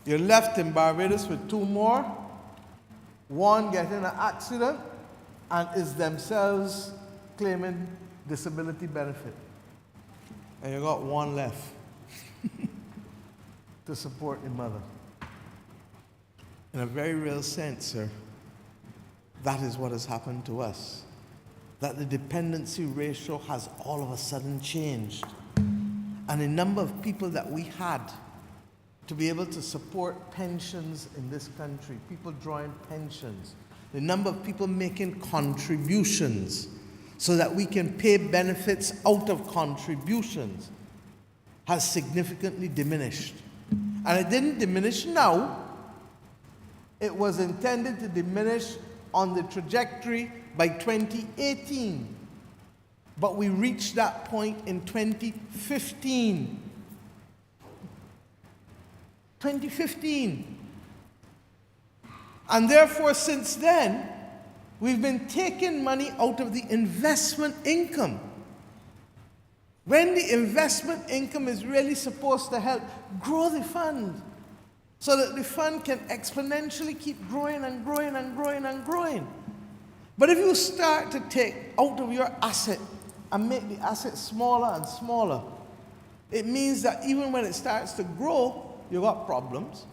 You're left in Barbados with 2 more, 1 getting an accident and is themselves claiming disability benefit. And you got 1 left to support the mother. In a very real sense, sir, that is what has happened to us. That the dependency ratio has all of a sudden changed. And the number of people that we had to be able to support pensions in this country, people drawing pensions, the number of people making contributions so that we can pay benefits out of contributions has significantly diminished. And it didn't diminish now. It was intended to diminish on the trajectory by 2018. But we reached that point in 2015. 2015. And therefore, since then, we've been taking money out of the investment income. When the investment income is really supposed to help grow the fund, so that the fund can exponentially keep growing and growing and growing and growing. But if you start to take out of your asset and make the asset smaller and smaller, it means that even when it starts to grow, you got problems.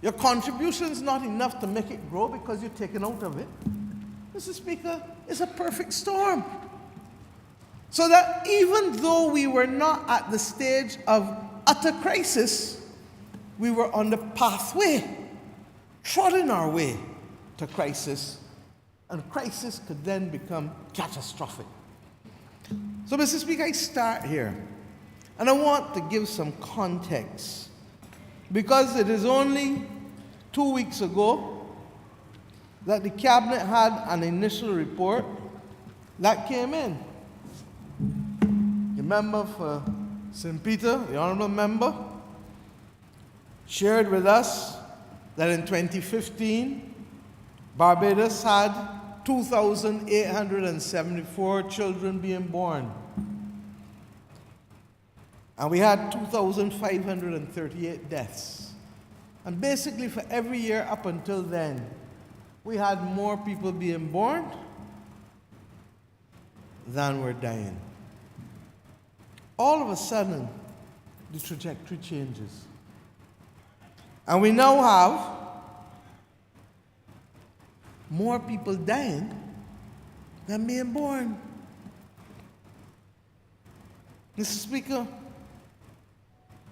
Your contribution is not enough to make it grow because you're taken out of it. Mr. Speaker, it's a perfect storm. So that even though we were not at the stage of utter crisis, we were on the pathway, trotting our way to crisis, and crisis could then become catastrophic. So, Mr. Speaker, I start here, and I want to give some context, because it is only 2 weeks ago that the cabinet had an initial report that came in. The member for St. Peter, the honourable member, shared with us that in 2015, Barbados had 2,874 children being born. And we had 2,538 deaths. And basically for every year up until then, we had more people being born than were dying. All of a sudden, the trajectory changes. And we now have more people dying than being born. Mr. Speaker,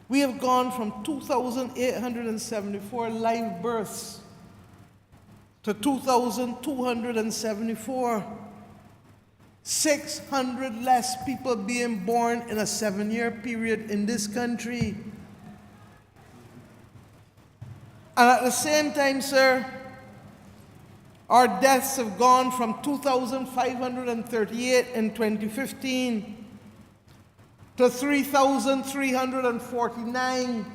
we have gone from 2,874 live births to 2,274. 600 less people being born in a 7-year period in this country. And at the same time, sir, our deaths have gone from 2,538 in 2015 to 3,349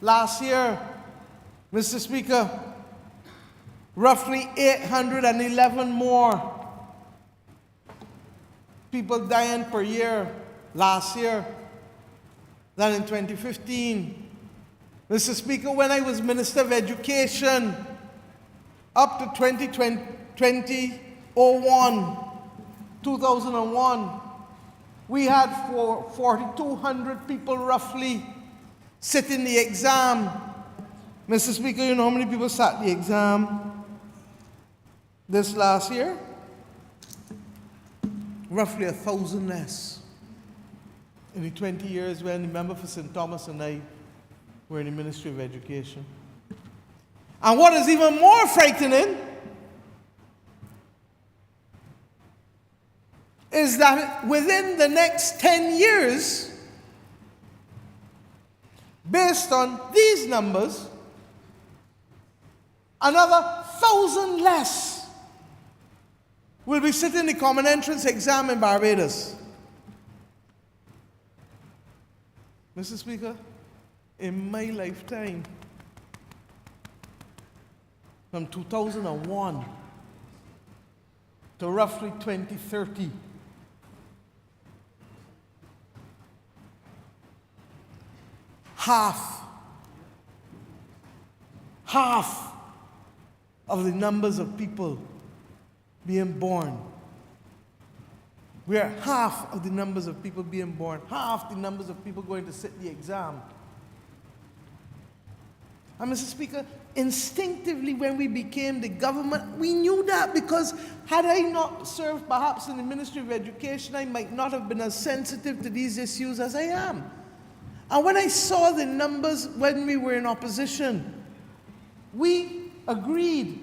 last year. Mr. Speaker, roughly 811 more people dying per year last year than in 2015. Mr. Speaker, when I was Minister of Education, up to 2001, we had 4,200 people roughly sitting the exam. Mr. Speaker, you know how many people sat the exam this last year? Roughly 1,000 less. In the 20 years when the member for St. Thomas and I were in the Ministry of Education. And what is even more frightening is that within the next 10 years, based on these numbers, another 1,000 less will be sitting the common entrance exam in Barbados. Mr. Speaker, in my lifetime, from 2001 to roughly 2030, half of the numbers of people being born. We are half of the numbers of people being born, half the numbers of people going to sit the exam. And Mr. Speaker, instinctively when we became the government, we knew that, because had I not served perhaps in the Ministry of Education, I might not have been as sensitive to these issues as I am. And when I saw the numbers when we were in opposition, we agreed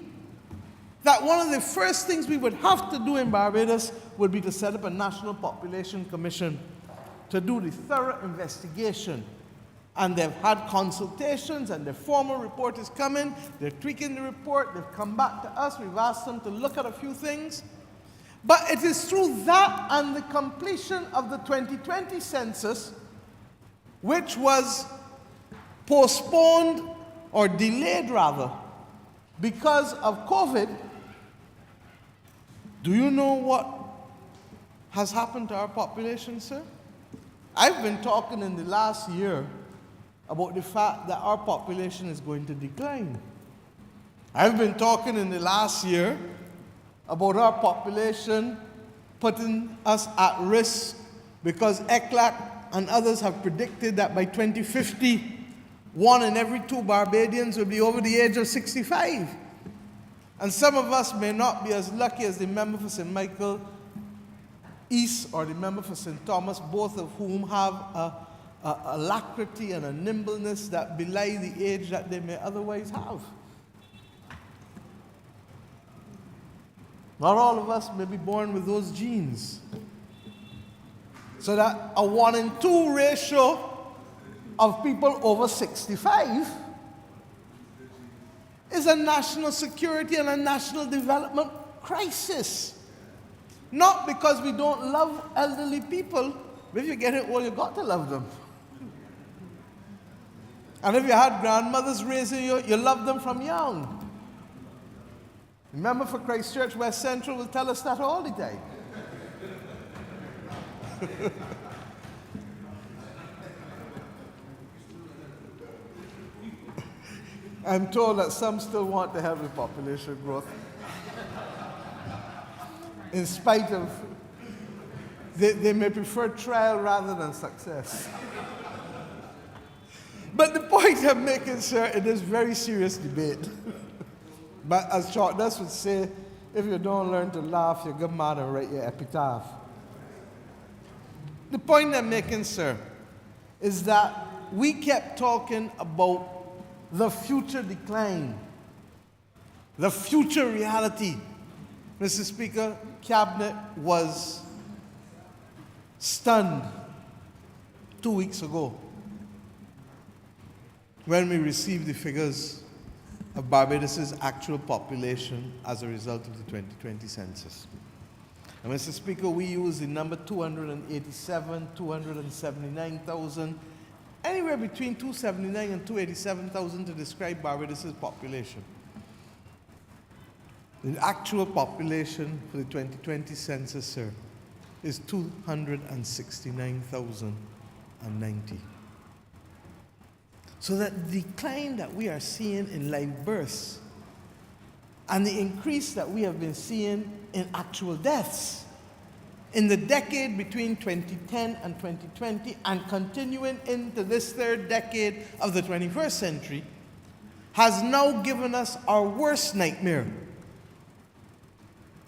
that one of the first things we would have to do in Barbados would be to set up a National Population Commission to do the thorough investigation. And they've had consultations, and their formal report is coming. They're tweaking the report. They've come back to us. We've asked them to look at a few things. But it is through that and the completion of the 2020 census, which was postponed or delayed rather because of COVID. Do you know what has happened to our population, sir? I've been talking in the last year about the fact that our population is going to decline. I've been talking in the last year about our population putting us at risk because ECLAC and others have predicted that by 2050, 1 in every 2 Barbadians will be over the age of 65. And some of us may not be as lucky as the member for St. Michael East or the member for St. Thomas, both of whom have a alacrity and a nimbleness that belie the age that they may otherwise have. Not all of us may be born with those genes. So that a 1 in 2 ratio of people over 65 is a national security and a national development crisis. Not because we don't love elderly people, but if you get it old, you got to love them. And if you had grandmothers raising you, you love them from young. Remember, for Christ Church, West Central will tell us that all the time. I'm told that some still want to have the population growth. In spite of, they may prefer trial rather than success. But the point I'm making, sir, it is very serious debate. But as Charles would say, if you don't learn to laugh, you're going mad and write your epitaph. The point I'm making, sir, is that we kept talking about the future decline, the future reality. Mr. Speaker, Cabinet was stunned 2 weeks ago when we received the figures of Barbados' actual population as a result of the 2020 census. And Mr. Speaker, we use the number 287, 279,000, anywhere between 279 and 287,000 to describe Barbados' population. The actual population for the 2020 census, sir, is 269,090. So that the decline that we are seeing in live births and the increase that we have been seeing in actual deaths in the decade between 2010 and 2020 and continuing into this third decade of the 21st century has now given us our worst nightmare.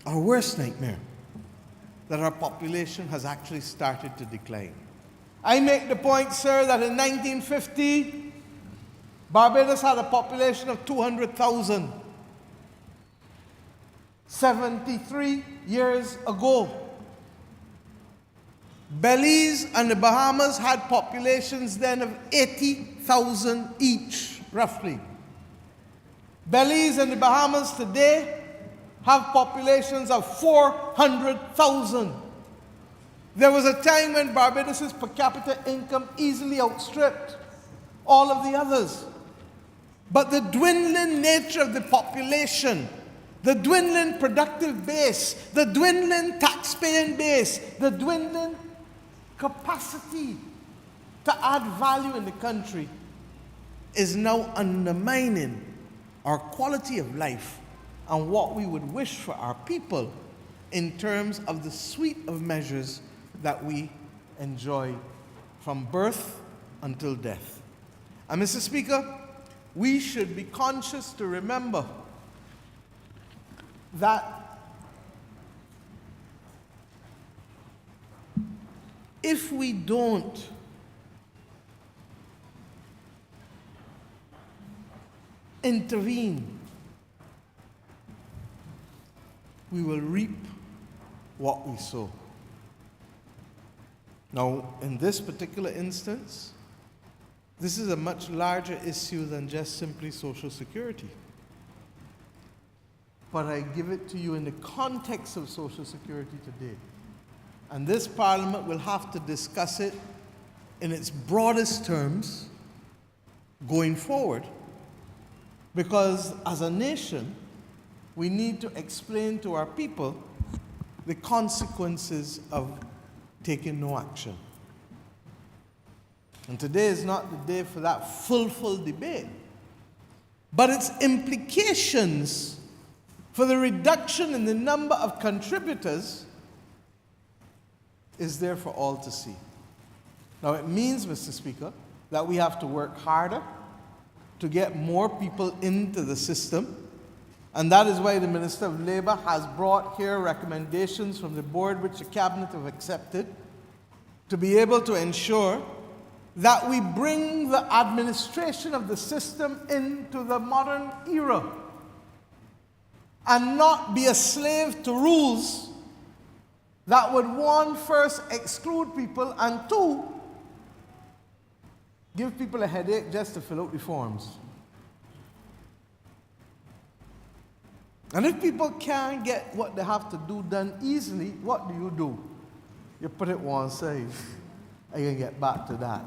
Our worst nightmare, that our population has actually started to decline. I make the point, sir, that in 1950, Barbados had a population of 200,000. 73 years ago. Belize and the Bahamas had populations then of 80,000 each, roughly. Belize and the Bahamas today have populations of 400,000. There was a time when Barbados' per capita income easily outstripped all of the others. But the dwindling nature of the population, the dwindling productive base, the dwindling tax-paying base, the dwindling capacity to add value in the country is now undermining our quality of life and what we would wish for our people in terms of the suite of measures that we enjoy from birth until death. And Mr. Speaker, we should be conscious to remember that if we don't intervene, we will reap what we sow. Now, in this particular instance, this is a much larger issue than just simply Social Security. But I give it to you in the context of Social Security today. And this Parliament will have to discuss it in its broadest terms going forward. Because as a nation, we need to explain to our people the consequences of taking no action. And today is not the day for that full debate. But its implications for the reduction in the number of contributors is there for all to see. Now it means, Mr. Speaker, that we have to work harder to get more people into the system. And that is why the Minister of Labour has brought here recommendations from the board which the Cabinet have accepted to be able to ensure that we bring the administration of the system into the modern era and not be a slave to rules that would, one, first exclude people, and two, give people a headache just to fill out the forms. And if people can't get what they have to do done easily, what do? You put it one side, I can get back to that.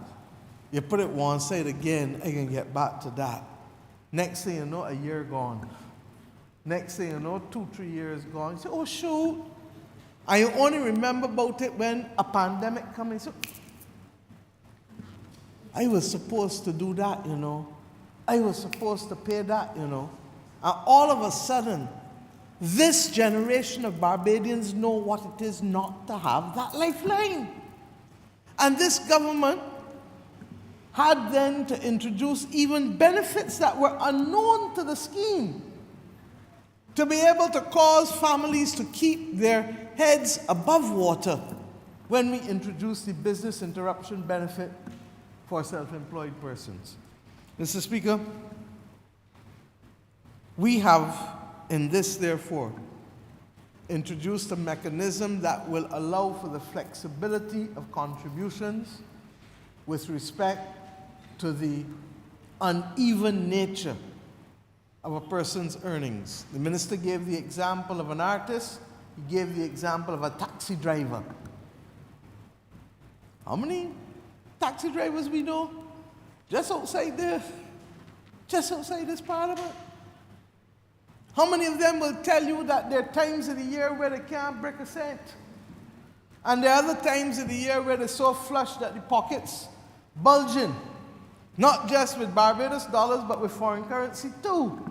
You put it one side again, I can get back to that. Next thing you know, a year gone. Next thing you know, 2-3 years gone. You say, oh shoot. I only remember about it when a pandemic came in. So, I was supposed to do that, you know. I was supposed to pay that, you know. And all of a sudden, this generation of Barbadians know what it is not to have that lifeline. And this government had then to introduce even benefits that were unknown to the scheme to be able to cause families to keep their heads above water when we introduced the business interruption benefit for self-employed persons. Mr. Speaker, we have in this, therefore, introduced a mechanism that will allow for the flexibility of contributions with respect to the uneven nature of a person's earnings. The minister gave the example of an artist. He gave the example of a taxi driver. How many taxi drivers we know? Just outside there. Just outside this parliament. How many of them will tell you that there are times of the year where they can't break a cent? And there are other times of the year where they're so flush that the pockets bulging. Not just with Barbados dollars, but with foreign currency too.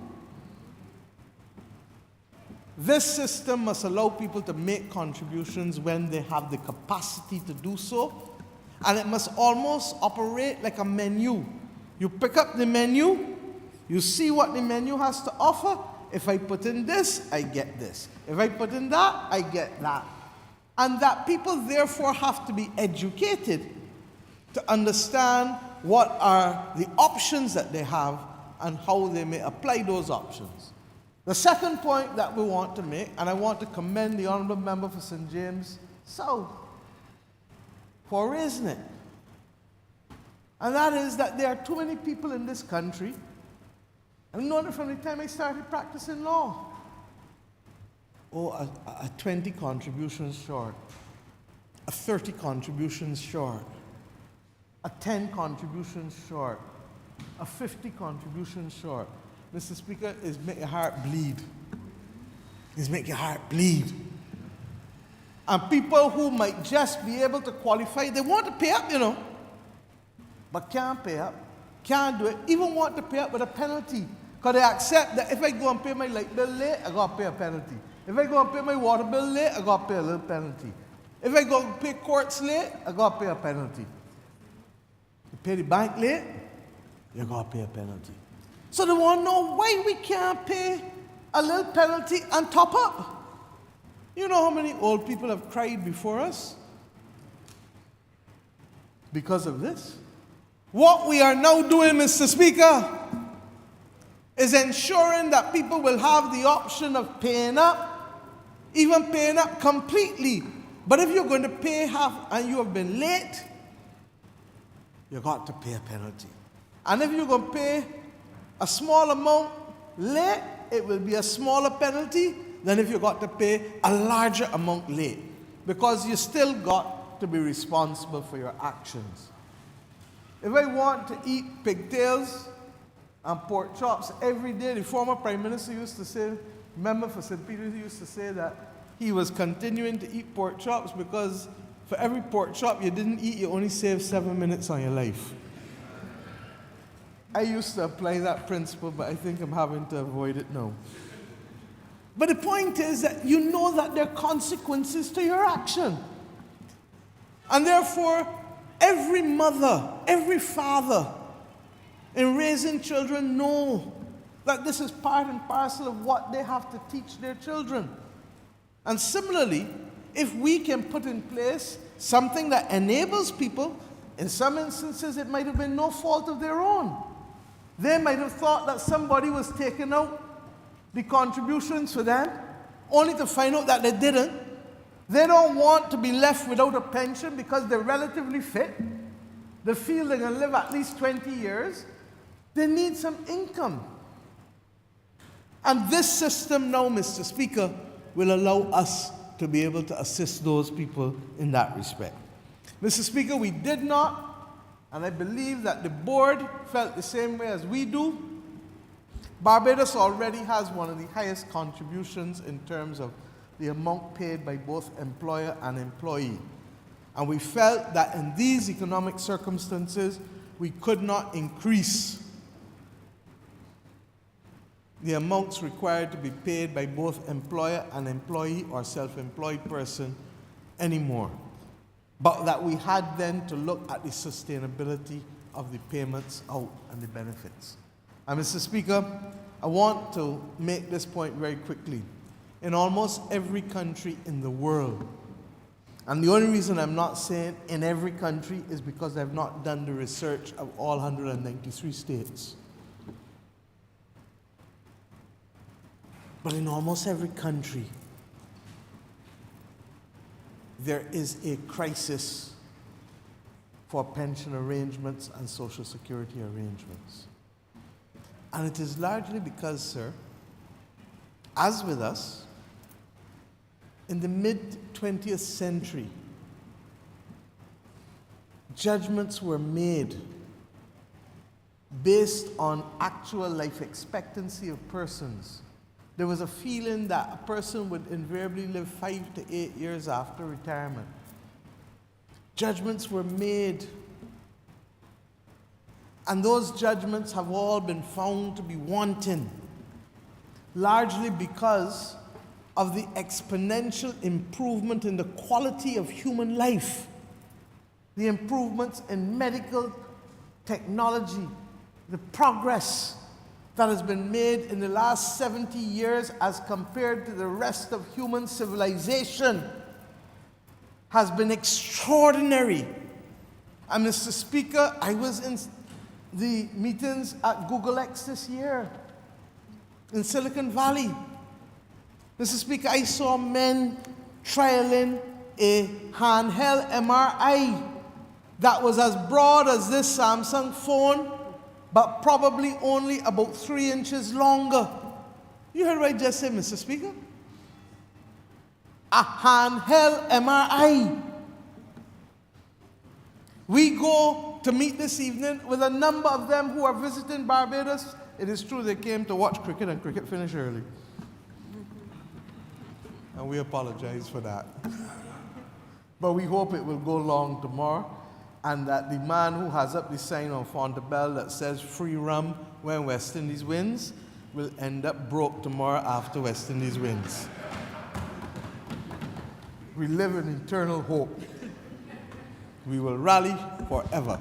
This system must allow people to make contributions when they have the capacity to do so. And it must almost operate like a menu. You pick up the menu, you see what the menu has to offer. If I put in this, I get this. If I put in that, I get that. And that people therefore have to be educated to understand what are the options that they have and how they may apply those options. The second point that we want to make, and I want to commend the Honourable Member for St. James South for raising it, and that is that there are too many people in this country. I've known it from the time I started practicing law. Oh, a 20 contributions short, a 30 contributions short, a 10 contributions short, a 50 contributions short. Mr. Speaker, is make your heart bleed. It's make your heart bleed. And people who might just be able to qualify, they want to pay up, you know, but can't pay up, can't do it, even want to pay up with a penalty. Because they accept that if I go and pay my light bill late, I got to pay a penalty. If I go and pay my water bill late, I got to pay a little penalty. If I go and pay courts late, I got to pay a penalty. You pay the bank late, you got to pay a penalty. So they want to know why we can't pay a little penalty and top up. You know how many old people have cried before us? Because of this. What we are now doing, Mr. Speaker, is ensuring that people will have the option of paying up, even paying up completely. But if you're going to pay half and you have been late, you got to pay a penalty. And if you're going to pay a small amount late, it will be a smaller penalty than if you got to pay a larger amount late, because you still got to be responsible for your actions. If I want to eat pigtails and pork chops every day, the former Prime Minister used to say, member for St. Peter's used to say that he was continuing to eat pork chops because for every pork chop you didn't eat, you only saved 7 minutes on your life. I used to apply that principle, but I think I'm having to avoid it now. But the point is that you know that there are consequences to your action. And therefore, every mother, every father in raising children know that this is part and parcel of what they have to teach their children. And similarly, if we can put in place something that enables people, in some instances it might have been no fault of their own. They might have thought that somebody was taking out the contributions for them, only to find out that they didn't. They don't want to be left without a pension because they're relatively fit. They feel they're going to live at least 20 years. They need some income. And this system now, Mr. Speaker, will allow us to be able to assist those people in that respect. Mr. Speaker, we did not, and I believe that the board felt the same way as we do. Barbados already has one of the highest contributions in terms of the amount paid by both employer and employee. And we felt that in these economic circumstances, we could not increase the amounts required to be paid by both employer and employee or self-employed person anymore. But that we had then to look at the sustainability of the payments out and the benefits. And Mr. Speaker, I want to make this point very quickly. In almost every country in the world, and the only reason I'm not saying in every country is because I've not done the research of all 193 states. But in almost every country, there is a crisis for pension arrangements and social security arrangements. And it is largely because, sir, as with us, in the mid-20th century, judgments were made based on actual life expectancy of persons. There was a feeling that a person would invariably live 5 to 8 years after retirement. Judgments were made, and those judgments have all been found to be wanton, largely because of the exponential improvement in the quality of human life, the improvements in medical technology, the progress that has been made in the last 70 years as compared to the rest of human civilization has been extraordinary. And Mr. Speaker, I was in the meetings at Google X this year in Silicon Valley. Mr. Speaker, I saw men trialing a handheld MRI that was as broad as this Samsung phone, but probably only about 3 inches longer. You heard what I just said, Mr. Speaker? A handheld MRI. We go to meet this evening with a number of them who are visiting Barbados. It is true they came to watch cricket, and cricket finished early. And we apologize for that. But we hope it will go long tomorrow, and that the man who has up the sign on Fontebelle that says free rum when West Indies wins will end up broke tomorrow after West Indies wins. We live in eternal hope. We will rally forever.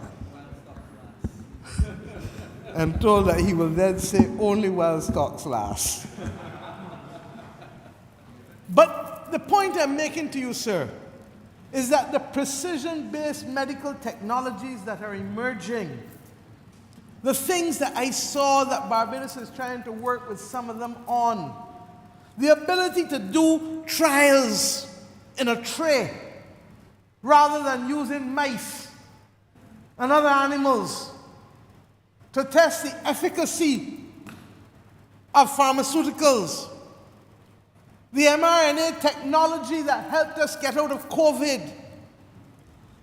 I'm told that he will then say only while stocks last. But the point I'm making to you, sir, is that the precision-based medical technologies that are emerging, the things that I saw that Barbados is trying to work with some of them on, the ability to do trials in a tray rather than using mice and other animals to test the efficacy of pharmaceuticals, the mRNA technology that helped us get out of COVID,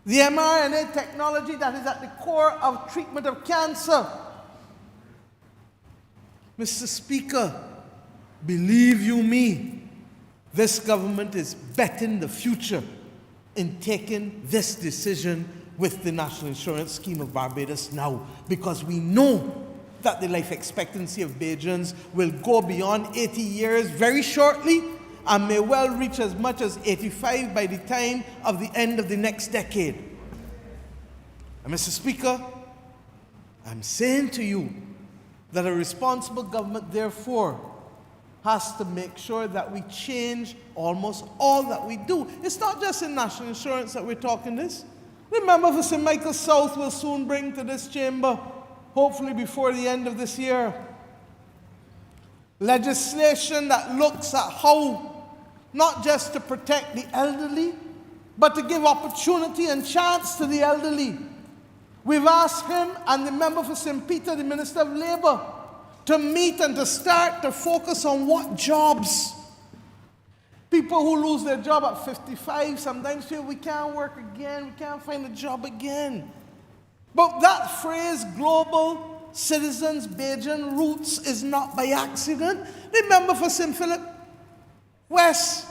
the mRNA technology that is at the core of treatment of cancer. Mr. Speaker, believe you me, this government is betting the future in taking this decision with the National Insurance Scheme of Barbados now, because we know that the life expectancy of Bajans will go beyond 80 years very shortly and may well reach as much as 85 by the time of the end of the next decade. And Mr. Speaker, I'm saying to you that a responsible government, therefore, has to make sure that we change almost all that we do. It's not just in national insurance that we're talking this. Remember, for St. Michael South will soon bring to this chamber, hopefully before the end of this year, legislation that looks at how not just to protect the elderly, but to give opportunity and chance to the elderly. We've asked him and the member for St. Peter, the Minister of Labour, to meet and to start to focus on what jobs. People who lose their job at 55 sometimes feel we can't work again, we can't find a job again. But that phrase, global citizens Bajan roots, is not by accident. Remember, for St. Philip West,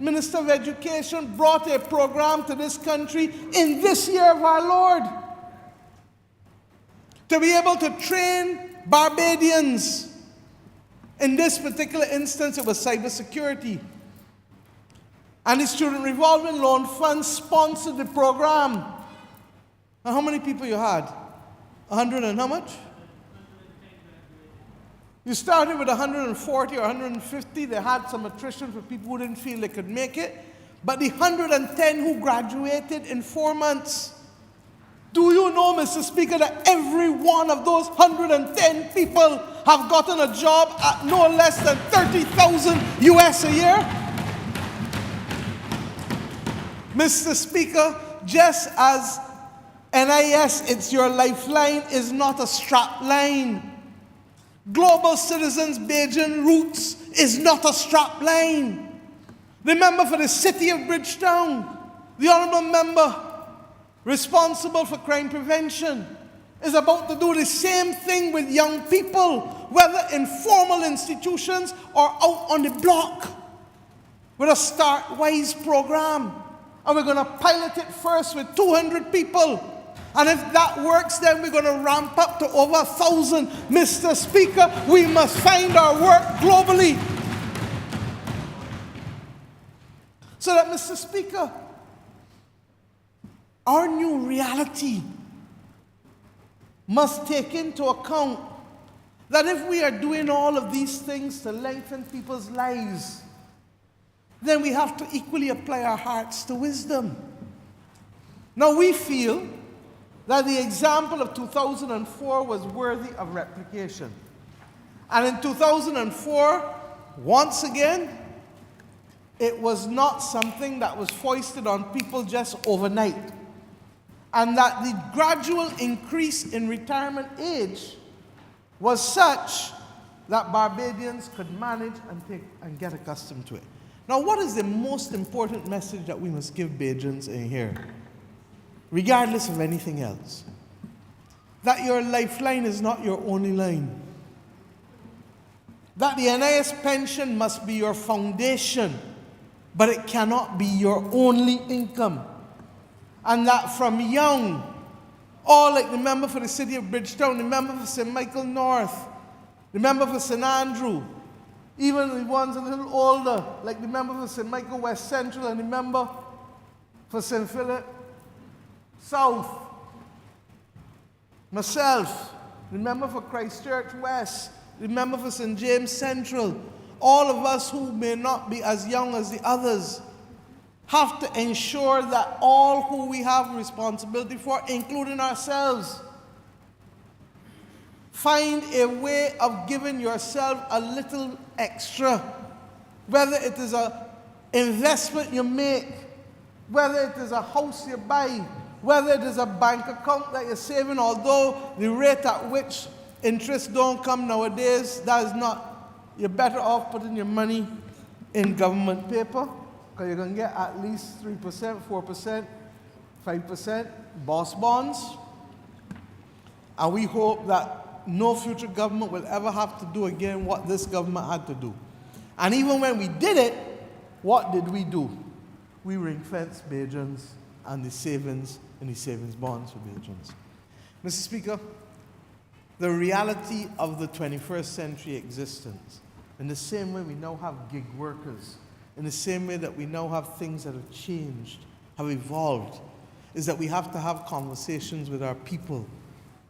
Minister of Education brought a program to this country in this year of our Lord to be able to train Barbadians. In this particular instance, it was cybersecurity. And the Student Revolving Loan Fund sponsored the program. And how many people you had? 100 and how much? You started with 140 or 150. They had some attrition for people who didn't feel they could make it. But the 110 who graduated in 4 months, do you know, Mr. Speaker, that every one of those 110 people have gotten a job at no less than 30,000 US a year? Mr. Speaker, just as NIS, it's your lifeline, is not a strap line. Global Citizens Bajan Roots is not a strap line. Remember, for the city of Bridgetown, the Honourable Member responsible for crime prevention is about to do the same thing with young people, whether in formal institutions or out on the block, with a Start-Wise program. And we're going to pilot it first with 200 people. And if that works, then we're going to ramp up to over 1,000. Mr. Speaker, we must find our work globally. So that, Mr. Speaker, our new reality must take into account that if we are doing all of these things to lengthen people's lives, then we have to equally apply our hearts to wisdom. Now, we feel that the example of 2004 was worthy of replication. And in 2004, once again, it was not something that was foisted on people just overnight. And that the gradual increase in retirement age was such that Barbadians could manage and get accustomed to it. Now, what is the most important message that we must give Bajans in here, regardless of anything else? That your lifeline is not your only line. That the NIS pension must be your foundation, but it cannot be your only income. And that from young, all like the member for the city of Bridgetown, the member for St. Michael North, the member for St. Andrew, even the ones a little older, like the member for St. Michael West Central and the member for St. Philip South, myself, the member for Christchurch West, the member for St. James Central, all of us who may not be as young as the others, have to ensure that all who we have responsibility for, including ourselves, find a way of giving yourself a little extra, whether it is an investment you make, whether it is a house you buy, whether it is a bank account that you're saving, although the rate at which interest don't come nowadays, that is not, you're better off putting your money in government paper, because you're going to get at least 3%, 4%, 5%, boss bonds. And we hope that no future government will ever have to do again what this government had to do. And even when we did it, what did we do? We ring-fenced Bajans and the savings and the savings bonds for Bajans. Mr. Speaker, the reality of the 21st century existence, in the same way we now have gig workers, in the same way that we now have things that have changed, have evolved, is that we have to have conversations with our people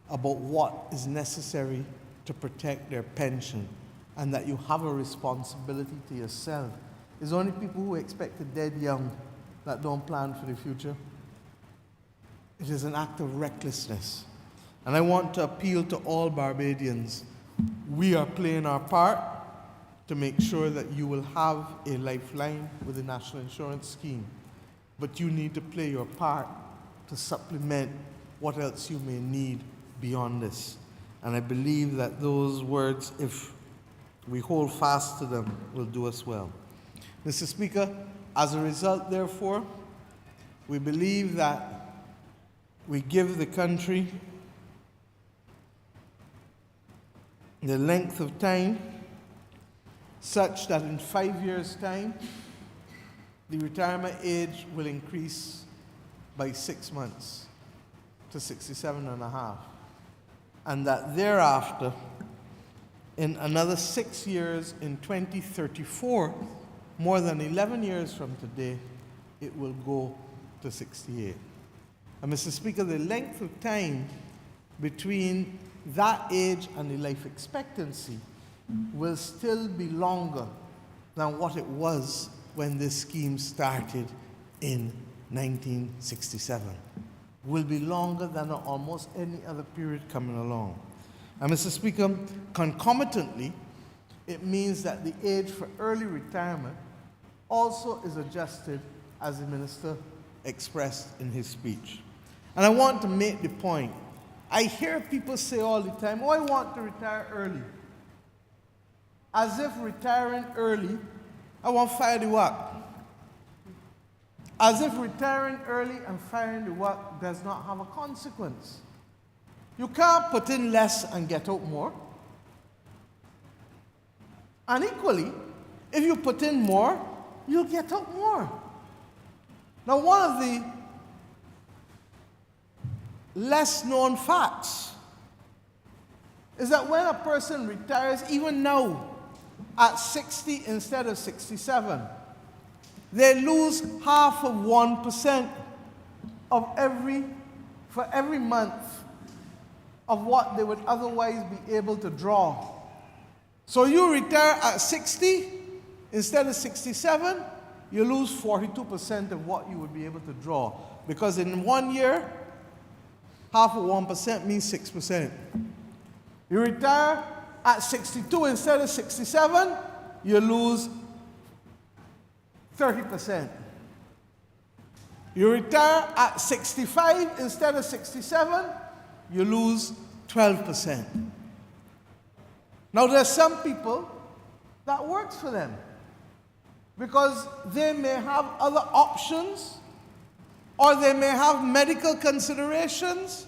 about what is necessary to protect their pension, and that you have a responsibility to yourself. It's only people who expect to dead young that don't plan for the future. It is an act of recklessness. And I want to appeal to all Barbadians. We are playing our part to make sure that you will have a lifeline with the National Insurance Scheme. But you need to play your part to supplement what else you may need beyond this. And I believe that those words, if we hold fast to them, will do us well. Mr. Speaker, as a result, therefore, we believe that we give the country the length of time such that in 5 years' time, the retirement age will increase by 6 months to 67 and a half. And that thereafter, in another 6 years, in 2034, more than 11 years from today, it will go to 68. And Mr. Speaker, the length of time between that age and the life expectancy will still be longer than what it was when this scheme started in 1967. Will be longer than almost any other period coming along. And Mr. Speaker, concomitantly, it means that the age for early retirement also is adjusted, as the Minister expressed in his speech. And I want to make the point. I hear people say all the time, oh, I want to retire early. As if retiring early, I want to fire the work. As if retiring early and firing the work does not have a consequence. You can't put in less and get out more. And equally, if you put in more, you'll get out more. Now, one of the less known facts is that when a person retires, even now, at 60 instead of 67, they lose 0.5% for every month of what they would otherwise be able to draw. So you retire at 60 instead of 67, you lose 42% of what you would be able to draw. Because in 1 year, 0.5% means 6%. You retire at 62 instead of 67, you lose 30%. You retire at 65 instead of 67, you lose 12%. Now, there's some people that works for them because they may have other options, or they may have medical considerations,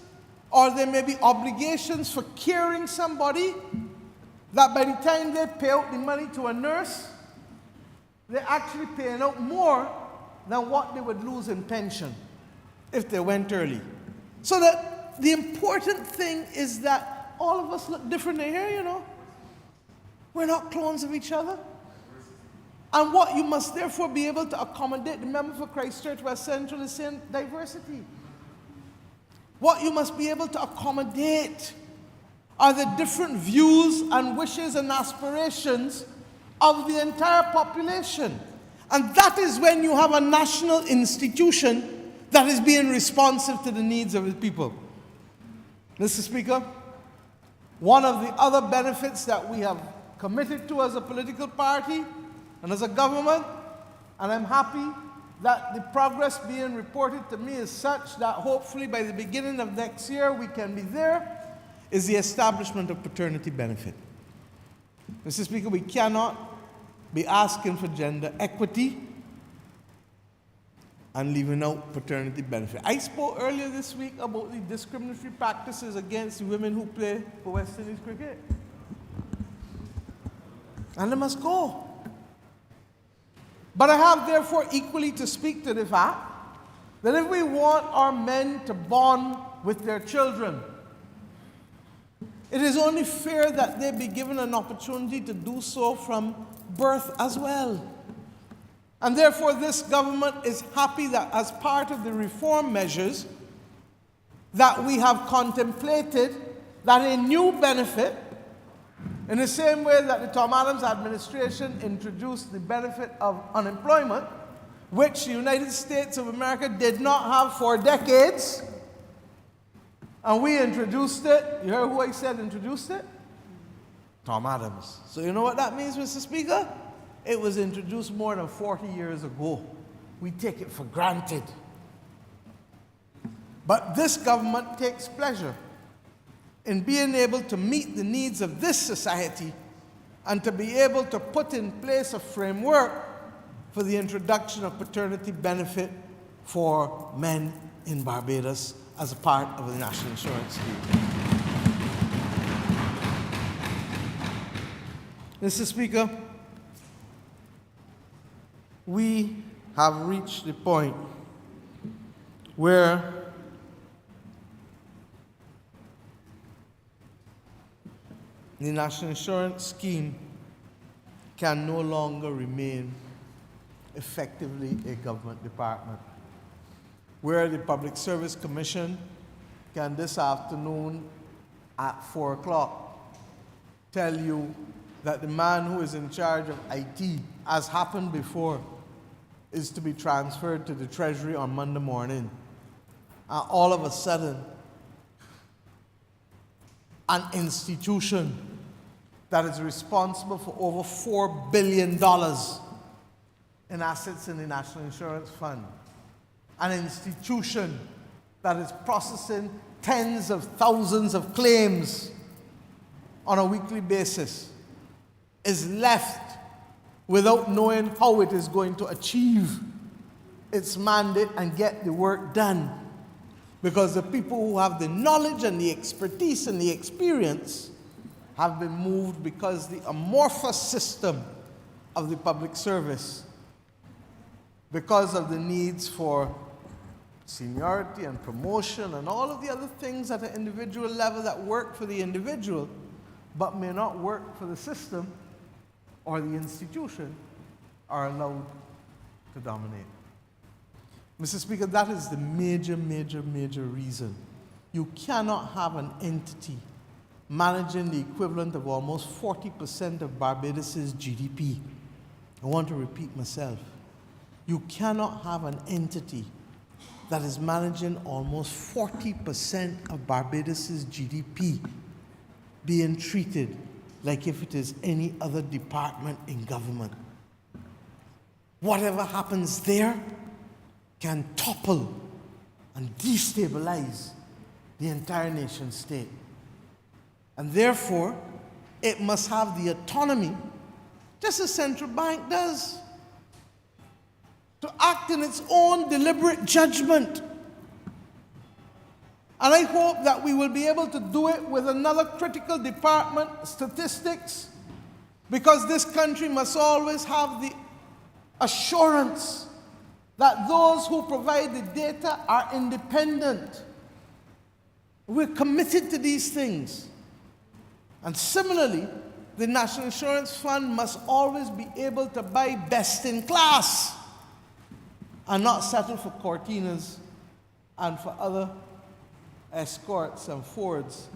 or there may be obligations for caring somebody that by the time they pay out the money to a nurse, they're actually paying out more than what they would lose in pension if they went early. So that the important thing is that all of us look different in here, you know. We're not clones of each other. And what you must therefore be able to accommodate, the member for Christchurch West Central is saying diversity. What you must be able to accommodate are the different views and wishes and aspirations of the entire population. And that is when you have a national institution that is being responsive to the needs of the people. Mr. Speaker, one of the other benefits that we have committed to as a political party and as a government, and I'm happy that the progress being reported to me is such that hopefully by the beginning of next year we can be there, is the establishment of paternity benefit. Mr. Speaker, we cannot be asking for gender equity and leaving out paternity benefit. I spoke earlier this week about the discriminatory practices against women who play for West Indies cricket. And they must go. But I have therefore equally to speak to the fact that if we want our men to bond with their children, it is only fair that they be given an opportunity to do so from birth as well. And therefore this government is happy that as part of the reform measures that we have contemplated, that a new benefit, in the same way that the Tom Adams administration introduced the benefit of unemployment, which the United States of America did not have for decades, and we introduced it. You heard who I said introduced it? Tom Adams. So you know what that means, Mr. Speaker? It was introduced more than 40 years ago. We take it for granted. But this government takes pleasure in being able to meet the needs of this society and to be able to put in place a framework for the introduction of paternity benefit for men in Barbados as a part of the National Insurance Scheme. Mr. Speaker, we have reached the point where the National Insurance Scheme can no longer remain effectively a government department, where the Public Service Commission can this afternoon at 4 o'clock tell you that the man who is in charge of IT, as happened before, is to be transferred to the Treasury on Monday morning. And all of a sudden, an institution that is responsible for over $4 billion in assets in the National Insurance Fund, an institution that is processing tens of thousands of claims on a weekly basis, is left without knowing how it is going to achieve its mandate and get the work done. Because the people who have the knowledge and the expertise and the experience have been moved because the amorphous system of the public service, because of the needs for seniority and promotion and all of the other things at an individual level that work for the individual but may not work for the system or the institution, are allowed to dominate. Mr. Speaker, that is the major reason. You cannot have an entity managing the equivalent of almost 40% of Barbados' GDP. I want to repeat myself. You cannot have an entity that is managing almost 40% of Barbados' GDP being treated like if it is any other department in government. Whatever happens there can topple and destabilize the entire nation state. And therefore, it must have the autonomy, just as central bank does, to act in its own deliberate judgment. And I hope that we will be able to do it with another critical department, statistics, because this country must always have the assurance that those who provide the data are independent. We're committed to these things. And similarly, the National Insurance Fund must always be able to buy best in class and not settle for Cortinas and for other Escorts and Fords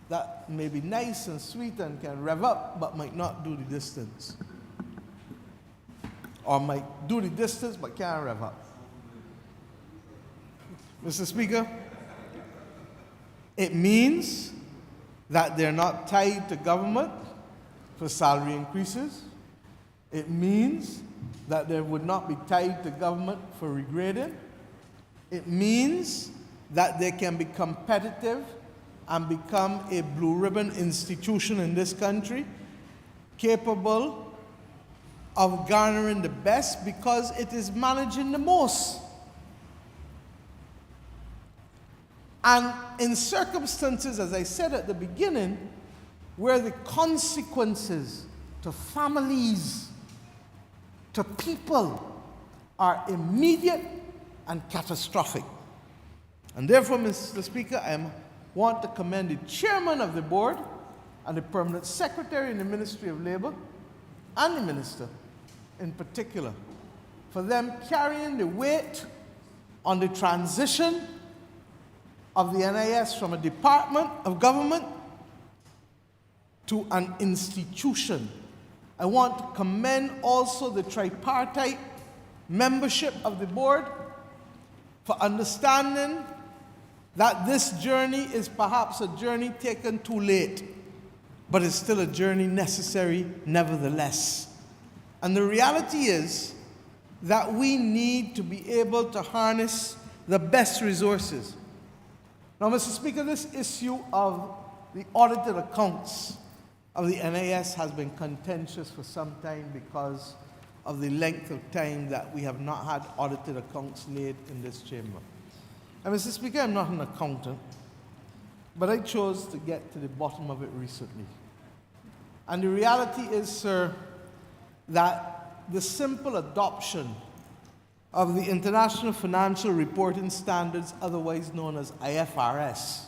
that may be nice and sweet and can rev up but might not do the distance. Or might do the distance but can't rev up. Mr. Speaker, it means that they're not tied to government for salary increases. It means that they would not be tied to government for regrading. It means that they can be competitive and become a blue ribbon institution in this country, capable of garnering the best because it is managing the most. And in circumstances, as I said at the beginning, where the consequences to families, to people, are immediate and catastrophic. And therefore, Mr. Speaker, I want to commend the chairman of the board and the permanent secretary in the Ministry of Labor and the minister in particular for them carrying the weight on the transition of the NIS from a department of government to an institution. I want to commend also the tripartite membership of the board for understanding that this journey is perhaps a journey taken too late, but it's still a journey necessary nevertheless. And the reality is that we need to be able to harness the best resources. Now, Mr. Speaker, this issue of the audited accounts of the NIS has been contentious for some time because of the length of time that we have not had audited accounts laid in this chamber. And Mr. Speaker, I'm not an accountant, but I chose to get to the bottom of it recently. And the reality is, sir, that the simple adoption of the International Financial Reporting Standards, otherwise known as IFRS,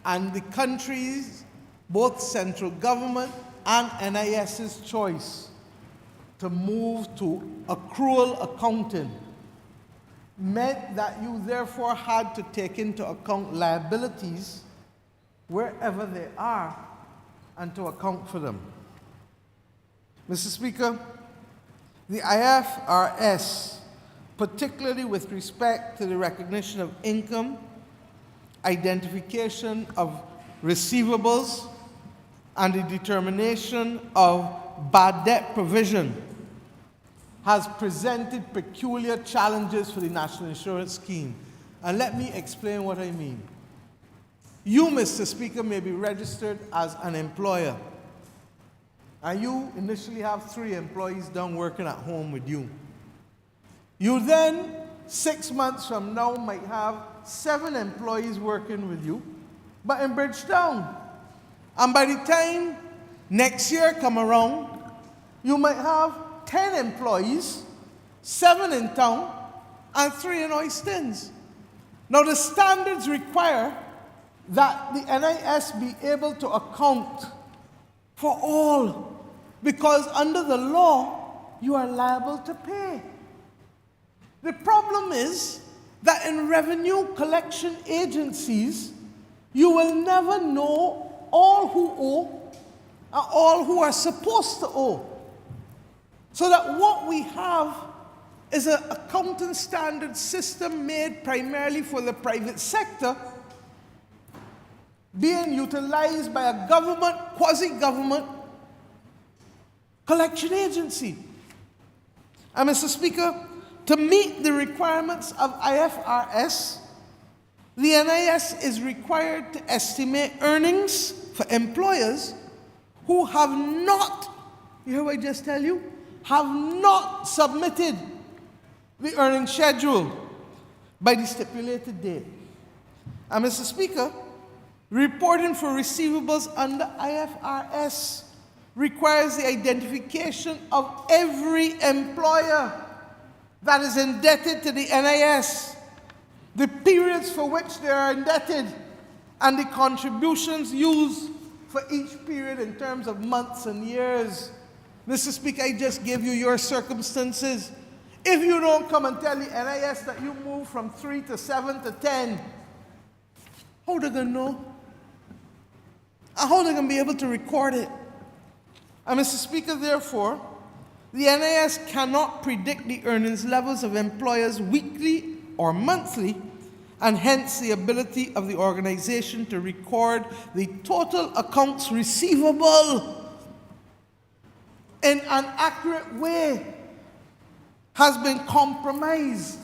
and the country's, both central government and NIS's choice to move to accrual accounting meant that you therefore had to take into account liabilities wherever they are and to account for them. Mr. Speaker, the IFRS, particularly with respect to the recognition of income, identification of receivables, and the determination of bad debt provision, has presented peculiar challenges for the National Insurance Scheme. And let me explain what I mean. You, Mr. Speaker, may be registered as an employer, and you initially have 3 employees down working at home with you. You then, 6 months from now, might have 7 employees working with you, but in Bridgetown. And by the time next year come around, you might have 10 employees, 7 in town, and 3 in Oistins. Now, the standards require that the NIS be able to account for all, because under the law, you are liable to pay. The problem is that in revenue collection agencies, you will never know all who owe and all who are supposed to owe. So that what we have is an accounting standard system made primarily for the private sector, being utilized by a government, quasi-government collection agency. And Mr. Speaker, to meet the requirements of IFRS, the NIS is required to estimate earnings for employers who have not, you hear what I just tell you, have not submitted the earnings schedule by the stipulated date. And Mr. Speaker, reporting for receivables under IFRS requires the identification of every employer that is indebted to the NIS, the periods for which they are indebted, and the contributions used for each period in terms of months and years. Mr. Speaker, I just gave you your circumstances. If you don't come and tell the NIS that you moved from 3 to 7 to 10, how are they going to know? And how are they going to be able to record it? And Mr. Speaker, therefore, the NIS cannot predict the earnings levels of employers weekly or monthly, and hence the ability of the organization to record the total accounts receivable in an accurate way has been compromised.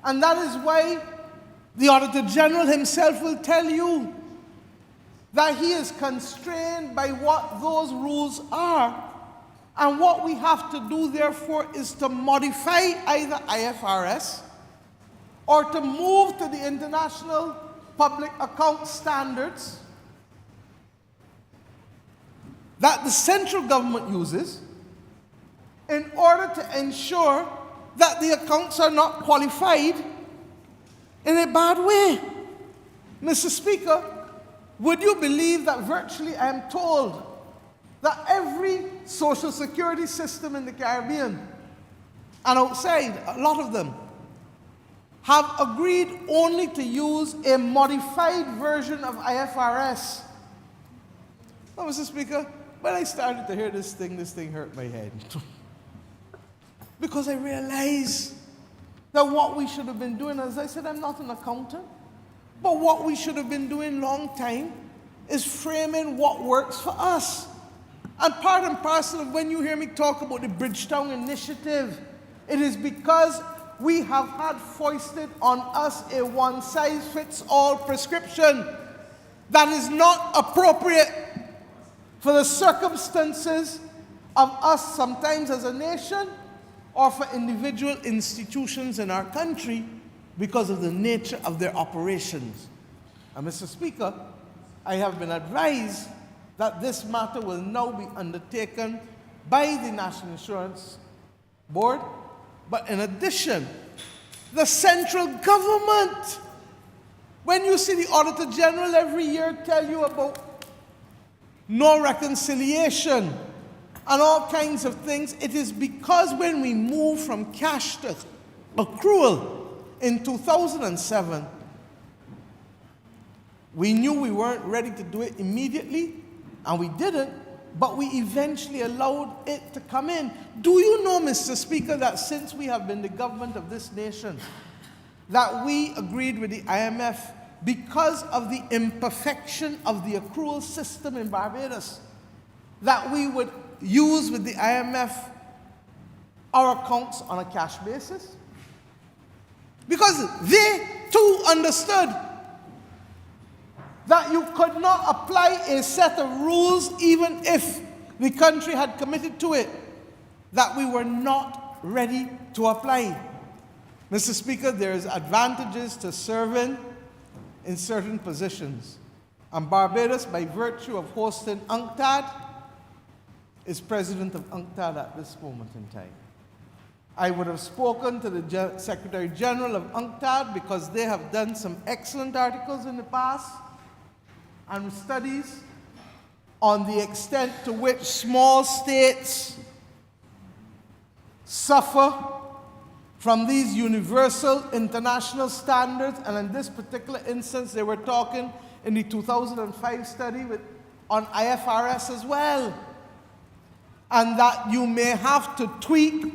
And that is why the Auditor General himself will tell you that he is constrained by what those rules are. And what we have to do, therefore, is to modify either IFRS or to move to the International Public Account Standards that the central government uses in order to ensure that the accounts are not qualified in a bad way. Mr. Speaker, would you believe that virtually I am told that every social security system in the Caribbean and outside, a lot of them, have agreed only to use a modified version of IFRS? Now, Mr. Speaker, when I started to hear this thing hurt my head. Because I realized that what we should have been doing, as I said, I'm not an accountant, but what we should have been doing long time is framing what works for us. And part and parcel of when you hear me talk about the Bridgetown Initiative, it is because we have had foisted on us a one-size-fits-all prescription. that is not appropriate for the circumstances of us sometimes as a nation or for individual institutions in our country because of the nature of their operations. And Mr. Speaker, I have been advised that this matter will now be undertaken by the National Insurance Board, but in addition, the central government. When you see the Auditor General every year tell you about no reconciliation and all kinds of things, it is because when we move from cash to accrual in 2007, we knew we weren't ready to do it immediately, and we didn't, but we eventually allowed it to come in. Do you know, Mr. Speaker, that since we have been the government of this nation, that we agreed with the IMF because of the imperfection of the accrual system in Barbados, that we would use with the IMF our accounts on a cash basis? Because they too understood that you could not apply a set of rules even if the country had committed to it, that we were not ready to apply. Mr. Speaker, there is advantages to serving in certain positions. And Barbados, by virtue of hosting UNCTAD, is president of UNCTAD at this moment in time. I would have spoken to the Secretary General of UNCTAD because they have done some excellent articles in the past and studies on the extent to which small states suffer from these universal international standards. And in this particular instance, they were talking in the 2005 study on IFRS as well. And that you may have to tweak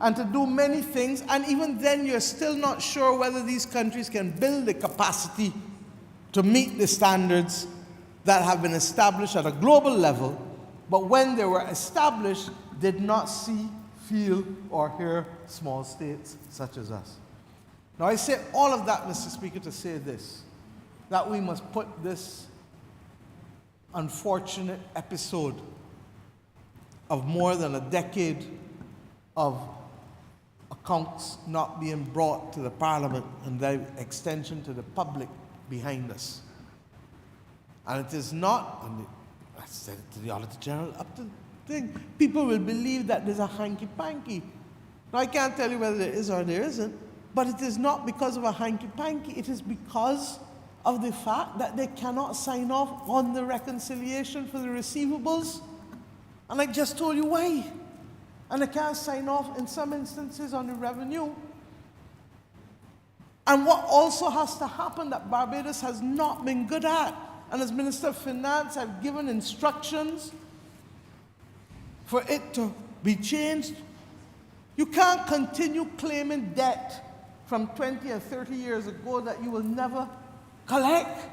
and to do many things, and even then you're still not sure whether these countries can build the capacity to meet the standards that have been established at a global level, but when they were established, did not see, feel, or hear small states such as us. Now I say all of that, Mr. Speaker, to say this, that we must put this unfortunate episode of more than a decade of accounts not being brought to the Parliament and the extension to the public behind us. And it is not, and I said it to the Auditor General, up to the thing, people will believe that there's a hanky-panky. Now I can't tell you whether there is or there isn't, but it is not because of a hanky-panky, it is because of the fact that they cannot sign off on the reconciliation for the receivables. And I just told you why. And they can't sign off in some instances on the revenue. And what also has to happen that Barbados has not been good at, and as Minister of Finance, I've given instructions for it to be changed. You can't continue claiming debt from 20 and 30 years ago that you will never collect.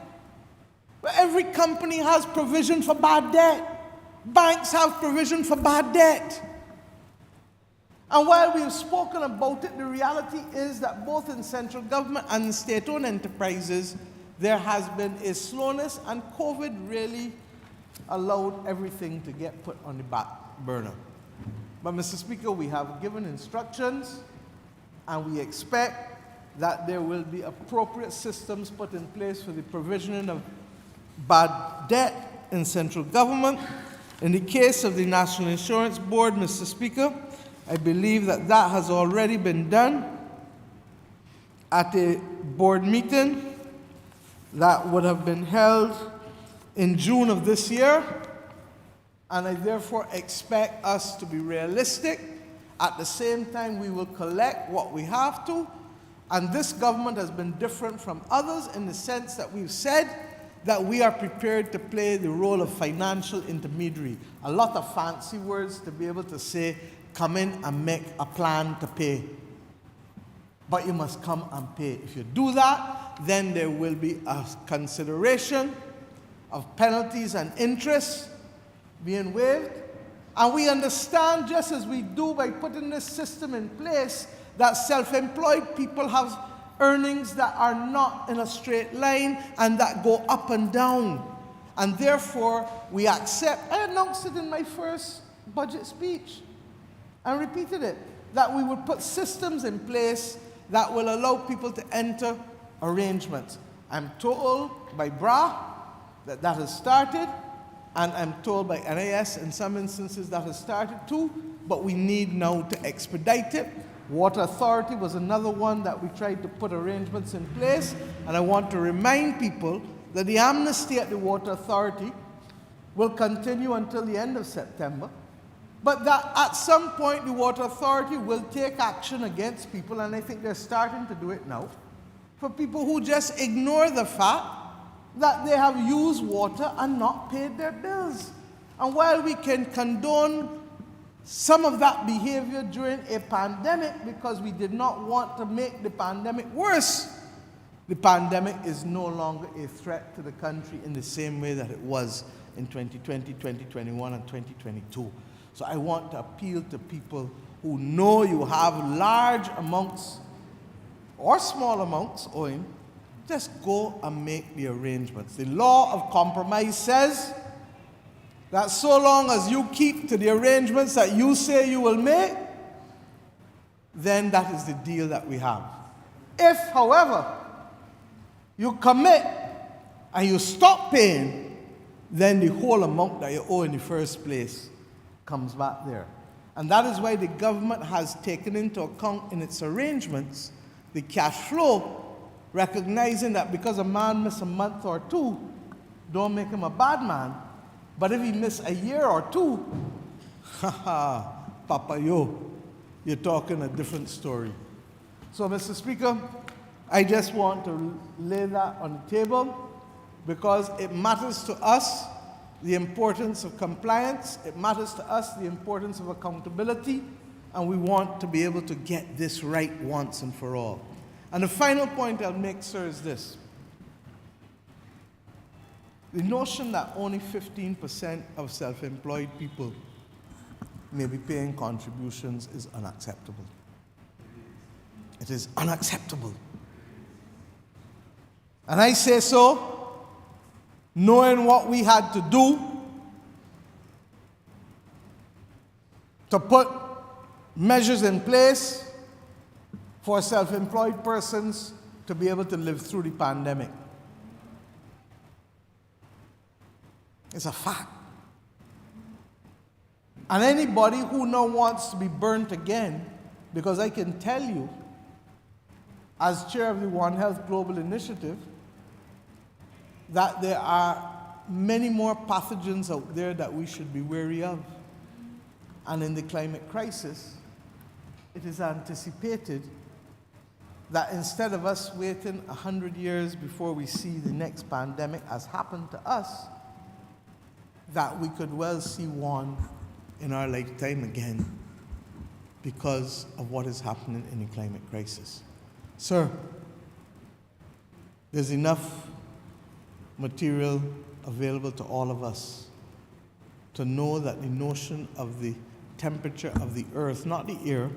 But every company has provision for bad debt. Banks have provision for bad debt. And while we've spoken about it, the reality is that both in central government and in state-owned enterprises, there has been a slowness, and COVID really allowed everything to get put on the back burner. But Mr. Speaker, we have given instructions, and we expect that there will be appropriate systems put in place for the provisioning of bad debt in central government. In the case of the National Insurance Board, Mr. Speaker, I believe that that has already been done at a board meeting that would have been held in June of this year, and I therefore expect us to be realistic. At the same time, we will collect what we have to, and this government has been different from others in the sense that we've said that we are prepared to play the role of financial intermediary. A lot of fancy words to be able to say, come in and make a plan to pay. But you must come and pay. If you do that, then there will be a consideration of penalties and interest being waived. And we understand, just as we do by putting this system in place, that self-employed people have earnings that are not in a straight line and that go up and down. And therefore, we accept, I announced it in my first budget speech and repeated it, that we would put systems in place that will allow people to enter arrangements. I'm told by BRA that that has started, and I'm told by NIS in some instances that has started too, but we need now to expedite it. Water Authority was another one that we tried to put arrangements in place, and I want to remind people that the amnesty at the Water Authority will continue until the end of September, but that at some point the Water Authority will take action against people, and I think they're starting to do it now, for people who just ignore the fact that they have used water and not paid their bills. And while we can condone some of that behavior during a pandemic because we did not want to make the pandemic worse, the pandemic is no longer a threat to the country in the same way that it was in 2020, 2021, and 2022. So I want to appeal to people who know you have large amounts or small amounts owing, just go and make the arrangements. The law of compromise says that so long as you keep to the arrangements that you say you will make, then that is the deal that we have. If, however, you commit and you stop paying, then the whole amount that you owe in the first place comes back there. And that is why the government has taken into account in its arrangements the cash flow, recognizing that because a man misses a month or two, don't make him a bad man. But if he misses a year or two, Papa, you're talking a different story. So, Mr. Speaker, I just want to lay that on the table because it matters to us the importance of compliance, it matters to us the importance of accountability, and we want to be able to get this right once and for all. And the final point I'll make, sir, is this. The notion that only 15% of self-employed people may be paying contributions is unacceptable. It is unacceptable. And I say so knowing what we had to do to put measures in place for self-employed persons to be able to live through the pandemic. It's a fact. And anybody who now wants to be burnt again, because I can tell you, as chair of the One Health Global Initiative, that there are many more pathogens out there that we should be wary of. And in the climate crisis, it is anticipated that instead of us waiting 100 years before we see the next pandemic, as happened to us, that we could well see one in our lifetime again because of what is happening in the climate crisis. Sir, there's enough material available to all of us to know that the notion of the temperature of the earth, not the air,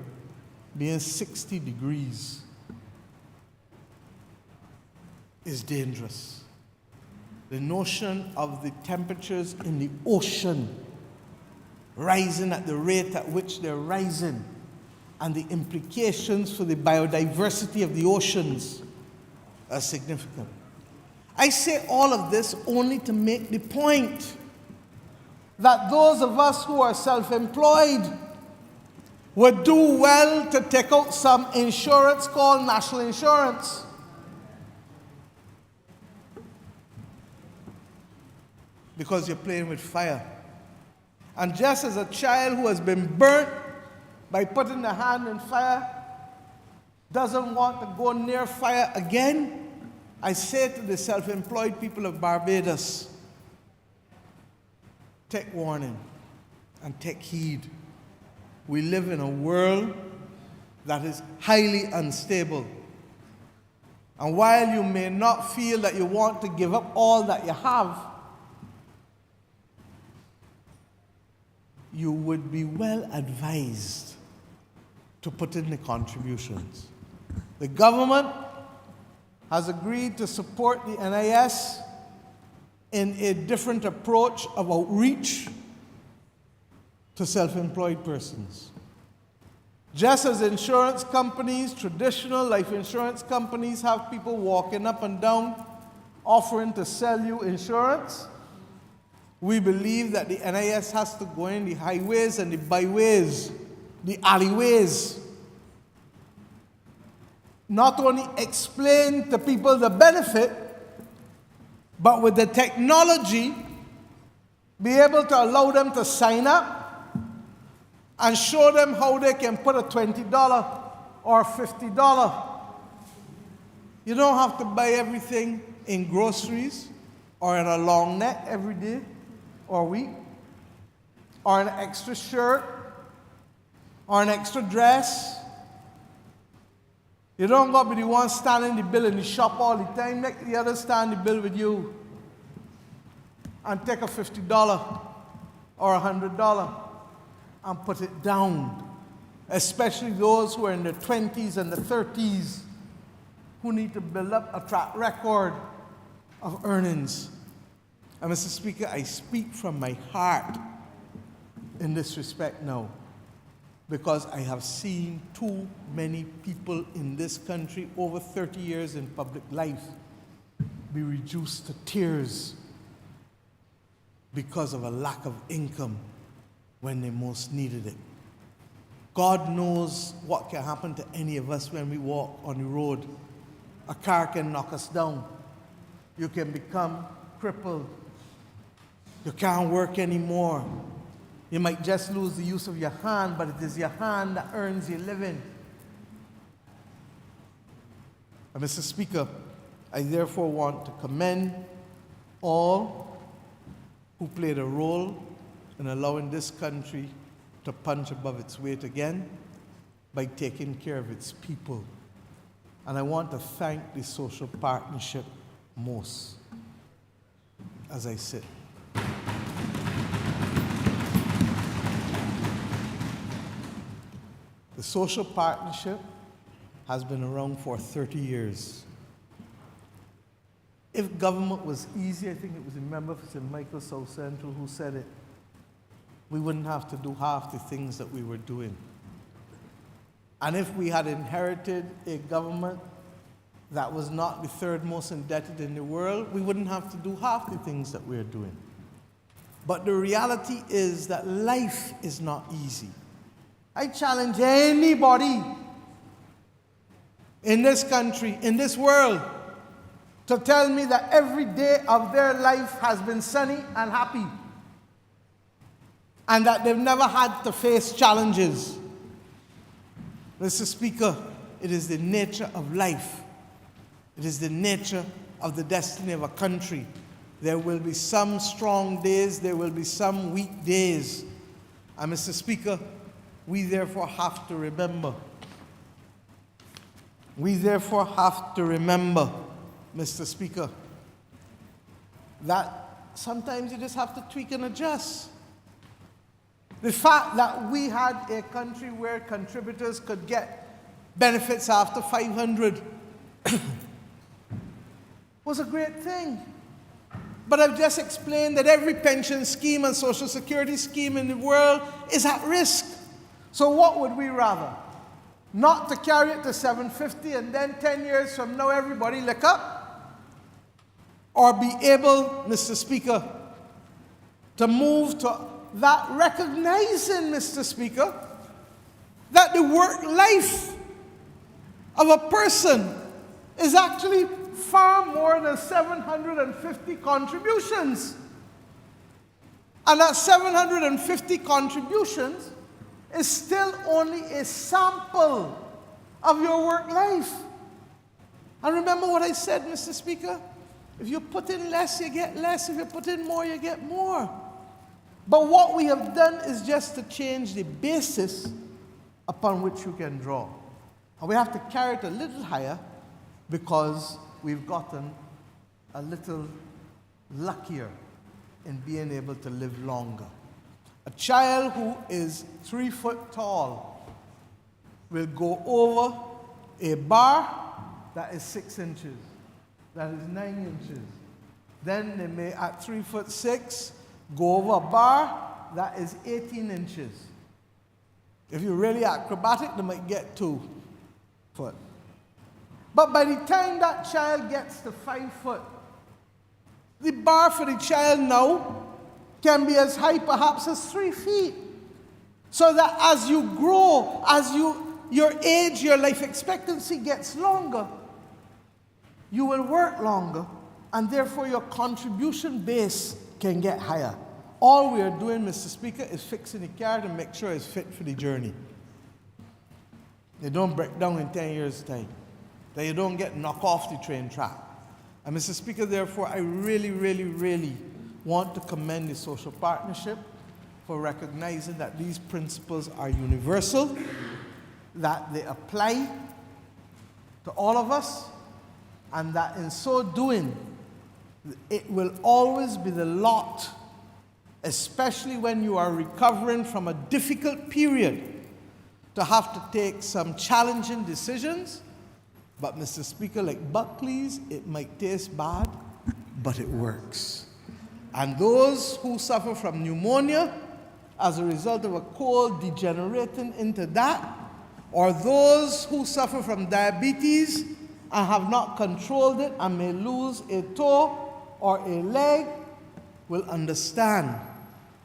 being 60 degrees is dangerous. The notion of the temperatures in the ocean rising at the rate at which they're rising and the implications for the biodiversity of the oceans are significant. I say all of this only to make the point that those of us who are self-employed would do well to take out some insurance called national insurance. Because you're playing with fire. And just as a child who has been burnt by putting the hand in fire doesn't want to go near fire again, I say to the self-employed people of Barbados, take warning and take heed. We live in a world that is highly unstable. And while you may not feel that you want to give up all that you have, you would be well advised to put in the contributions. The government has agreed to support the NIS in a different approach of outreach to self-employed persons. Just as insurance companies, traditional life insurance companies, have people walking up and down offering to sell you insurance, we believe that the NIS has to go in the highways and the byways, the alleyways, not only explain to people the benefit, but with the technology, be able to allow them to sign up and show them how they can put a $20 or $50. You don't have to buy everything in groceries or in a long neck every day or week, or an extra shirt or an extra dress. You don't got to be the one standing the bill in the shop all the time. Make the other stand the bill with you and take a $50 or $100 and put it down, especially those who are in their 20s and the 30s who need to build up a track record of earnings. And Mr. Speaker, I speak from my heart in this respect now, because I have seen too many people in this country over 30 years in public life be reduced to tears because of a lack of income when they most needed it. God knows what can happen to any of us when we walk on the road. A car can knock us down. You can become crippled. You can't work anymore. You might just lose the use of your hand, but it is your hand that earns your living. And Mr. Speaker, I therefore want to commend all who played a role in allowing this country to punch above its weight again by taking care of its people. And I want to thank the social partnership most as I sit. The social partnership has been around for 30 years. If government was easy, I think it was a member for St. Michael South Central who said it, we wouldn't have to do half the things that we were doing. And if we had inherited a government that was not the third most indebted in the world, we wouldn't have to do half the things that we're doing. But the reality is that life is not easy. I challenge anybody in this country, in this world, to tell me that every day of their life has been sunny and happy, and that they've never had to face challenges. Mr. Speaker, it is the nature of life. It is the nature of the destiny of a country. There will be some strong days, there will be some weak days. And Mr. Speaker, we therefore have to remember. We therefore have to remember, Mr. Speaker, that sometimes you just have to tweak and adjust. The fact that we had a country where contributors could get benefits after 500 was a great thing. But I've just explained that every pension scheme and social security scheme in the world is at risk. So what would we rather? Not to carry it to 750 and then 10 years from now everybody lick up? Or be able, Mr. Speaker, to move to that recognizing, Mr. Speaker, that the work life of a person is actually far more than 750 contributions. And that 750 contributions is still only a sample of your work life. And remember what I said, Mr. Speaker? If you put in less, you get less. If you put in more, you get more. But what we have done is just to change the basis upon which you can draw. And we have to carry it a little higher because we've gotten a little luckier in being able to live longer. A child who is 3 foot tall will go over a bar that is 6 inches. that is 9 inches. Then they may, at 3'6", go over a bar that is 18 inches. If you're really acrobatic, they might get 2 foot. But by the time that child gets to 5 foot, the bar for the child now can be as high perhaps as 3 feet. So that as you grow, as your age, your life expectancy gets longer, you will work longer, and therefore your contribution base can get higher. All we are doing, Mr. Speaker, is fixing the car to make sure it's fit for the journey. They don't break down in 10 years' time. That you don't get knocked off the train track. And Mr. Speaker, therefore, I really, really, really want to commend the social partnership for recognizing that these principles are universal, that they apply to all of us, and that in so doing, it will always be the lot, especially when you are recovering from a difficult period, to have to take some challenging decisions. But Mr. Speaker, like Buckley's, it might taste bad, but it works. And those who suffer from pneumonia as a result of a cold degenerating into that, or those who suffer from diabetes and have not controlled it and may lose a toe or a leg, will understand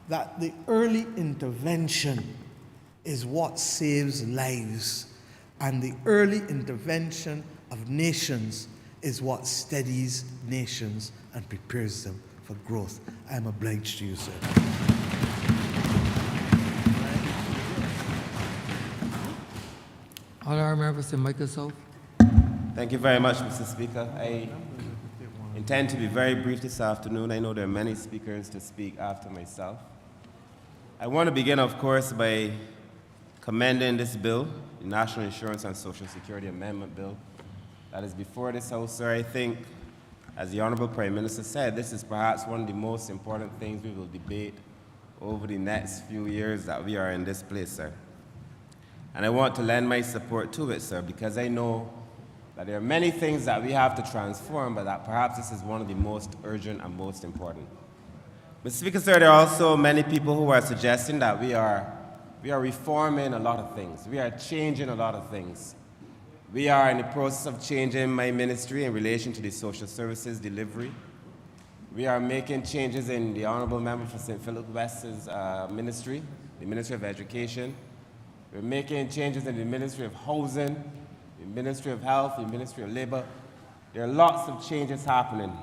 that the early intervention is what saves lives, and the early intervention of nations is what steadies nations and prepares them for growth. I am obliged to you, sir.
Honourable Member for St. Michael South.
Thank you very much, Mr. Speaker. I intend to be very brief this afternoon. I know there are many speakers to speak after myself. I want to begin, of course, by commending this bill, the National Insurance and Social Security Amendment Bill, that is before this House, sir. I think, as the Honourable Prime Minister said, this is perhaps one of the most important things we will debate over the next few years that we are in this place, sir. And I want to lend my support to it, sir, because I know that there are many things that we have to transform, but that perhaps this is one of the most urgent and most important. Mr. Speaker, sir, there are also many people who are suggesting that we are reforming a lot of things. We are changing a lot of things. We are in the process of changing my ministry in relation to the social services delivery. We are making changes in the Honourable Member for St. Philip West's ministry, the Ministry of Education. We're making changes in the Ministry of Housing, the Ministry of Health, the Ministry of Labour. There are lots of changes happening.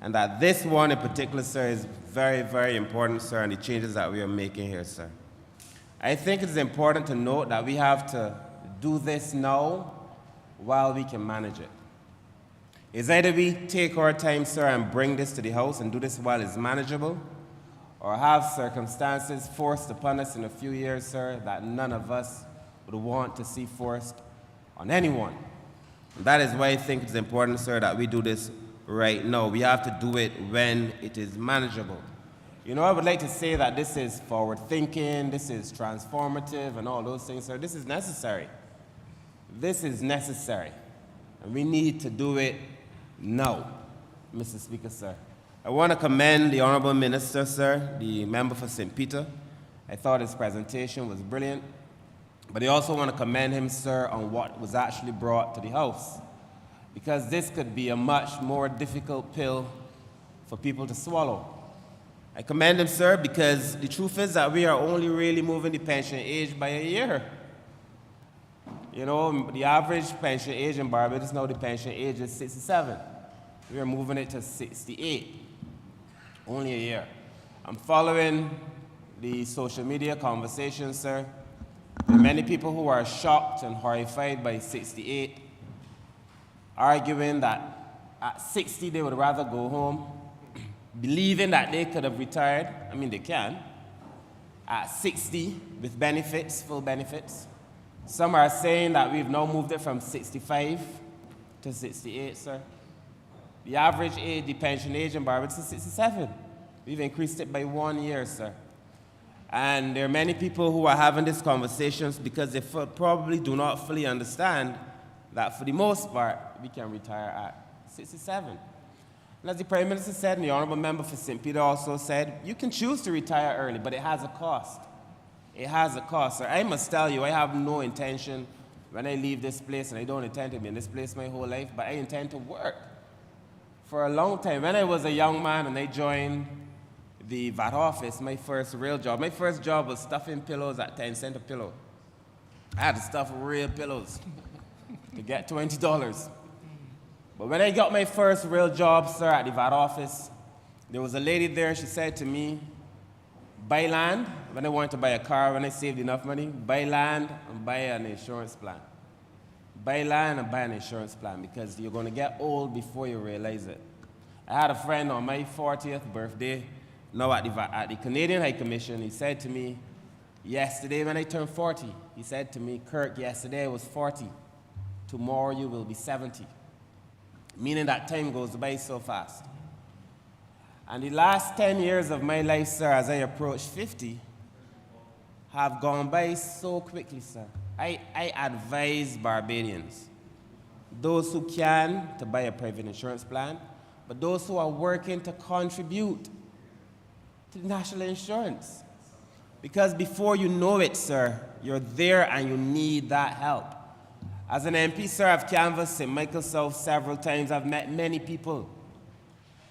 And that this one in particular, sir, is very, very important, sir, and the changes that we are making here, sir. I think it's important to note that we have to do this now while we can manage it. It's either we take our time, sir, and bring this to the House and do this while it's manageable, or have circumstances forced upon us in a few years, sir, that none of us would want to see forced on anyone. And that is why I think it's important, sir, that we do this right now. We have to do it when it is manageable. You know, I would like to say that this is forward-thinking, this is transformative, and all those things, sir. This is necessary. This is necessary. And we need to do it now, Mr. Speaker, sir. I want to commend the Honourable Minister, sir, the member for St. Peter. I thought his presentation was brilliant. But I also want to commend him, sir, on what was actually brought to the House, because this could be a much more difficult pill for people to swallow. I commend him, sir, because the truth is that we are only really moving the pension age by a year. You know, the average pension age in Barbados now, the pension age is 67. We are moving it to 68, only a year. I'm following the social media conversation, sir. There are many people who are shocked and horrified by 68, arguing that at 60 they would rather go home, believing that they could have retired. I mean, they can. At 60 with benefits, full benefits. Some are saying that we've now moved it from 65 to 68, sir. The average age, the pension age in Barbados is 67. We've increased it by 1 year, sir. And there are many people who are having these conversations because they probably do not fully understand that for the most part, we can retire at 67. And as the Prime Minister said, and the Honourable Member for St. Peter also said, you can choose to retire early, but it has a cost. It has a cost, sir. I must tell you, I have no intention when I leave this place, and I don't intend to be in this place my whole life, but I intend to work for a long time. When I was a young man and I joined the VAT office, my first real job was stuffing pillows at 10 cents a pillow. I had to stuff real pillows to get $20. But when I got my first real job, sir, at the VAT office, there was a lady there, she said to me, buy land, when I wanted to buy a car, when I saved enough money, buy land and buy an insurance plan. Buy land and buy an insurance plan because you're going to get old before you realize it. I had a friend on my 40th birthday, now at the Canadian High Commission, he said to me, yesterday when I turned 40, he said to me, Kirk, yesterday I was 40, tomorrow you will be 70. Meaning that time goes by so fast. And the last 10 years of my life, sir, as I approach 50, have gone by so quickly, sir. I advise Barbadians, those who can, to buy a private insurance plan, but those who are working to contribute to the national insurance. Because before you know it, sir, you're there and you need that help. As an MP, sir, I've canvassed St. Michael South several times. I've met many people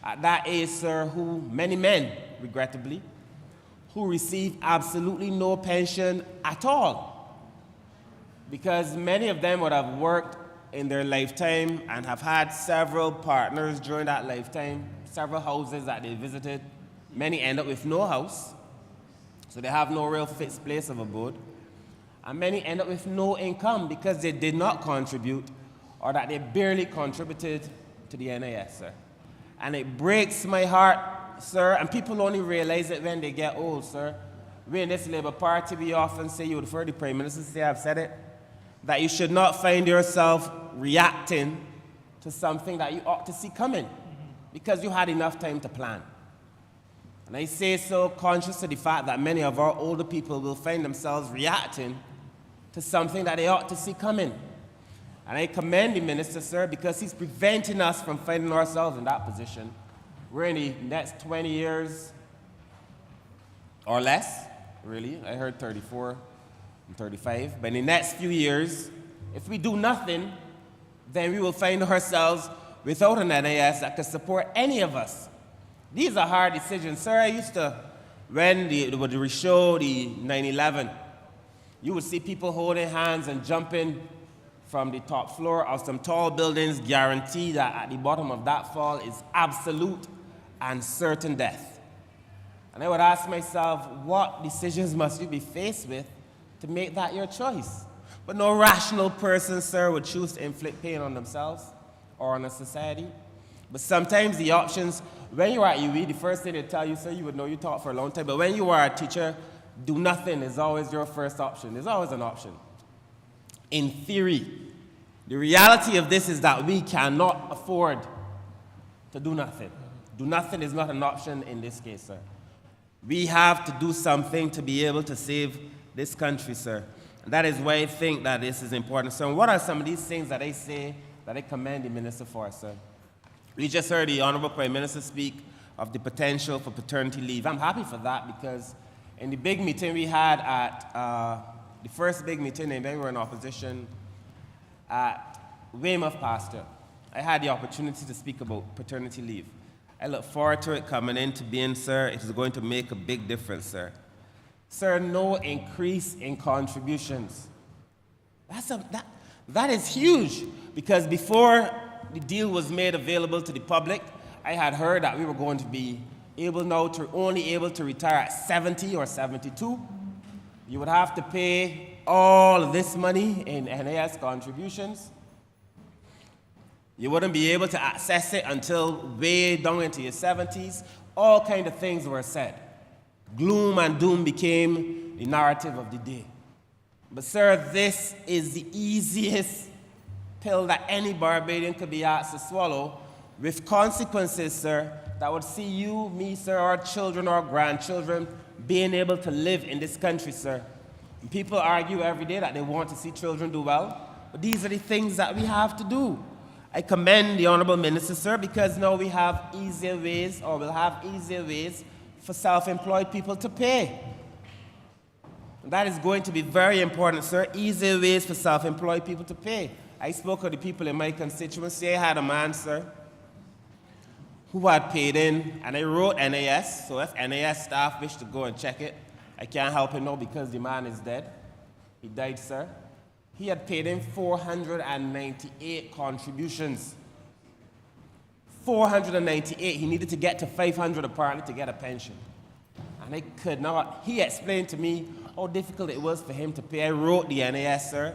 at that age, sir, many men, regrettably, who receive absolutely no pension at all. Because many of them would have worked in their lifetime and have had several partners during that lifetime, several houses that they visited. Many end up with no house, so they have no real fixed place of abode. And many end up with no income because they did not contribute or that they barely contributed to the NIS, sir. And it breaks my heart, sir, and people only realize it when they get old, sir. We in this Labour Party, we often say, you would heard the Prime Minister say, I've said it, that you should not find yourself reacting to something that you ought to see coming because you had enough time to plan. And I say so conscious of the fact that many of our older people will find themselves reacting to something that they ought to see coming. And I commend the Minister, sir, because he's preventing us from finding ourselves in that position. We're in the next 20 years or less, really. I heard 34 and 35. But in the next few years, if we do nothing, then we will find ourselves without an NIS that could support any of us. These are hard decisions. Sir, I used to, when they would show the 9/11, you would see people holding hands and jumping from the top floor of some tall buildings, guarantee that at the bottom of that fall is absolute and certain death. And I would ask myself, what decisions must you be faced with to make that your choice? But no rational person, sir, would choose to inflict pain on themselves or on a society. But sometimes the options, when you are at UE, the first thing they tell you, sir, you would know you taught for a long time, but when you are a teacher, do nothing is always your first option. There's always an option. In theory, the reality of this is that we cannot afford to do nothing. Do nothing is not an option in this case, sir. We have to do something to be able to save this country, sir. And that is why I think that this is important. So what are some of these things that I say that I commend the Minister for, sir? We just heard the Honourable Prime Minister speak of the potential for paternity leave. I'm happy for that because in the big meeting we had at, the first big meeting when we were in opposition at Weymouth Pasture, I had the opportunity to speak about paternity leave. I look forward to it coming into being, sir. It is going to make a big difference, sir. Sir, no increase in contributions. That is huge because before the deal was made available to the public, I had heard that we were going to be only able to retire at 70 or 72. You would have to pay all of this money in NIS contributions. You wouldn't be able to access it until way down into your 70s. All kinds of things were said. Gloom and doom became the narrative of the day. But sir, this is the easiest pill that any Barbadian could be asked to swallow with consequences, sir, that would see you, me, sir, our children, our grandchildren being able to live in this country, sir. And people argue every day that they want to see children do well, but these are the things that we have to do. I commend the Honourable Minister, sir, because now we have easier ways, or we'll have easier ways for self-employed people to pay. And that is going to be very important, sir, easier ways for self-employed people to pay. I spoke to the people in my constituency. I had a man, sir, who had paid in, and I wrote NAS, so if NAS staff wish to go and check it, I can't help him now because the man is dead. He died, sir. He had paid in 498 contributions. 498. He needed to get to 500 apparently to get a pension. And I could not. He explained to me how difficult it was for him to pay. I wrote the NAS, sir.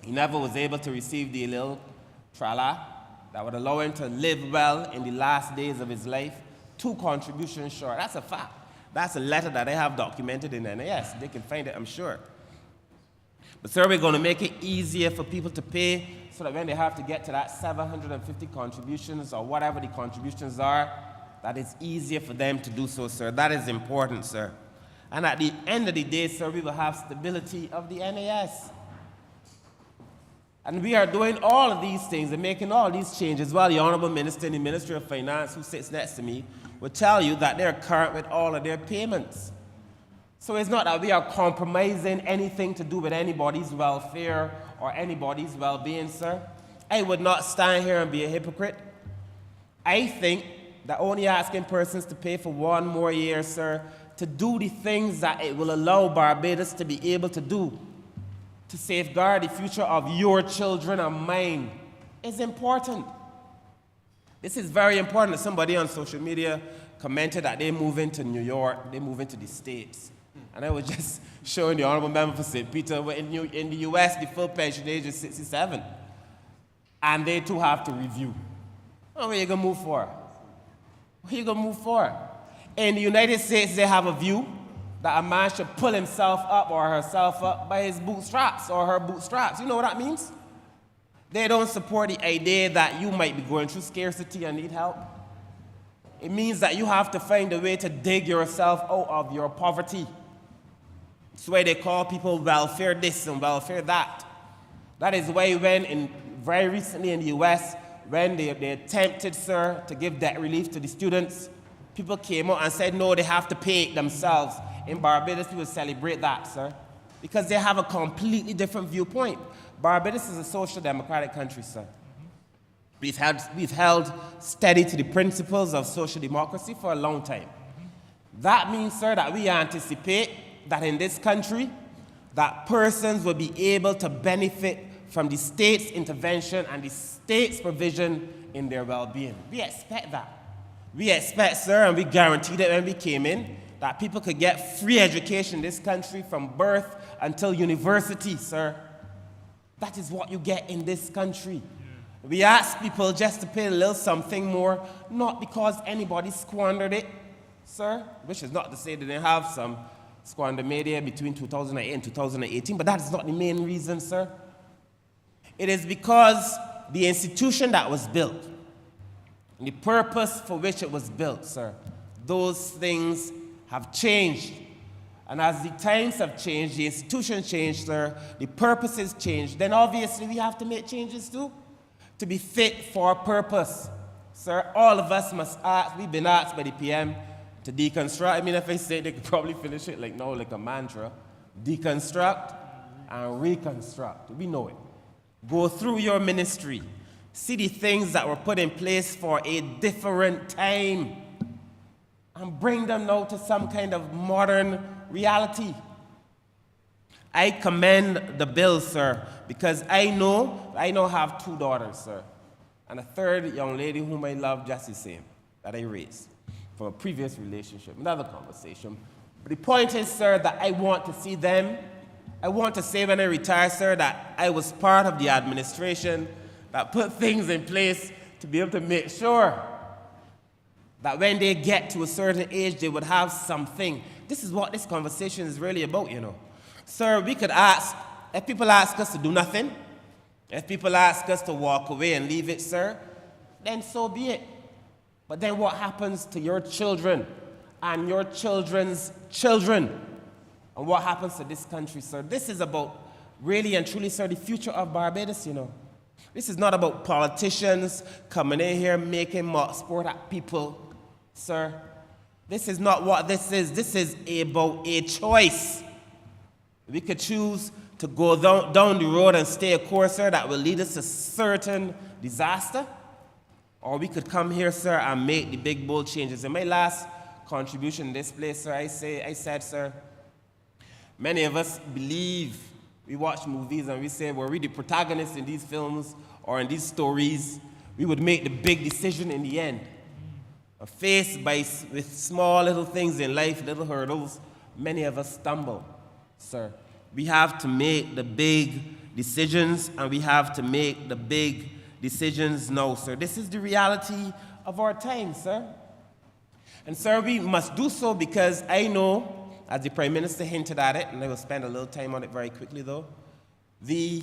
He never was able to receive the little trala that would allow him to live well in the last days of his life. 2 contributions short. That's a fact. That's a letter that I have documented in NAS. They can find it, I'm sure. But, sir, we're going to make it easier for people to pay so that when they have to get to that 750 contributions or whatever the contributions are, that it's easier for them to do so, sir. That is important, sir. And at the end of the day, sir, we will have stability of the NAS. And we are doing all of these things and making all these changes while the Honourable Minister in the Ministry of Finance, who sits next to me, will tell you that they're current with all of their payments. So it's not that we are compromising anything to do with anybody's welfare or anybody's well-being, sir. I would not stand here and be a hypocrite. I think that only asking persons to pay for 1 more year, sir, to do the things that it will allow Barbados to be able to do, to safeguard the future of your children and mine, is important. This is very important. Somebody on social media commented that they move into New York, they move into the States. And I was just showing the Honourable Member for St. Peter, in the US, the full pension age is 67. And they too have to review. Oh, where are you going to move for? Where are you going to move for? In the United States, they have a view that a man should pull himself up or herself up by his bootstraps or her bootstraps. You know what that means? They don't support the idea that you might be going through scarcity and need help. It means that you have to find a way to dig yourself out of your poverty. That's why they call people welfare this and welfare that. That is why very recently in the US, when they attempted, sir, to give debt relief to the students, people came out and said, no, they have to pay it themselves. In Barbados, people celebrate that, sir, because they have a completely different viewpoint. Barbados is a social democratic country, sir. We've held steady to the principles of social democracy for a long time. That means, sir, that we anticipate that in this country, that persons will be able to benefit from the state's intervention and the state's provision in their well-being. We expect that. We expect, sir, and we guaranteed it when we came in, that people could get free education in this country from birth until university, sir. That is what you get in this country. We ask people just to pay a little something more, not because anybody squandered it, sir, which is not to say they didn't have some squander made here between 2008 and 2018, but that is not the main reason, sir. It is because the institution that was built, and the purpose for which it was built, sir, those things have changed. And as the times have changed, the institution changed, sir, the purposes changed, then obviously we have to make changes too, to be fit for a purpose. Sir, all of us must ask, we've been asked by the PM to deconstruct. I mean, if I say, they could probably finish it like a mantra. Deconstruct and reconstruct. We know it. Go through your ministry. See the things that were put in place for a different time and bring them now to some kind of modern reality. I commend the bill, sir, because I now have 2 daughters, sir, and a third young lady whom I love just the same, that I raised from a previous relationship, another conversation. But the point is, sir, that I want to see them. I want to say when I retire, sir, that I was part of the administration that put things in place to be able to make sure that when they get to a certain age, they would have something. This is what this conversation is really about, you know. Sir, we could ask, if people ask us to do nothing, if people ask us to walk away and leave it, sir, then so be it. But then what happens to your children and your children's children? And what happens to this country, sir? This is about really and truly, sir, the future of Barbados, you know. This is not about politicians coming in here making mock sport at people, sir. This is not what this is. This is about a choice. We could choose to go down the road and stay a course, sir, that will lead us to certain disaster. Or we could come here, sir, and make the big, bold changes. In my last contribution in this place, sir, I said, sir, many of us believe, we watch movies and we say, were we the protagonists in these films or in these stories, we would make the big decision in the end. Faced with small little things in life, little hurdles, many of us stumble, sir. We have to make the big decisions, and we have to make the big decisions now, sir. This is the reality of our time, sir. And, sir, we must do so because I know, as the Prime Minister hinted at it, and I will spend a little time on it very quickly, though, the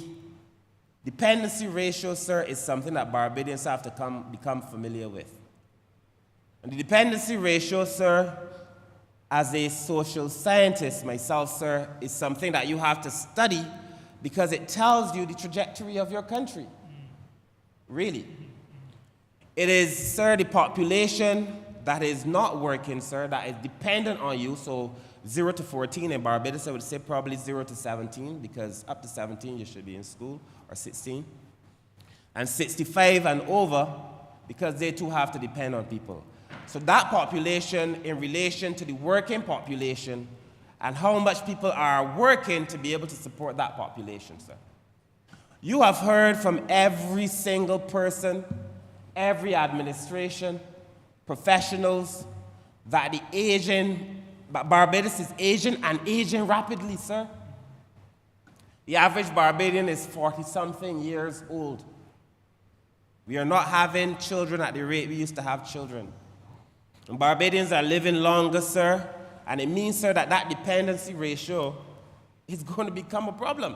dependency ratio, sir, is something that Barbadians have to become familiar with. And the dependency ratio, sir, as a social scientist myself, sir, is something that you have to study because it tells you the trajectory of your country. Really. It is, sir, the population that is not working, sir, that is dependent on you. So 0 to 14 in Barbados, I would say probably 0 to 17, because up to 17 you should be in school, or 16. And 65 and over, because they too have to depend on people. So that population in relation to the working population and how much people are working to be able to support that population, sir. You have heard from every single person, every administration, professionals, that Barbados is aging and aging rapidly, sir. The average Barbadian is 40-something years old. We are not having children at the rate we used to have children. And Barbadians are living longer, sir, and it means, sir, that dependency ratio is going to become a problem.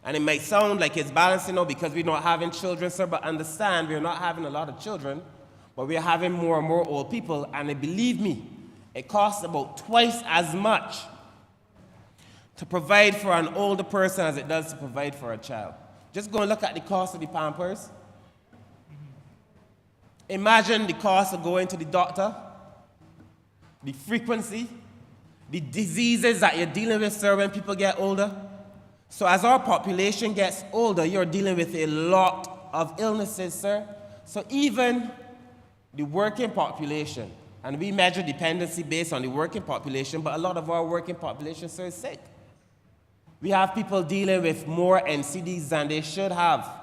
And it might sound like it's balancing out because we're not having children, sir, but understand we're not having a lot of children, but we're having more and more old people, and believe me, it costs about twice as much to provide for an older person as it does to provide for a child. Just go and look at the cost of the Pampers. Imagine the cost of going to the doctor, the frequency, the diseases that you're dealing with, sir, when people get older. So as our population gets older, you're dealing with a lot of illnesses, sir. So even the working population, and we measure dependency based on the working population, but a lot of our working population, sir, is sick. We have people dealing with more NCDs than they should have.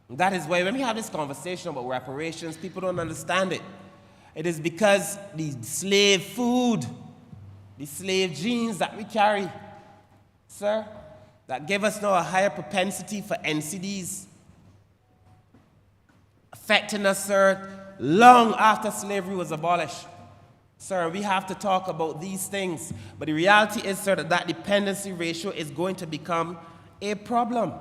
That is why when we have this conversation about reparations, people don't understand it. It is because the slave food, the slave genes that we carry, sir, that give us now a higher propensity for NCDs, affecting us, sir, long after slavery was abolished. Sir, we have to talk about these things. But the reality is, sir, that dependency ratio is going to become a problem.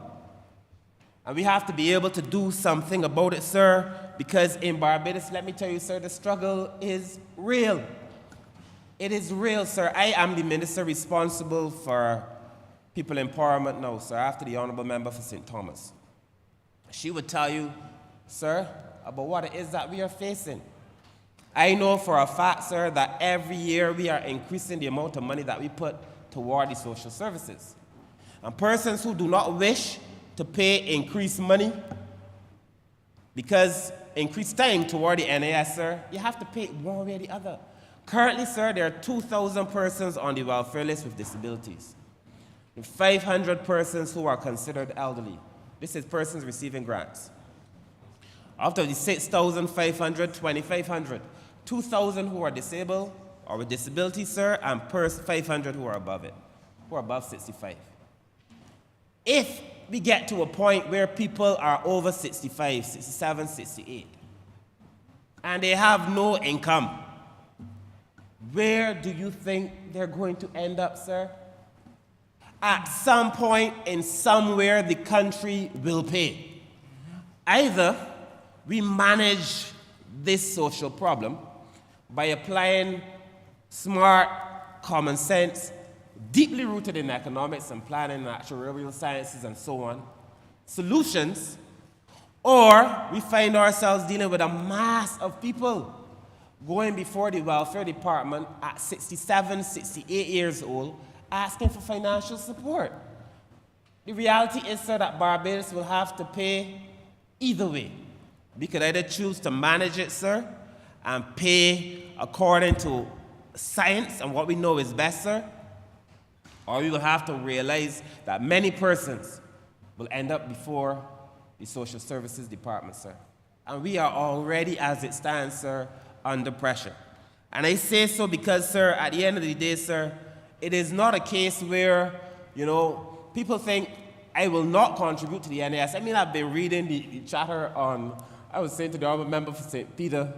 And we have to be able to do something about it, sir, because in Barbados, let me tell you, sir, the struggle is real. It is real, sir. I am the minister responsible for people empowerment now, sir, after the Honourable Member for St. Thomas. She would tell you, sir, about what it is that we are facing. I know for a fact, sir, that every year we are increasing the amount of money that we put toward the social services. And persons who do not wish to pay increased money, because increased time toward the NAS, sir, you have to pay one way or the other. Currently, sir, there are 2,000 persons on the welfare list with disabilities, and 500 persons who are considered elderly. This is persons receiving grants. Out of the 6,500, 2,500, 2,000 who are disabled or with disabilities, sir, and 500 who are above it, who are above 65. If we get to a point where people are over 65, 67, 68, and they have no income, where do you think they're going to end up, sir? At some point in somewhere, the country will pay. Either we manage this social problem by applying smart, common sense, deeply rooted in economics and planning and actuarial sciences and so on, solutions, or we find ourselves dealing with a mass of people going before the welfare department at 67, 68 years old, asking for financial support. The reality is, sir, that Barbados will have to pay either way. We could either choose to manage it, sir, and pay according to science and what we know is best, sir, or we will have to realize that many persons will end up before the Social Services Department, sir. And we are already, as it stands, sir, under pressure. And I say so because, sir, at the end of the day, sir, it is not a case where, people think I will not contribute to the NAS. I mean, I've been reading the chatter on, I was saying to the Honourable Member for St. Peter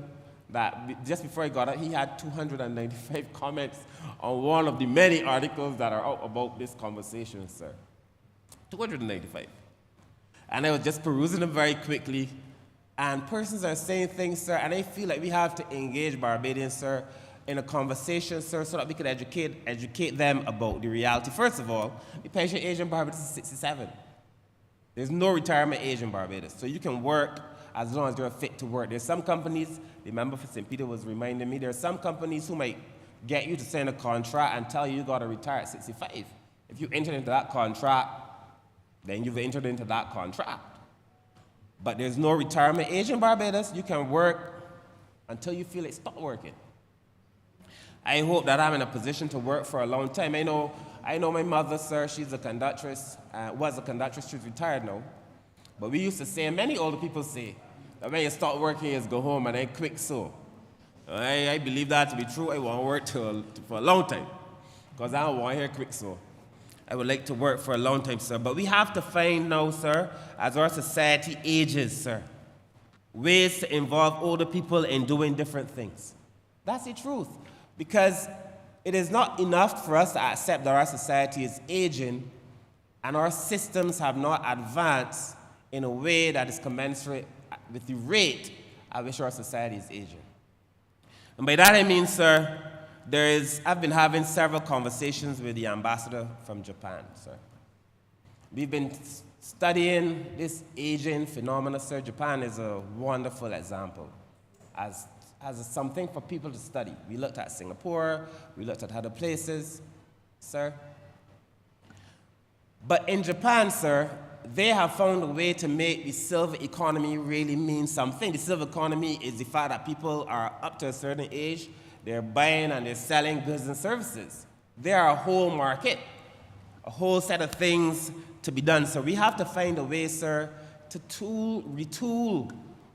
that just before I got out, he had 295 comments on one of the many articles that are out about this conversation, sir. 295. And I was just perusing them very quickly, and persons are saying things, sir, and I feel like we have to engage Barbadians, sir, in a conversation, sir, so that we can educate them about the reality. First of all, the pension age in Barbados is 67. There's no retirement age in Barbados, so you can work as long as you're fit to work. There's some companies, the member for St. Peter was reminding me, there are some companies who might get you to sign a contract and tell you got to retire at 65. If you enter into that contract, then you've entered into that contract. But there's no retirement age in Barbados. You can work until you feel it stop working. I hope that I'm in a position to work for a long time. I know my mother, sir, she's a conductress, was a conductress, she's retired now. But we used to say, and many older people say, that when you start working is go home and then quick so. I believe that to be true. I want to work for a long time, because I don't want to hear quick so. I would like to work for a long time, sir. But we have to find now, sir, as our society ages, sir, ways to involve older people in doing different things. That's the truth. Because it is not enough for us to accept that our society is aging and our systems have not advanced in a way that is commensurate with the rate at which our society is aging. And by that I mean, sir, I've been having several conversations with the ambassador from Japan, sir. We've been studying this aging phenomena, sir. Japan is a wonderful example as something for people to study. We looked at Singapore, we looked at other places, sir. But in Japan, sir, they have found a way to make the silver economy really mean something. The silver economy is the fact that people are up to a certain age, they're buying and they're selling goods and services. There are a whole market, a whole set of things to be done. So we have to find a way, sir, to retool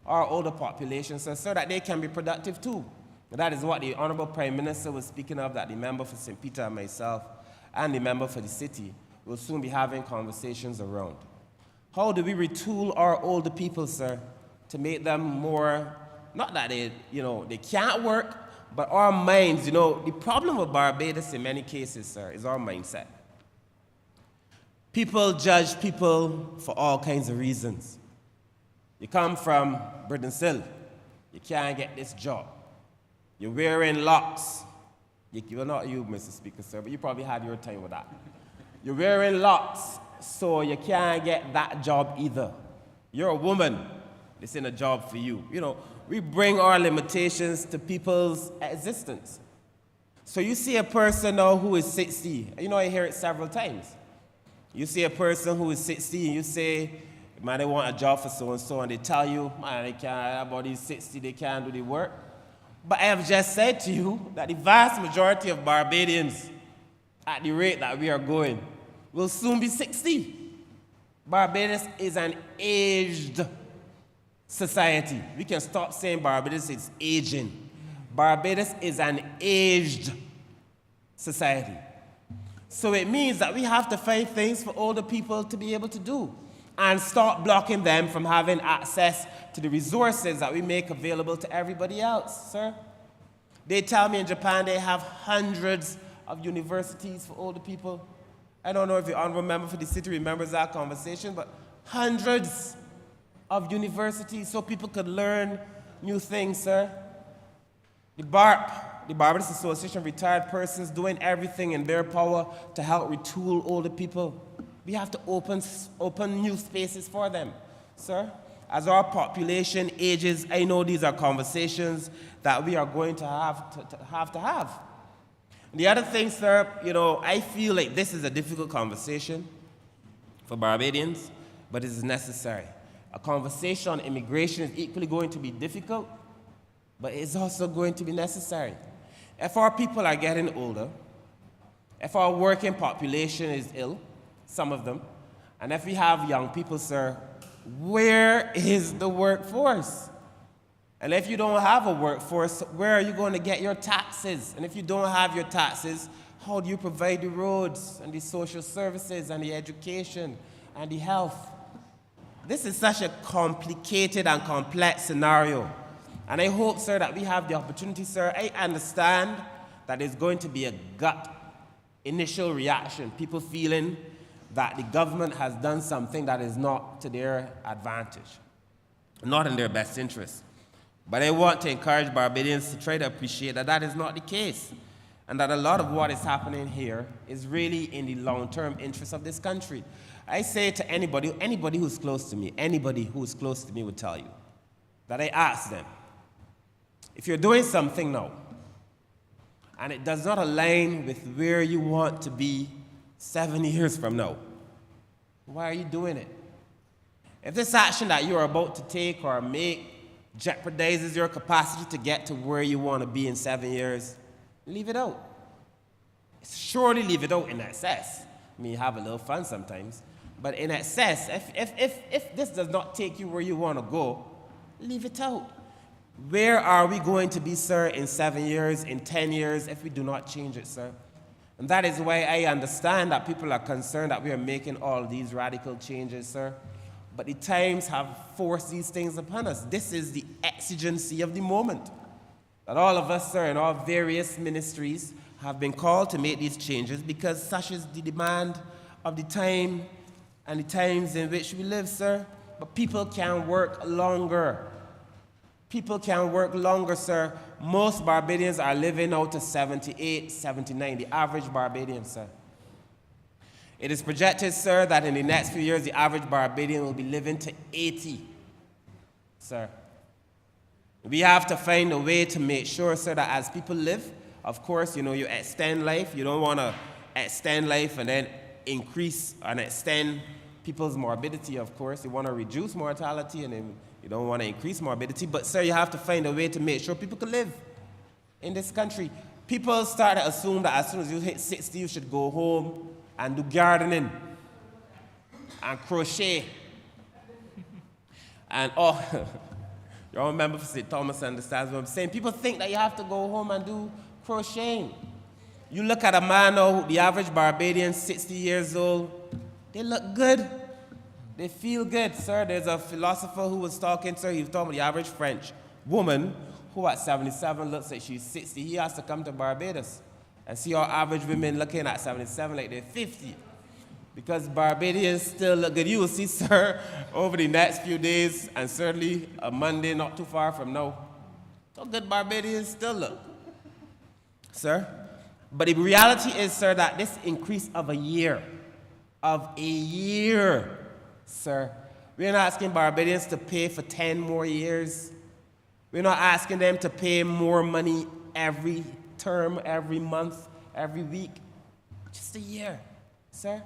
our older population, sir, so that they can be productive too. And that is what the Honourable Prime Minister was speaking of, that the member for St. Peter and myself and the member for the city will soon be having conversations around. How do we retool our older people, sir, to make them more, not that they can't work, but our minds, the problem with Barbados in many cases, sir, is our mindset. People judge people for all kinds of reasons. You come from Britain Sill, you can't get this job. You're wearing locks. Well, not you, Mr. Speaker, sir, but you probably had your time with that. You're wearing locks, so you can't get that job either. You're a woman, this ain't a job for you. We bring our limitations to people's existence. So you see a person now who is 60, I hear it several times. You see a person who is 60 and you say, man, they want a job for so-and-so, and they tell you, man, they can't, about these 60, they can't do the work. But I have just said to you that the vast majority of Barbadians, at the rate that we are going, will soon be 60. Barbados is an aged society. We can stop saying Barbados is aging. Barbados is an aged society. So it means that we have to find things for older people to be able to do and stop blocking them from having access to the resources that we make available to everybody else, sir. They tell me in Japan they have hundreds of universities for older people. I don't know if the Honourable Member for the city remembers that conversation, but hundreds of universities so people could learn new things, sir. The BARP, the Barbados Association of Retired Persons, doing everything in their power to help retool older people. We have to open new spaces for them, sir. As our population ages, I know these are conversations that we are going to have. The other thing, sir, I feel like this is a difficult conversation for Barbadians, but it is necessary. A conversation on immigration is equally going to be difficult, but it's also going to be necessary. If our people are getting older, if our working population is ill, some of them, and if we have young people, sir, where is the workforce? And if you don't have a workforce, where are you going to get your taxes? And if you don't have your taxes, how do you provide the roads and the social services and the education and the health? This is such a complicated and complex scenario. And I hope, sir, that we have the opportunity, sir. I understand that there's going to be a gut initial reaction, people feeling that the government has done something that is not to their advantage, not in their best interest. But I want to encourage Barbadians to try to appreciate that that is not the case, and that a lot of what is happening here is really in the long-term interest of this country. I say to anybody who's close to me, anybody who's close to me would tell you, that I ask them, if you're doing something now, and it does not align with where you want to be 7 years from now, why are you doing it? If this action that you're about to take or make jeopardizes your capacity to get to where you want to be in 7 years, leave it out. Surely leave it out in excess. I mean, you have a little fun sometimes, but in excess, if this does not take you where you want to go, leave it out. Where are we going to be, sir, in 7 years, in 10 years, if we do not change it, sir? And that is why I understand that people are concerned that we are making all these radical changes, sir. But the times have forced these things upon us. This is the exigency of the moment. That all of us, sir, in our various ministries have been called to make these changes because such is the demand of the time and the times in which we live, sir. But people can work longer. People can work longer, sir. Most Barbadians are living out to 78, 79, the average Barbadian, sir. It is projected, sir, that in the next few years, the average Barbadian will be living to 80, sir. We have to find a way to make sure, sir, that as people live, of course, you extend life. You don't want to extend life and then increase and extend people's morbidity, of course. You want to reduce mortality and then you don't want to increase morbidity. But, sir, you have to find a way to make sure people can live in this country. People start to assume that as soon as you hit 60, you should go home and do gardening and crochet. And, you all remember St. Thomas understands what I'm saying. People think that you have to go home and do crocheting. You look at a man now, the average Barbadian, 60 years old, they look good. They feel good, sir. There's a philosopher who was talking, sir, he was talking about the average French woman who at 77 looks like she's 60. He has to come to Barbados and see our average women looking at 77 like they're 50. Because Barbadians still look good. You will see, sir, over the next few days, and certainly a Monday not too far from now, how good Barbadians still look, sir. But the reality is, sir, that this increase of a year, sir, we're not asking Barbadians to pay for 10 more years. We're not asking them to pay more money every term, every month, every week. Just a year, sir.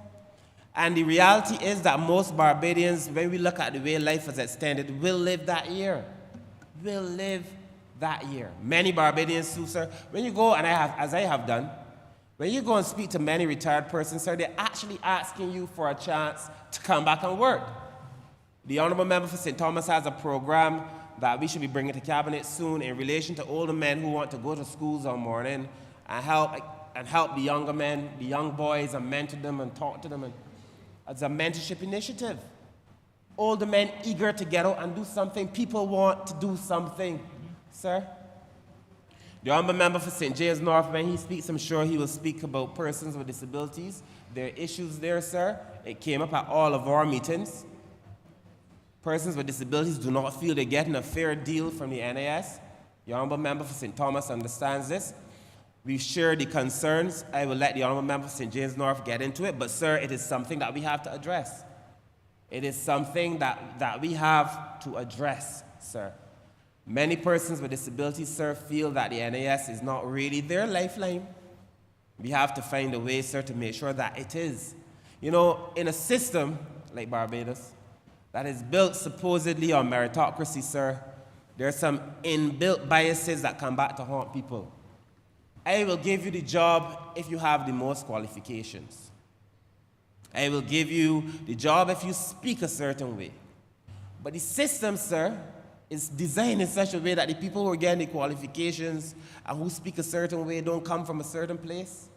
And the reality is that most Barbadians, when we look at the way life is extended, will live that year. Will live that year. Many Barbadians too, sir. When you go, and as I have done, when you go and speak to many retired persons, sir, they're actually asking you for a chance to come back and work. The Honourable Member for St. Thomas has a program that we should be bringing to Cabinet soon in relation to older men who want to go to schools on morning and help the younger men, the young boys, and mentor them and talk to them. And it's a mentorship initiative. Older men eager to get out and do something. People want to do something, sir. The Honourable Member for St. James North, when he speaks, I'm sure he will speak about persons with disabilities. There are issues there, sir. It came up at all of our meetings. Persons with disabilities do not feel they're getting a fair deal from the NAS. The Honourable Member for St. Thomas understands this. We share the concerns. I will let the Honourable Member for St. James North get into it, but sir, it is something that we have to address. It is something that we have to address, sir. Many persons with disabilities, sir, feel that the NAS is not really their lifeline. We have to find a way, sir, to make sure that it is. You know, in a system like Barbados that is built supposedly on meritocracy, sir, there are some inbuilt biases that come back to haunt people. I will give you the job if you have the most qualifications. I will give you the job if you speak a certain way. But the system, sir, is designed in such a way that the people who are getting the qualifications and who speak a certain way don't come from a certain place.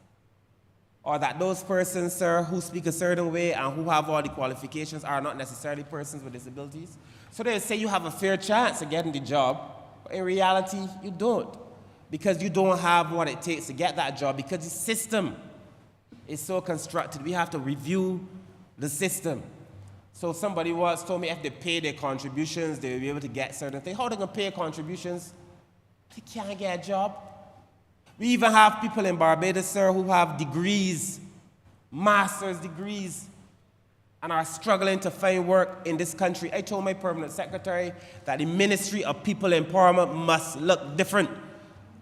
Or that those persons, sir, who speak a certain way and who have all the qualifications are not necessarily persons with disabilities. So they say you have a fair chance of getting the job, but in reality, you don't. Because you don't have what it takes to get that job, because the system is so constructed. We have to review the system. So somebody once told me if they pay their contributions, they will be able to get certain things. How are they going to pay contributions? They can't get a job. We even have people in Barbados, sir, who have degrees, master's degrees, and are struggling to find work in this country. I told my permanent secretary that the Ministry of People Empowerment must look different.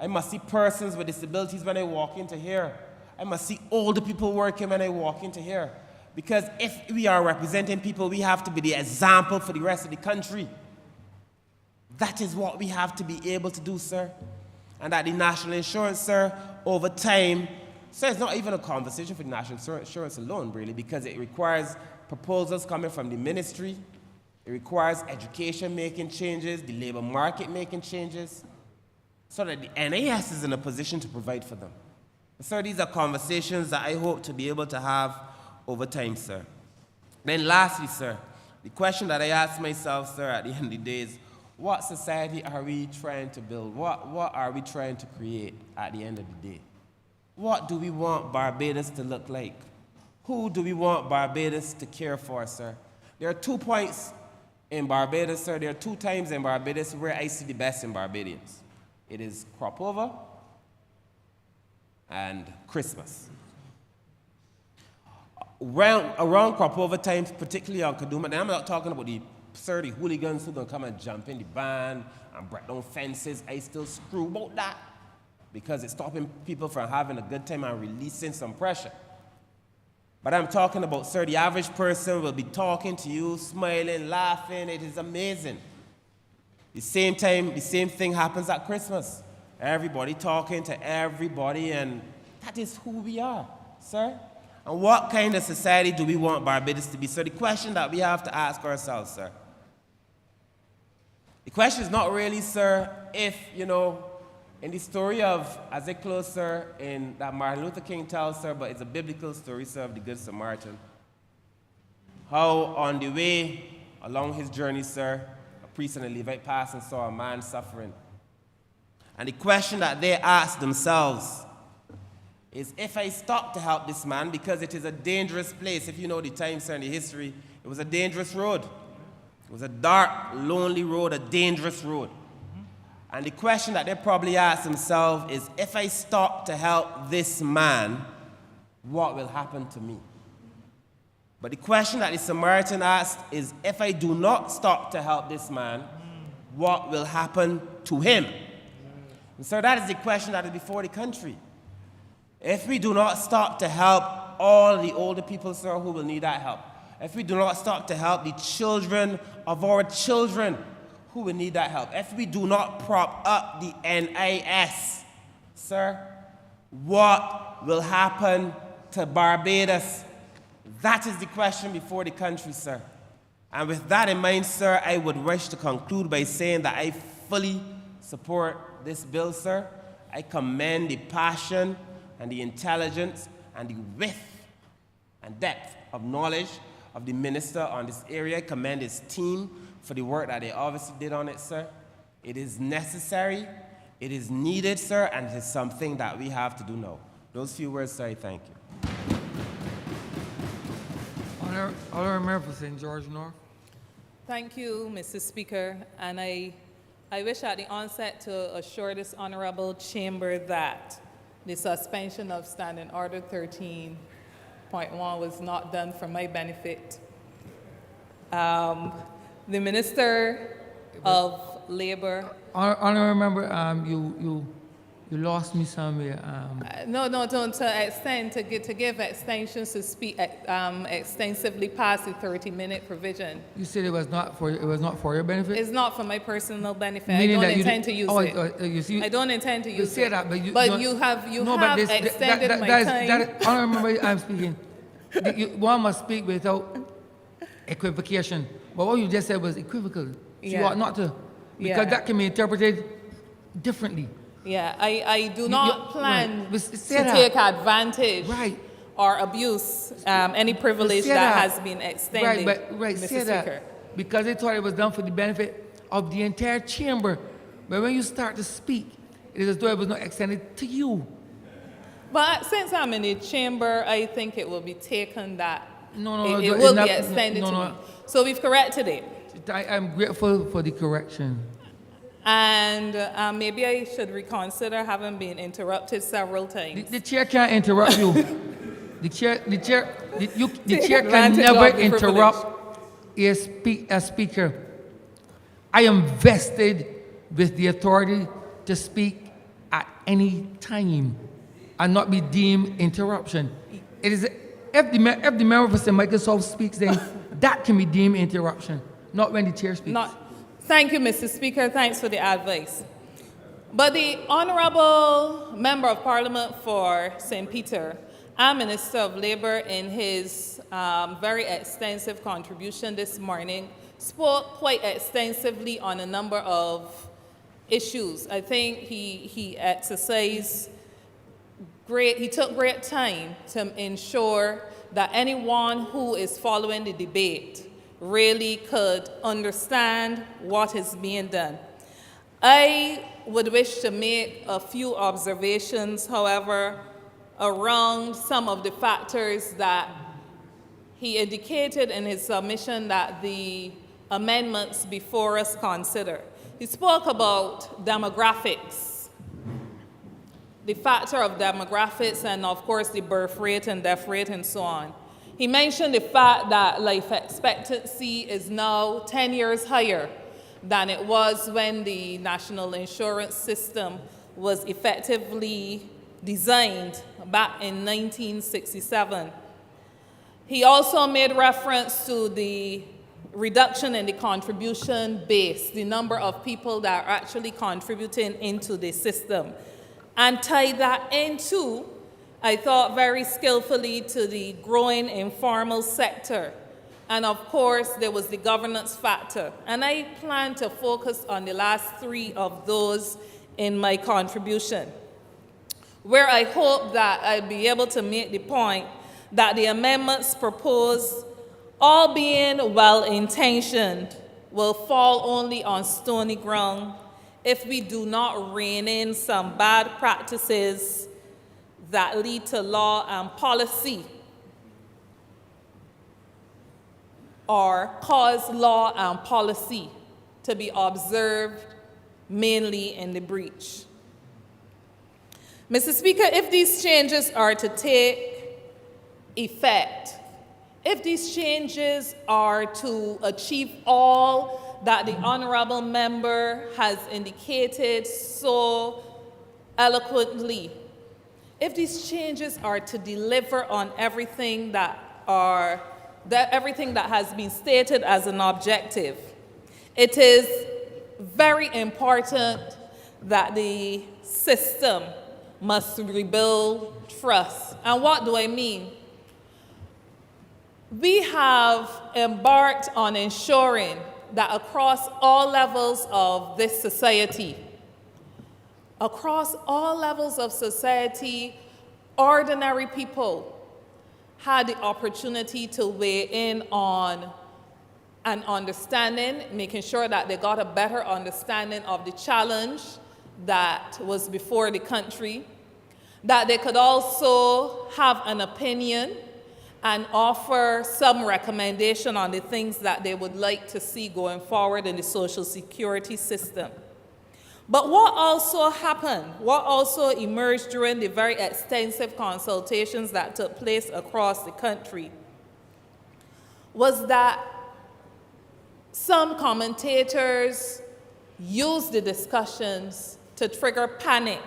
I must see persons with disabilities when I walk into here. I must see older people working when I walk into here. Because if we are representing people, we have to be the example for the rest of the country. That is what we have to be able to do, sir. And that the national insurance, sir, over time, sir, it's not even a conversation for the national insurance alone, really, because it requires proposals coming from the ministry. It requires education making changes, the labor market making changes, so that the NAS is in a position to provide for them. Sir, these are conversations that I hope to be able to have over time, sir. Then lastly, sir, the question that I ask myself, sir, at the end of the day is, what society are we trying to build? What are we trying to create at the end of the day? What do we want Barbados to look like? Who do we want Barbados to care for, sir? There are 2 points in Barbados, sir. There are 2 times in Barbados where I see the best in Barbadians. It is crop over and Christmas. Around crop over time, particularly on Kaduma, and I'm not talking about the 30 hooligans who are going to come and jump in the van and break down fences. I still screw about that because it's stopping people from having a good time and releasing some pressure. But I'm talking about, sir, the average person will be talking to you, smiling, laughing. It is amazing. The same thing happens at Christmas. Everybody talking to everybody, and that is who we are, sir. And what kind of society do we want Barbados to be? So the question that we have to ask ourselves, sir, the question is not really, sir, if, you know, in the story of, as I close, sir, in that Martin Luther King tells, sir, but it's a biblical story, sir, of the Good Samaritan. How on the way along his journey, sir, a priest and a Levite passed and saw a man suffering. And the question that they asked themselves is, if I stop to help this man, because it is a dangerous place, if you know the times, sir, and the history, it was a dangerous road. It was a dark, lonely road, a dangerous road. And the question that they probably asked themselves is, if I stop to help this man, what will happen to me? But the question that the Samaritan asked is, if I do not stop to help this man, what will happen to him? And so that is the question that is before the country. If we do not stop to help all the older people, sir, who will need that help, if we do not stop to help the children of our children who will need that help, if we do not prop up the NIS, sir, what will happen to Barbados? That is the question before the country, sir. And with that in mind, sir, I would wish to conclude by saying that I fully support this bill, sir. I commend the passion and the intelligence and the width and depth of knowledge of the minister on this area. I commend his team for the work that they obviously did on it, sir. It is necessary, it is needed, sir, and it is something that we have to do now. Those few words, sir, I thank you.
Honourable Member for St. George North.
Thank you, Mr. Speaker, and I wish at the onset to assure this honourable chamber that the suspension of Standing Order 13.1 was not done for my benefit. The Minister of Labor.
Honourable member, you lost me somewhere.
No, to extend, to give extensions to speak extensively past the 30-minute provision.
You said it was not for your benefit.
It's not for my personal benefit.
Meaning
I
that
don't
you
intend to use it.
You see,
I don't intend to
you
use
say
it.
that, but you
have
this,
extended my time.
Honourable member, I'm speaking. One must speak without equivocation. But what you just said was equivocal. So you
Yeah.
ought not to, because
Yeah.
that can be interpreted differently.
Yeah, I do not plan
right.
to
Say that.
take advantage
Right.
or abuse any privilege
Say
that has been extended,
Right,
Mr.
say
Speaker.
that. Because they thought it was done for the benefit of the entire chamber. But when you start to speak, it is as though it was not extended to you.
But since I'm in the chamber, I think it will be taken that
No,
it
it's
will
not-
be extended
no,
to
no.
me. So we've corrected it.
I'm grateful for the correction.
And maybe I should reconsider having been interrupted several times.
The chair can't interrupt you. The chair
Take
can
advantage
never
of the
interrupt a speaker. I am vested with the authority to speak at any time and not be deemed interruption. It is if the member for St. Microsoft speaks, then that can be deemed interruption, not when the chair speaks.
Thank you, Mr. Speaker. Thanks for the advice. But the Honourable Member of Parliament for St. Peter and Minister of Labour, in his very extensive contribution this morning, spoke quite extensively on a number of issues. I think he took great time to ensure that anyone who is following the debate really could understand what is being done. I would wish to make a few observations, however, around some of the factors that he indicated in his submission that the amendments before us consider. He spoke about demographics, the factor of demographics, and of course the birth rate and death rate and so on. He mentioned the fact that life expectancy is now 10 years higher than it was when the national insurance system was effectively designed back in 1967. He also made reference to the reduction in the contribution base, the number of people that are actually contributing into the system, and tied that into, I thought very skillfully, to the growing informal sector. And of course, there was the governance factor. And I plan to focus on the last three of those in my contribution, where I hope that I'll be able to make the point that the amendments proposed, all being well-intentioned, will fall only on stony ground if we do not rein in some bad practices that lead to law and policy, or cause law and policy to be observed mainly in the breach. Mr. Speaker, if these changes are to take effect, if these changes are to achieve all that the Honourable Member has indicated so eloquently, if these changes are to deliver on everything that has been stated as an objective, it is very important that the system must rebuild trust. And what do I mean? We have embarked on ensuring that across all levels of this society, ordinary people had the opportunity to weigh in on an understanding, making sure that they got a better understanding of the challenge that was before the country, that they could also have an opinion and offer some recommendation on the things that they would like to see going forward in the Social Security system. But what also happened, what also emerged during the very extensive consultations that took place across the country, was that some commentators used the discussions to trigger panic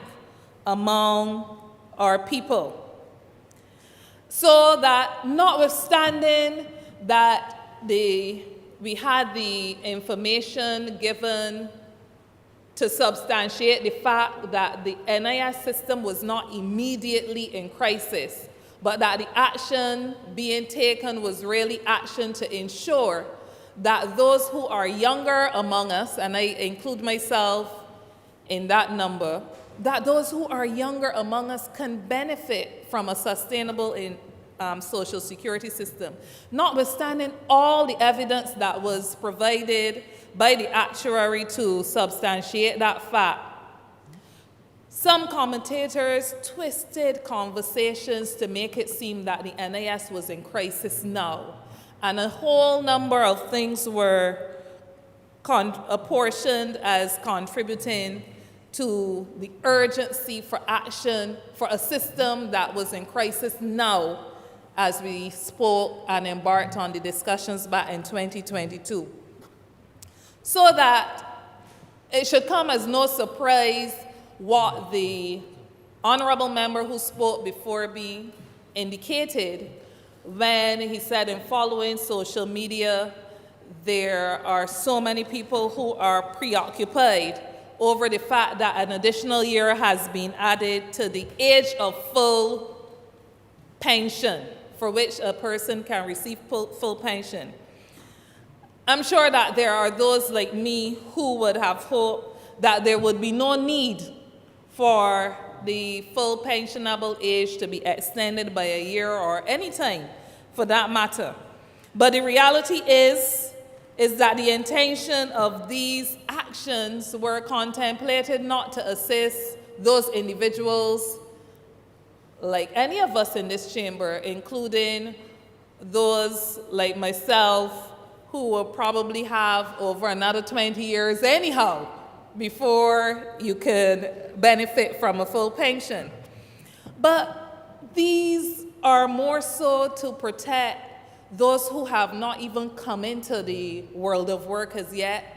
among our people. So that notwithstanding that we had the information given to substantiate the fact that the NIS system was not immediately in crisis, but that the action being taken was really action to ensure that those who are younger among us, and I include myself in that number, that those who are younger among us can benefit from a sustainable social security system, notwithstanding all the evidence that was provided by the actuary to substantiate that fact. Some commentators twisted conversations to make it seem that the NIS was in crisis now, and a whole number of things were apportioned as contributing to the urgency for action for a system that was in crisis now as we spoke and embarked on the discussions back in 2022. So that it should come as no surprise what the honorable member who spoke before me indicated when he said in following social media, there are so many people who are preoccupied over the fact that an additional year has been added to the age of full pension, for which a person can receive full pension. I'm sure that there are those like me who would have hoped that there would be no need for the full pensionable age to be extended by a year or any time for that matter. But the reality is that the intention of these actions were contemplated not to assist those individuals like any of us in this chamber, including those like myself who will probably have over another 20 years anyhow before you could benefit from a full pension. But these are more so to protect those who have not even come into the world of work as yet,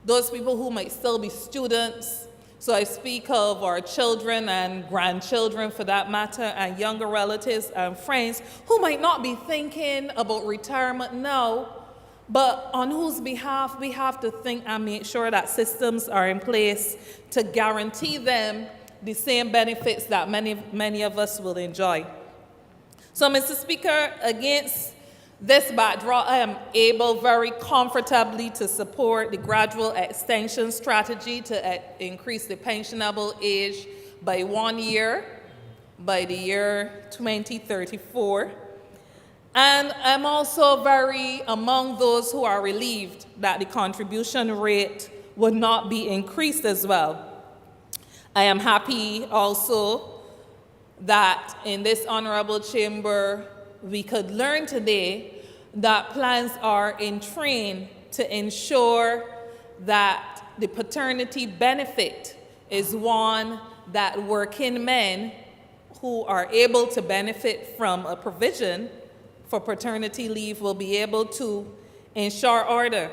those people who might still be students. So I speak of our children and grandchildren for that matter, and younger relatives and friends who might not be thinking about retirement now, but on whose behalf we have to think and make sure that systems are in place to guarantee them the same benefits that many of us will enjoy. So, Mr. Speaker, against this backdrop, I am able very comfortably to support the gradual extension strategy to increase the pensionable age by 1 year by the year 2034. And I'm also very among those who are relieved that the contribution rate would not be increased as well. I am happy also that in this honorable chamber we could learn today that plans are in train to ensure that the paternity benefit is one that working men who are able to benefit from a provision for paternity leave will be able to in short order.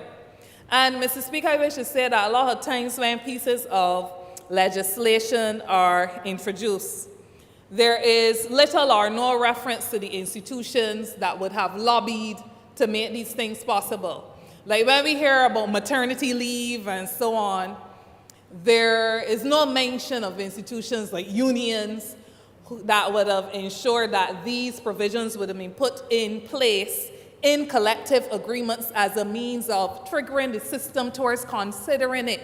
And Mr. Speaker, I wish to say that a lot of times when pieces of legislation are introduced, there is little or no reference to the institutions that would have lobbied to make these things possible. Like when we hear about maternity leave and so on, there is no mention of institutions like unions that would have ensured that these provisions would have been put in place in collective agreements as a means of triggering the system towards considering it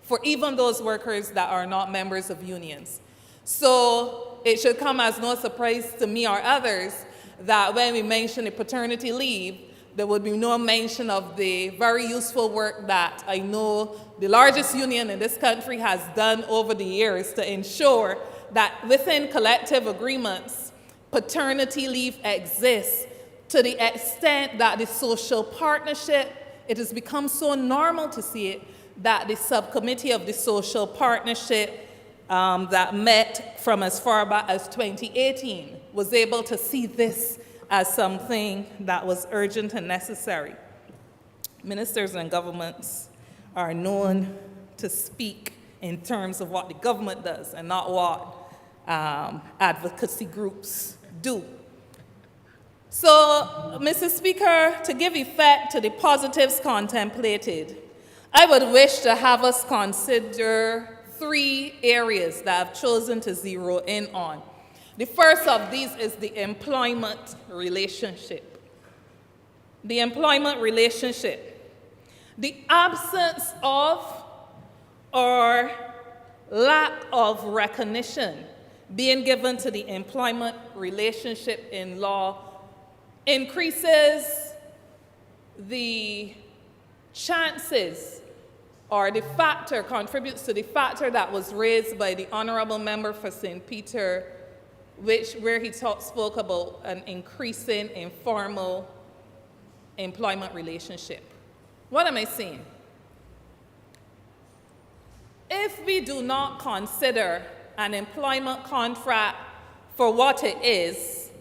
for even those workers that are not members of unions. So it should come as no surprise to me or others that when we mention the paternity leave, there would be no mention of the very useful work that I know the largest union in this country has done over the years to ensure that within collective agreements, paternity leave exists to the extent that the social partnership, it has become so normal to see it, that the subcommittee of the social partnership that met from as far back as 2018 was able to see this as something that was urgent and necessary. Ministers and governments are known to speak in terms of what the government does and not what advocacy groups do. So, Mr. Speaker, to give effect to the positives contemplated, I would wish to have us consider 3 areas that I've chosen to zero in on. The first of these is the employment relationship. The employment relationship. The absence of or lack of recognition being given to the employment relationship in law increases the chances, or the factor, contributes to the factor that was raised by the Honourable Member for St. Peter, where he spoke about an increasing informal employment relationship. What am I saying? If we do not consider an employment contract for what it is,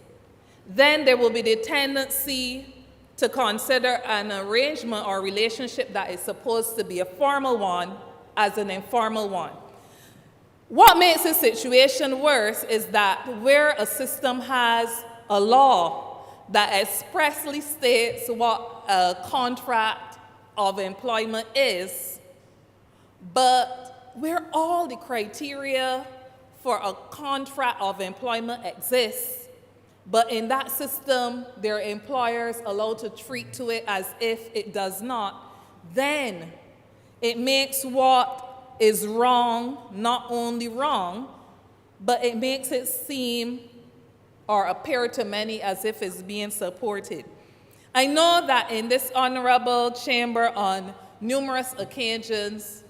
then there will be the tendency to consider an arrangement or relationship that is supposed to be a formal one as an informal one. What makes the situation worse is that where a system has a law that expressly states what a contract of employment is, but where all the criteria for a contract of employment exists, but in that system, there are employers allowed to treat to it as if it does not, then it makes what is wrong not only wrong, but it makes it seem or appear to many as if it's being supported. I know that in this honorable chamber on numerous occasions,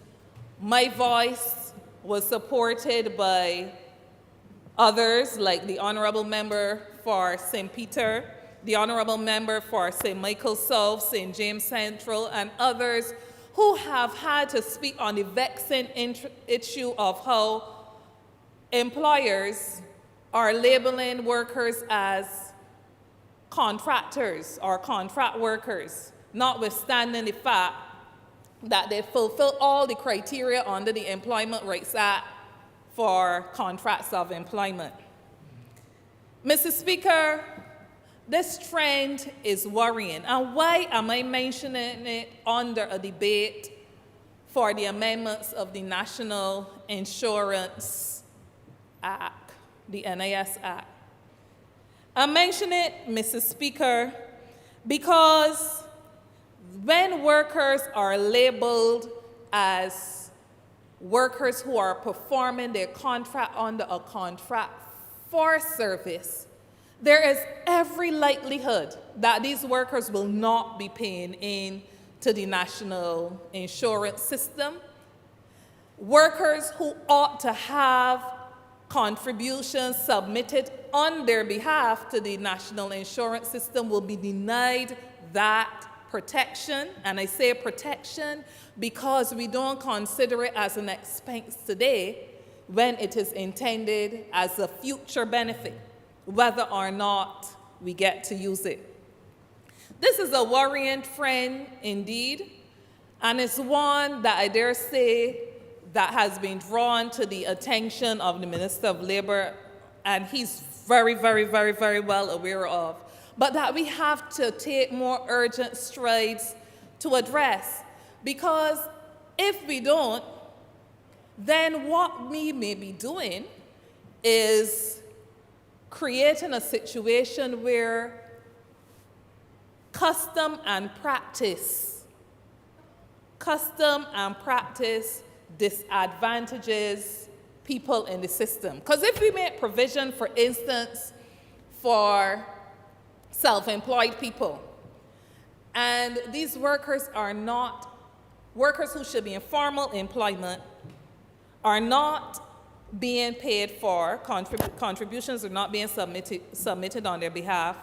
my voice was supported by others, like the honorable member for St. Peter, the honorable member for St. Michael South, St. James Central, and others who have had to speak on the vexing issue of how employers are labeling workers as contractors or contract workers, notwithstanding the fact that they fulfill all the criteria under the Employment Rights Act for contracts of employment. Mr. Speaker, this trend is worrying. And why am I mentioning it under a debate for the amendments of the National Insurance Act, the NIS Act? I mention it, Mr. Speaker, because when workers are labeled as workers who are performing their contract under a contract for service, there is every likelihood that these workers will not be paying in to the national insurance system. Workers who ought to have contributions submitted on their behalf to the national insurance system will be denied that protection. And I say protection because we don't consider it as an expense today when it is intended as a future benefit, whether or not we get to use it. This is a worrying trend indeed, and it's one that I dare say that has been drawn to the attention of the Minister of Labor, and he's very, very, very, very well aware of, but that we have to take more urgent strides to address. Because if we don't, then what we may be doing is creating a situation where custom and practice disadvantages people in the system. Because if we make provision, for instance, for self-employed people, and these workers are not workers who should be in formal employment, are not being paid for, contributions are not being submitted on their behalf,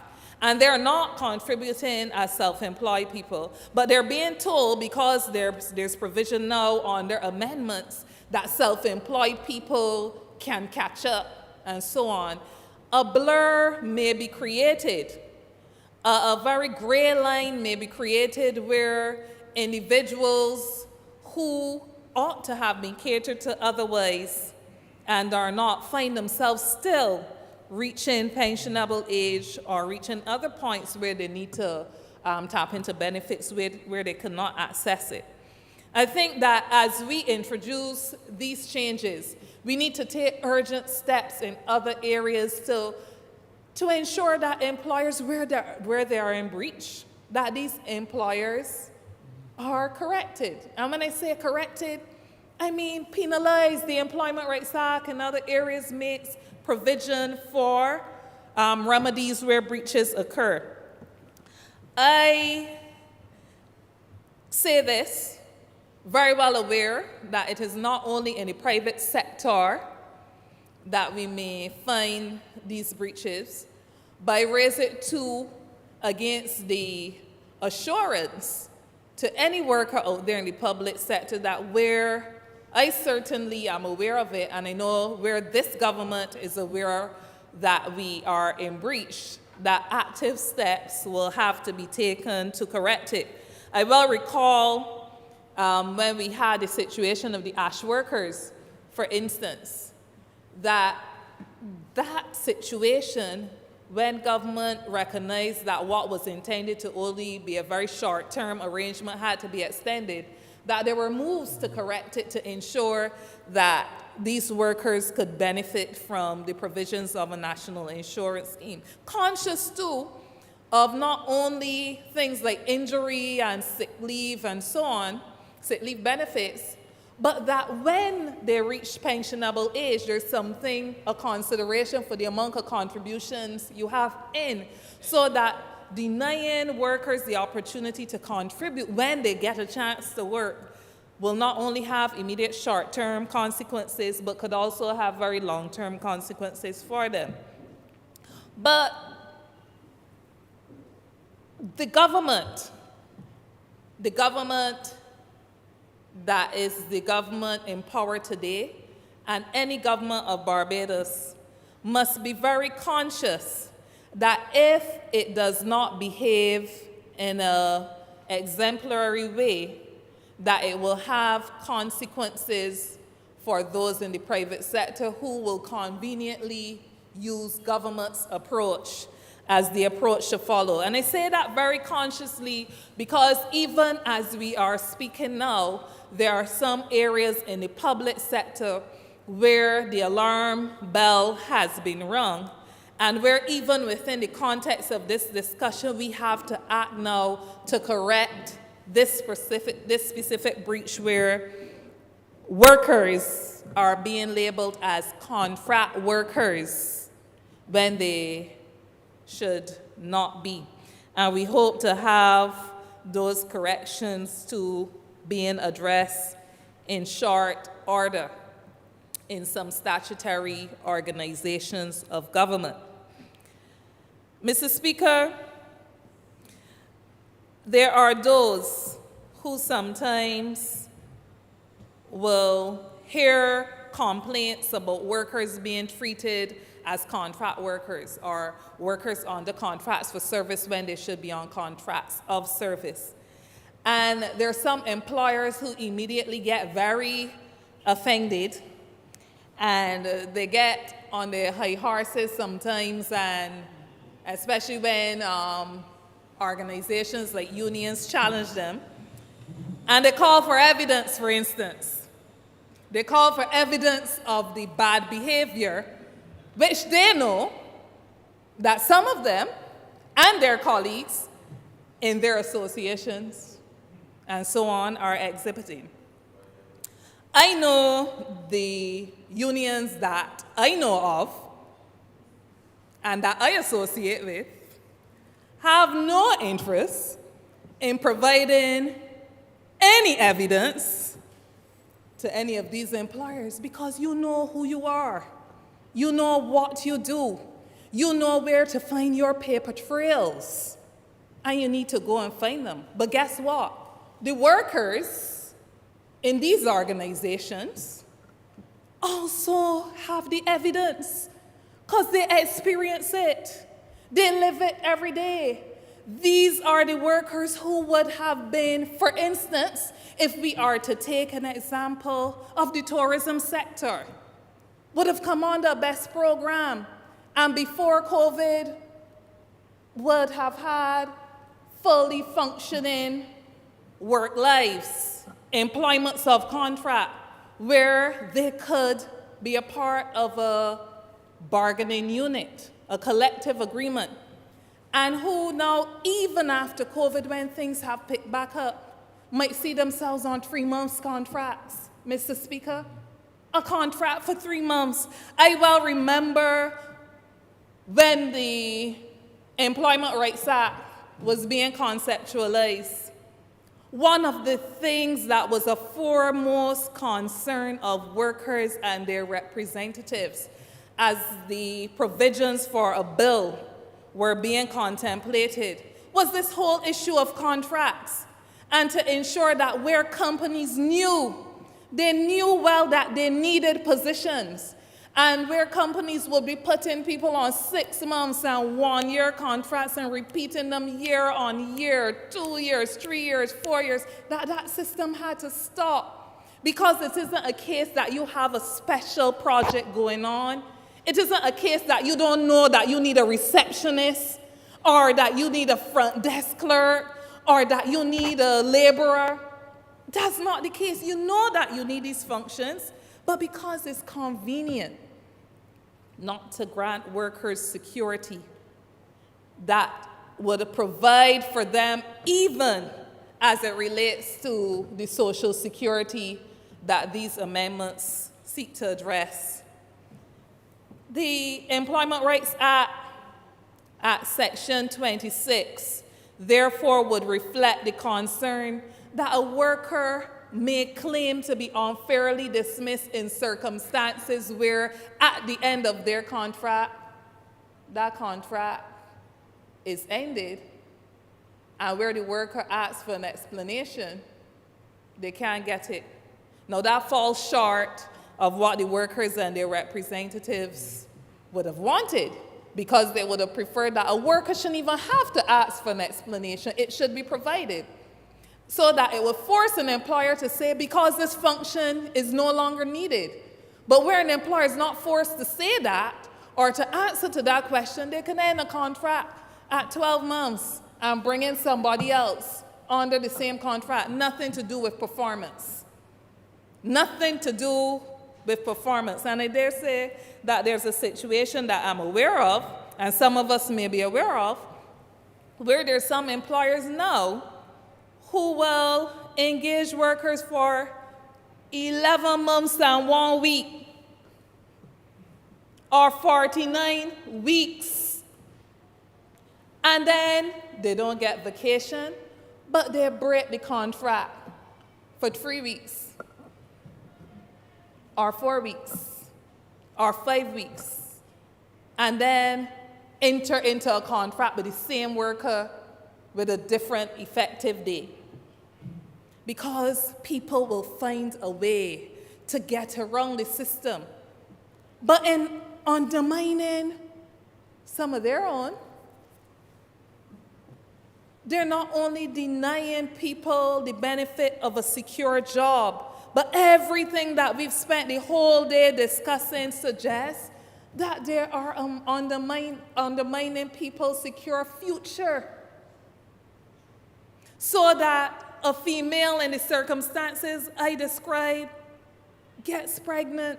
and they're not contributing as self-employed people, but they're being told, because there's provision now on their amendments, that self-employed people can catch up and so on. A blur may be created. A very gray line may be created where individuals who ought to have been catered to otherwise and are not find themselves still reaching pensionable age or reaching other points where they need to tap into benefits where they cannot access it. I think that as we introduce these changes, we need to take urgent steps in other areas to ensure that employers, where they are in breach, that these employers are corrected. And when I say corrected, I mean penalize. The Employment Rights Act and other areas makes provision for remedies where breaches occur. I say this very well aware that it is not only in the private sector that we may find these breaches, but I raise it too against the assurance to any worker out there in the public sector that where I certainly am aware of it, and I know where this government is aware that we are in breach, that active steps will have to be taken to correct it. I well recall when we had the situation of the ash workers, for instance, that situation, when government recognized that what was intended to only be a very short-term arrangement had to be extended, that there were moves to correct it to ensure that these workers could benefit from the provisions of a national insurance scheme. Conscious, too, of not only things like injury and sick leave and so on, sick leave benefits, but that when they reach pensionable age, there's something, a consideration for the amount of contributions you have in, so that denying workers the opportunity to contribute when they get a chance to work will not only have immediate short-term consequences, but could also have very long-term consequences for them. But the government that is the government in power today, and any government of Barbados must be very conscious that if it does not behave in an exemplary way, that it will have consequences for those in the private sector who will conveniently use government's approach as the approach to follow. And I say that very consciously because even as we are speaking now, there are some areas in the public sector where the alarm bell has been rung, and where even within the context of this discussion, we have to act now to correct this specific breach where workers are being labeled as contract workers when they should not be. And we hope to have those corrections to being addressed in short order in some statutory organizations of government. Mr. Speaker, there are those who sometimes will hear complaints about workers being treated as contract workers or workers under contracts for service when they should be on contracts of service. And there are some employers who immediately get very offended, and they get on their high horses sometimes, and especially when organizations like unions challenge them. And they call for evidence, for instance. They call for evidence of the bad behavior, which they know that some of them and their colleagues in their associations and so on are exhibiting. I know the unions that I know of and that I associate with have no interest in providing any evidence to any of these employers, because you know who you are. You know what you do. You know where to find your paper trails, and you need to go and find them. But guess what? The workers in these organizations also have the evidence because they experience it. They live it every day. These are the workers who would have been, for instance, if we are to take an example of the tourism sector, would have come on the best program, and before COVID would have had fully functioning work lives, employments of contract, where they could be a part of a bargaining unit, a collective agreement, and who now, even after COVID, when things have picked back up, might see themselves on 3 months contracts, Mr. Speaker. A contract for 3 months. I well remember when the Employment Rights Act was being conceptualized. One of the things that was a foremost concern of workers and their representatives as the provisions for a bill were being contemplated was this whole issue of contracts, and to ensure that where companies knew well that they needed positions, and where companies would be putting people on 6 months and 1 year contracts and repeating them year on year, 2 years, 3 years, 4 years, that system had to stop. Because it isn't a case that you have a special project going on. It isn't a case that you don't know that you need a receptionist, or that you need a front desk clerk, or that you need a laborer. That's not the case. You know that you need these functions, but because it's convenient not to grant workers security that would provide for them, even as it relates to the social security that these amendments seek to address. The Employment Rights Act at Section 26, therefore, would reflect the concern that a worker may claim to be unfairly dismissed in circumstances where, at the end of their contract, that contract is ended, and where the worker asks for an explanation, they can't get it. Now, that falls short of what the workers and their representatives would have wanted, because they would have preferred that a worker shouldn't even have to ask for an explanation. It should be provided, so that it would force an employer to say, because this function is no longer needed. But where an employer is not forced to say that or to answer to that question, they can end a contract at 12 months and bring in somebody else under the same contract. Nothing to do with performance. Nothing to do with performance. And I dare say that there's a situation that I'm aware of, and some of us may be aware of, where there's some employers now who will engage workers for 11 months and 1 week, or 49 weeks. And then they don't get vacation, but they break the contract for 3 weeks, or 4 weeks, or 5 weeks, and then enter into a contract with the same worker with a different effective date. Because people will find a way to get around the system. But in undermining some of their own, they're not only denying people the benefit of a secure job, but everything that we've spent the whole day discussing suggests that they are undermining people's secure future. So that a female in the circumstances I described gets pregnant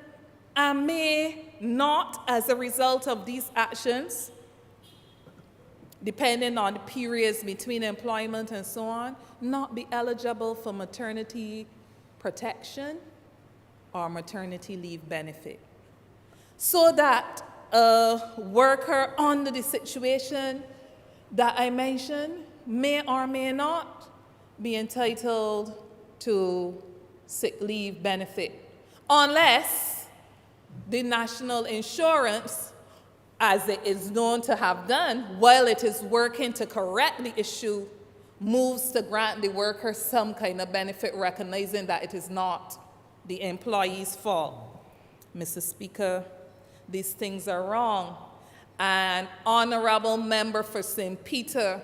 and may not, as a result of these actions, depending on the periods between employment and so on, not be eligible for maternity protection or maternity leave benefit. So that a worker under the situation that I mentioned may or may not be entitled to sick leave benefit, unless the national insurance as it is known to have done, while it is working to correct the issue, moves to grant the worker some kind of benefit, recognizing that it is not the employee's fault. Mr. Speaker, these things are wrong. And honorable member for St. Peter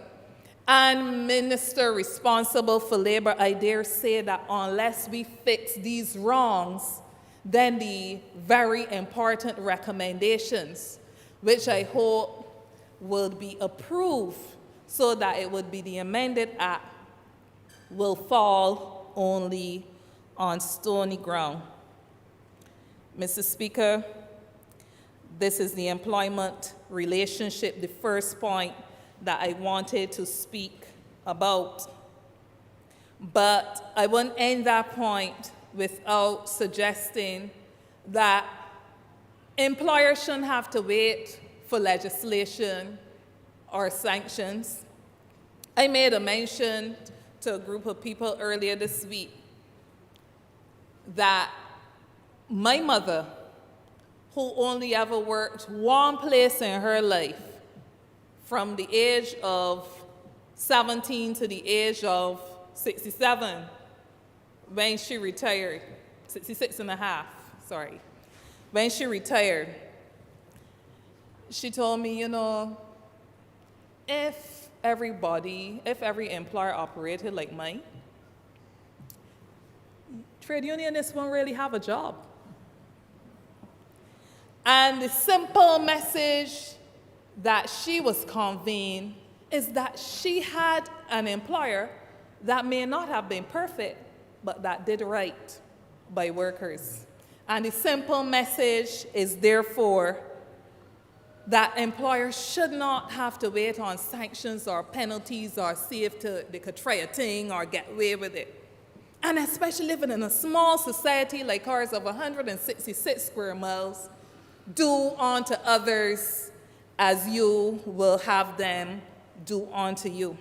and minister responsible for labor, I dare say that unless we fix these wrongs, then the very important recommendations, which I hope will be approved so that it would be the amended act, will fall only on stony ground. Mr. Speaker, this is the employment relationship, the first point that I wanted to speak about. But I won't end that point without suggesting that employers shouldn't have to wait for legislation or sanctions. I made a mention to a group of people earlier this week that my mother, who only ever worked one place in her life, from the age of 17 to the age of 67, when she retired, 66 and a half, sorry. When she retired, she told me, you know, if every employer operated like mine, trade unionists won't really have a job. And the simple message that she was conveying is that she had an employer that may not have been perfect, but that did right by workers. And the simple message is therefore that employers should not have to wait on sanctions or penalties or see if they could try a thing or get away with it. And especially living in a small society like ours of 166 square miles, do unto others as you will have them do unto you.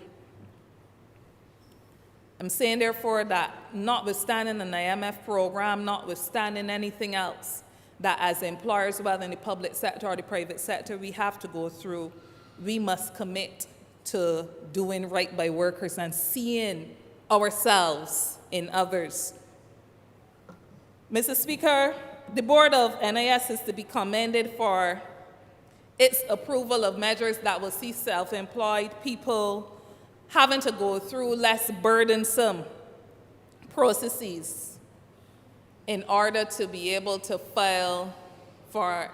I'm saying, therefore, that notwithstanding an IMF program, notwithstanding anything else, that as employers, whether in the public sector or the private sector, we have to go through, we must commit to doing right by workers and seeing ourselves in others. Mr. Speaker, the Board of NIS is to be commended for its approval of measures that will see self-employed people having to go through less burdensome processes in order to be able to file for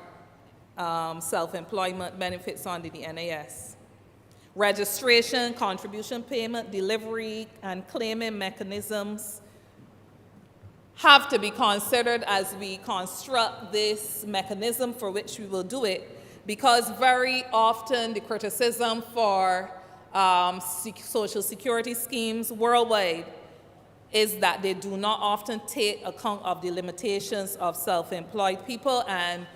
self-employment benefits under the NIS. Registration, contribution payment, delivery, and claiming mechanisms have to be considered as we construct this mechanism for which we will do it, because very often the criticism for social security schemes worldwide is that they do not often take account of the limitations of self-employed people and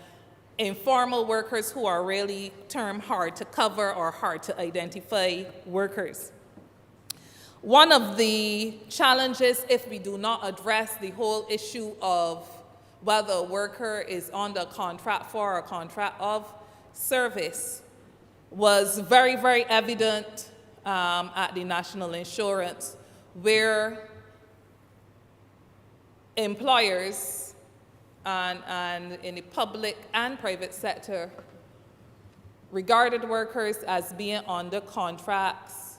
informal workers who are really termed hard to cover or hard to identify workers. One of the challenges, if we do not address the whole issue of whether a worker is under contract for or contract of service, was very, very evident at the National Insurance, where employers and in the public and private sector regarded workers as being under contracts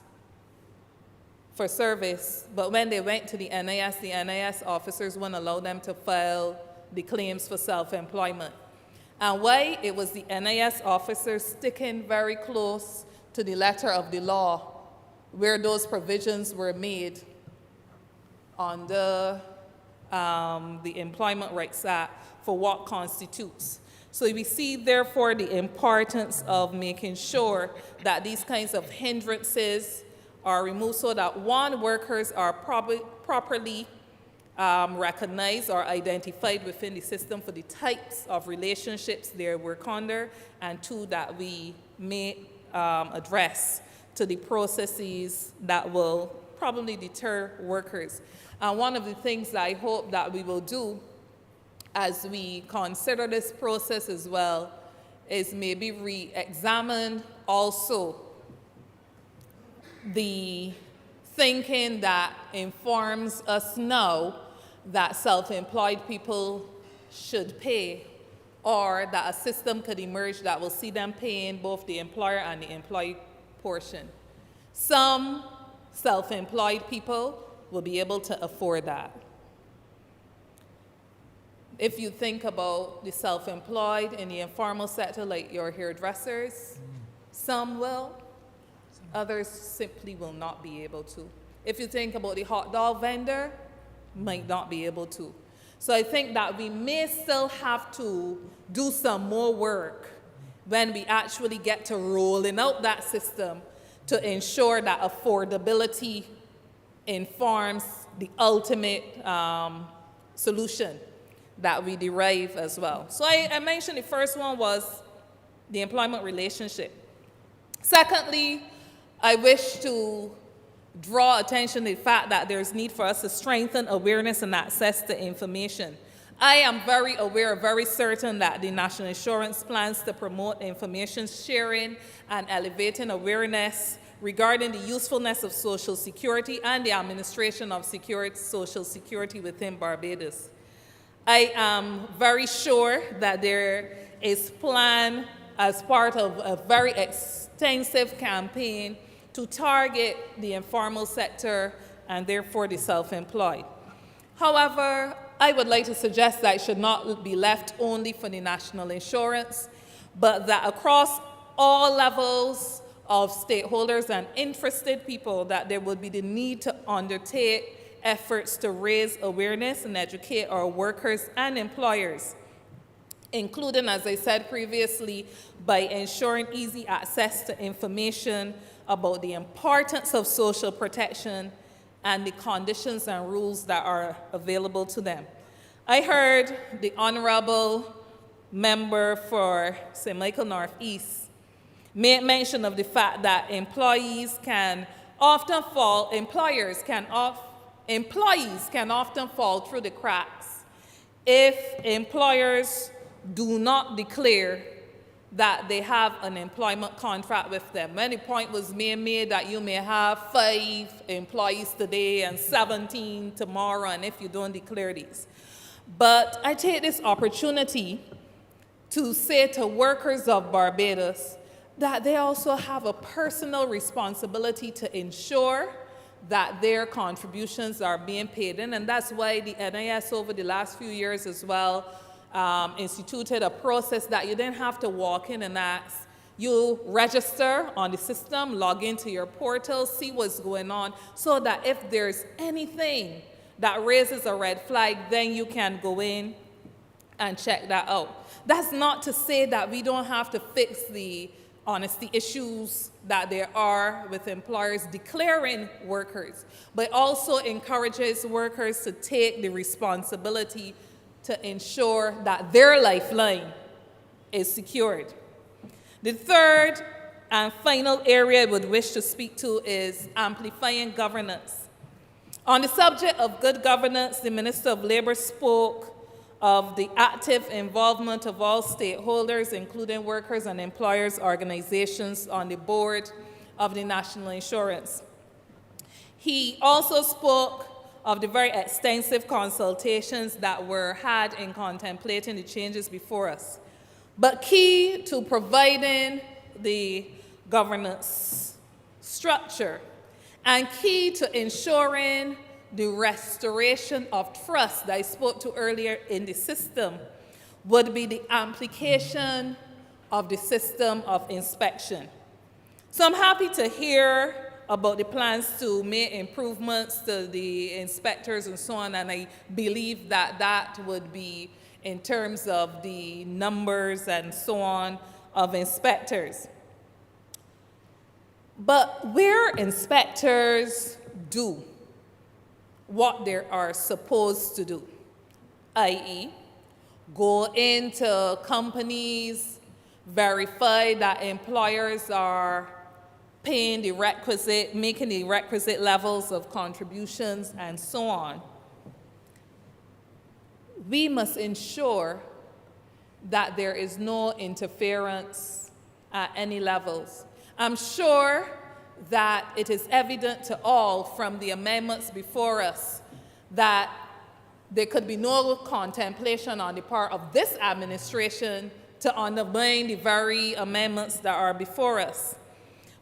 for service, but when they went to the NIS officers wouldn't allow them to file the claims for self-employment. And why? It was the NIS officers sticking very close to the letter of the law where those provisions were made under the Employment Rights Act for what constitutes. So we see, therefore, the importance of making sure that these kinds of hindrances are removed so that, one, workers are properly recognized or identified within the system for the types of relationships they work under, and two, that we may address to the processes that will probably deter workers. And one of the things that I hope that we will do as we consider this process as well is maybe re-examine also the thinking that informs us now that self-employed people should pay, or that a system could emerge that will see them paying both the employer and the employee portion. Some self-employed people will be able to afford that. If you think about the self-employed in the informal sector, like your hairdressers, some will, others simply will not be able to. If you think about the hot dog vendor, might not be able to. So I think that we may still have to do some more work when we actually get to rolling out that system to ensure that affordability informs the ultimate solution that we derive as well. So I mentioned the first one was the employment relationship. Secondly, I wish to draw attention to the fact that there's need for us to strengthen awareness and access to information. I am very aware, very certain that the National Insurance plans to promote information sharing and elevating awareness regarding the usefulness of Social Security and the administration of Social Security within Barbados. I am very sure that there is plan as part of a very extensive campaign to target the informal sector and therefore the self-employed. However, I would like to suggest that it should not be left only for the National Insurance, but that across all levels of stakeholders and interested people, that there would be the need to undertake efforts to raise awareness and educate our workers and employers, including, as I said previously, by ensuring easy access to information about the importance of social protection and the conditions and rules that are available to them. I heard the Honourable Member for St. Michael Northeast make mention of the fact that employees can often fall through the cracks if employers do not declare that they have an employment contract with them. When the point was made that you may have 5 employees today and 17 tomorrow, and if you don't declare these. But I take this opportunity to say to workers of Barbados that they also have a personal responsibility to ensure that their contributions are being paid in, and that's why the NIS over the last few years as well instituted a process that you didn't have to walk in and ask. You register on the system, log into your portal, see what's going on, so that if there's anything that raises a red flag, then you can go in and check that out. That's not to say that we don't have to fix the honesty issues that there are with employers declaring workers, but also encourages workers to take the responsibility to ensure that their lifeline is secured. The third and final area I would wish to speak to is amplifying governance. On the subject of good governance, the Minister of Labour spoke of the active involvement of all stakeholders, including workers and employers' organizations on the board of the National Insurance. He also spoke of the very extensive consultations that were had in contemplating the changes before us. But key to providing the governance structure and key to ensuring the restoration of trust that I spoke to earlier in the system would be the application of the system of inspection. So I'm happy to hear about the plans to make improvements to the inspectors and so on, and I believe that that would be in terms of the numbers and so on of inspectors. But where inspectors do what they are supposed to do, i.e., go into companies, verify that employers are paying the requisite, making the requisite levels of contributions and so on, we must ensure that there is no interference at any levels. I'm sure that it is evident to all from the amendments before us that there could be no contemplation on the part of this administration to undermine the very amendments that are before us.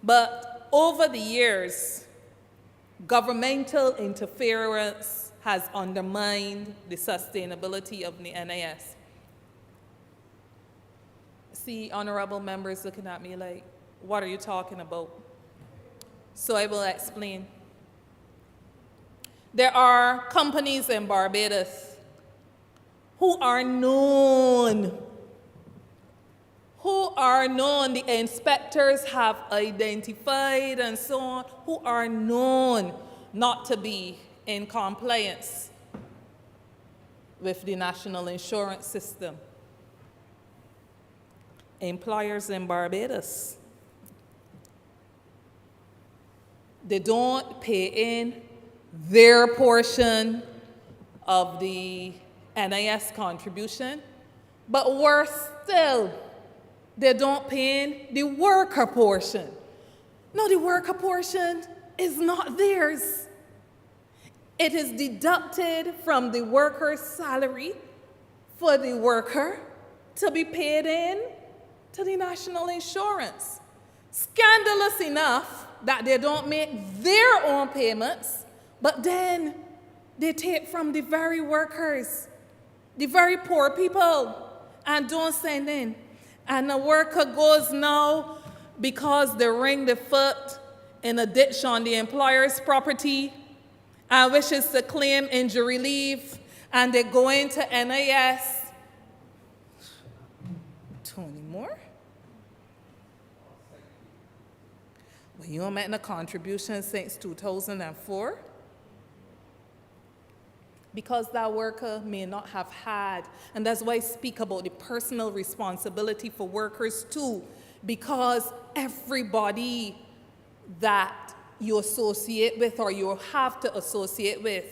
But over the years, governmental interference has undermined the sustainability of the NIS. See honorable members looking at me like, what are you talking about? So I will explain. There are companies in Barbados who are known, the inspectors have identified and so on, who are known not to be in compliance with the national insurance system. Employers in Barbados, they don't pay in their portion of the NIS contribution, but worse still, they don't pay in the worker portion. No, the worker portion is not theirs. It is deducted from the worker's salary for the worker to be paid in to the national insurance. Scandalous enough that they don't make their own payments, but then they take from the very workers, the very poor people, and don't send in. And the worker goes now because they ring the foot in a ditch on the employer's property and wishes to claim injury leave, and they go into NIS. 20 more? Well, you haven't made a contribution since 2004? Because that worker may not have had, and that's why I speak about the personal responsibility for workers too, because everybody that you associate with or you have to associate with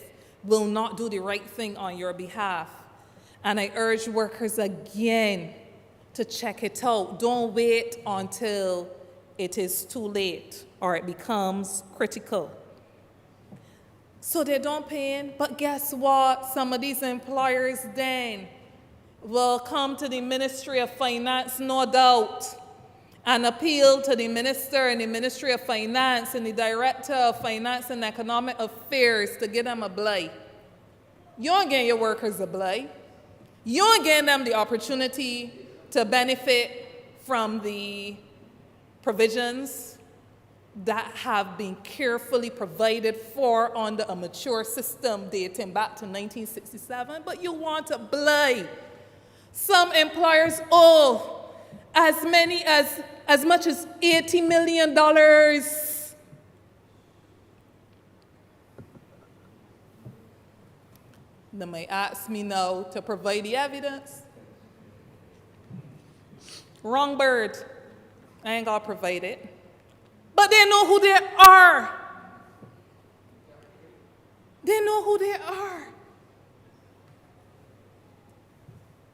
will not do the right thing on your behalf. And I urge workers again to check it out. Don't wait until it is too late or it becomes critical. So they don't pay in, but guess what? Some of these employers then will come to the Ministry of Finance, no doubt, and appeal to the Minister and the Ministry of Finance and the Director of Finance and Economic Affairs to give them a blay. You don't get your workers a blay. You don't give them the opportunity to benefit from the provisions that have been carefully provided for under a mature system dating back to 1967, but you want to blay. Some employers owe as much as $80 million. They may ask me now to provide the evidence. Wrong bird. I ain't gonna provide it. But they know who they are. They know who they are.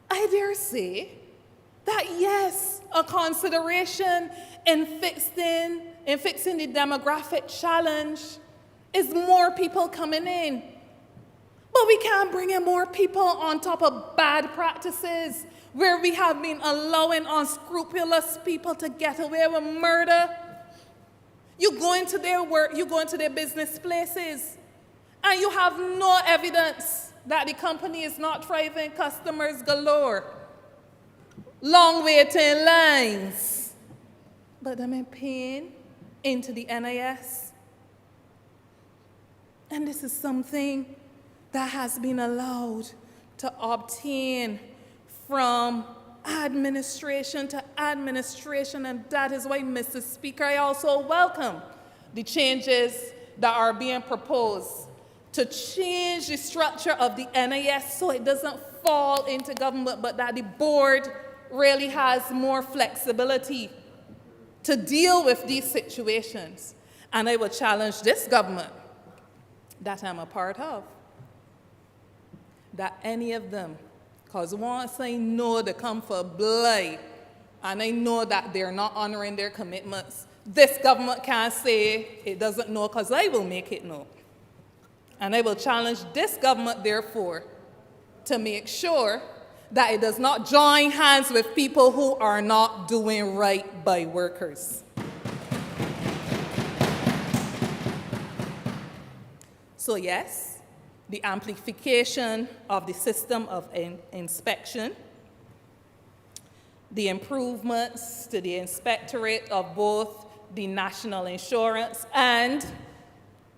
I dare say that yes, a consideration in fixing the demographic challenge is more people coming in. But we can't bring in more people on top of bad practices where we have been allowing unscrupulous people to get away with murder. You go into their work, you go into their business places, and you have no evidence that the company is not thriving, customers galore, long waiting lines, but them in paying into the NIS. And this is something that has been allowed to obtain from administration to administration, and that is why, Mr. Speaker, I also welcome the changes that are being proposed to change the structure of the NIS so it doesn't fall into government, but that the board really has more flexibility to deal with these situations. And I will challenge this government that I'm a part of, that any of them Because once I know they come for blood, and I know that they're not honoring their commitments, this government can't say it doesn't know, because I will make it know. And I will challenge this government, therefore, to make sure that it does not join hands with people who are not doing right by workers. So yes, the amplification of the system of inspection, the improvements to the inspectorate of both the National Insurance and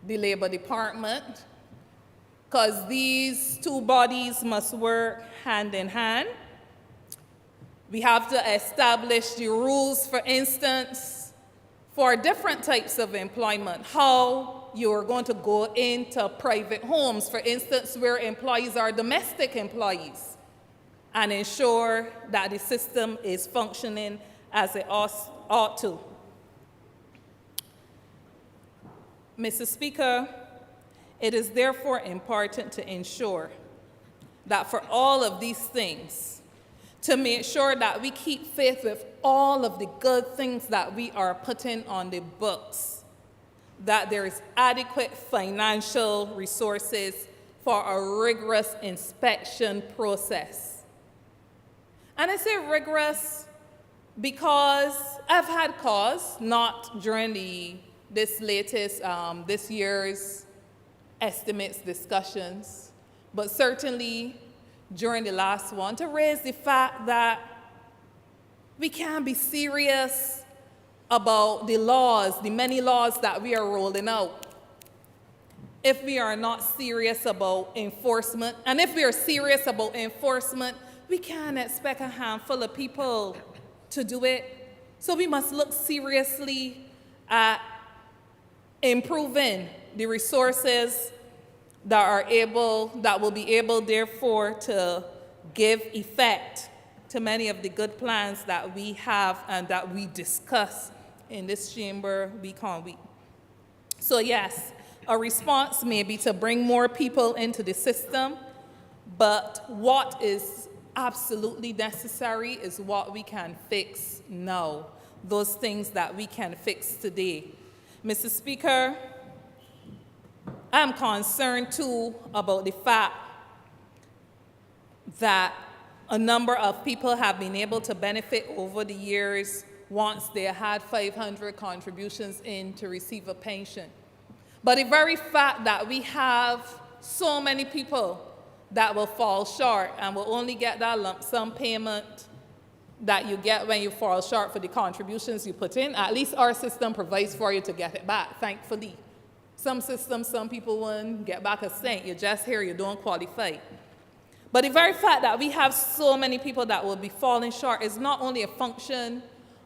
the Labor Department, because these two bodies must work hand in hand. We have to establish the rules, for instance, for different types of employment, how you are going to go into private homes, for instance, where employees are domestic employees, and ensure that the system is functioning as it ought to. Mr. Speaker, it is therefore important to ensure that for all of these things, to make sure that we keep faith with all of the good things that we are putting on the books, that there is adequate financial resources for a rigorous inspection process. And I say rigorous because I've had cause, not during this year's estimates discussions, but certainly during the last one, to raise the fact that we can't be serious about the laws, the many laws that we are rolling out, if we are not serious about enforcement. And if we are serious about enforcement, we can't expect a handful of people to do it. So we must look seriously at improving the resources that will be able, therefore, to give effect to many of the good plans that we have and that we discuss in this chamber week on week. So yes, a response may be to bring more people into the system, but what is absolutely necessary is what we can fix now, those things that we can fix today. Mr. Speaker, I'm concerned too about the fact that a number of people have been able to benefit over the years once they had 500 contributions in to receive a pension. But the very fact that we have so many people that will fall short and will only get that lump sum payment that you get when you fall short for the contributions you put in, at least our system provides for you to get it back, thankfully. Some systems, some people won't get back a cent. You're just here, you don't qualify. But the very fact that we have so many people that will be falling short is not only a function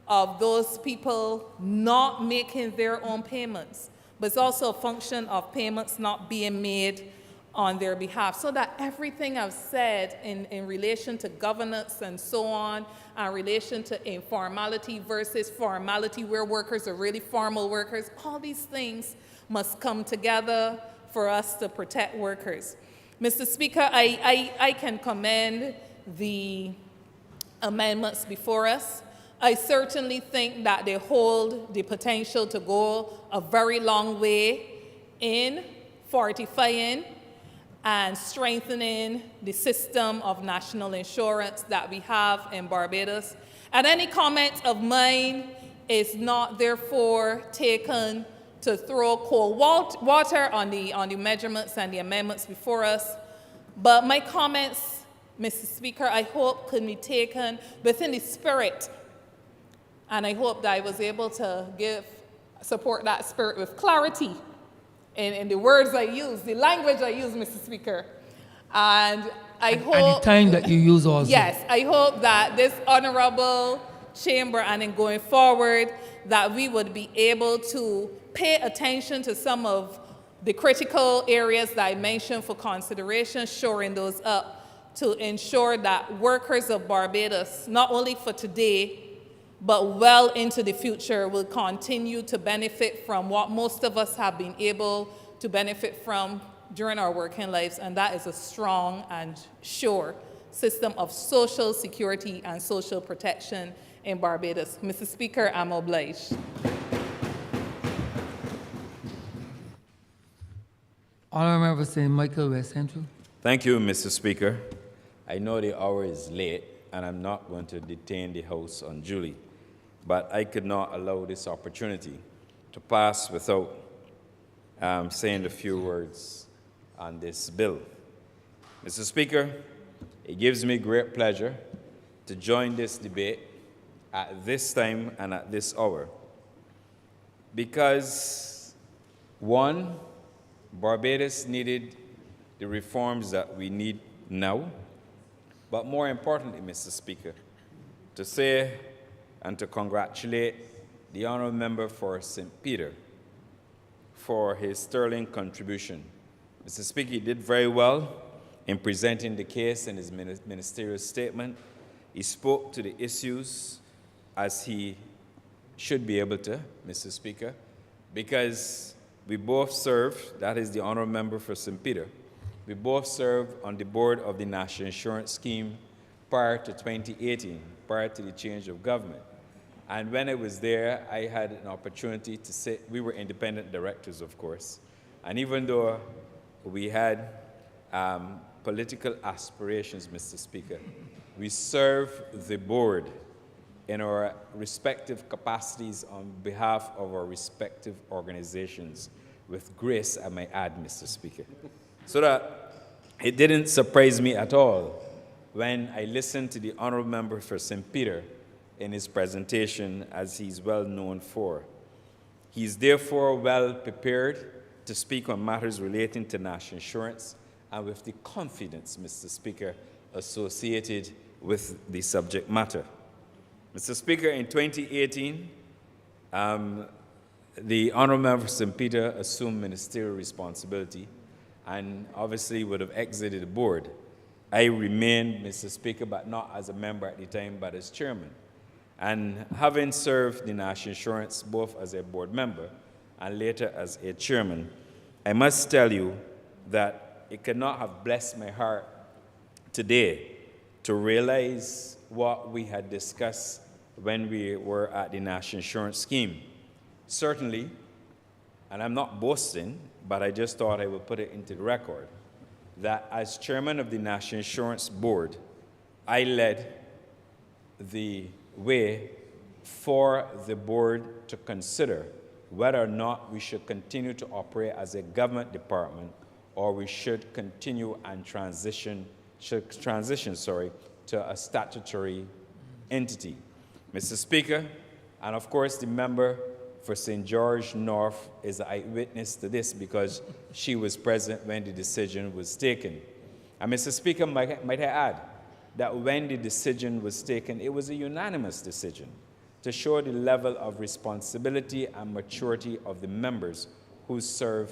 of those people not making their own payments, but it's also a function of payments not being made on their behalf. So that everything I've said in relation to governance and so on, in relation to informality versus formality, where workers are really formal workers, all these things must come together for us to protect workers. Mr. Speaker, I can commend the amendments before us. I certainly think that they hold the potential to go a very long way in fortifying and strengthening the system of national insurance that we have in Barbados. And any comment of mine is not therefore taken to throw cold water on the measurements and the amendments before us. But my comments, Mr. Speaker, I hope could be taken within the spirit. And I hope that I was able to support that spirit with clarity in the words I use, the language I use, Mr. Speaker. And I hope—
And the time that you use also.
Yes, I hope that this honorable chamber and in going forward, that we would be able to pay attention to some of the critical areas that I mentioned for consideration, shoring those up to ensure that workers of Barbados, not only for today, but well into the future, will continue to benefit from what most of us have been able to benefit from during our working lives, and that is a strong and sure system of social security and social protection in Barbados. Mr. Speaker, I'm obliged.
Honourable Member St. Michael, West Central.
Thank you, Mr. Speaker. I know the hour is late, and I'm not going to detain the House unduly, but I could not allow this opportunity to pass without saying a few words on this bill. Mr. Speaker, it gives me great pleasure to join this debate at this time and at this hour because, one, Barbados needed the reforms that we need now, but more importantly, Mr. Speaker, to say and to congratulate the Honourable Member for St. Peter for his sterling contribution. Mr. Speaker, he did very well in presenting the case in his ministerial statement. He spoke to the issues as he should be able to, Mr. Speaker, because we both serve, that is the Honourable Member for St. Peter, we both served on the board of the National Insurance Scheme prior to 2018, prior to the change of government. And when I was there, I had an opportunity to sit, we were independent directors, of course, and even though we had political aspirations, Mr. Speaker, we serve the board in our respective capacities on behalf of our respective organizations with grace, I might add, Mr. Speaker. So that it didn't surprise me at all when I listened to the Honourable Member for St. Peter in his presentation, as he's well known for. He's therefore well prepared to speak on matters relating to national insurance and with the confidence, Mr. Speaker, associated with the subject matter. Mr. Speaker, in 2018, the Honourable Member for St. Peter assumed ministerial responsibility and obviously would have exited the board. I remained, Mr. Speaker, but not as a member at the time, but as chairman. And having served the National Insurance both as a board member and later as a chairman, I must tell you that it could not have blessed my heart today to realize what we had discussed when we were at the National Insurance Scheme. Certainly, and I'm not boasting, but I just thought I would put it into the record, that as chairman of the National Insurance Board, I led the way for the board to consider whether or not we should continue to operate as a government department or we should continue and transition to a statutory entity. Mr. Speaker, and of course the member for St. George North is an eyewitness to this because she was present when the decision was taken. And Mr. Speaker, might I add that when the decision was taken, it was a unanimous decision to show the level of responsibility and maturity of the members who serve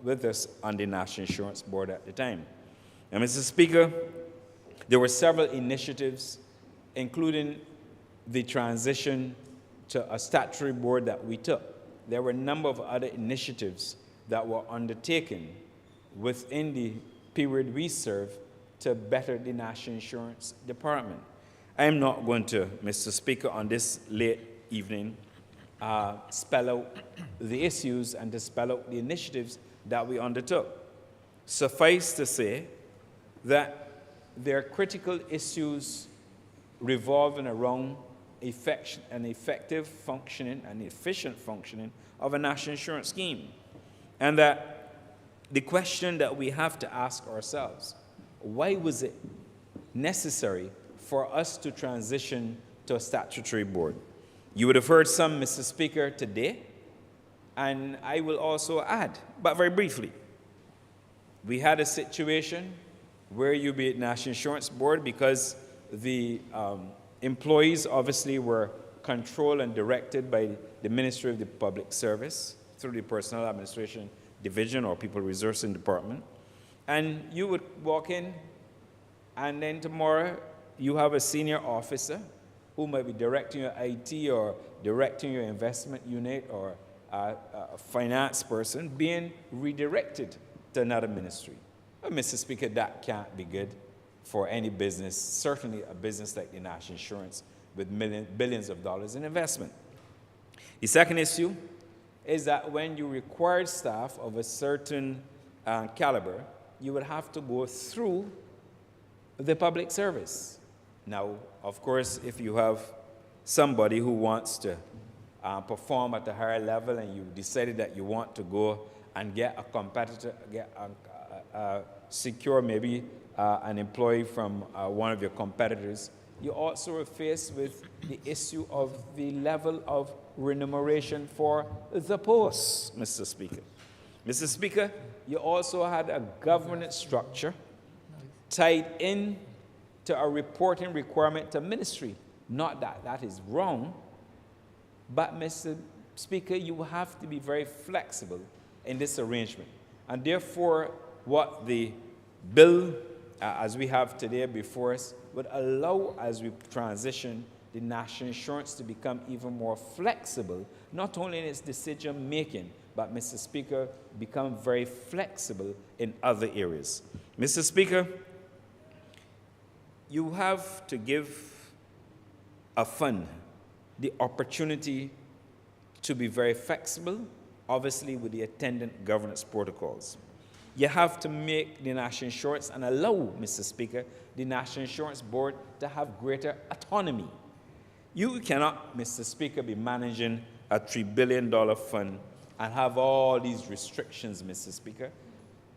with us on the National Insurance Board at the time. And Mr. Speaker, there were several initiatives, including the transition to a statutory board that we took. There were a number of other initiatives that were undertaken within the period we served to better the National Insurance Department. I am not going to, Mr. Speaker, on this late evening, spell out the issues and to spell out the initiatives that we undertook. Suffice to say that there are critical issues revolving around an effective functioning and efficient functioning of a national insurance scheme. And that the question that we have to ask ourselves, why was it necessary for us to transition to a statutory board? You would have heard some, Mr. Speaker, today, and I will also add, but very briefly, we had a situation where you be at National Insurance Board because the employees obviously were controlled and directed by the Ministry of the Public Service through the Personnel Administration Division or People Resourcing Department. And you would walk in, and then tomorrow you have a senior officer who might be directing your IT or directing your investment unit or a finance person being redirected to another ministry. Well, Mr. Speaker, that can't be good. for any business, certainly a business like the National Insurance with billions of dollars in investment. The second issue is that when you require staff of a certain caliber, you would have to go through the public service. Now, of course, if you have somebody who wants to perform at a higher level and you decided that you want to go and get a competitor, secure maybe an employee from one of your competitors, you also are faced with the issue of the level of remuneration for the post, Mr. Speaker. Mr. Speaker, you also had a governance structure tied in to a reporting requirement to ministry. Not that that is wrong, but Mr. Speaker, you have to be very flexible in this arrangement. And therefore, what the bill as we have today before us would allow, as we transition the national insurance to become even more flexible, not only in its decision making, but, Mr. Speaker, become very flexible in other areas. Mr. Speaker, you have to give a fund the opportunity to be very flexible, obviously with the attendant governance protocols. You have to make the National Insurance and allow, Mr. Speaker, the National Insurance Board to have greater autonomy. You cannot, Mr. Speaker, be managing a $3 billion fund and have all these restrictions, Mr. Speaker.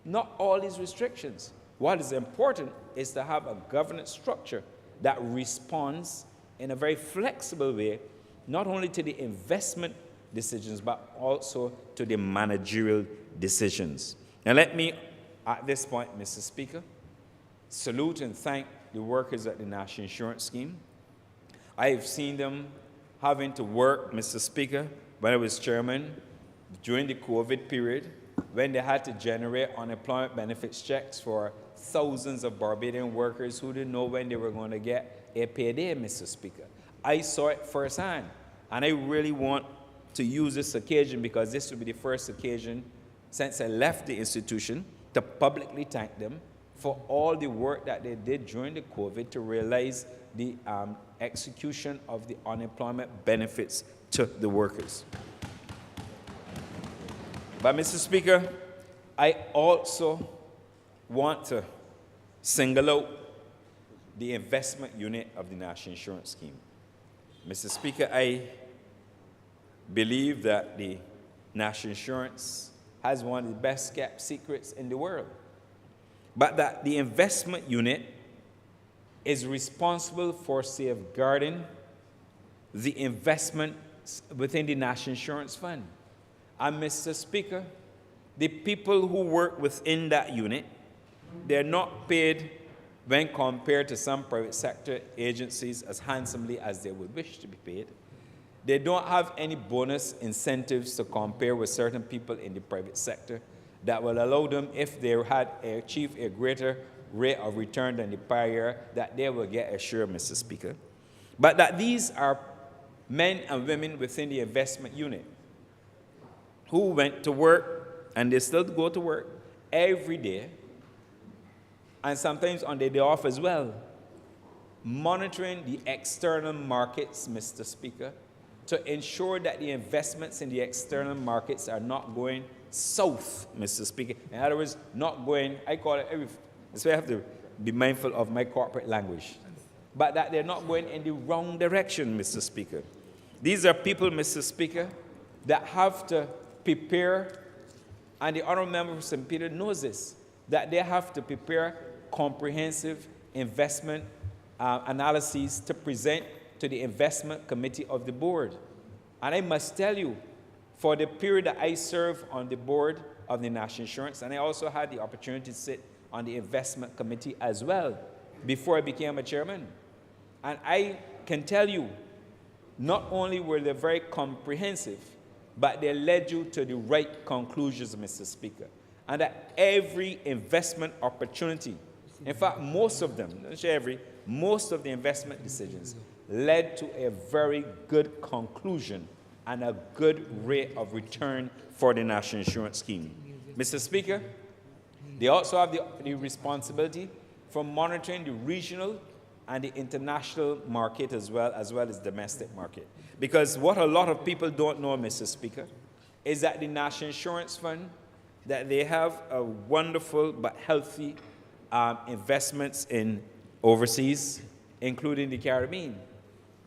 Not all these restrictions. What is important is to have a governance structure that responds in a very flexible way, not only to the investment decisions, but also to the managerial decisions. Now let me, at this point, Mr. Speaker, salute and thank the workers at the National Insurance Scheme. I have seen them having to work, Mr. Speaker, when I was chairman, during the COVID period, when they had to generate unemployment benefits checks for thousands of Barbadian workers who didn't know when they were going to get a payday, Mr. Speaker. I saw it firsthand, and I really want to use this occasion, because this will be the first occasion since I left the institution, to publicly thank them for all the work that they did during the COVID to realize the execution of the unemployment benefits to the workers. But, Mr. Speaker, I also want to single out the investment unit of the National Insurance Scheme. Mr. Speaker, I believe that the National Insurance has one of the best kept secrets in the world, but that the investment unit is responsible for safeguarding the investments within the National Insurance Fund. And, Mr. Speaker, the people who work within that unit, they're not paid when compared to some private sector agencies as handsomely as they would wish to be paid. They don't have any bonus incentives to compare with certain people in the private sector that will allow them, if they had achieved a greater rate of return than the prior year, that they will get assured, Mr. Speaker. But that these are men and women within the investment unit who went to work, and they still go to work every day, and sometimes on their day off as well, monitoring the external markets, Mr. Speaker, to ensure that the investments in the external markets are not going south, Mr. Speaker. In other words, not going, I call it, that's why I have to be mindful of my corporate language, but that they're not going in the wrong direction, Mr. Speaker. These are people, Mr. Speaker, that have to prepare, and the Honourable Member for St. Peter knows this, that they have to prepare comprehensive investment analyses to present to the investment committee of the board. And I must tell you, for the period that I served on the board of the National Insurance, and I also had the opportunity to sit on the investment committee as well before I became a chairman. And I can tell you, not only were they very comprehensive, but they led you to the right conclusions, Mr. Speaker. And that every investment opportunity, in fact, most of them, not every, most of the investment decisions led to a very good conclusion and a good rate of return for the National Insurance Scheme. Mr. Speaker, they also have the responsibility from monitoring the regional and the international market as well as domestic market. Because what a lot of people don't know, Mr. Speaker, is that the National Insurance Fund, that they have a wonderful but healthy investments in overseas, including the Caribbean.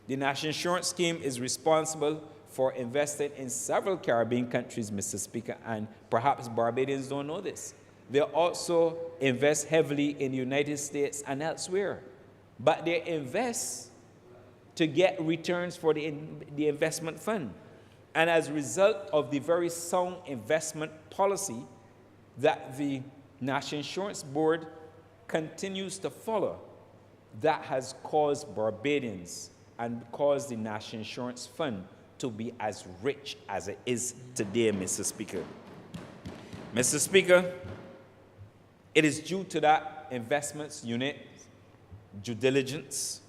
The National Insurance Scheme is responsible for investing in several Caribbean countries, Mr. Speaker, and perhaps Barbadians don't know this. They also invest heavily in the United States and elsewhere. But they invest to get returns for the investment fund. And as a result of the very sound investment policy that the National Insurance Board continues to follow, that has caused Barbadians and caused the National Insurance Fund to be as rich as it is today, Mr. Speaker. Mr. Speaker, it is due to that investments unit due diligence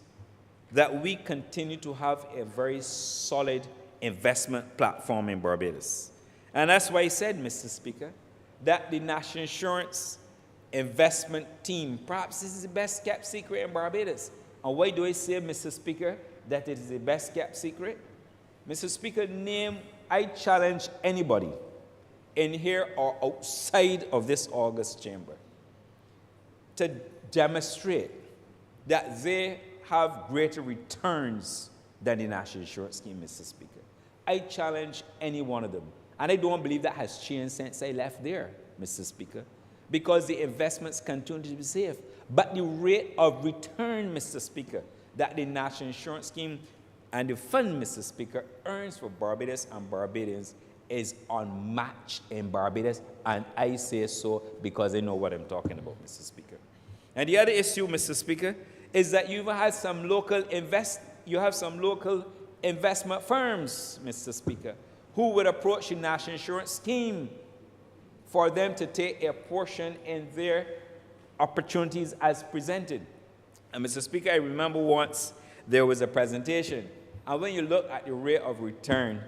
that we continue to have a very solid investment platform in Barbados. And that's why I said, Mr. Speaker, that the National Insurance investment team, perhaps this is the best kept secret in Barbados. And why do I say, Mr. Speaker, that it is the best kept secret? Mr. Speaker, I challenge anybody in here or outside of this August chamber to demonstrate that they have greater returns than the National Insurance Scheme, Mr. Speaker. I challenge any one of them. And I don't believe that has changed since I left there, Mr. Speaker, because the investments continue to be safe. But the rate of return, Mr. Speaker, that the National Insurance Scheme and the fund, Mr. Speaker, earns for Barbados and Barbadians is unmatched in Barbados, and I say so because I know what I'm talking about, Mr. Speaker. And the other issue, Mr. Speaker, is that you've had some local investment firms, Mr. Speaker, who would approach the National Insurance Scheme for them to take a portion in their opportunities as presented. And Mr. Speaker, I remember once there was a presentation, and when you look at the rate of return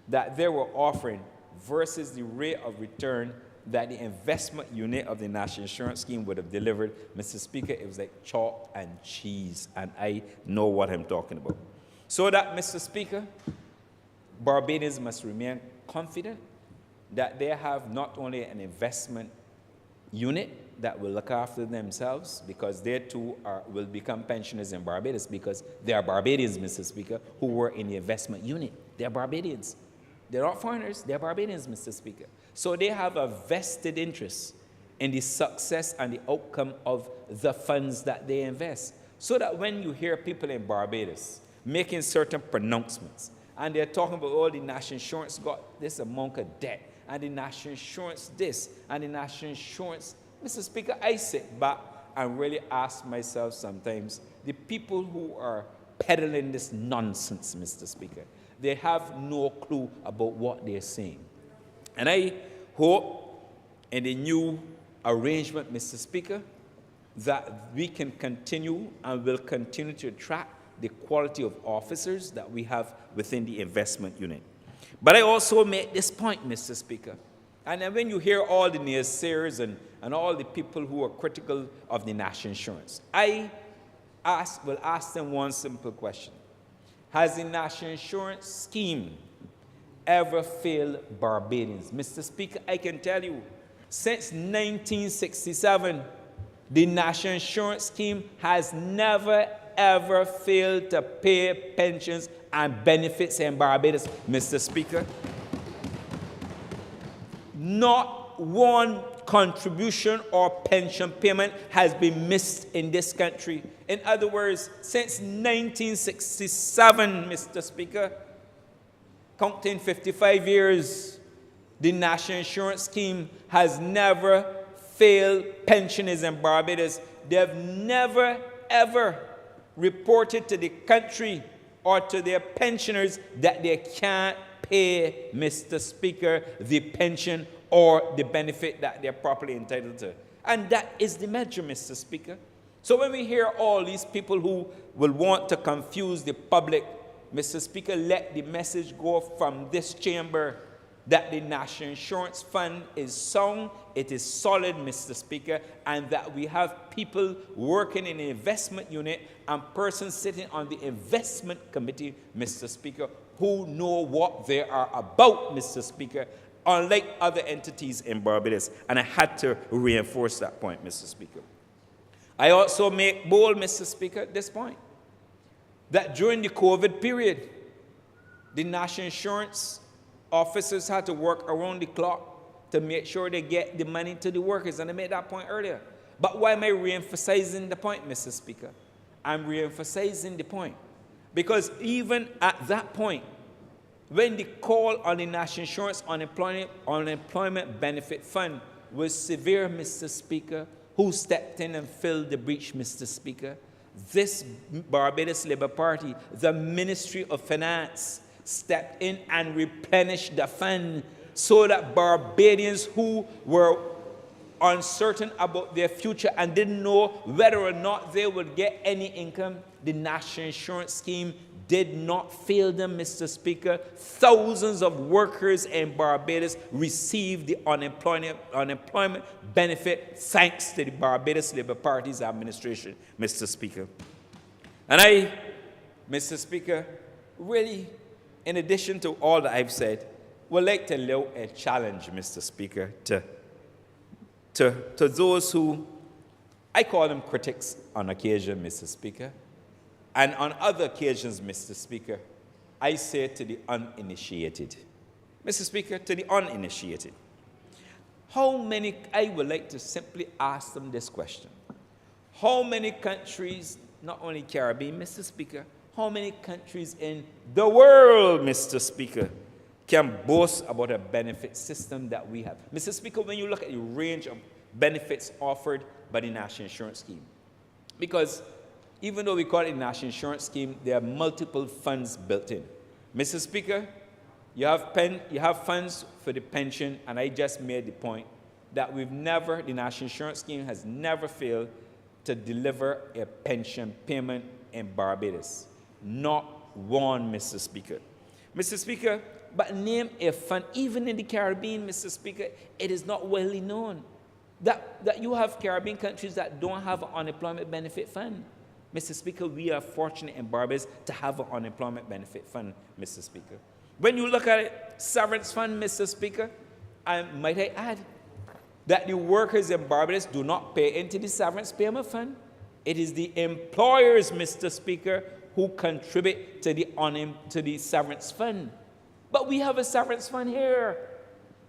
that they were offering versus the rate of return that the investment unit of the National Insurance Scheme would have delivered, Mr. Speaker, it was like chalk and cheese, and I know what I'm talking about. So that, Mr. Speaker, Barbadians must remain confident that they have not only an investment unit that will look after themselves, because they too will become pensioners in Barbados, because they are Barbadians, Mr. Speaker, who work in the investment unit. They are Barbadians. They're not foreigners, they're Barbadians, Mr. Speaker. So they have a vested interest in the success and the outcome of the funds that they invest. So that when you hear people in Barbados making certain pronouncements, and they're talking about, oh, the National Insurance got this amount of debt, and the National Insurance this, and the National Insurance, Mr. Speaker, I sit back and really ask myself sometimes, the people who are peddling this nonsense, Mr. Speaker, they have no clue about what they're saying. And I hope in the new arrangement, Mr. Speaker, that we can continue and will continue to attract the quality of officers that we have within the investment unit. But I also make this point, Mr. Speaker, and then when you hear all the naysayers and all the people who are critical of the National Insurance, I will ask them one simple question. Has the National Insurance Scheme ever failed Barbadians? Mr. Speaker, I can tell you, since 1967, the National Insurance Scheme has never, ever failed to pay pensions and benefits in Barbados, Mr. Speaker. Not one contribution or pension payment has been missed in this country. In other words, since 1967, Mr. Speaker, counting 55 years, the National Insurance Scheme has never failed pensioners in Barbados. They have never, ever reported to the country or to their pensioners that they can't pay, Mr. Speaker, the pension or the benefit that they're properly entitled to. And that is the measure, Mr. Speaker. So when we hear all these people who will want to confuse the public, Mr. Speaker, let the message go from this chamber that the National Insurance Fund is sound, it is solid, Mr. Speaker, and that we have people working in the investment unit and persons sitting on the investment committee, Mr. Speaker, who know what they are about, Mr. Speaker, unlike other entities in Barbados. And I had to reinforce that point, Mr. Speaker. I also make bold, Mr. Speaker, this point, that during the COVID period, the National Insurance officers had to work around the clock to make sure they get the money to the workers, and I made that point earlier. But why am I re-emphasizing the point, Mr. Speaker? I'm re-emphasizing the point because even at that point, when the call on the National Insurance Unemployment Benefit Fund was severe, Mr. Speaker, who stepped in and filled the breach, Mr. Speaker? This Barbados Labour Party, the Ministry of Finance, stepped in and replenished the fund so that Barbadians who were uncertain about their future and didn't know whether or not they would get any income, the National Insurance Scheme did not fail them, Mr. Speaker. Thousands of workers in Barbados received the unemployment benefit thanks to the Barbados Labour Party's administration, Mr. Speaker. And I, Mr. Speaker, really, in addition to all that I've said, would like to lay a challenge, Mr. Speaker, to those who, I call them critics on occasion, Mr. Speaker, and on other occasions, Mr. Speaker, I say to the uninitiated, Mr. Speaker, to the uninitiated, how many, I would like to simply ask them this question. How many countries, not only Caribbean, Mr. Speaker, how many countries in the world, Mr. Speaker, can boast about a benefit system that we have? Mr. Speaker, when you look at the range of benefits offered by the National Insurance Scheme, because even though we call it a National Insurance Scheme, there are multiple funds built in. Mr. Speaker, you have funds for the pension, and I just made the point that the National Insurance Scheme has never failed to deliver a pension payment in Barbados. Not one, Mr. Speaker. Mr. Speaker, but name a fund, even in the Caribbean, Mr. Speaker, it is not widely known that you have Caribbean countries that don't have an unemployment benefit fund. Mr. Speaker, we are fortunate in Barbados to have an unemployment benefit fund, Mr. Speaker. When you look at it, severance fund, Mr. Speaker, might I add that the workers in Barbados do not pay into the severance payment fund. It is the employers, Mr. Speaker, who contribute to the severance fund. But we have a severance fund here.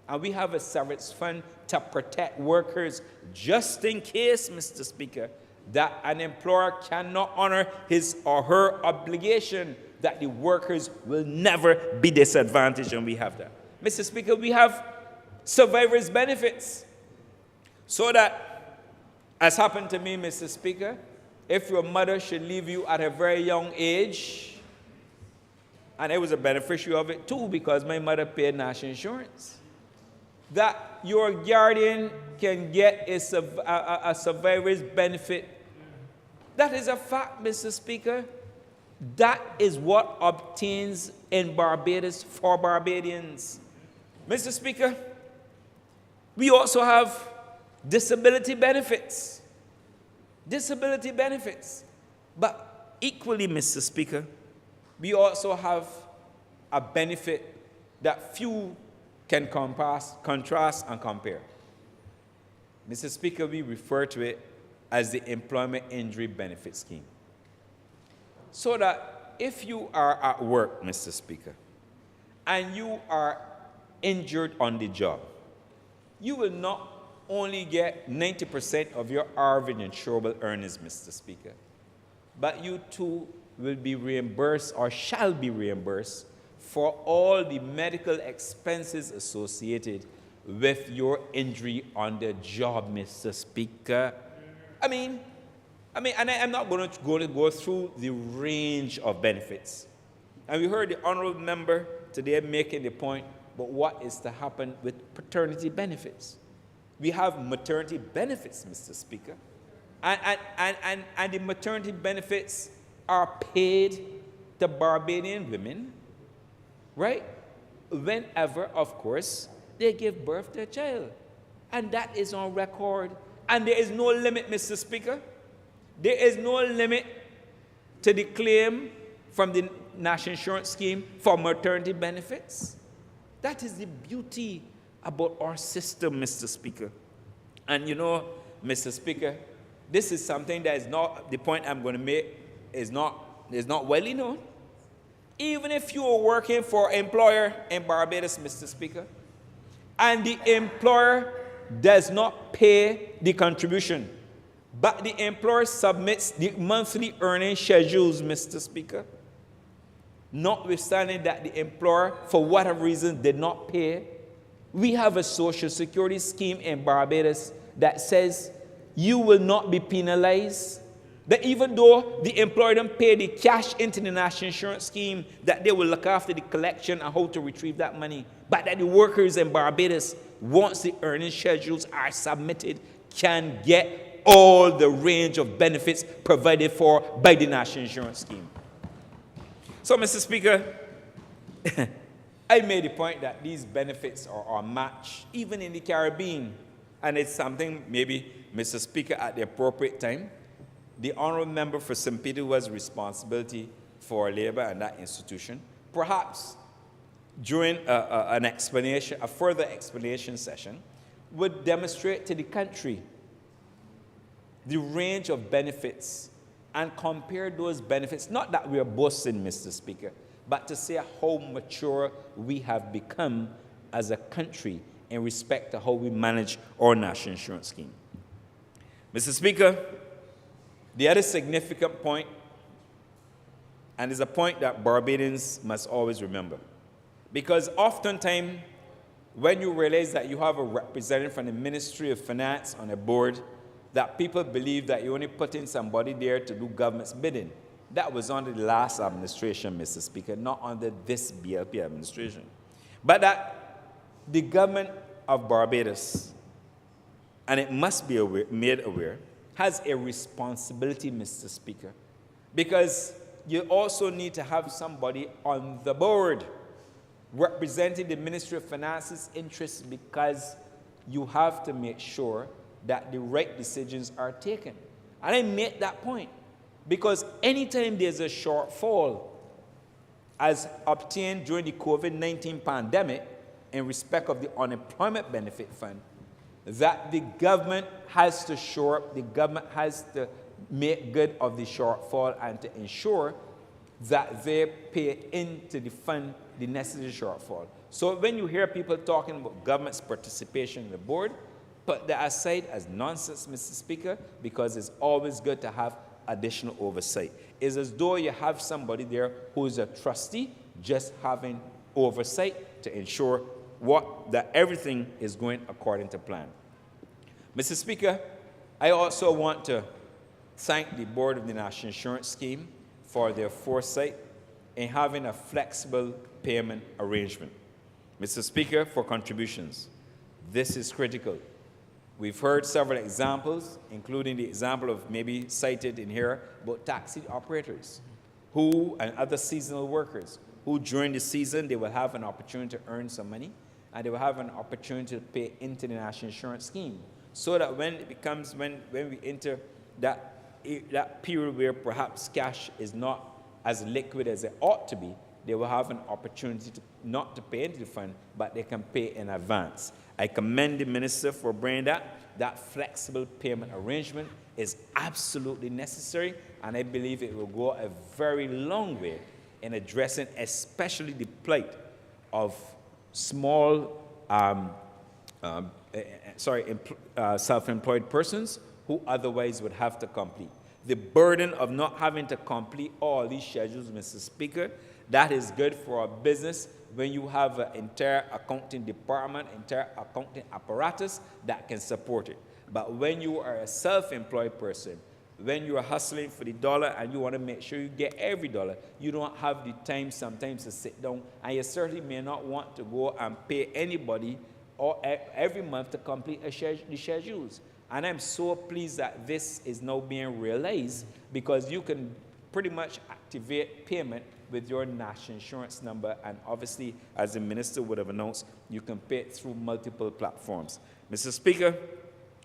And we have a severance fund to protect workers just in case, Mr. Speaker, that an employer cannot honor his or her obligation, that the workers will never be disadvantaged, and we have that. Mr. Speaker, we have survivors' benefits. So that, as happened to me, Mr. Speaker, if your mother should leave you at a very young age, and I was a beneficiary of it too because my mother paid national insurance, that your guardian can get a survivor's benefit. That is a fact, Mr. Speaker. That is what obtains in Barbados for Barbadians. Mr. Speaker, we also have disability benefits. Disability benefits. But equally, Mr. Speaker, we also have a benefit that few can contrast and compare. Mr. Speaker, we refer to it as the Employment Injury Benefit Scheme. So that if you are at work, Mr. Speaker, and you are injured on the job, you will not only get 90% of your average insurable earnings, Mr. Speaker, but you too will be reimbursed or shall be reimbursed for all the medical expenses associated with your injury on the job, Mr. Speaker. And I'm not going to go through the range of benefits. And we heard the honourable member today making the point about what is to happen with paternity benefits. We have maternity benefits, Mr. Speaker. And the maternity benefits are paid to Barbadian women, right? whenever, of course, they give birth to a child. And that is on record. And there is no limit, Mr. Speaker. There is no limit to the claim from the National Insurance Scheme for maternity benefits. That is the beauty about our system, Mr. Speaker. And you know, Mr. Speaker, this is something that is not, the point I'm going to make is not widely known. Even if you are working for an employer in Barbados, Mr. Speaker, and the employer does not pay the contribution, but the employer submits the monthly earning schedules, Mr. Speaker, notwithstanding that the employer, for whatever reason, did not pay, we have a social security scheme in Barbados that says you will not be penalized. That even though the employer don't pay the cash into the National Insurance Scheme, that they will look after the collection and how to retrieve that money. But that the workers in Barbados, once the earning schedules are submitted, can get all the range of benefits provided for by the National Insurance Scheme. So, Mr. Speaker, I made the point that these benefits are matched even in the Caribbean. And it's something maybe, Mr. Speaker, at the appropriate time, the Honourable Member for St. Peter, who has responsibility for labor and that institution, perhaps during a further explanation session, would demonstrate to the country the range of benefits and compare those benefits, not that we are boasting, Mr. Speaker, but to say how mature we have become as a country in respect to how we manage our National Insurance Scheme. Mr. Speaker, the other significant point, and is a point that Barbadians must always remember, because oftentimes when you realize that you have a representative from the Ministry of Finance on a board, that people believe that you only put in somebody there to do government's bidding. That was under the last administration, Mr. Speaker, not under this BLP administration. But that the government of Barbados, and it must be made aware, has a responsibility, Mr. Speaker, because you also need to have somebody on the board representing the Ministry of Finance's interests, because you have to make sure that the right decisions are taken. And I make that point because anytime there's a shortfall as obtained during the COVID-19 pandemic in respect of the unemployment benefit fund, that the government has to shore up, the government has to make good of the shortfall and to ensure that they pay into the fund the necessary shortfall. So when you hear people talking about government's participation in the board, put that aside as nonsense, Mr. Speaker, because it's always good to have additional oversight. It's as though you have somebody there who is a trustee just having oversight to ensure that everything is going according to plan. Mr. Speaker, I also want to thank the Board of the National Insurance Scheme for their foresight in having a flexible payment arrangement. Mr. Speaker, for contributions, this is critical. We've heard several examples, including the example of maybe cited in here about taxi operators and other seasonal workers who during the season they will have an opportunity to earn some money and they will have an opportunity to pay into the National Insurance Scheme, so that when it becomes, when we enter that period where perhaps cash is not as liquid as it ought to be, they will have an opportunity not to pay into the fund, but they can pay in advance. I commend the Minister for bringing that. That flexible payment arrangement is absolutely necessary, and I believe it will go a very long way in addressing especially the plight of small, self-employed persons who otherwise would have to complete. The burden of not having to complete all these schedules, Mr. Speaker, that is good for a business when you have an entire accounting department, entire accounting apparatus that can support it. But when you are a self-employed person, when you are hustling for the dollar and you want to make sure you get every dollar, you don't have the time sometimes to sit down, and you certainly may not want to go and pay anybody every month to complete the schedules. And I'm so pleased that this is now being realized, because you can pretty much activate payment with your national insurance number, and obviously, as the minister would have announced, you can pay it through multiple platforms. Mr. Speaker,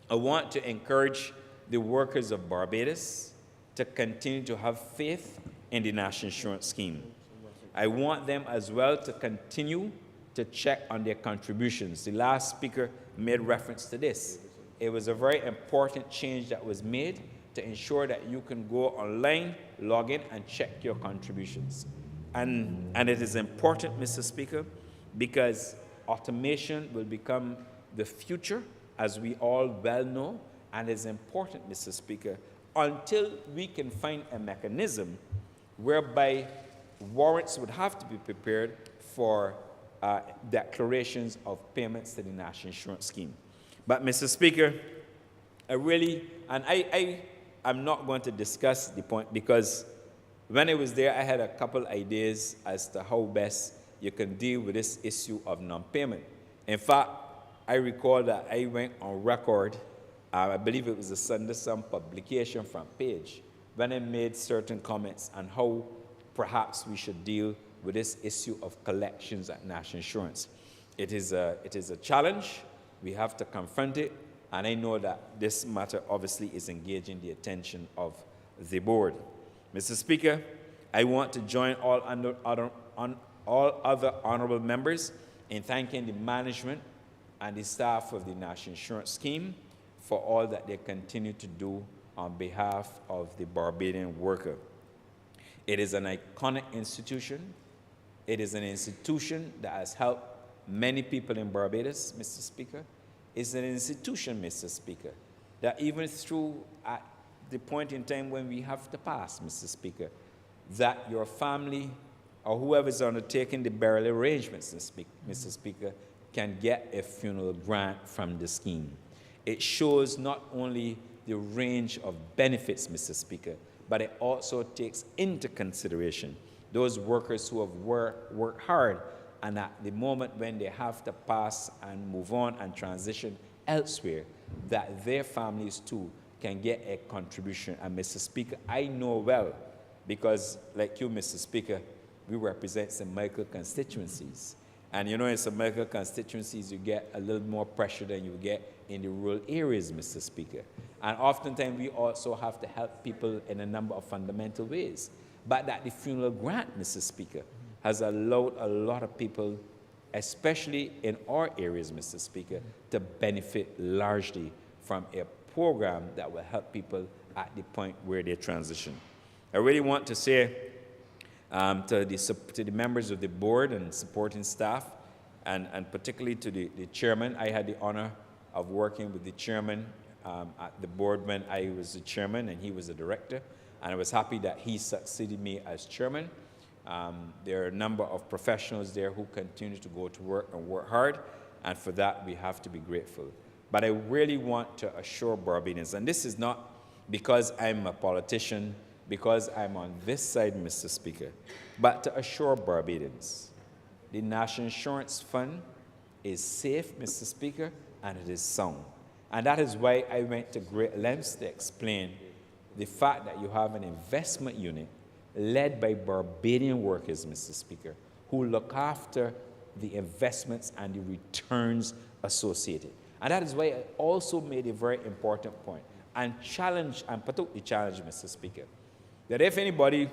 I want to encourage the workers of Barbados to continue to have faith in the national insurance scheme. I want them as well to continue to check on their contributions. The last speaker made reference to this. It was a very important change that was made to ensure that you can go online, log in, and check your contributions. And it is important, Mr. Speaker, because automation will become the future, as we all well know, and it's important, Mr. Speaker, until we can find a mechanism whereby warrants would have to be prepared for declarations of payments to the National Insurance Scheme. But, Mr. Speaker, I'm not going to discuss the point, because when I was there, I had a couple ideas as to how best you can deal with this issue of non-payment. In fact, I recall that I went on record, I believe it was a Sunday Sun publication front page, when I made certain comments on how perhaps we should deal with this issue of collections at National Insurance. It is a challenge. We have to confront it, and I know that this matter obviously is engaging the attention of the board. Mr. Speaker, I want to join all other honourable members in thanking the management and the staff of the National Insurance Scheme for all that they continue to do on behalf of the Barbadian worker. It is an iconic institution. It is an institution that has helped many people in Barbados, Mr. Speaker. It's an institution, Mr. Speaker, that even through at the point in time when we have to pass, Mr. Speaker, that your family or whoever is undertaking the burial arrangements, Mr. Speaker, can get a funeral grant from the scheme. It shows not only the range of benefits, Mr. Speaker, but it also takes into consideration those workers who have worked hard, and at the moment when they have to pass and move on and transition elsewhere, that their families too can get a contribution. And Mr. Speaker, I know well, because like you, Mr. Speaker, we represent St. Michael constituencies. And you know, in St. Michael constituencies, you get a little more pressure than you get in the rural areas, Mr. Speaker. And oftentimes, we also have to help people in a number of fundamental ways. But that the funeral grant, Mr. Speaker, has allowed a lot of people, especially in our areas, Mr. Speaker, to benefit largely from a program that will help people at the point where they transition. I really want to say to the members of the board and supporting staff, and particularly to the chairman. I had the honor of working with the chairman at the board when I was the chairman and he was the director, and I was happy that he succeeded me as chairman. There are a number of professionals there who continue to go to work and work hard, and for that we have to be grateful. But I really want to assure Barbadians, and this is not because I'm a politician, because I'm on this side, Mr. Speaker, but to assure Barbadians, the National Insurance Fund is safe, Mr. Speaker, and it is sound. And that is why I went to great lengths to explain the fact that you have an investment unit led by Barbadian workers, Mr. Speaker, who look after the investments and the returns associated. And that is why I also made a very important point and particularly challenge, Mr. Speaker, that if anybody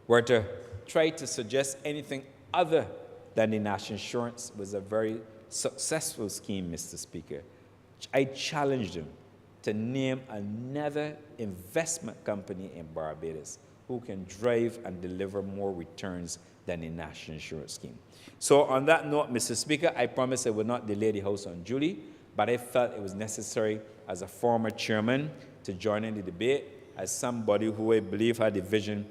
were to try to suggest anything other than the national insurance was a very successful scheme, Mr. Speaker, I challenged them to name another investment company in Barbados who can drive and deliver more returns than the national insurance scheme. So on that note, Mr. Speaker, I promise I would not delay the House unduly, but I felt it was necessary as a former chairman to join in the debate, as somebody who I believe had a vision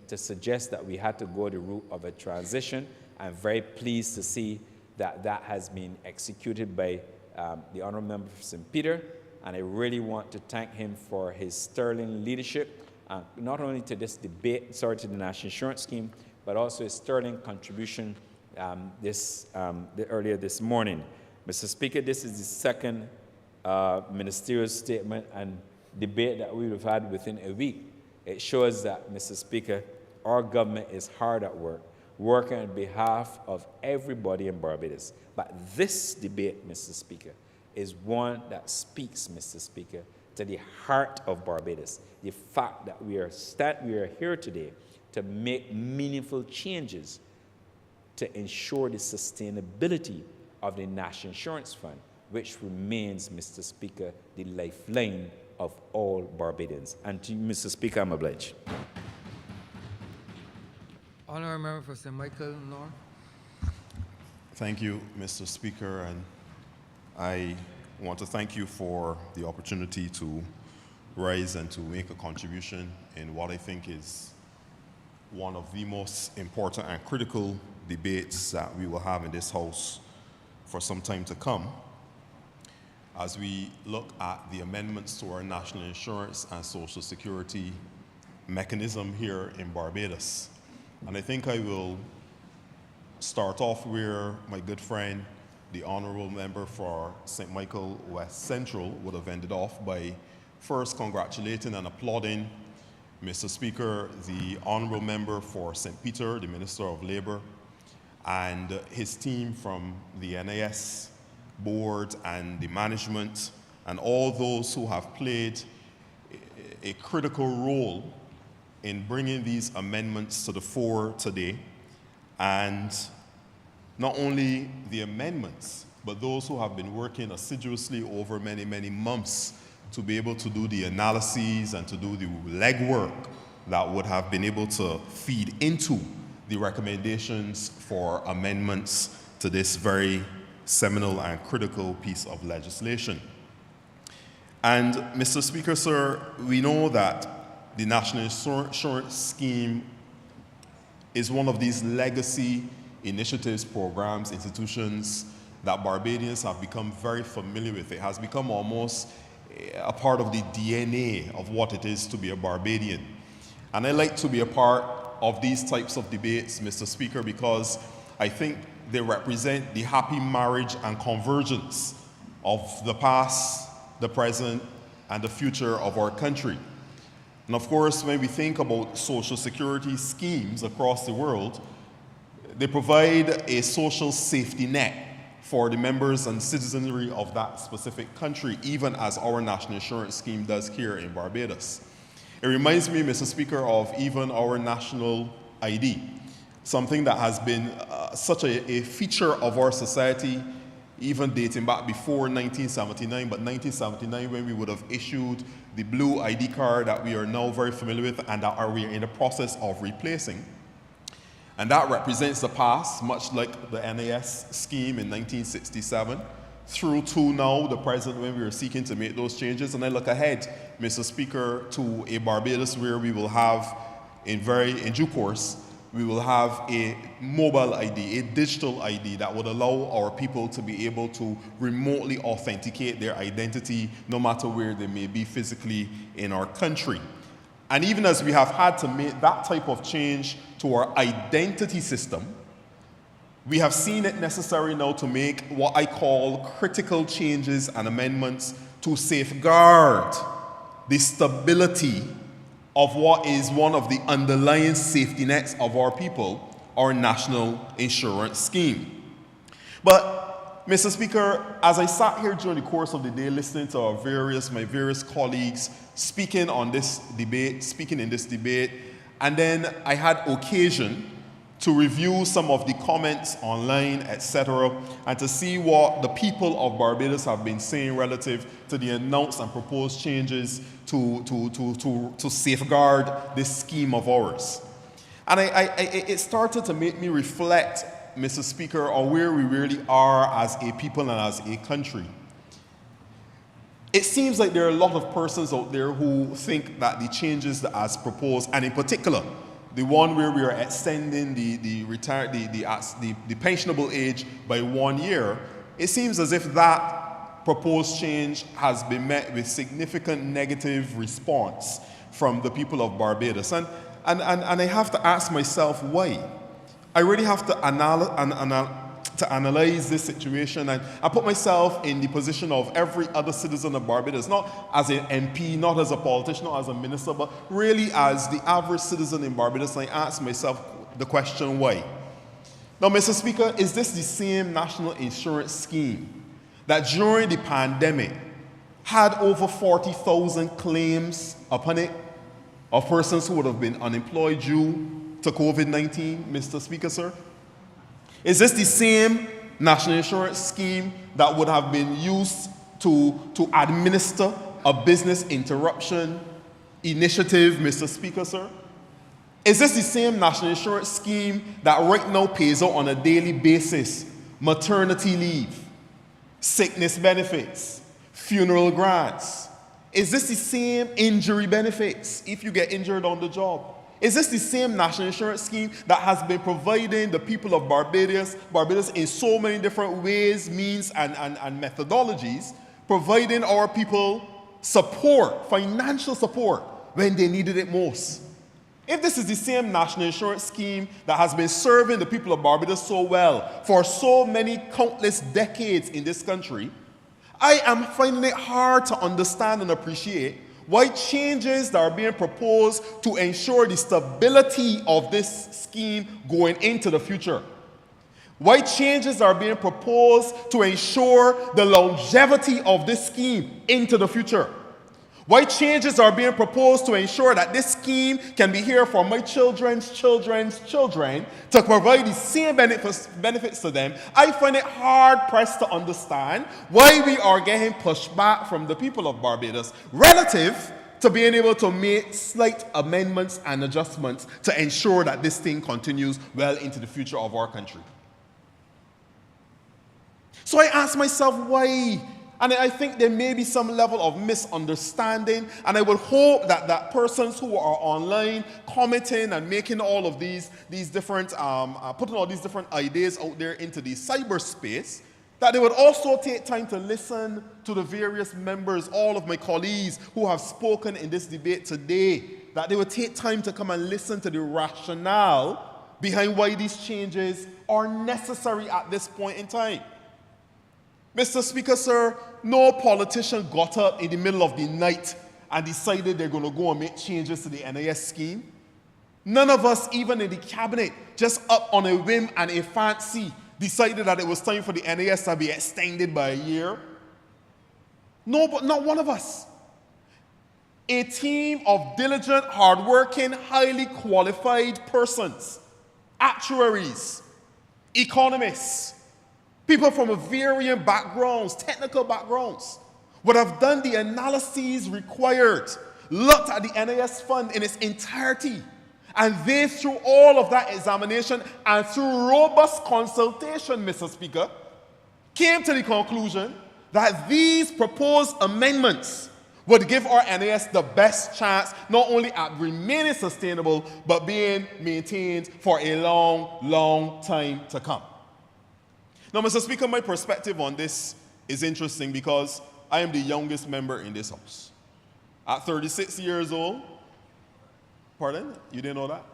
to suggest that we had to go the route of a transition. I'm very pleased to see that that has been executed by the Honourable Member for St. Peter, and I really want to thank him for his sterling leadership, not only to this debate, to the National Insurance Scheme, but also his sterling contribution earlier this morning. Mr. Speaker, this is the second ministerial statement and debate that we have had within a week. It shows that, Mr. Speaker, our government is hard at work, working on behalf of everybody in Barbados. But this debate, Mr. Speaker, is one that speaks, Mr. Speaker, to the heart of Barbados. The fact that we are here today to make meaningful changes to ensure the sustainability of the National Insurance Fund, which remains, Mr. Speaker, the lifeline of all Barbadians. And to you, Mr. Speaker, I'm obliged.
Honourable Member for St. Michael North.
Thank you, Mr. Speaker, and I want to thank you for the opportunity to rise and to make a contribution in what I think is one of the most important and critical debates that we will have in this House for some time to come, as we look at the amendments to our national insurance and social security mechanism here in Barbados. And I think I will start off where my good friend, the Honourable Member for St. Michael West Central, would have ended off by first congratulating and applauding Mr. Speaker, the Honourable Member for St. Peter, the Minister of Labour, and his team from the NIS board and the management, and all those who have played a critical role in bringing these amendments to the fore today. And not only the amendments, but those who have been working assiduously over many, many months to be able to do the analyses and to do the legwork that would have been able to feed into the recommendations for amendments to this very seminal and critical piece of legislation. And Mr. Speaker, sir, we know that the National Insurance Scheme is one of these legacy initiatives, programs, institutions that Barbadians have become very familiar with. It has become almost a part of the DNA of what it is to be a Barbadian. And I like to be a part of these types of debates, Mr. Speaker, because I think they represent the happy marriage and convergence of the past, the present, and the future of our country. And of course, when we think about social security schemes across the world, they provide a social safety net for the members and citizenry of that specific country, even as our national insurance scheme does here in Barbados. It reminds me, Mr. Speaker, of even our national ID, something that has been such a feature of our society, even dating back before 1979, but 1979 when we would have issued the blue ID card that we are now very familiar with and that we are in the process of replacing. And that represents the past, much like the NIS scheme in 1967, through to now, the present, when we are seeking to make those changes. And I look ahead, Mr. Speaker, to a Barbados where we will have, in due course, we will have a mobile ID, a digital ID that would allow our people to be able to remotely authenticate their identity no matter where they may be physically in our country. And even as we have had to make that type of change to our identity system, we have seen it necessary now to make what I call critical changes and amendments to safeguard the stability of what is one of the underlying safety nets of our people, our national insurance scheme. But, Mr. Speaker, as I sat here during the course of the day listening to my various colleagues speaking in this debate, and then I had occasion to review some of the comments online, etc., and to see what the people of Barbados have been saying relative to the announced and proposed changes to safeguard this scheme of ours. And it started to make me reflect, Mr. Speaker, on where we really are as a people and as a country. It seems like there are a lot of persons out there who think that the changes as proposed, and in particular, the one where we are extending the pensionable age by 1 year, it seems as if that proposed change has been met with significant negative response from the people of Barbados. And I have to ask myself why. I really have to to analyze this situation, and I put myself in the position of every other citizen of Barbados, not as an MP, not as a politician, not as a minister, but really as the average citizen in Barbados. And I ask myself the question, why? Now, Mr. Speaker, is this the same national insurance scheme that during the pandemic had over 40,000 claims upon it of persons who would have been unemployed due to COVID-19, Mr. Speaker, sir? Is this the same national insurance scheme that would have been used to administer a business interruption initiative, Mr. Speaker, sir? Is this the same national insurance scheme that right now pays out on a daily basis maternity leave, sickness benefits, funeral grants? Is this the same injury benefits if you get injured on the job? Is this the same national insurance scheme that has been providing the people of Barbados in so many different ways, means, and methodologies, providing our people support, financial support, when they needed it most? If this is the same national insurance scheme that has been serving the people of Barbados so well for so many countless decades in this country, I am finding it hard to understand and appreciate why changes that are being proposed to ensure the stability of this scheme going into the future, why changes are being proposed to ensure the longevity of this scheme into the future, why changes are being proposed to ensure that this scheme can be here for my children's children's children to provide the same benefits to them. I find it hard-pressed to understand why we are getting pushback from the people of Barbados relative to being able to make slight amendments and adjustments to ensure that this thing continues well into the future of our country. So I ask myself, why? And I think there may be some level of misunderstanding, and I would hope that persons who are online commenting and making all of these different, putting all these different ideas out there into the cyberspace, that they would also take time to listen to the various members, all of my colleagues who have spoken in this debate today, that they would take time to come and listen to the rationale behind why these changes are necessary at this point in time. Mr. Speaker, sir, no politician got up in the middle of the night and decided they're going to go and make changes to the NIS scheme. None of us, even in the cabinet, just up on a whim and a fancy, decided that it was time for the NIS to be extended by a year. No, but not one of us. A team of diligent, hardworking, highly qualified persons, actuaries, economists, people from varying backgrounds, technical backgrounds, would have done the analyses required, looked at the NIS fund in its entirety, and they, through all of that examination and through robust consultation, Mr. Speaker, came to the conclusion that these proposed amendments would give our NIS the best chance not only at remaining sustainable, but being maintained for a long, long time to come. Now, Mr. Speaker, my perspective on this is interesting because I am the youngest member in this House. At 36 years old, pardon? You didn't know that?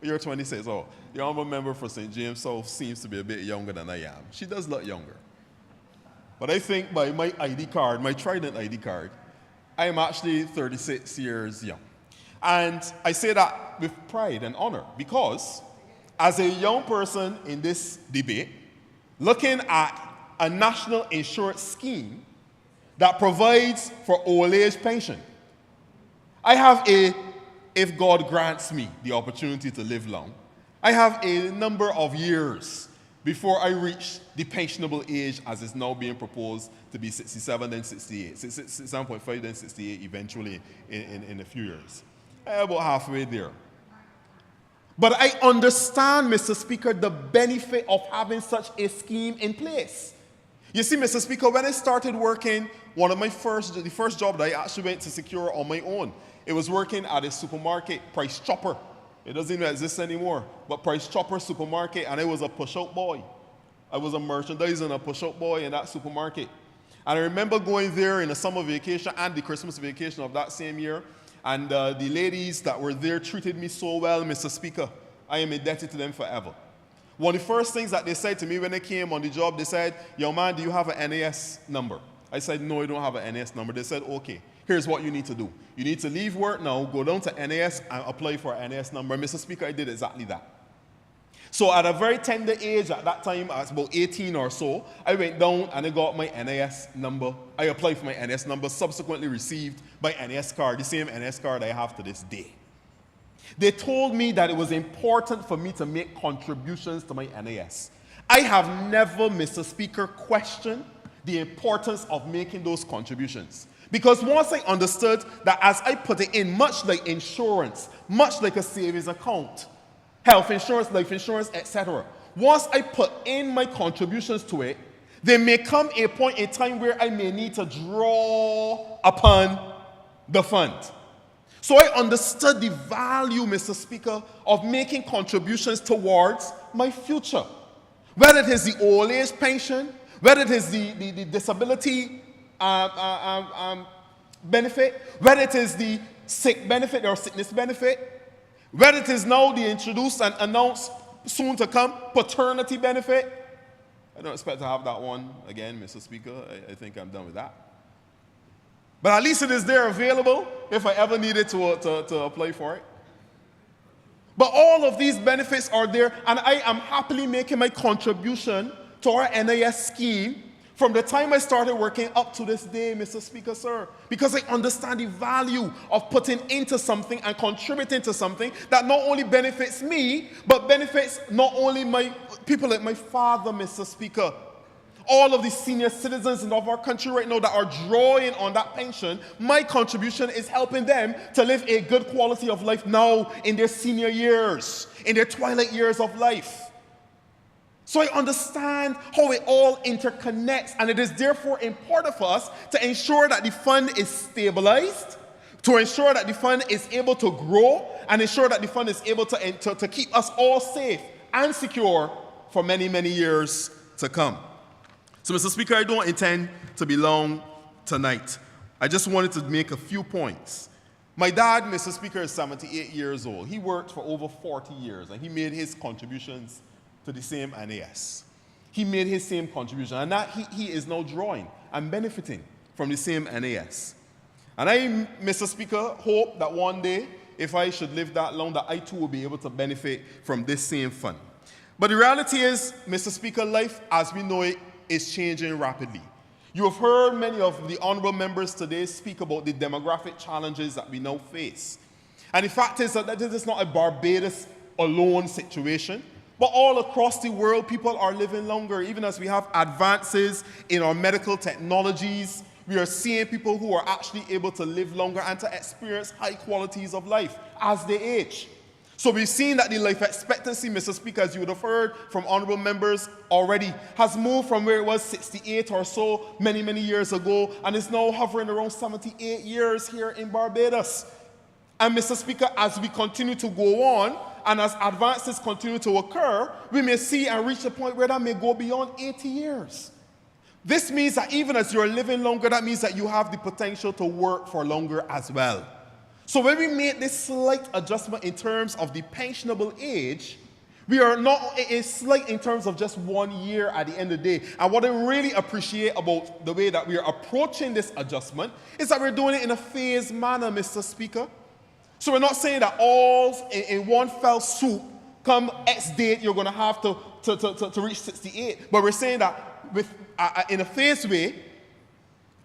You're 26. Oh, the honorable member for St. James South seems to be a bit younger than I am. She does look younger. But I think by my ID card, my Trident ID card, I am actually 36 years young. And I say that with pride and honor because as a young person in this debate, looking at a national insurance scheme that provides for old age pension, I have if God grants me the opportunity to live long, I have a number of years before I reach the pensionable age as is now being proposed to be 67, then 68, 67.5, then 68 eventually in a few years. I'm about halfway there. But I understand, Mr. Speaker, the benefit of having such a scheme in place. You see, Mr. Speaker, when I started working, the first job that I actually went to secure on my own, it was working at a supermarket, Price Chopper. It doesn't even exist anymore, but Price Chopper supermarket, and I was a push-out boy. I was a merchandiser and a push-out boy in that supermarket. And I remember going there in the summer vacation and the Christmas vacation of that same year, and the ladies that were there treated me so well, Mr. Speaker. I am indebted to them forever. One of the first things that they said to me when they came on the job, they said, young man, do you have an NAS number? I said, no, I don't have an NAS number. They said, okay, here's what you need to do. You need to leave work now, go down to NAS and apply for an NAS number. Mr. Speaker, I did exactly that. So at a very tender age, at that time, I was about 18 or so, I went down and I got my NAS number. I applied for my NAS number, subsequently received my NAS card, the same NAS card I have to this day. They told me that it was important for me to make contributions to my NAS. I have never, Mr. Speaker, questioned the importance of making those contributions. Because once I understood that as I put it in, much like insurance, much like a savings account, health insurance, life insurance, etc. Once I put in my contributions to it, there may come a point in time where I may need to draw upon the fund. So I understood the value, Mr. Speaker, of making contributions towards my future. Whether it is the old age pension, whether it is the disability benefit, whether it is the sick benefit or sickness benefit, whether it is now the introduced and announced soon to come paternity benefit. I don't expect to have that one again, Mr. Speaker. I think I'm done with that. But at least it is there available if I ever needed to apply for it. But all of these benefits are there, and I am happily making my contribution to our NAS scheme from the time I started working up to this day, Mr. Speaker, sir, because I understand the value of putting into something and contributing to something that not only benefits me, but benefits not only my people like my father, Mr. Speaker. All of the senior citizens of our country right now that are drawing on that pension, my contribution is helping them to live a good quality of life now in their senior years, in their twilight years of life. So I understand how it all interconnects, and it is therefore important for us to ensure that the fund is stabilized, to ensure that the fund is able to grow, and ensure that the fund is able to keep us all safe and secure for many, many years to come. So, Mr. Speaker, I don't intend to be long tonight. I just wanted to make a few points. My dad, Mr. Speaker, is 78 years old. He worked for over 40 years, and he made his contributions to the same NAS. He made his same contribution, and that he is now drawing and benefiting from the same NAS. And I, Mr. Speaker, hope that one day, if I should live that long, that I too will be able to benefit from this same fund. But the reality is, Mr. Speaker, life as we know it is changing rapidly. You have heard many of the honourable members today speak about the demographic challenges that we now face. And the fact is that this is not a Barbados alone situation, but all across the world, people are living longer. Even as we have advances in our medical technologies, we are seeing people who are actually able to live longer and to experience high qualities of life as they age. So we've seen that the life expectancy, Mr. Speaker, as you would have heard from honourable members already, has moved from where it was 68 or so many, many years ago, and is now hovering around 78 years here in Barbados. And Mr. Speaker, as we continue to go on, and as advances continue to occur, we may see and reach a point where that may go beyond 80 years. This means that even as you're living longer, that means that you have the potential to work for longer as well. So when we make this slight adjustment in terms of the pensionable age, we are not a slight in terms of just 1 year at the end of the day. And what I really appreciate about the way that we are approaching this adjustment is that we're doing it in a phased manner, Mr. Speaker. So we're not saying that all in one fell swoop, come X date, you're going to have to reach 68. But we're saying that with in a phased way,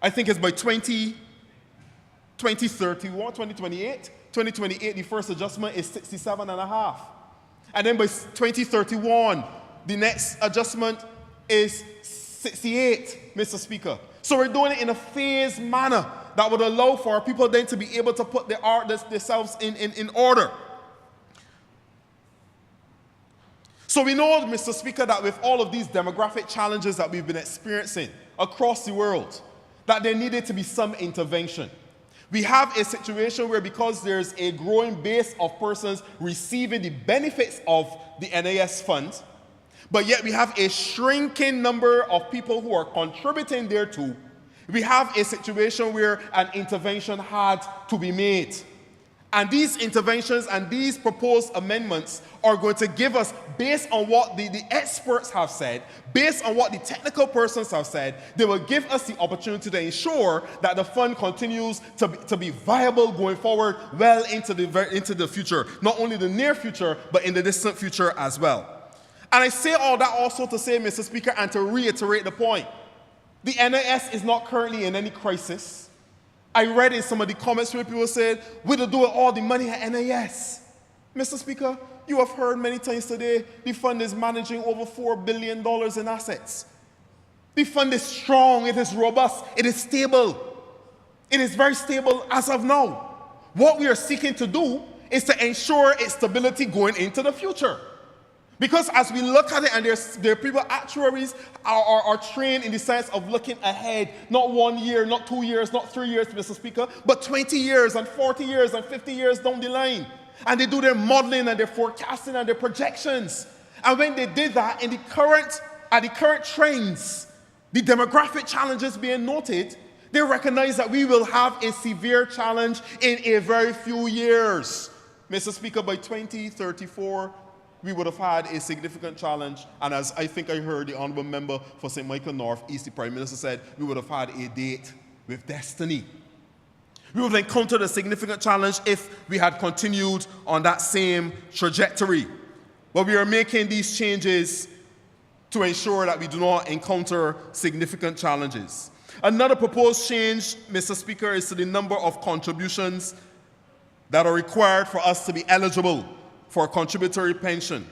I think it's by 2031, 2028, the first adjustment is 67.5. And then by 2031, the next adjustment is 68, Mr. Speaker. So we're doing it in a phased manner that would allow for people then to be able to put themselves in order. So we know, Mr. Speaker, that with all of these demographic challenges that we've been experiencing across the world, that there needed to be some intervention. We have a situation where because there's a growing base of persons receiving the benefits of the NAS fund, but yet we have a shrinking number of people who are contributing thereto, we have a situation where an intervention had to be made. And these interventions and these proposed amendments are going to give us, based on what the experts have said, based on what the technical persons have said, they will give us the opportunity to ensure that the fund continues to be viable going forward well into the future. Not only the near future, but in the distant future as well. And I say all that also to say, Mr. Speaker, and to reiterate the point, the NIS is not currently in any crisis. I read in some of the comments where people said, we don't do all the money at NIS. Mr. Speaker, you have heard many times today, the fund is managing over $4 billion in assets. The fund is strong, it is robust, it is stable. It is very stable as of now. What we are seeking to do is to ensure its stability going into the future. Because as we look at it, and there are people, actuaries are trained in the sense of looking ahead, not 1 year, not 2 years, not 3 years, Mr. Speaker, but 20 years and 40 years and 50 years down the line. And they do their modeling and their forecasting and their projections. And when they did that, at the current trends, the demographic challenges being noted, they recognize that we will have a severe challenge in a very few years. Mr. Speaker, by 2034, we would have had a significant challenge, and as I think I heard the Honourable Member for St. Michael North East, the Prime Minister, said, we would have had a date with destiny. We would have encountered a significant challenge if we had continued on that same trajectory. But we are making these changes to ensure that we do not encounter significant challenges. Another proposed change, Mr. Speaker, is to the number of contributions that are required for us to be eligible for a contributory pension.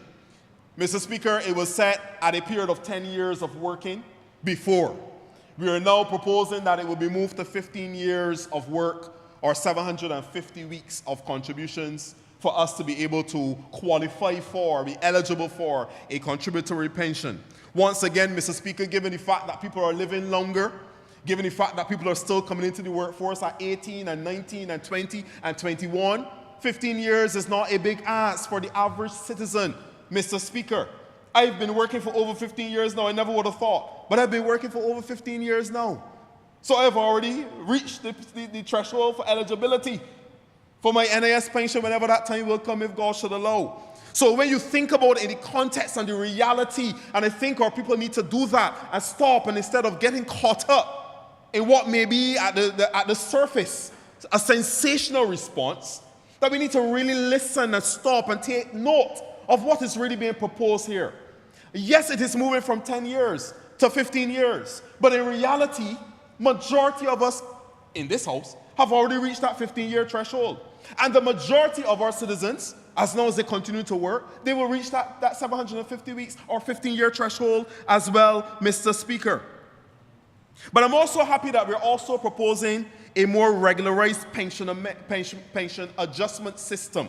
Mr. Speaker, it was set at a period of 10 years of working before. We are now proposing that it will be moved to 15 years of work or 750 weeks of contributions for us to be able to qualify for, be eligible for a contributory pension. Once again, Mr. Speaker, given the fact that people are living longer, given the fact that people are still coming into the workforce at 18 and 19 and 20 and 21, 15 years is not a big ask for the average citizen, Mr. Speaker. I've been working for over 15 years now. I never would have thought, but I've been working for over 15 years now. So I've already reached the threshold for eligibility for my NIS pension whenever that time will come, if God should allow. So when you think about it in the context and the reality, and I think our people need to do that and stop, and instead of getting caught up in what may be at the surface, a sensational response, that we need to really listen and stop and take note of what is really being proposed here. Yes, it is moving from 10 years to 15 years, but in reality, majority of us in this house have already reached that 15-year threshold. And the majority of our citizens, as long as they continue to work, they will reach that 750 weeks or 15-year threshold as well, Mr. Speaker. But I'm also happy that we're also proposing a more regularized pension adjustment system.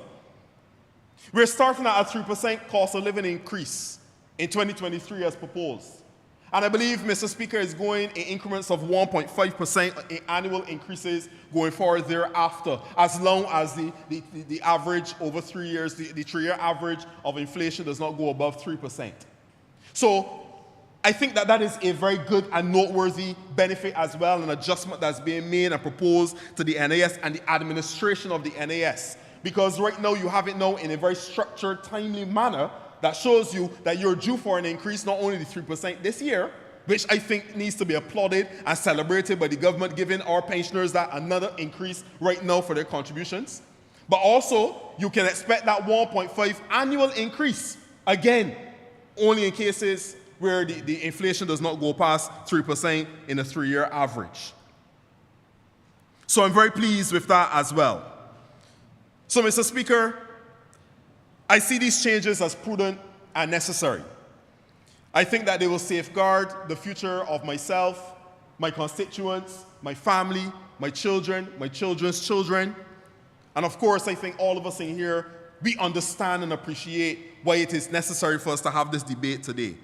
We're starting at a 3% cost of living increase in 2023 as proposed. And I believe, Mr. Speaker, is going in increments of 1.5% in annual increases going forward thereafter, as long as the average over 3 years, the 3-year average of inflation does not go above 3%. So I think that is a very good and noteworthy benefit as well, an adjustment that's being made and proposed to the NIS and the administration of the NIS. Because right now you have it now in a very structured, timely manner that shows you that you're due for an increase, not only the 3% this year, which I think needs to be applauded and celebrated by the government, giving our pensioners that another increase right now for their contributions. But also, you can expect that 1.5 annual increase, again, only in cases where the inflation does not go past 3% in a 3-year average. So I'm very pleased with that as well. So, Mr. Speaker, I see these changes as prudent and necessary. I think that they will safeguard the future of myself, my constituents, my family, my children, my children's children. And of course, I think all of us in here, we understand and appreciate why it is necessary for us to have this debate today.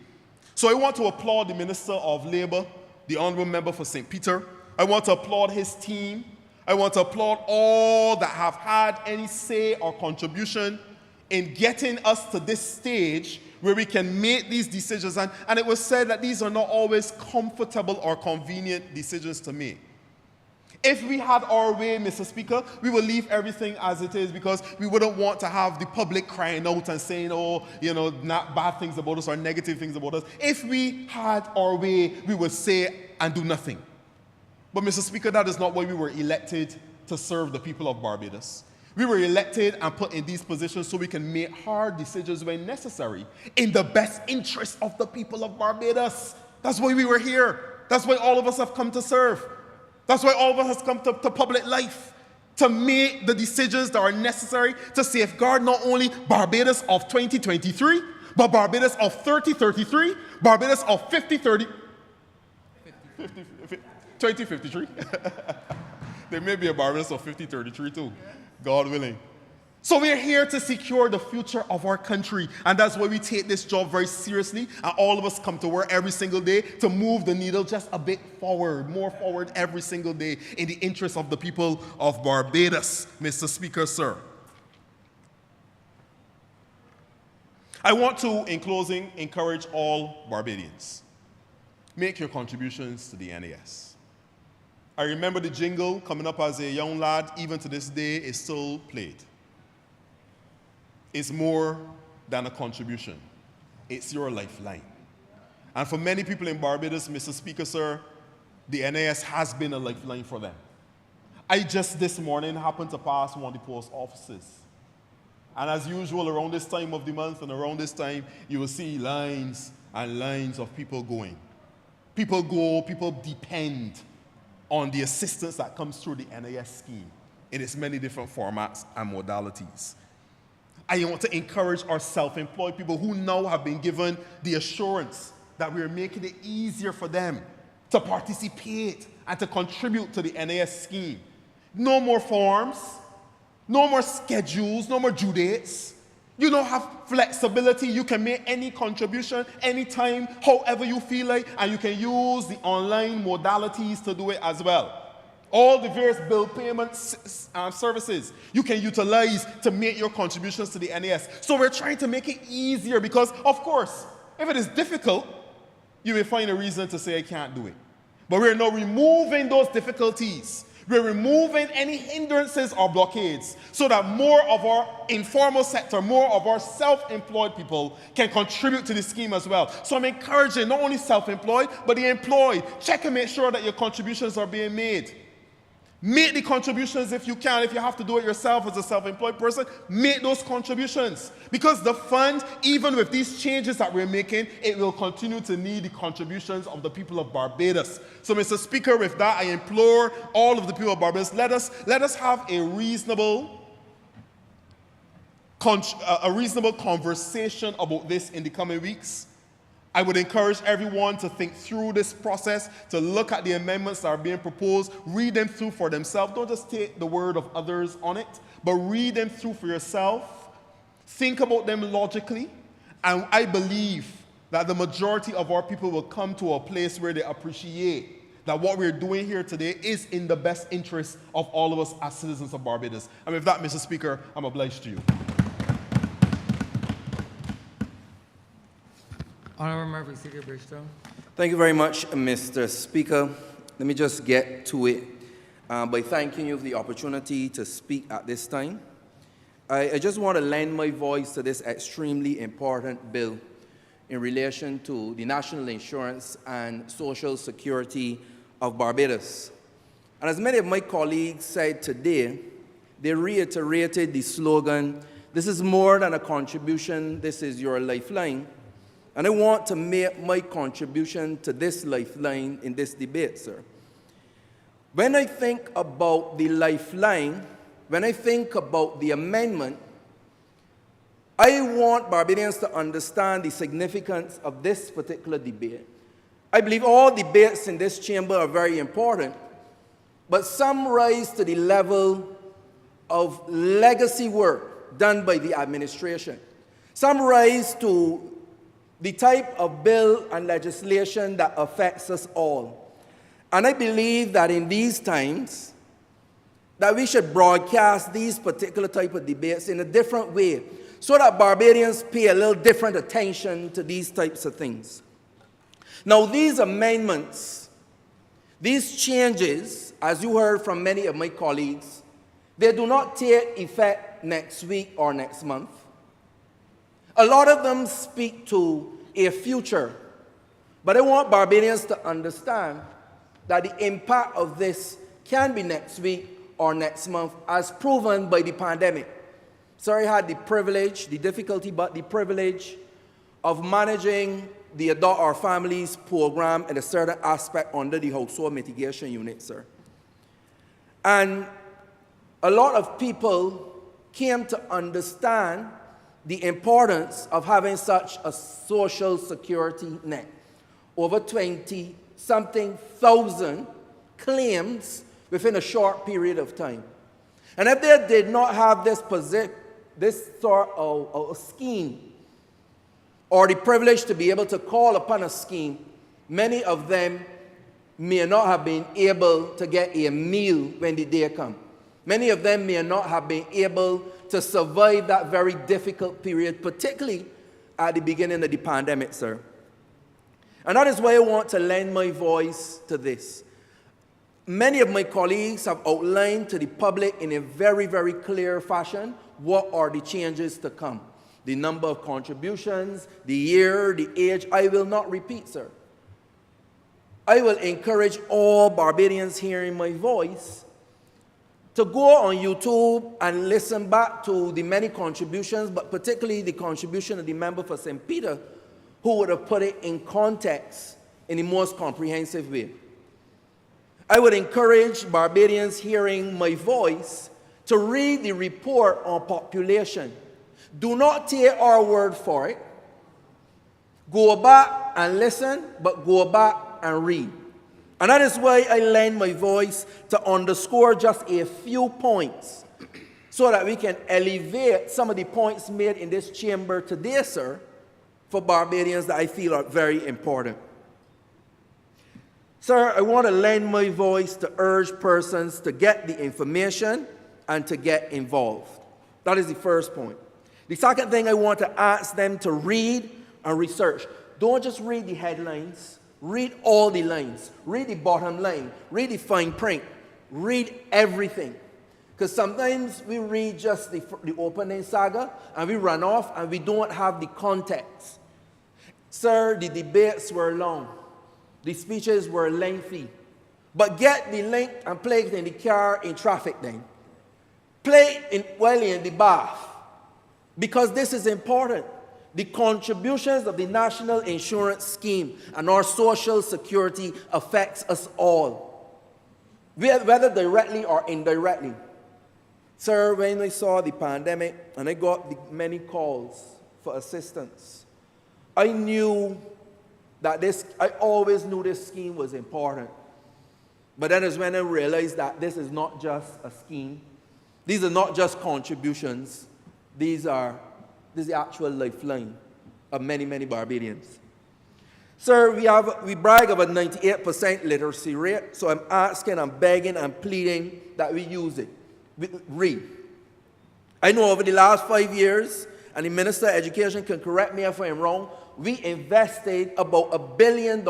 So I want to applaud the Minister of Labour, the Honourable Member for St. Peter. I want to applaud his team. I want to applaud all that have had any say or contribution in getting us to this stage where we can make these decisions. And it was said that these are not always comfortable or convenient decisions to make. If we had our way, Mr. Speaker, we would leave everything as it is because we wouldn't want to have the public crying out and saying, oh, not bad things about us or negative things about us. If we had our way, we would say and do nothing. But, Mr. Speaker, that is not why we were elected to serve the people of Barbados. We were elected and put in these positions so we can make hard decisions when necessary in the best interest of the people of Barbados. That's why we were here. That's why all of us have come to serve. That's why all of us have come to public life, to make the decisions that are necessary to safeguard not only Barbados of 2023, but Barbados of 3033, Barbados of 2053. There may be a Barbados of 5033 too, God willing. So we're here to secure the future of our country, and that's why we take this job very seriously, and all of us come to work every single day to move the needle just a bit forward, more forward every single day in the interest of the people of Barbados, Mr. Speaker, sir. I want to, in closing, encourage all Barbadians. Make your contributions to the NAS. I remember the jingle coming up as a young lad, even to this day, is still played. It's more than a contribution. It's your lifeline. And for many people in Barbados, Mr. Speaker, sir, the NAS has been a lifeline for them. I just this morning happened to pass one of the post offices. And as usual, around this time of the month and around this time, you will see lines and lines of people going. People go, people depend on the assistance that comes through the NAS scheme in its many different formats and modalities. I want to encourage our self-employed people who now have been given the assurance that we're making it easier for them to participate and to contribute to the NAS scheme. No more forms, no more schedules, no more due dates. You don't have flexibility. You can make any contribution, anytime, however you feel like, and you can use the online modalities to do it as well. All the various bill payment services you can utilize to make your contributions to the NAS. So we're trying to make it easier because, of course, if it is difficult, you may find a reason to say, I can't do it. But we're now removing those difficulties. We're removing any hindrances or blockades so that more of our informal sector, more of our self-employed people can contribute to the scheme as well. So I'm encouraging not only self-employed, but the employed. Check and make sure that your contributions are being made. Make the contributions if you can. If you have to do it yourself as a self-employed person, make those contributions. Because the fund, even with these changes that we're making, it will continue to need the contributions of the people of Barbados. So, Mr. Speaker, with that, I implore all of the people of Barbados, let us have a reasonable conversation about this in the coming weeks. I would encourage everyone to think through this process, to look at the amendments that are being proposed, read them through for themselves. Don't just take the word of others on it, but read them through for yourself. Think about them logically. And I believe that the majority of our people will come to a place where they appreciate that what we're doing here today is in the best interest of all of us as citizens of Barbados. And with that, Mr. Speaker, I'm obliged to you.
Honourable Member for Bridgetown.
Thank you very much, Mr. Speaker. Let me just get to it by thanking you for the opportunity to speak at this time. I just want to lend my voice to this extremely important bill in relation to the National Insurance and Social Security of Barbados. And as many of my colleagues said today, they reiterated the slogan, this is more than a contribution, this is your lifeline. And I want to make my contribution to this lifeline in this debate, sir. When I think about the lifeline, when I think about the amendment, I want Barbadians to understand the significance of this particular debate. I believe all debates in this chamber are very important, but some rise to the level of legacy work done by the administration. Some rise to the type of bill and legislation that affects us all. And I believe that in these times, that we should broadcast these particular type of debates in a different way so that Barbadians pay a little different attention to these types of things. Now, these amendments, these changes as you heard from many of my colleagues, they do not take effect next week or next month. A lot of them speak to a future, but I want Barbadians to understand that the impact of this can be next week or next month, as proven by the pandemic. So I had the privilege, the difficulty, but the privilege of managing the Adopt Our Families program in a certain aspect under the Household Mitigation Unit, sir. And a lot of people came to understand the importance of having such a social security net. Over 20-something thousand claims within a short period of time. And if they did not have this sort of scheme, or the privilege to be able to call upon a scheme, many of them may not have been able to get a meal when the day comes. Many of them may not have been able to survive that very difficult period, particularly at the beginning of the pandemic, sir. And that is why I want to lend my voice to this. Many of my colleagues have outlined to the public in a very, very clear fashion what are the changes to come. The number of contributions, the year, the age, I will not repeat, sir. I will encourage all Barbadians hearing my voice to go on YouTube and listen back to the many contributions, but particularly the contribution of the member for St. Peter, who would have put it in context in the most comprehensive way. I would encourage Barbadians hearing my voice to read the report on population. Do not take our word for it. Go back and listen, but go back and read. And that is why I lend my voice to underscore just a few points so that we can elevate some of the points made in this chamber today, sir, for Barbadians that I feel are very important. Sir, I want to lend my voice to urge persons to get the information and to get involved. That is the first point. The second thing I want to ask them to read and research. Don't just read the headlines. Read all the lines. Read the bottom line. Read the fine print. Read everything. Because sometimes we read just the opening saga and we run off and we don't have the context. Sir, the debates were long. The speeches were lengthy. But get the link and play it in the car in traffic then. Play it while in the bath. Because this is important. The contributions of the National Insurance Scheme and our Social Security affects us all, whether directly or indirectly. Sir, when I saw the pandemic and I got the many calls for assistance, I knew that I always knew this scheme was important. But that is when I realized that this is not just a scheme. These are not just contributions. This is the actual lifeline of many, many Barbadians. Sir, we brag of a 98% literacy rate, so I'm asking, I'm begging, I'm pleading that we use it. Read. I know over the last 5 years, and the Minister of Education can correct me if I'm wrong, we invested about $1 billion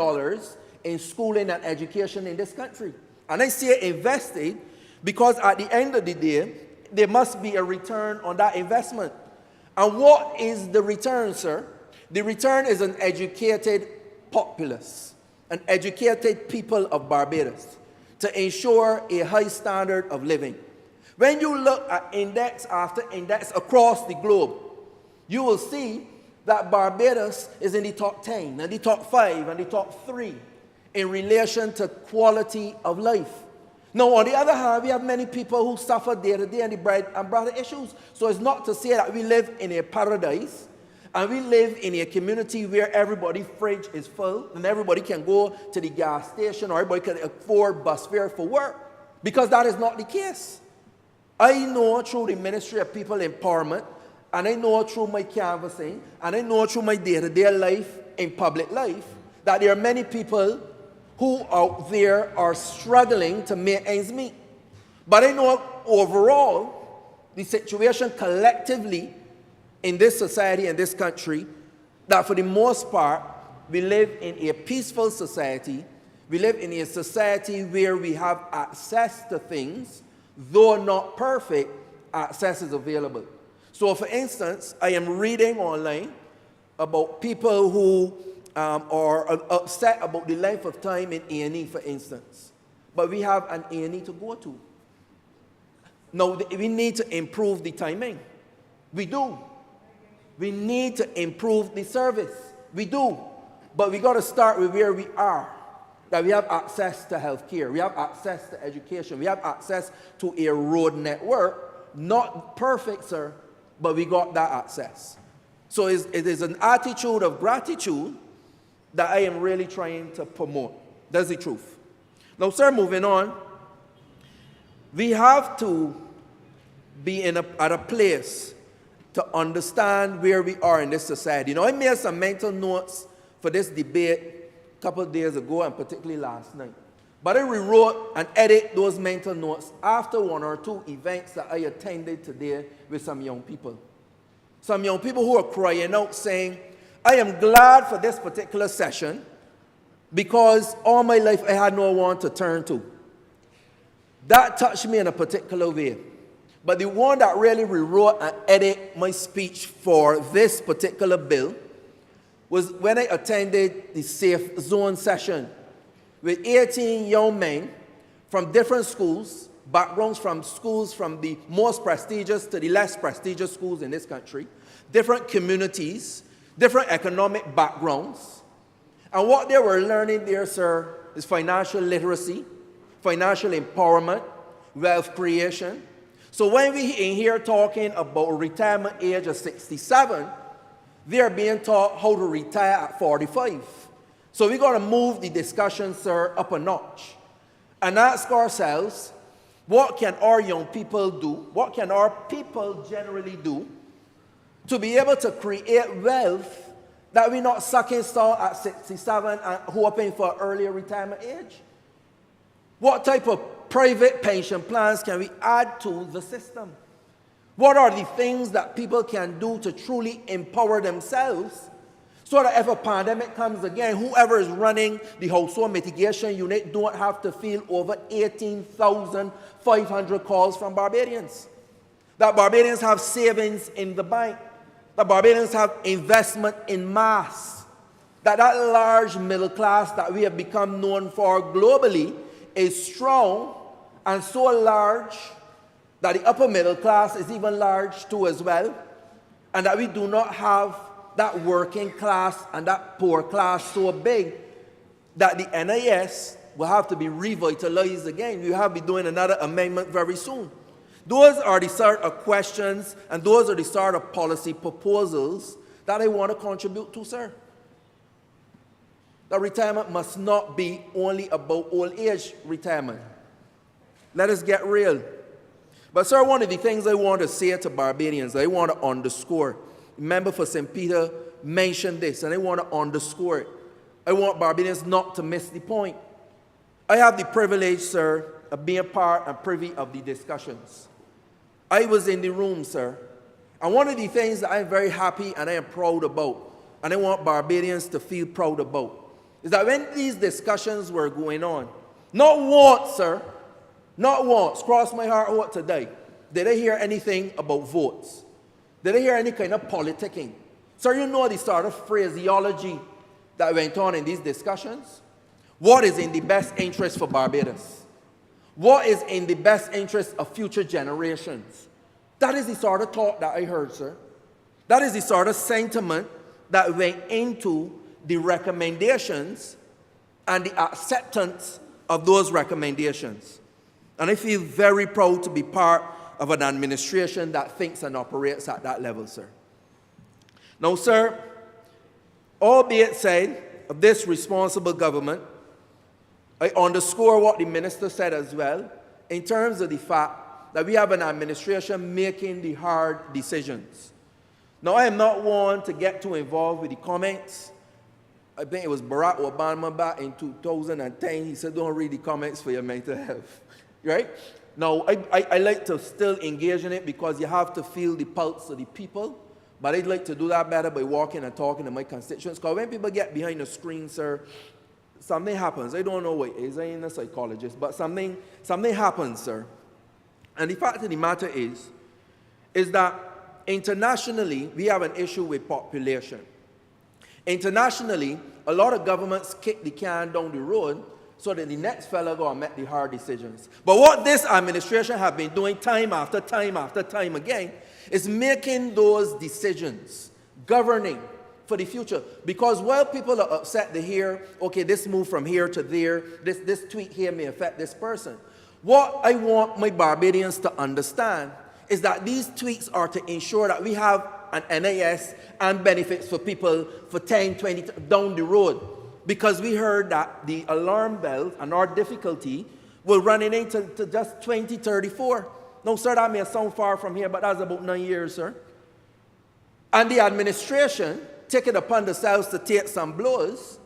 in schooling and education in this country. And I say invested because at the end of the day, there must be a return on that investment. And what is the return, sir? The return is an educated populace, an educated people of Barbados, to ensure a high standard of living. When you look at index after index across the globe, you will see that Barbados is in the top 10, and the top 5, and the top 3 in relation to quality of life. Now, on the other hand, we have many people who suffer day to day and the bread and butter issues. So it's not to say that we live in a paradise and we live in a community where everybody's fridge is full and everybody can go to the gas station or everybody can afford bus fare for work, because that is not the case. I know through the Ministry of People Empowerment, and I know through my canvassing, and I know through my day-to-day life in public life, that there are many people who out there are struggling to make ends meet. But I know overall, the situation collectively in this society and this country, that for the most part, we live in a peaceful society We live in a society where we have access to things, though not perfect, access is available. So for instance, I am reading online about people who are upset about the length of time in A&E, for instance. But we have an A&E to go to. Now, we need to improve the timing. We do. We need to improve the service. We do. But we got to start with where we are. That we have access to health care. We have access to education. We have access to a road network. Not perfect, sir, but we got that access. So it is an attitude of gratitude that I am really trying to promote. That's the truth. Now, sir, moving on. We have to be at a place to understand where we are in this society. You know, I made some mental notes for this debate a couple of days ago, and particularly last night. But I rewrote and edited those mental notes after one or two events that I attended today with some young people. Some young people who are crying out saying, I am glad for this particular session because all my life I had no one to turn to. That touched me in a particular way. But the one that really rewrote and edited my speech for this particular bill was when I attended the Safe Zone session with 18 young men from different schools, backgrounds from schools from the most prestigious to the less prestigious schools in this country, different communities, different economic backgrounds. And what they were learning there, sir, is financial literacy, financial empowerment, wealth creation. So when we in here talking about retirement age of 67, they are being taught how to retire at 45. So we're going to move the discussion, sir, up a notch and ask ourselves, what can our young people do? What can our people generally do to be able to create wealth that we're not sucking salt at 67 and hoping for earlier retirement age? What type of private pension plans can we add to the system? What are the things that people can do to truly empower themselves so that if a pandemic comes again, whoever is running the household mitigation unit don't have to field over 18,500 calls from Barbadians? That Barbadians have savings in the bank. That Barbadians have investment in mass. That large middle class that we have become known for globally is strong and so large that the upper middle class is even large too as well, and that we do not have that working class and that poor class so big that the NIS will have to be revitalized again. We have to be doing another amendment very soon. Those are the sort of questions and those are the sort of policy proposals that I want to contribute to, sir. That retirement must not be only about old age retirement. Let us get real. But sir, one of the things I want to say to Barbadians, I want to underscore. Member for St. Peter mentioned this, and I want to underscore it. I want Barbadians not to miss the point. I have the privilege, sir, of being part and privy of the discussions. I was in the room, sir. And one of the things that I'm very happy and I am proud about, and I want Barbadians to feel proud about, is that when these discussions were going on, not once, sir, not once, cross my heart what today, did I hear anything about votes? Did I hear any kind of politicking? Sir, you know the sort of phraseology that went on in these discussions? What is in the best interest for Barbados? What is in the best interest of future generations? That is the sort of talk that I heard, sir. That is the sort of sentiment that went into the recommendations and the acceptance of those recommendations. And I feel very proud to be part of an administration that thinks and operates at that level, sir. Now, sir, albeit said of this responsible government, I underscore what the minister said as well in terms of the fact that we have an administration making the hard decisions. Now, I am not one to get too involved with the comments. I think it was Barack Obama back in 2010. He said, don't read the comments for your mental health, right? Now, I like to still engage in it because you have to feel the pulse of the people. But I'd like to do that better by walking and talking to my constituents. Because when people get behind the screen, sir, something happens. I don't know what it is. I ain't a psychologist, but something happens, sir. And the fact of the matter is that internationally, we have an issue with population. Internationally, a lot of governments kick the can down the road so that the next fella go and make the hard decisions. But what this administration have been doing time after time after time again is making those decisions, governing for the future. Because while people are upset to hear, okay, this move from here to there, this tweet here may affect this person. What I want my Barbadians to understand is that these tweets are to ensure that we have an NIS and benefits for people for 10, 20 down the road. Because we heard that the alarm bells and our difficulty will run into just 2034. No, sir, that may sound far from here, but that's about 9 years, sir. And the administration take it upon themselves to take some blows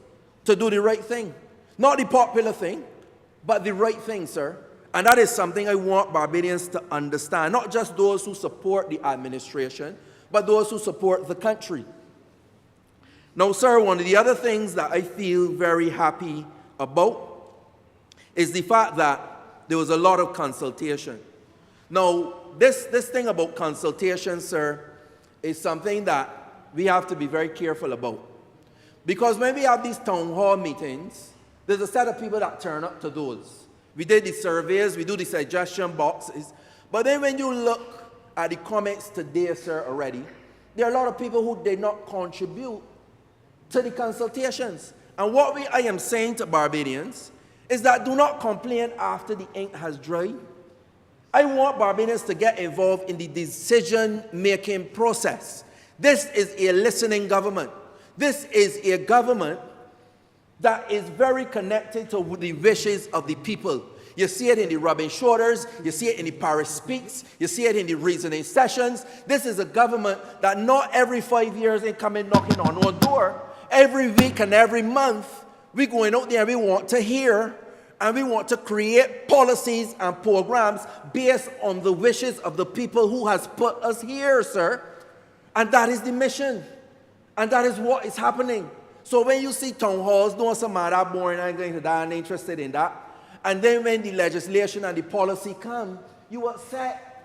to do the right thing. Not the popular thing, but the right thing, sir. And that is something I want Barbadians to understand. Not just those who support the administration, but those who support the country. Now, sir, one of the other things that I feel very happy about is the fact that there was a lot of consultation. Now, this thing about consultation, sir, is something that we have to be very careful about. Because when we have these town hall meetings, there's a set of people that turn up to those. We did the surveys, we do the suggestion boxes, but then when you look at the comments today, sir, already, there are a lot of people who did not contribute to the consultations. And what I am saying to Barbadians is that do not complain after the ink has dried. I want Barbadians to get involved in the decision-making process. This is a listening government. This is a government that is very connected to the wishes of the people. You see it in the rubbing shoulders, you see it in the Paris Speaks, you see it in the reasoning sessions. This is a government that not every 5 years they come in knocking on our door. Every week and every month, we're going out there and we want to hear and we want to create policies and programs based on the wishes of the people who has put us here, sir. And that is the mission. And that is what is happening. So when you see town halls, don't say, man, that's boring, I'm going to that, I'm interested in that. And then when the legislation and the policy come, you upset.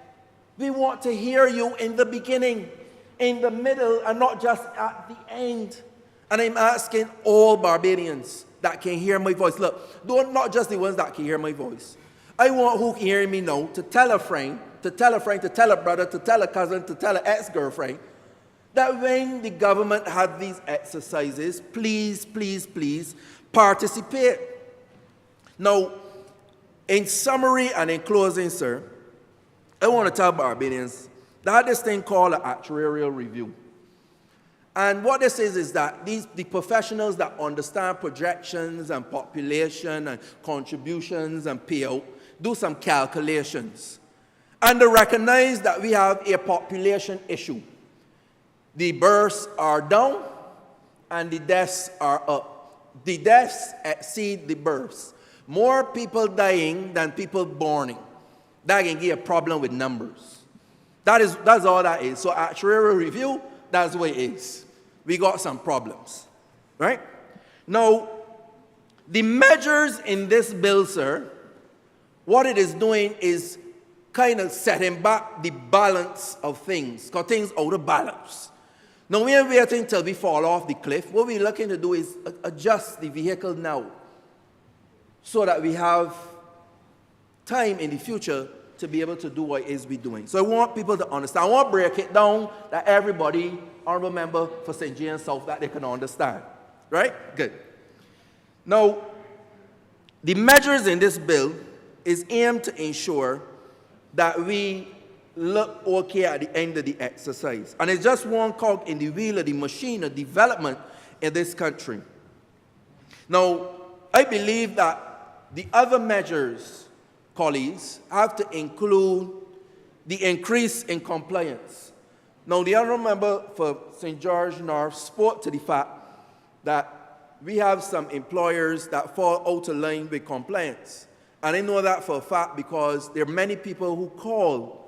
We want to hear you in the beginning, in the middle, and not just at the end. And I'm asking all Barbadians that can hear my voice. Look, not just the ones that can hear my voice. I want who can hear me now to tell a friend, to tell a friend, to tell a brother, to tell a cousin, to tell an ex-girlfriend, that when the government had these exercises, please, please, please participate. Now, in summary and in closing, sir, I want to tell Barbadians that I had this thing called an actuarial review. And what this is that the professionals that understand projections and population and contributions and payout do some calculations. And they recognize that we have a population issue. The births are down and the deaths are up. The deaths exceed the births. More people dying than people borning. That can give a problem with numbers. That's all that is. So actuarial review, that's what it is. We got some problems, right? Now, the measures in this bill, sir, what it is doing is kind of setting back the balance of things, because things out of balance. Now, we are waiting until we fall off the cliff. What we're looking to do is adjust the vehicle now so that we have time in the future to be able to do what it is we're doing. So I want people to understand. I want to break it down that everybody, honorable member for St. James South, that they can understand. Right? Good. Now, the measures in this bill is aimed to ensure that we look okay at the end of the exercise. And it's just one cog in the wheel of the machine of development in this country. Now, I believe that the other measures, colleagues, have to include the increase in compliance. Now, the honourable member for St. George North spoke to the fact that we have some employers that fall out of line with compliance. And I know that for a fact because there are many people who call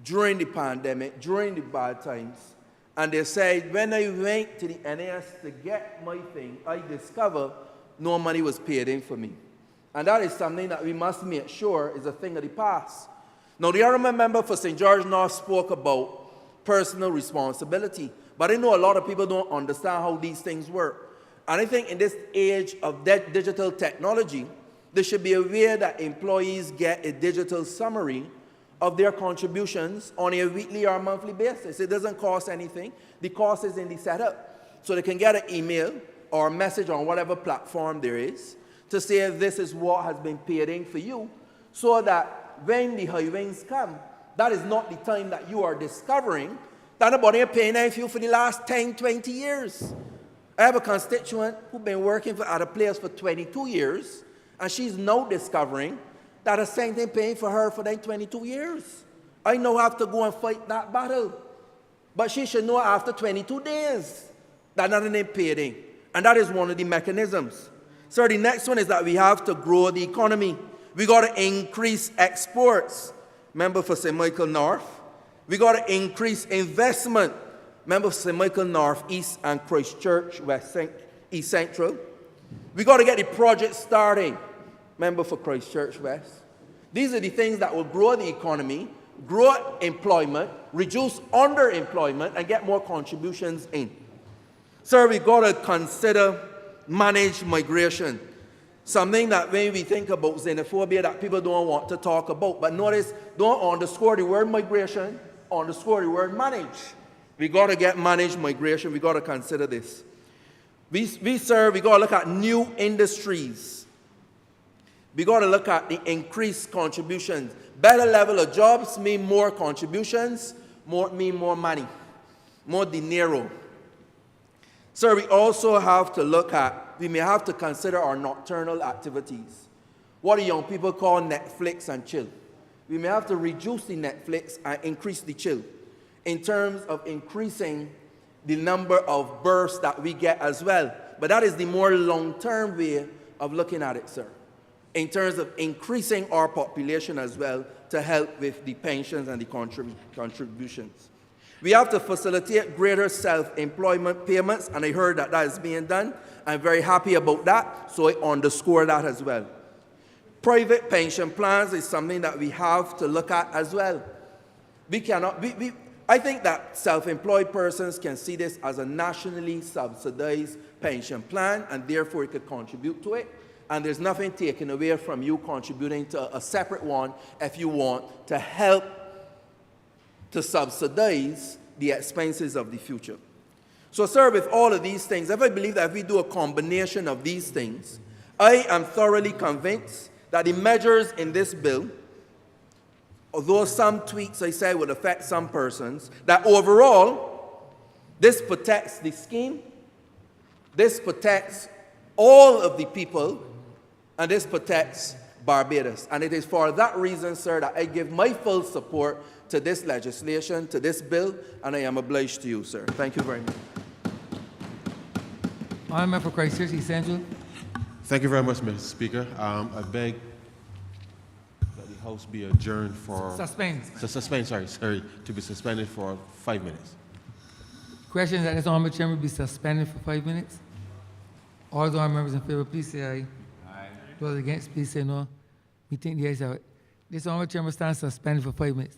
during the pandemic, during the bad times, and they say, when I went to the NAS to get my thing, I discovered no money was paid in for me. And that is something that we must make sure is a thing of the past. Now, the honourable member for St. George North spoke about personal responsibility, but I know a lot of people don't understand how these things work. And I think in this age of digital technology, there should be a way that employees get a digital summary of their contributions on a weekly or monthly basis. It doesn't cost anything. The cost is in the setup. So they can get an email or a message on whatever platform there is to say this is what has been paid in for you, so that when the high winds come, that is not the time that you are discovering that nobody is paying in for you for the last 10, 20 years. I have a constituent who's been working at a place for 22 years, and she's now discovering that a same thing paying for her for them 22 years. I now have to go and fight that battle. But she should know after 22 days that nothing is paid in. And that is one of the mechanisms. So the next one is that we have to grow the economy. We got to increase exports. Member for St. Michael North. We got to increase investment. Member for St. Michael North East and Christchurch East Central. We got to get the project starting. Member for Christchurch West. These are the things that will grow the economy, grow employment, reduce underemployment, and get more contributions in. Sir, we got to consider managed migration. Something that when we think about xenophobia that people don't want to talk about. But notice, don't underscore the word migration, underscore the word manage. We got to get managed migration. We got to consider this. We got to look at new industries. We got to look at the increased contributions. Better level of jobs mean more contributions, mean more money, more dinero. Sir, we also have to look at, we may have to consider our nocturnal activities. What do young people call Netflix and chill? We may have to reduce the Netflix and increase the chill in terms of increasing the number of births that we get as well. But that is the more long-term way of looking at it, sir, in terms of increasing our population as well to help with the pensions and the contributions. We have to facilitate greater self-employment payments, and I heard that that is being done. I'm very happy about that, so I underscore that as well. Private pension plans is something that we have to look at as well. I think that self-employed persons can see this as a nationally subsidized pension plan, and therefore it could contribute to it. And there's nothing taken away from you contributing to a separate one if you want to help to subsidize the expenses of the future. So, sir, with all of these things, if I believe that if we do a combination of these things, I am thoroughly convinced that the measures in this bill, although some tweaks, I say, would affect some persons, that overall, this protects the scheme, this protects all of the people, and this protects Barbados. And it is for that reason, sir, that I give my full support to this legislation, to this bill, and I am obliged to you, sir. Thank you very much.
Honourable for Christchurch East Central.
Thank you very much, Mr. Speaker. I beg that the House be adjourned for...
Suspend.
Sorry, to be suspended for 5 minutes.
Question that this honourable chairman be suspended for 5 minutes. All the honourable members in favor, please say aye. Aye. Those against, please say no. We think the ayes have it. This honourable chairman stands suspended for 5 minutes.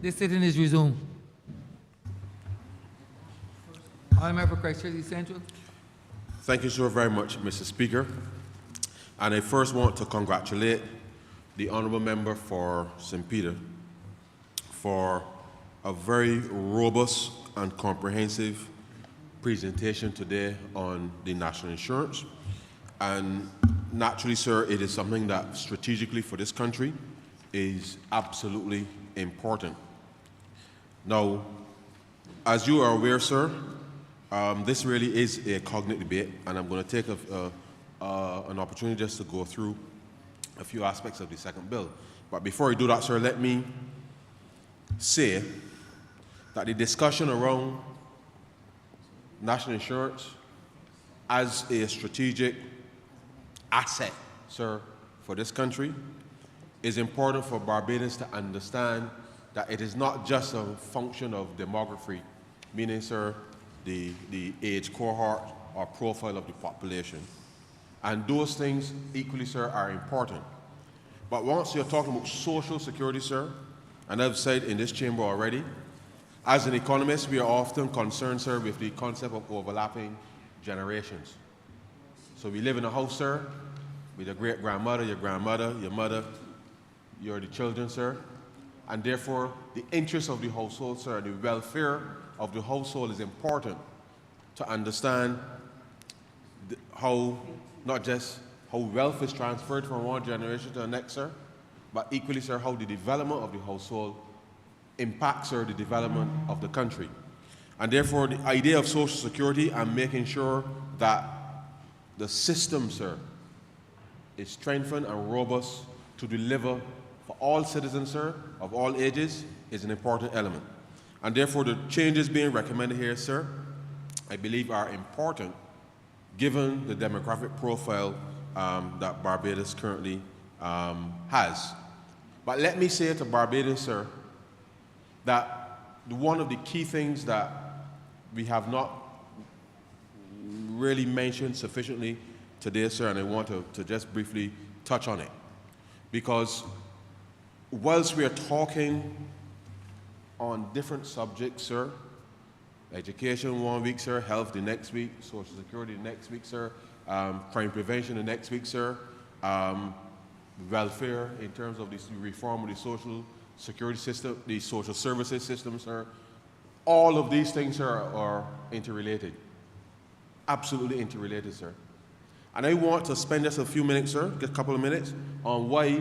This sitting is resumed. Honourable Member for Christ Church East Central.
Thank you so very much, Mr. Speaker. And I first want to congratulate the Honourable Member for St. Peter for a very robust and comprehensive presentation today on the national insurance. And naturally, sir, it is something that strategically for this country is absolutely important. Now, as you are aware, sir, this really is a cognate debate, and I'm going to take an opportunity just to go through a few aspects of the second bill. But before I do that, sir, let me say that the discussion around national insurance as a strategic asset, sir, for this country is important for Barbadians to understand that it is not just a function of demography, meaning, sir, the age cohort or profile of the population. And those things equally, sir, are important. But once you're talking about social security, sir, and I've said in this chamber already, as an economist, we are often concerned, sir, with the concept of overlapping generations. So we live in a house, sir, with your great-grandmother, your grandmother, your mother, you're the children, sir. And therefore, the interest of the household, sir, the welfare of the household is important to understand how, not just how wealth is transferred from one generation to the next, sir, but equally, sir, how the development of the household impacts, sir, the development of the country. And therefore, the idea of social security and making sure that the system, sir, is strengthened and robust to deliver for all citizens, sir, of all ages, is an important element. And therefore, the changes being recommended here, sir, I believe are important given the demographic profile that Barbados currently has. But let me say to Barbados, sir, that one of the key things that we have not really mentioned sufficiently today, sir, and I want to just briefly touch on it. Because whilst we are talking on different subjects, sir, education one week, sir, health the next week, social security the next week, sir, crime prevention the next week, sir, welfare in terms of the reform of the social security system, the social services system, sir, all of these things, sir, are interrelated. Absolutely interrelated, sir. And I want to spend just a few minutes, sir, just a couple of minutes, on why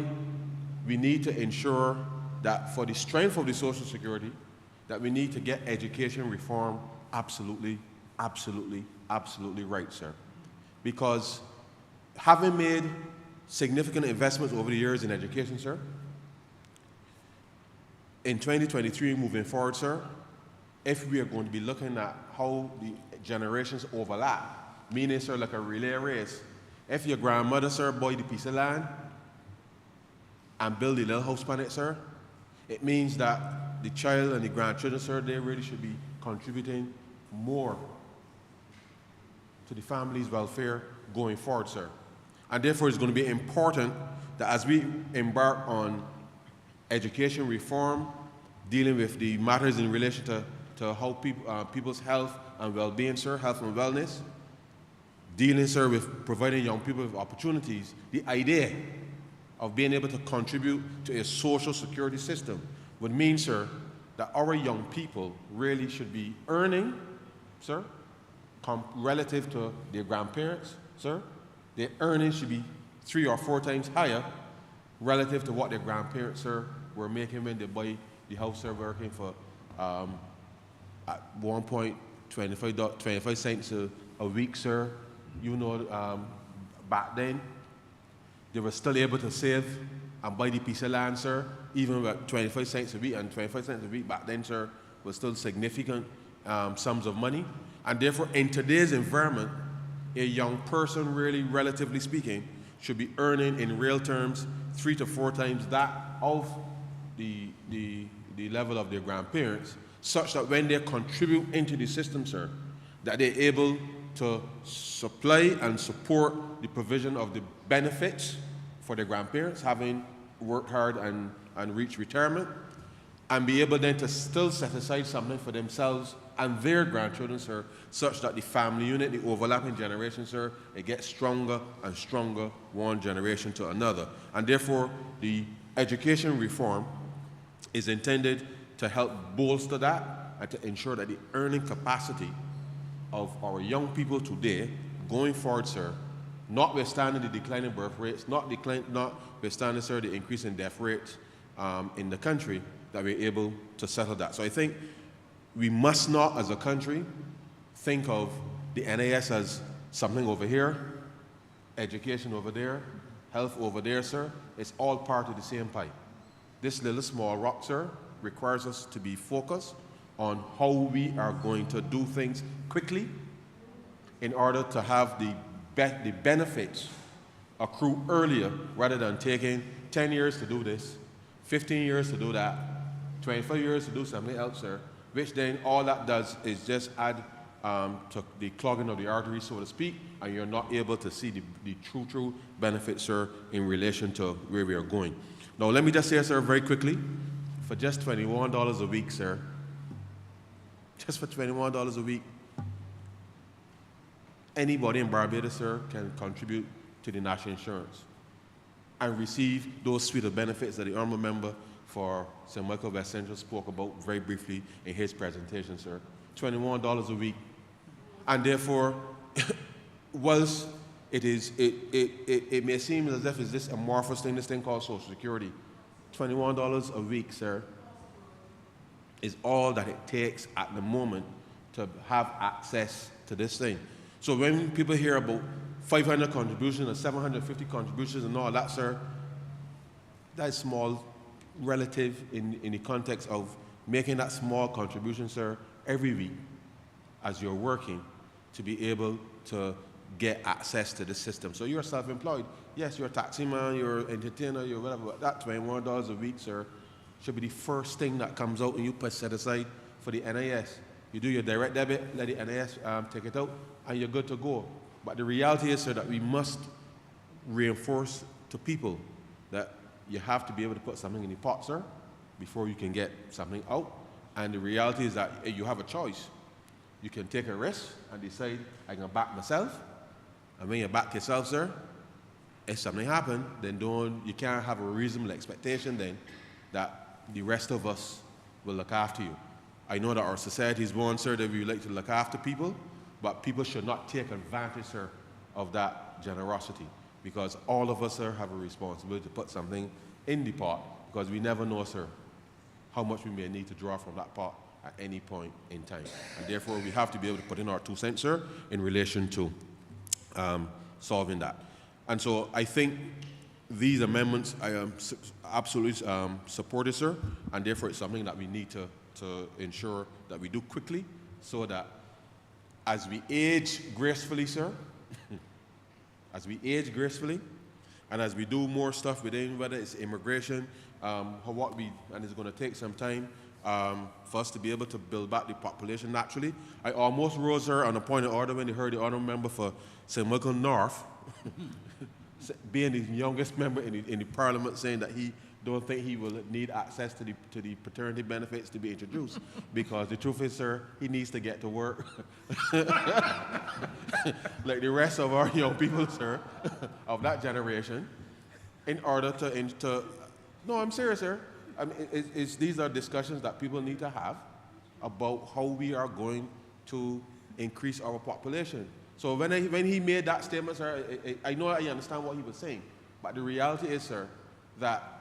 we need to ensure that for the strength of the social security, that we need to get education reform absolutely, absolutely, absolutely right, sir. Because having made significant investments over the years in education, sir, in 2023 moving forward, sir, if we are going to be looking at how the generations overlap, meaning, sir, like a relay race, if your grandmother, sir, buy the piece of land and build a little house on it, sir, it means that the child and the grandchildren, sir, they really should be contributing more to the family's welfare going forward, sir. And therefore, it's going to be important that as we embark on education reform, dealing with the matters in relation to how people's health and well-being, sir, health and wellness, dealing, sir, with providing young people with opportunities, the idea of being able to contribute to a social security system would mean, sir, that our young people really should be earning, sir, relative to their grandparents, sir. Their earnings should be 3 or 4 times higher relative to what their grandparents, sir, were making when they buy the house, sir, working for at one point 25 cents a week, sir. You know, back then, they were still able to save and buy the piece of land, sir, even with 25 cents a week, and 25 cents a week back then, sir, was still significant sums of money. And therefore, in today's environment, a young person, really, relatively speaking, should be earning in real terms 3 to 4 times that of the level of their grandparents, such that when they contribute into the system, sir, that they're able to supply and support the provision of the benefits for their grandparents, having worked hard and reached retirement, and be able then to still set aside something for themselves and their grandchildren, sir, such that the family unit, the overlapping generation, sir, it gets stronger and stronger one generation to another. And therefore, the education reform is intended to help bolster that and to ensure that the earning capacity of our young people today, going forward, sir, notwithstanding the decline in birth rates, notwithstanding, sir, the increase in death rates in the country, that we're able to settle that. So I think we must not, as a country, think of the NAS as something over here, education over there, health over there, sir. It's all part of the same pie. This little small rock, sir, requires us to be focused on how we are going to do things quickly in order to have the benefits accrue earlier rather than taking 10 years to do this, 15 years to do that, 25 years to do something else, sir, which then all that does is just add to the clogging of the arteries, so to speak, and you're not able to see the true benefits, sir, in relation to where we are going. Now, let me just say, sir, very quickly, for just $21 a week, sir, just for $21 a week, anybody in Barbados, sir, can contribute to the national insurance and receive those suite of benefits that the Honourable Member for St. Michael West Central spoke about very briefly in his presentation, sir. $21 a week. And therefore, whilst it may seem as if it's this amorphous thing, this thing called Social Security, $21 a week, sir, is all that it takes at the moment to have access to this thing. So when people hear about 500 contributions or 750 contributions and all that, sir, that's small relative in the context of making that small contribution, sir, every week as you're working to be able to get access to the system. So you're self-employed. Yes, you're a taxi man, you're an entertainer, you're whatever, but that $21 a week, sir, should be the first thing that comes out and you put set aside for the NIS. You do your direct debit, let the NIS take it out, and you're good to go. But the reality is, sir, that we must reinforce to people that you have to be able to put something in the pot, sir, before you can get something out. And the reality is that you have a choice. You can take a risk and decide, I can back myself. And when you back yourself, sir, if something happens, then you can't have a reasonable expectation then that the rest of us will look after you. I know that our society is born, sir, that we like to look after people, but people should not take advantage, sir, of that generosity, because all of us, sir, have a responsibility to put something in the pot, because we never know, sir, how much we may need to draw from that pot at any point in time. And therefore, we have to be able to put in our 2 cents, sir, in relation to solving that. And so I think these amendments I am absolutely supported, sir, and therefore it's something that we need to ensure that we do quickly, so that as we age gracefully, sir, as we age gracefully, and as we do more stuff within, whether it's immigration, and it's going to take some time for us to be able to build back the population naturally. I almost rose, sir, on a point of order when you heard the Honourable Member for St. Michael North, being the youngest member in the Parliament, saying that he don't think he will need access to the paternity benefits to be introduced, because the truth is, sir, he needs to get to work like the rest of our young people, sir, of that generation, in order to no, I'm serious, sir. I mean, these are discussions that people need to have about how we are going to increase our population. So when he made that statement, sir, I know I understand what he was saying, but the reality is, sir, that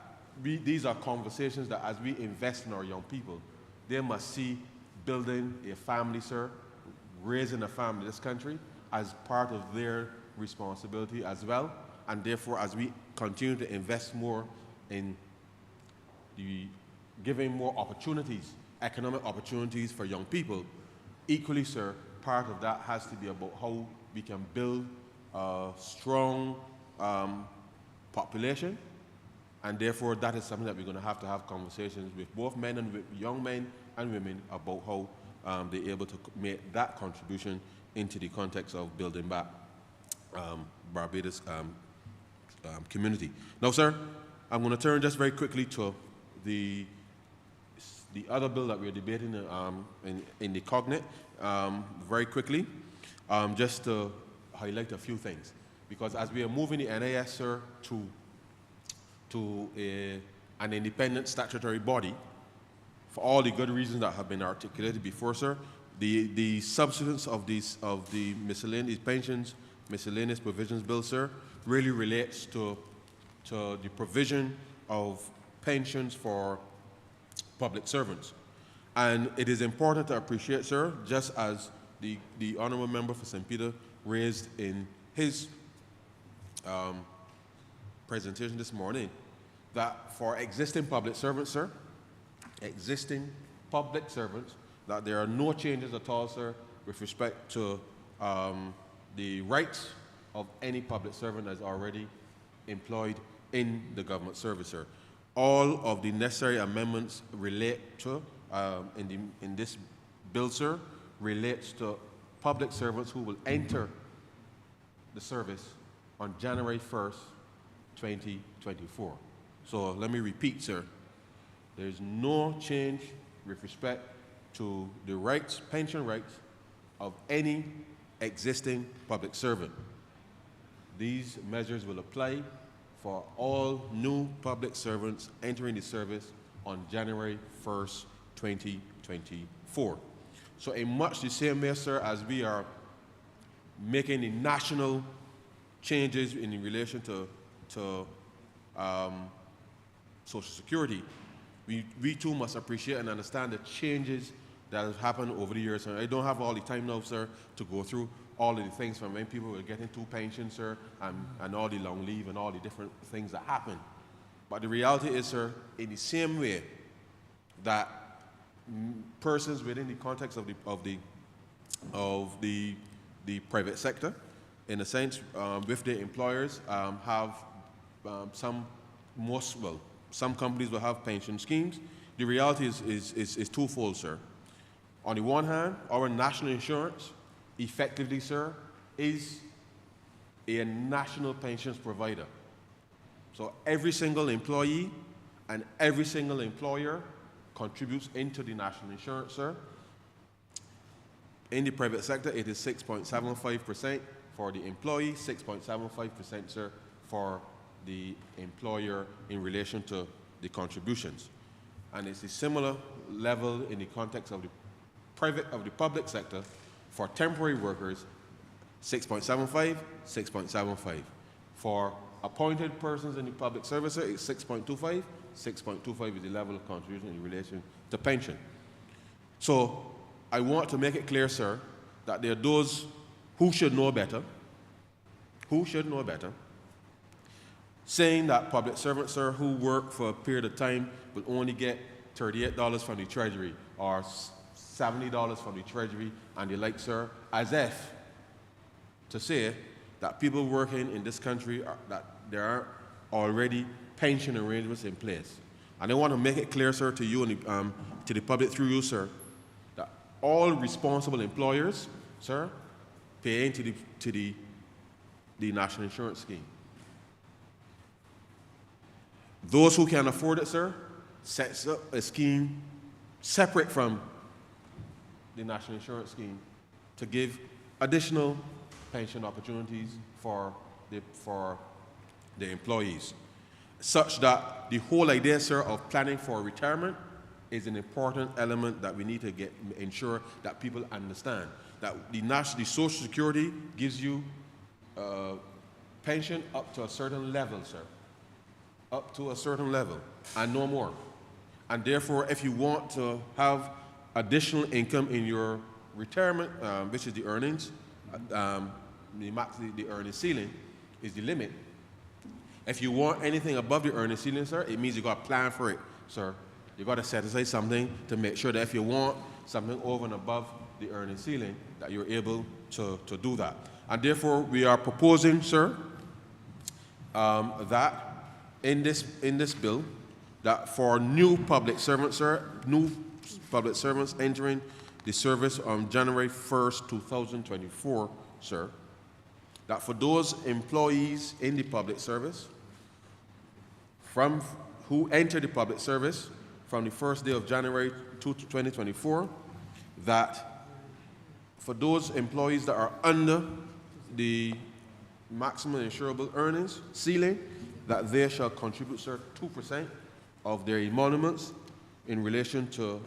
these are conversations that as we invest in our young people, they must see building a family, sir, raising a family in this country as part of their responsibility as well. And therefore, as we continue to invest more in giving more opportunities, economic opportunities for young people, equally, sir, part of that has to be about how we can build a strong population. And therefore, that is something that we're going to have conversations with both men and with young men and women about how they're able to make that contribution into the context of building back Barbados community. Now, sir, I'm going to turn just very quickly to the the other bill that we're debating in the cognate very quickly, just to highlight a few things. Because as we are moving the NIS, sir, to an independent statutory body, for all the good reasons that have been articulated before, sir, the substance of the miscellaneous pensions, miscellaneous provisions bill, sir, really relates to the provision of pensions for public servants. And it is important to appreciate, sir, just as the honourable member for St. Peter raised in his presentation this morning, that for existing public servants, sir, existing public servants, that there are no changes at all, sir, with respect to the rights of any public servant that's already employed in the government service, sir. All of the necessary amendments relate to, in this bill, sir, relates to public servants who will enter the service on January 1st, 2024. So let me repeat, sir. There's no change with respect to the rights, pension rights of any existing public servant. These measures will apply for all new public servants entering the service on January 1st, 2024. So in much the same way, sir, as we are making the national changes in relation to Social Security, we too must appreciate and understand the changes that have happened over the years. And I don't have all the time now, sir, to go through all of the things from when people were getting two pensions, sir, and all the long leave and all the different things that happen. But the reality is, sir, in the same way that persons within the context of the private sector, in a sense, with their employers, have some companies will have pension schemes. The reality is twofold, sir. On the one hand, our national insurance, effectively, sir, is a national pensions provider. So every single employee and every single employer contributes into the national insurance, sir. In the private sector, it is 6.75% for the employee, 6.75%, sir, for the employer in relation to the contributions. And it's a similar level in the context of the public sector for temporary workers, 6.75, 6.75. For appointed persons in the public service, it's 6.25. 6.25 is the level of contribution in relation to pension. So I want to make it clear, sir, that there are those who should know better, saying that public servants, sir, who work for a period of time will only get $38 from the Treasury or $70 from the Treasury and the like, sir, as if to say that people working in this country, that there are already pension arrangements in place. And I want to make it clear, sir, to you and to the public through you, sir, that all responsible employers, sir, pay into the national insurance scheme. Those who can afford it, sir, sets up a scheme separate from the national insurance scheme to give additional pension opportunities for the employees, such that the whole idea, sir, of planning for retirement is an important element that we need to ensure that people understand. That the Social Security gives you pension up to a certain level, sir, up to a certain level and no more. And therefore, if you want to have additional income in your retirement, which is the earnings, the earning ceiling is the limit. If you want anything above the earning ceiling, sir, it means you got to plan for it, sir. You got to set aside something to make sure that if you want something over and above the earning ceiling, that you're able to do that. And therefore, we are proposing, sir, that in this bill, that for new public servants, sir, new public servants entering the service on January 1st, 2024, sir, that for those employees in the public service who enter the public service from the first day of January 2024 that for those employees that are under the maximum insurable earnings ceiling, that they shall contribute, sir, 2% of their emoluments in relation to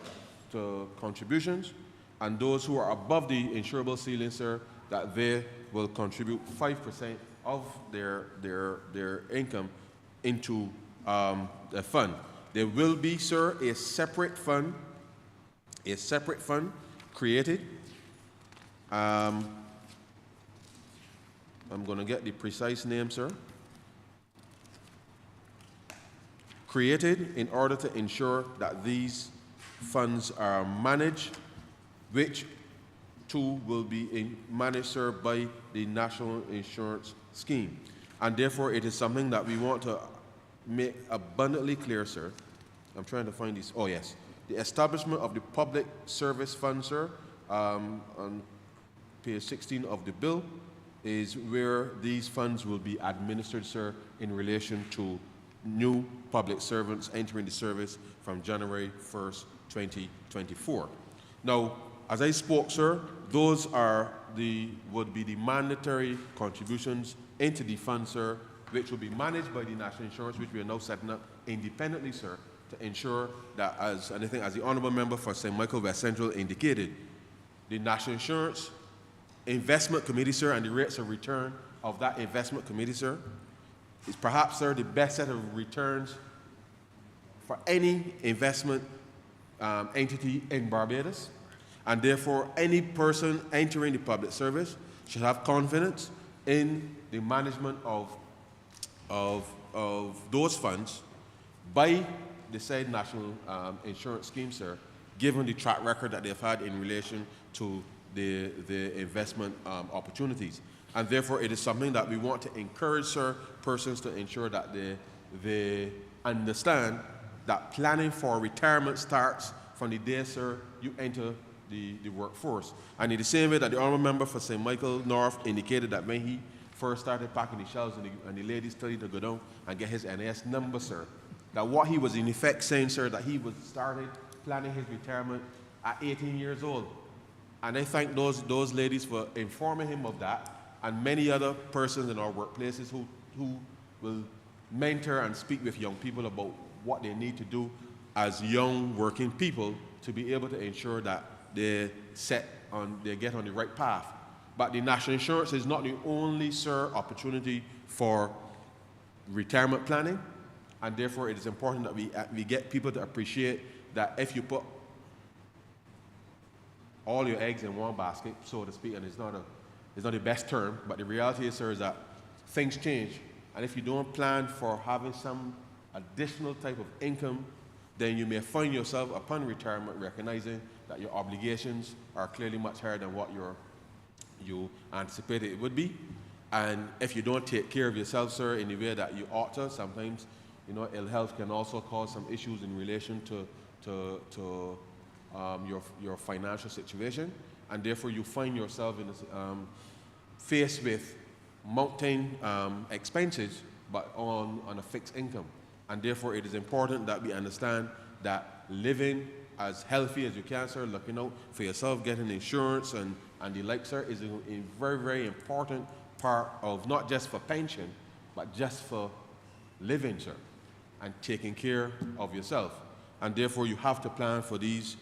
contributions, and those who are above the insurable ceiling, sir, that they will contribute 5% of their income into the fund. There will be, sir, a separate fund created. I'm going to get the precise name, sir. Created in order to ensure that these funds are managed, which too will be managed, sir, by the National Insurance Scheme. And therefore, it is something that we want to make abundantly clear, sir. I'm trying to find this. Oh, yes. The establishment of the Public Service Fund, sir, on page 16 of the bill, is where these funds will be administered, sir, in relation to new public servants entering the service from January 1st, 2024. Now, as I spoke, sir, those would be the mandatory contributions into the fund, sir, which will be managed by the National Insurance, which we are now setting up independently, sir, to ensure that, as the Honourable Member for St. Michael West Central indicated, the National Insurance Investment Committee, sir, and the rates of return of that investment committee, sir, is perhaps, sir, the best set of returns for any investment entity in Barbados. And therefore, any person entering the public service should have confidence in the management of those funds by the said National Insurance Scheme, sir, given the track record that they've had in relation to the investment opportunities. And therefore, it is something that we want to encourage, sir, persons to ensure that they understand that planning for retirement starts from the day, sir, you enter the workforce. And in the same way that the Honourable Member for St. Michael North indicated that when he first started packing the shelves and the ladies studied to go down and get his NAS number, sir, that what he was in effect saying, sir, that he was started planning his retirement at 18 years old. And I thank those ladies for informing him of that, and many other persons in our workplaces who will mentor and speak with young people about what they need to do as young working people to be able to ensure that they get on the right path. But the national insurance is not the only, sir, opportunity for retirement planning, and therefore it is important that we get people to appreciate that if you put all your eggs in one basket, so to speak, and it's not the best term, but the reality is, sir, is that things change. And if you don't plan for having some additional type of income, then you may find yourself upon retirement recognizing that your obligations are clearly much higher than what you anticipated it would be. And if you don't take care of yourself, sir, in the way that you ought to, sometimes, ill health can also cause some issues in relation to your financial situation, and therefore you find yourself in this, faced with mounting expenses, but on a fixed income. And therefore it is important that we understand that living as healthy as you can, sir, looking out for yourself, getting insurance and the like, sir, is a very, very important part of not just for pension, but just for living, sir, and taking care of yourself. And therefore you have to plan for these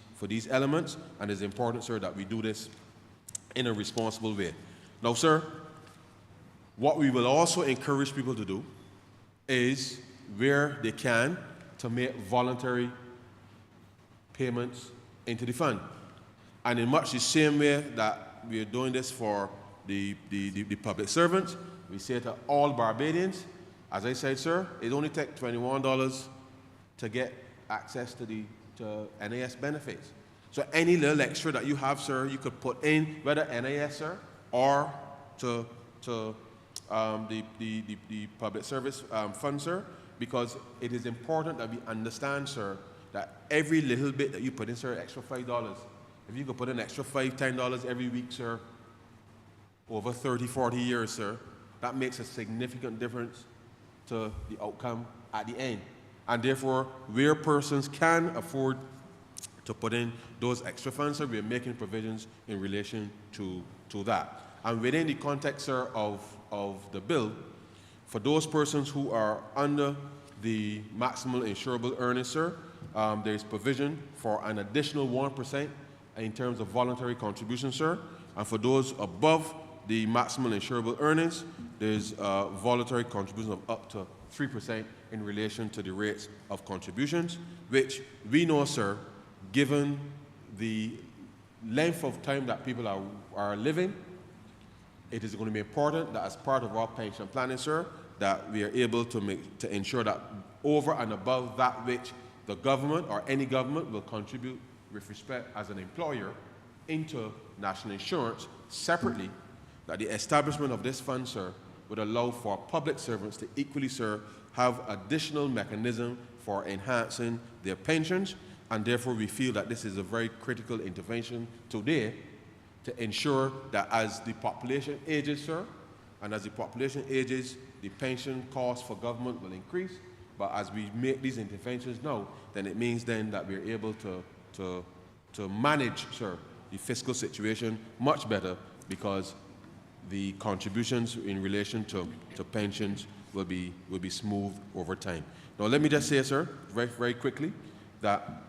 elements, and it's important, sir, that we do this in a responsible way. Now, sir, what we will also encourage people to do is, where they can, to make voluntary payments into the fund. And in much the same way that we are doing this for the public servants, we say to all Barbadians, as I said, sir, it only takes $21 to get access to NAS benefits. So any little extra that you have, sir, you could put in, whether NAS, sir, or to the public service fund, sir, because it is important that we understand, sir, that every little bit that you put in, sir, extra $5, if you could put in extra $5, $10 every week, sir, over 30, 40 years, sir, that makes a significant difference to the outcome at the end. And therefore, where persons can afford to put in those extra funds, sir, we are making provisions in relation to that. And within the context, sir, of the bill, for those persons who are under the maximal insurable earnings, sir, there is provision for an additional 1% in terms of voluntary contribution, sir. And for those above the maximal insurable earnings, there's voluntary contribution of up to 3% in relation to the rates of contributions, which we know, sir, given the length of time that people are living, it is going to be important that as part of our pension planning, sir, that we are able to ensure that over and above that which the government or any government will contribute with respect as an employer into national insurance separately, that the establishment of this fund, sir, would allow for public servants to equally, sir, have additional mechanism for enhancing their pensions, and therefore we feel that this is a very critical intervention today to ensure that as the population ages, sir, and as the population ages, the pension cost for government will increase. But as we make these interventions now, then it means then that we're able to manage, sir, the fiscal situation much better, because the contributions in relation to pensions will be smooth over time. Now, let me just say, sir, very, very quickly, that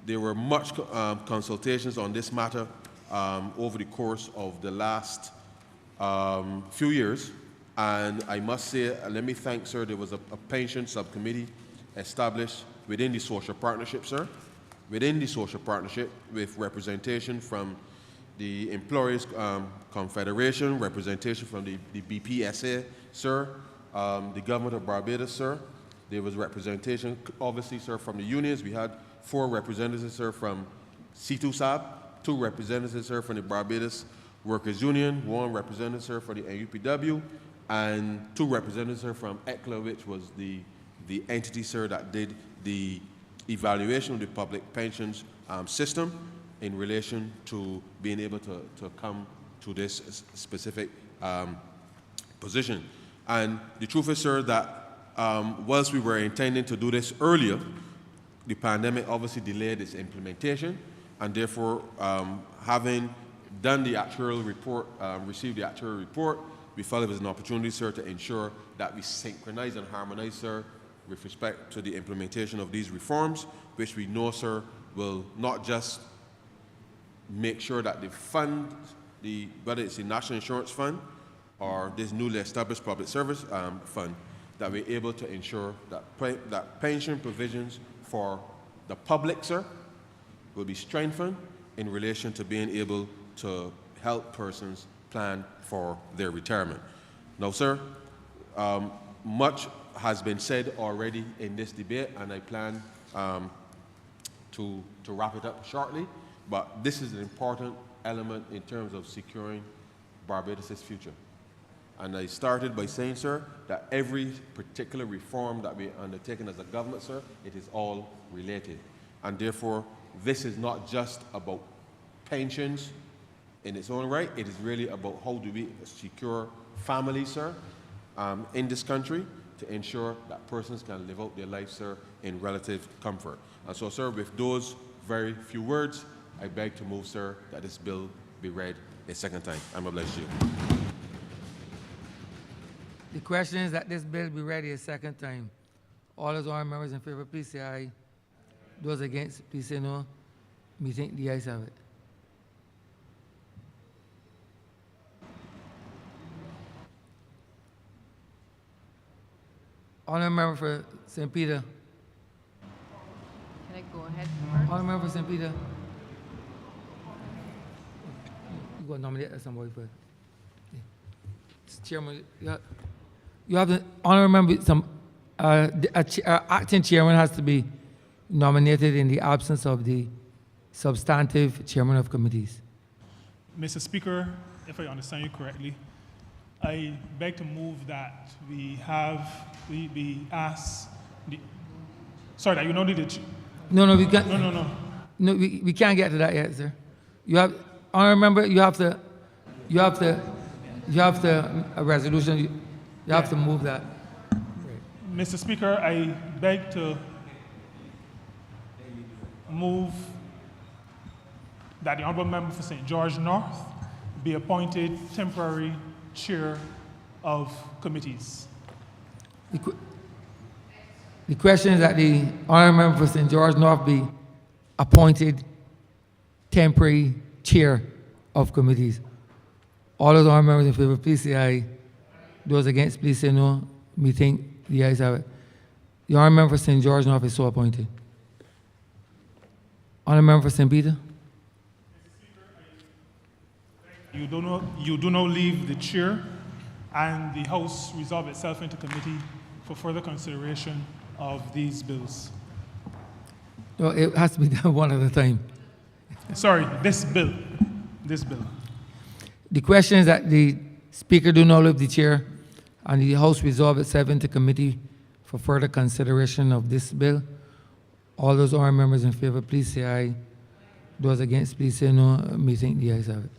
there were much consultations on this matter over the course of the last few years. And I must say, let me thank, sir, there was a pension subcommittee established within the social partnership, sir, within the social partnership with representation from the Employees Confederation, representation from the BPSA, sir, the government of Barbados, sir. There was representation, obviously, sir, from the unions. We had 4 representatives, sir, from C2SAB, 2 representatives, sir, from the Barbados Workers Union, 1 representative, sir, from the NUPW, and 2 representatives, sir, from ECLA, which was the entity, sir, that did the evaluation of the public pensions system in relation to being able to come to this specific position. And the truth is, sir, that whilst we were intending to do this earlier, the pandemic obviously delayed its implementation, and therefore, having done the actuarial report, received the actuarial report, we felt it was an opportunity, sir, to ensure that we synchronize and harmonize, sir, with respect to the implementation of these reforms, which we know, sir, will not just make sure that the fund, whether it's the National Insurance Fund or this newly established Public Service Fund, that we're able to ensure that pension provisions for the public, sir, will be strengthened in relation to being able to help persons plan for their retirement. Now, sir, much has been said already in this debate, and I plan to wrap it up shortly, but this is an important element in terms of securing Barbados' future. And I started by saying, sir, that every particular reform that we're undertaking as a government, sir, it is all related. And therefore, this is not just about pensions in its own right. It is really about how do we secure families, sir, in this country to ensure that persons can live out their lives, sir, in relative comfort. And so, sir, with those very few words, I beg to move, sir, that this bill be read a second time. I'm obliged to you.
The question is that this bill be read a second time. All those honourable members in favor, please say aye. Those against, please say no. Me think the ayes have it. Honourable member for St. Peter.
Can I go ahead first?
Honourable member for St. Peter. You got to nominate somebody first. Yeah. Chairman, you have to honourable member. Acting chairman has to be nominated in the absence of the substantive chairman of committees.
Mr. Speaker, if I understand you correctly, I beg to move that we ask sorry, that you don't need it.
No, we can't.
No.
No, we can't get to that yet, sir. You have, honourable member, you have to, a resolution, you have to move that.
Mr. Speaker, I beg to move that the Honourable Member for St. George North be appointed temporary chair of committees.
The question is that the honourable member for St. George North be appointed temporary chair of committees. All those honourable members in favour, please say aye. Those against, please say no. Me think the ayes have it. The honourable member for St. George North is so appointed. Honourable member for St. Peter.
You do not leave the chair, and the House resolve itself into committee for further consideration of these bills.
No, it has to be done one at a time.
Sorry, this bill. This bill.
The question is that the Speaker do not leave the chair, and the House resolve itself into committee for further consideration of this bill. All those honourable members in favour, please say aye. Those against, please say no. Me think the ayes have it.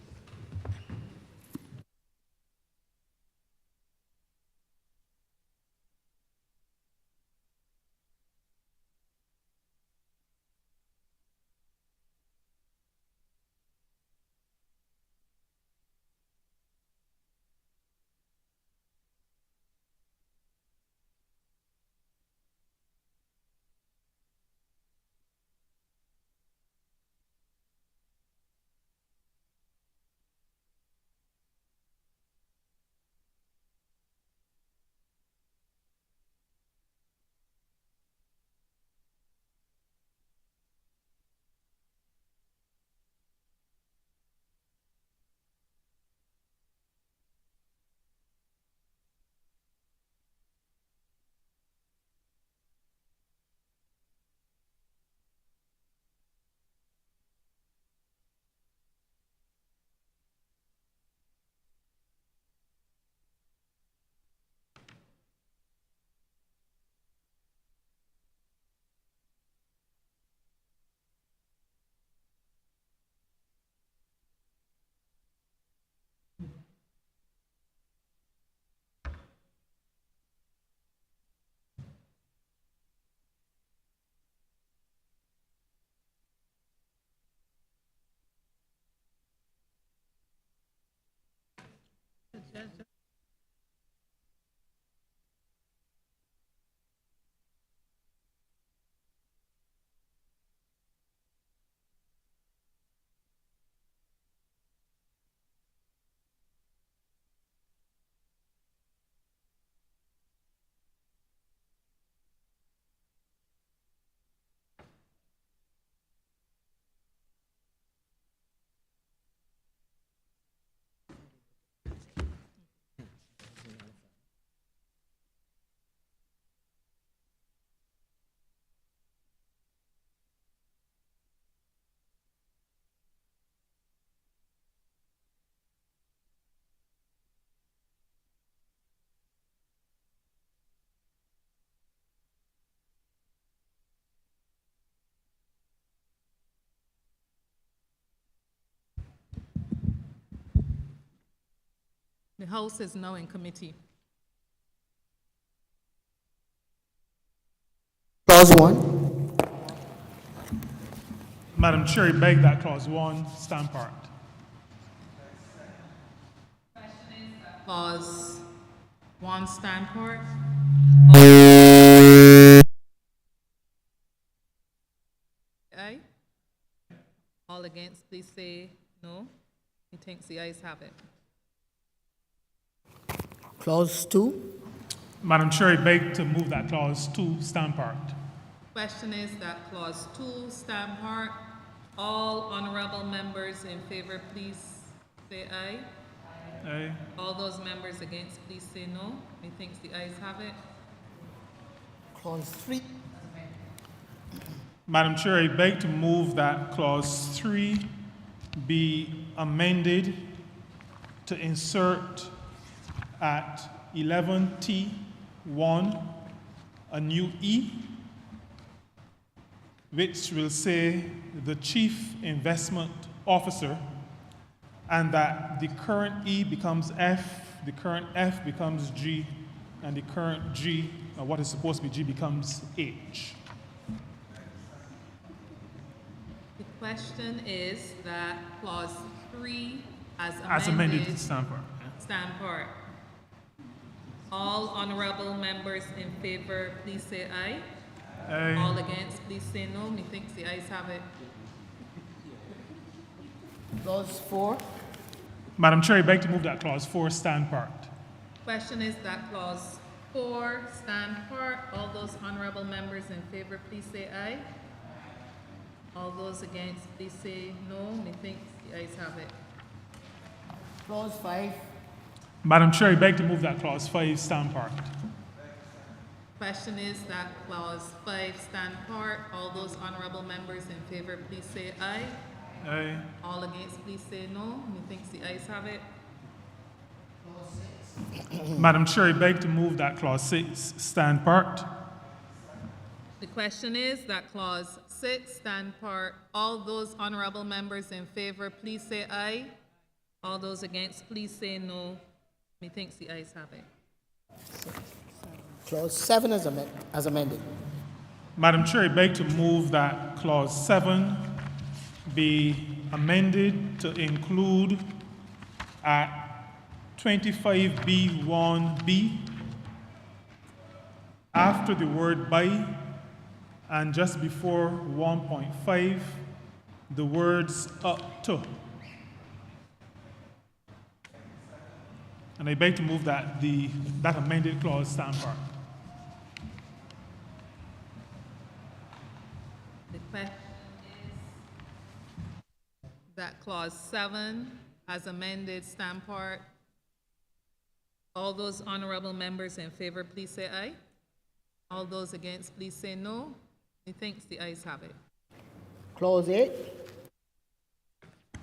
The House is now in committee.
Clause 1.
Madam Chair, I beg that clause 1 stand parked.
Clause 1 stand part. Aye. All against, please say no. He thinks the ayes have it.
Clause 2.
Madam Chair, I beg to move that clause 2 stand parked.
Question is that clause 2 stand part. All honourable members in favour, please say aye.
Aye.
All those members against, please say no. Methinks the ayes have it.
Clause 3.
Madam Chair, I beg to move that clause 3 be amended to insert at 11T1 a new E, which will say the Chief Investment Officer, and that the current E becomes F, the current F becomes G, and the current G what is supposed to be G becomes H.
The question is that clause 3
As amended, stand part.
stand part. All honorable members in favor, please say aye.
Aye.
All against, please say no. Methinks the ayes have it.
Clause 4.
Madam Chair, I beg to move that clause 4 stand part.
Question is that clause 4 stand part. All those honorable members in favor, please say aye. All those against, please say no. Methinks the ayes have it.
Clause 5.
Madam Chair, I beg to move that clause 5 stand part.
Question is that clause 5 stand part. All those honorable members in favor, please say aye.
Aye.
All against, please say no. Methinks the ayes have it.
Madam Chair, I beg to move that clause 6 stand part.
The question is that clause 6 stand part. All those honorable members in favor, please say aye. All those against, please say no. Methinks the ayes have it.
Clause 7 as amended.
Madam Chair, I beg to move that clause 7 be amended to include at 25B1B, after the word by and just before 1.5, the words up to. And I beg to move that that amended clause stand part.
The question is that clause 7 as amended stand part. All those honorable members in favor, please say aye. All those against, please say no. Methinks the ayes have it.
Clause 8.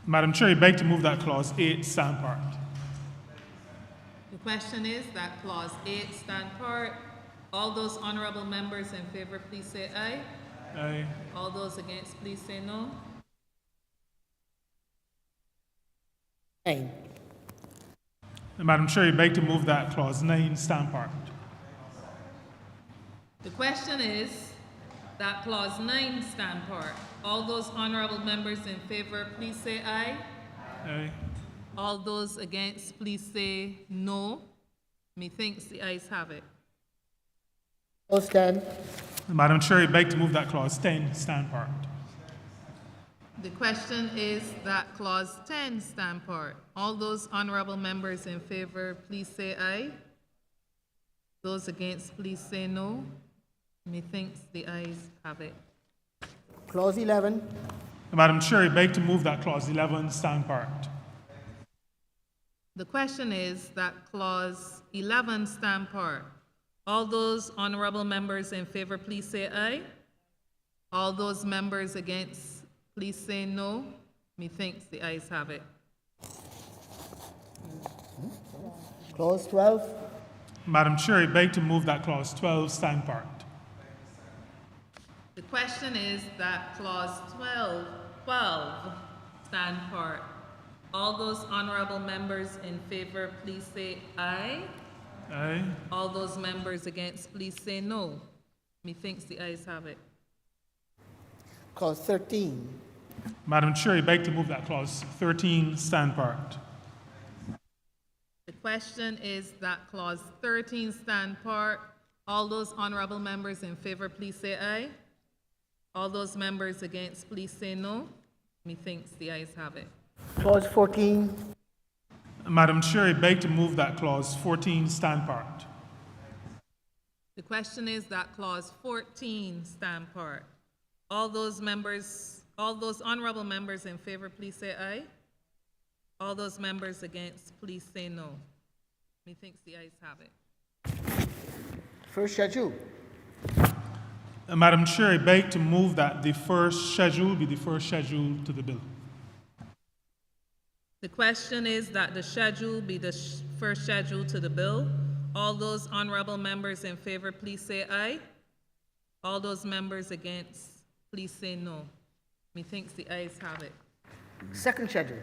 Madam Chair, I beg to move that clause 8 stand part.
The question is that clause 8 stand part. All those honorable members in favor, please say aye.
Aye.
All those against, please say no.
9.
Madam Chair, I beg to move that clause 9 stand part.
The question is that clause 9 stand part. All those honorable members in favor, please say aye.
Aye.
All those against, please say no. Methinks the ayes have it.
Clause 10.
Madam Chair, I beg to move that clause 10 stand part.
The question is that clause 10 stand part. All those honorable members in favor, please say aye. Those against, please say no. Methinks the ayes have it.
Clause 11.
Madam Chair, I beg to move that clause 11 stand part.
The question is that clause 11 stand part. All those honorable members in favor, please say aye. All those members against, please say no. Methinks the ayes have it.
Clause 12.
Madam Chair, I beg to move that clause 12 stand part.
The question is that clause 12 stand part. All those honorable members in favor, please say aye.
Aye.
All those members against, please say no. Methinks the ayes have it.
Clause 13.
Madam Chair, I beg to move that clause 13 stand part.
The question is that clause 13 stand part. All those honorable members in favor, please say aye. All those members against, please say no. Methinks the ayes have it.
Clause 14.
Madam Chair, I beg to move that clause 14 stand part.
The question is that clause 14 stand part. All those honorable members in favor, please say aye. All those members against, please say no. Methinks the ayes have it.
First schedule.
Madam Chair, I beg to move that the first schedule be the first schedule to the bill.
The question is that the schedule be the first schedule to the bill. All those honorable members in favor, please say aye. All those members against, please say no. Methinks the ayes have it.
Second schedule.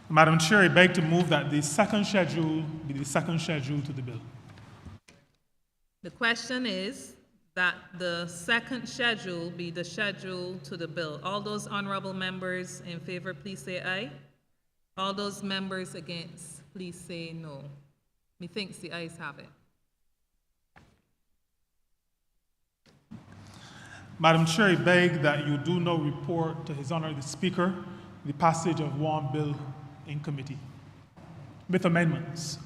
Madam Chair, I beg to move that the second schedule be the second schedule to the bill.
The question is that the second schedule be the schedule to the bill. All those honorable members in favor, please say aye. All those members against, please say no. Methinks the ayes have it.
Madam Chair, I beg that you do now report to His Honor the Speaker the passage of one bill in committee with amendments.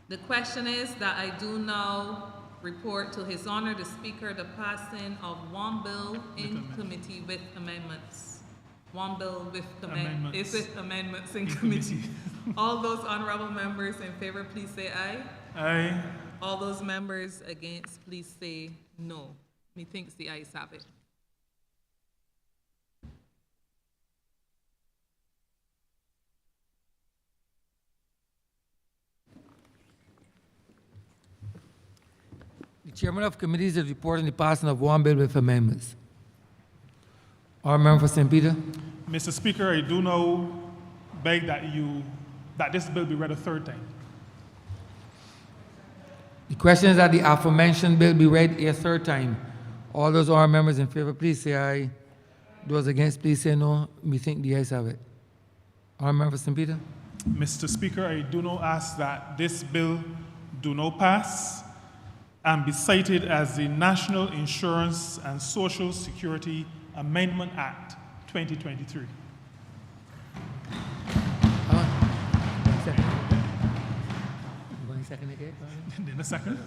The question is that I do now report to His Honor the Speaker the passing of one bill in committee with amendments. One bill with amendments. With amendments in committee. All those honorable members in favor, please say aye.
Aye.
All those members against, please say no. Methinks the ayes have it.
The chairman of committees is reporting the passing of one bill with amendments. Honourable member for St. Peter.
Mr. Speaker, I do now beg that this bill be read a third time.
The question is that the aforementioned bill be read a third time. All those honourable members in favor, please say aye. Those against, please say no. Methinks the ayes have it. Honourable member for St. Peter.
Mr. Speaker, I do now ask that this bill do not pass and be cited as the National Insurance and Social Security Amendment Act 2023.
One second again.
Then a second.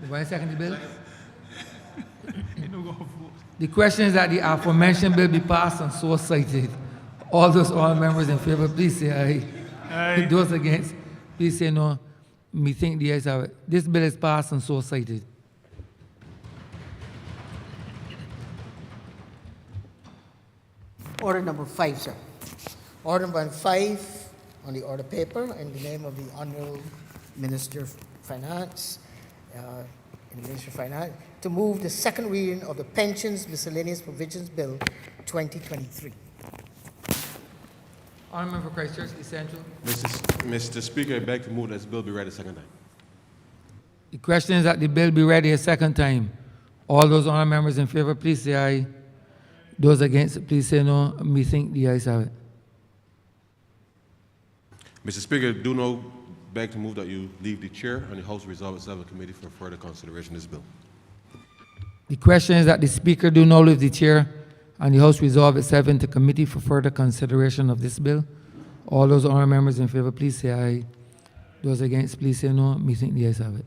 One second the bill.
You don't go vote.
The question is that the aforementioned bill be passed and so cited. All those honourable members in favor, please say aye.
Aye.
Those against, please say no. Methinks the ayes have it. This bill is passed and so cited.
Order number 5, sir. Order number 5 on the order paper in the name of the Honourable Minister of Finance, to move the second reading of the Pensions Miscellaneous Provisions Bill 2023.
Honourable member for Christchurch, East Central.
Mr. Speaker, I beg to move that this bill be read a second time.
The question is that the bill be read a second time. All those honourable members in favor, please say aye. Those against, please say no. Methinks the ayes have it.
Mr. Speaker, do now beg to move that you leave the chair and the House resolve itself in committee for further consideration of this bill.
The question is that the Speaker do not leave the chair and the House resolve itself into committee for further consideration of this bill. All those honourable members in favor, please say aye. Those against, please say no. Methinks the ayes have it.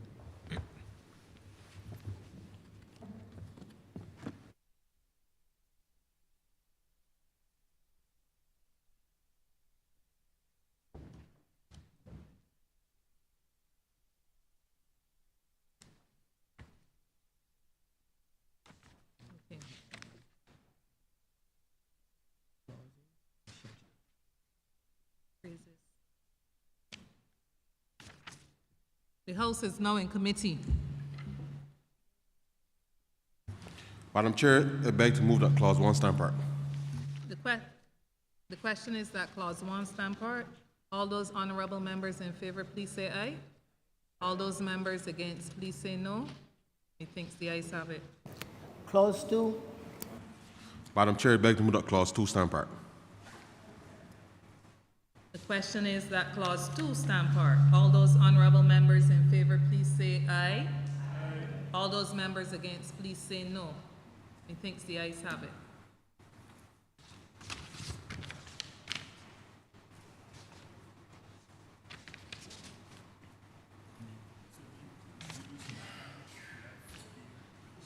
The House is now in committee.
Madam Chair, I beg to move that clause 1 stand part.
The question is that clause 1 stand part. All those honourable members in favor, please say aye. All those members against, please say no. Methinks the ayes have it.
Clause 2.
Madam Chair, I beg to move that clause 2 stand part.
The question is that clause 2 stand part. All those honourable members in favor, please say aye. All those members against, please say no. Methinks the ayes have it.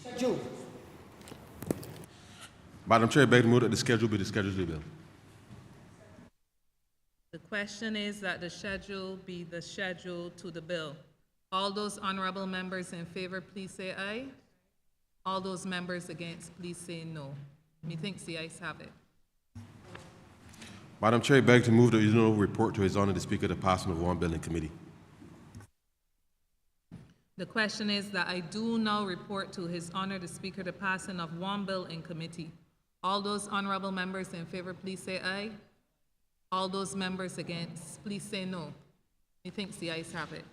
Schedule.
Madam Chair, I beg to move that the schedule be the schedule of the bill.
The question is that the schedule be the schedule to the bill. All those honourable members in favor, please say aye. All those members against, please say no. Methinks the ayes have it.
Madam Chair, I beg to move that you do not report to His Honour the Speaker the passing of one bill in committee.
The question is that I do now report to His Honour the Speaker the passing of one bill in committee. All those honourable members in favor, please say aye. All those members against, please say no. Methinks the ayes have it.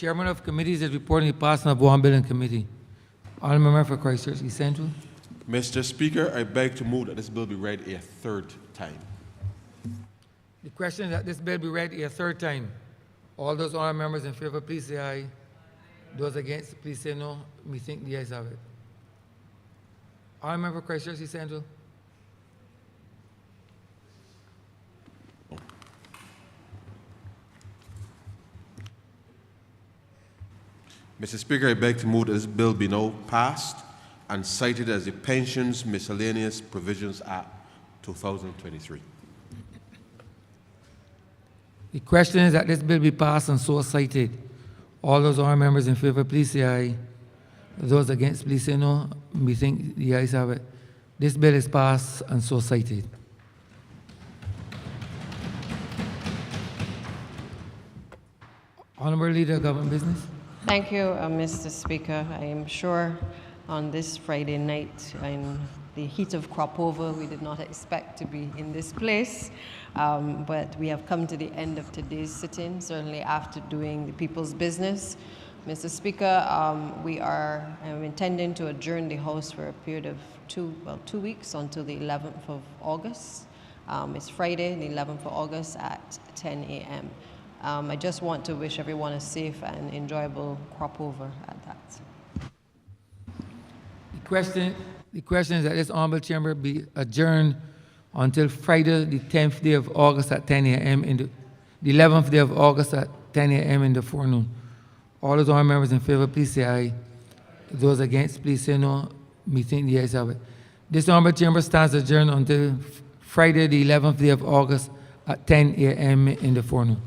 Chairman of committees is reporting the passing of one bill in committee. Honourable Member for Christchurch East Central.
Mr. Speaker, I beg to move that this bill be read a third time.
The question is that this bill be read a third time. All those honourable members in favor, please say aye. Those against, please say no. Me think the ayes have it. Honourable Member for Christchurch East Central.
Mr. Speaker, I beg to move that this bill be now passed and cited as the Pensions Miscellaneous Provisions Act 2023.
The question is that this bill be passed and so cited. All those honourable members in favor, please say aye. Those against, please say no. We think the ayes have it. This bill is passed and so cited. Honourable Leader of Government Business.
Thank you, Mr. Speaker. I am sure on this Friday night, in the heat of crop over, we did not expect to be in this place, but we have come to the end of today's sitting, certainly after doing the people's business. Mr. Speaker, we are intending to adjourn the House for a period of 2 weeks until the 11th of August. It's Friday, the 11th of August at 10 a.m. I just want to wish everyone a safe and enjoyable crop over at that.
The question is that this honourable chamber be adjourned until Friday, the 10th day of August at 10 a.m. the 11th day of August at 10 a.m. in the forenoon. All those honourable members in favor, please say aye. Those against, please say no. Me think the ayes have it. This honourable chamber stands adjourned until Friday, the 11th day of August at 10 a.m. in the forenoon.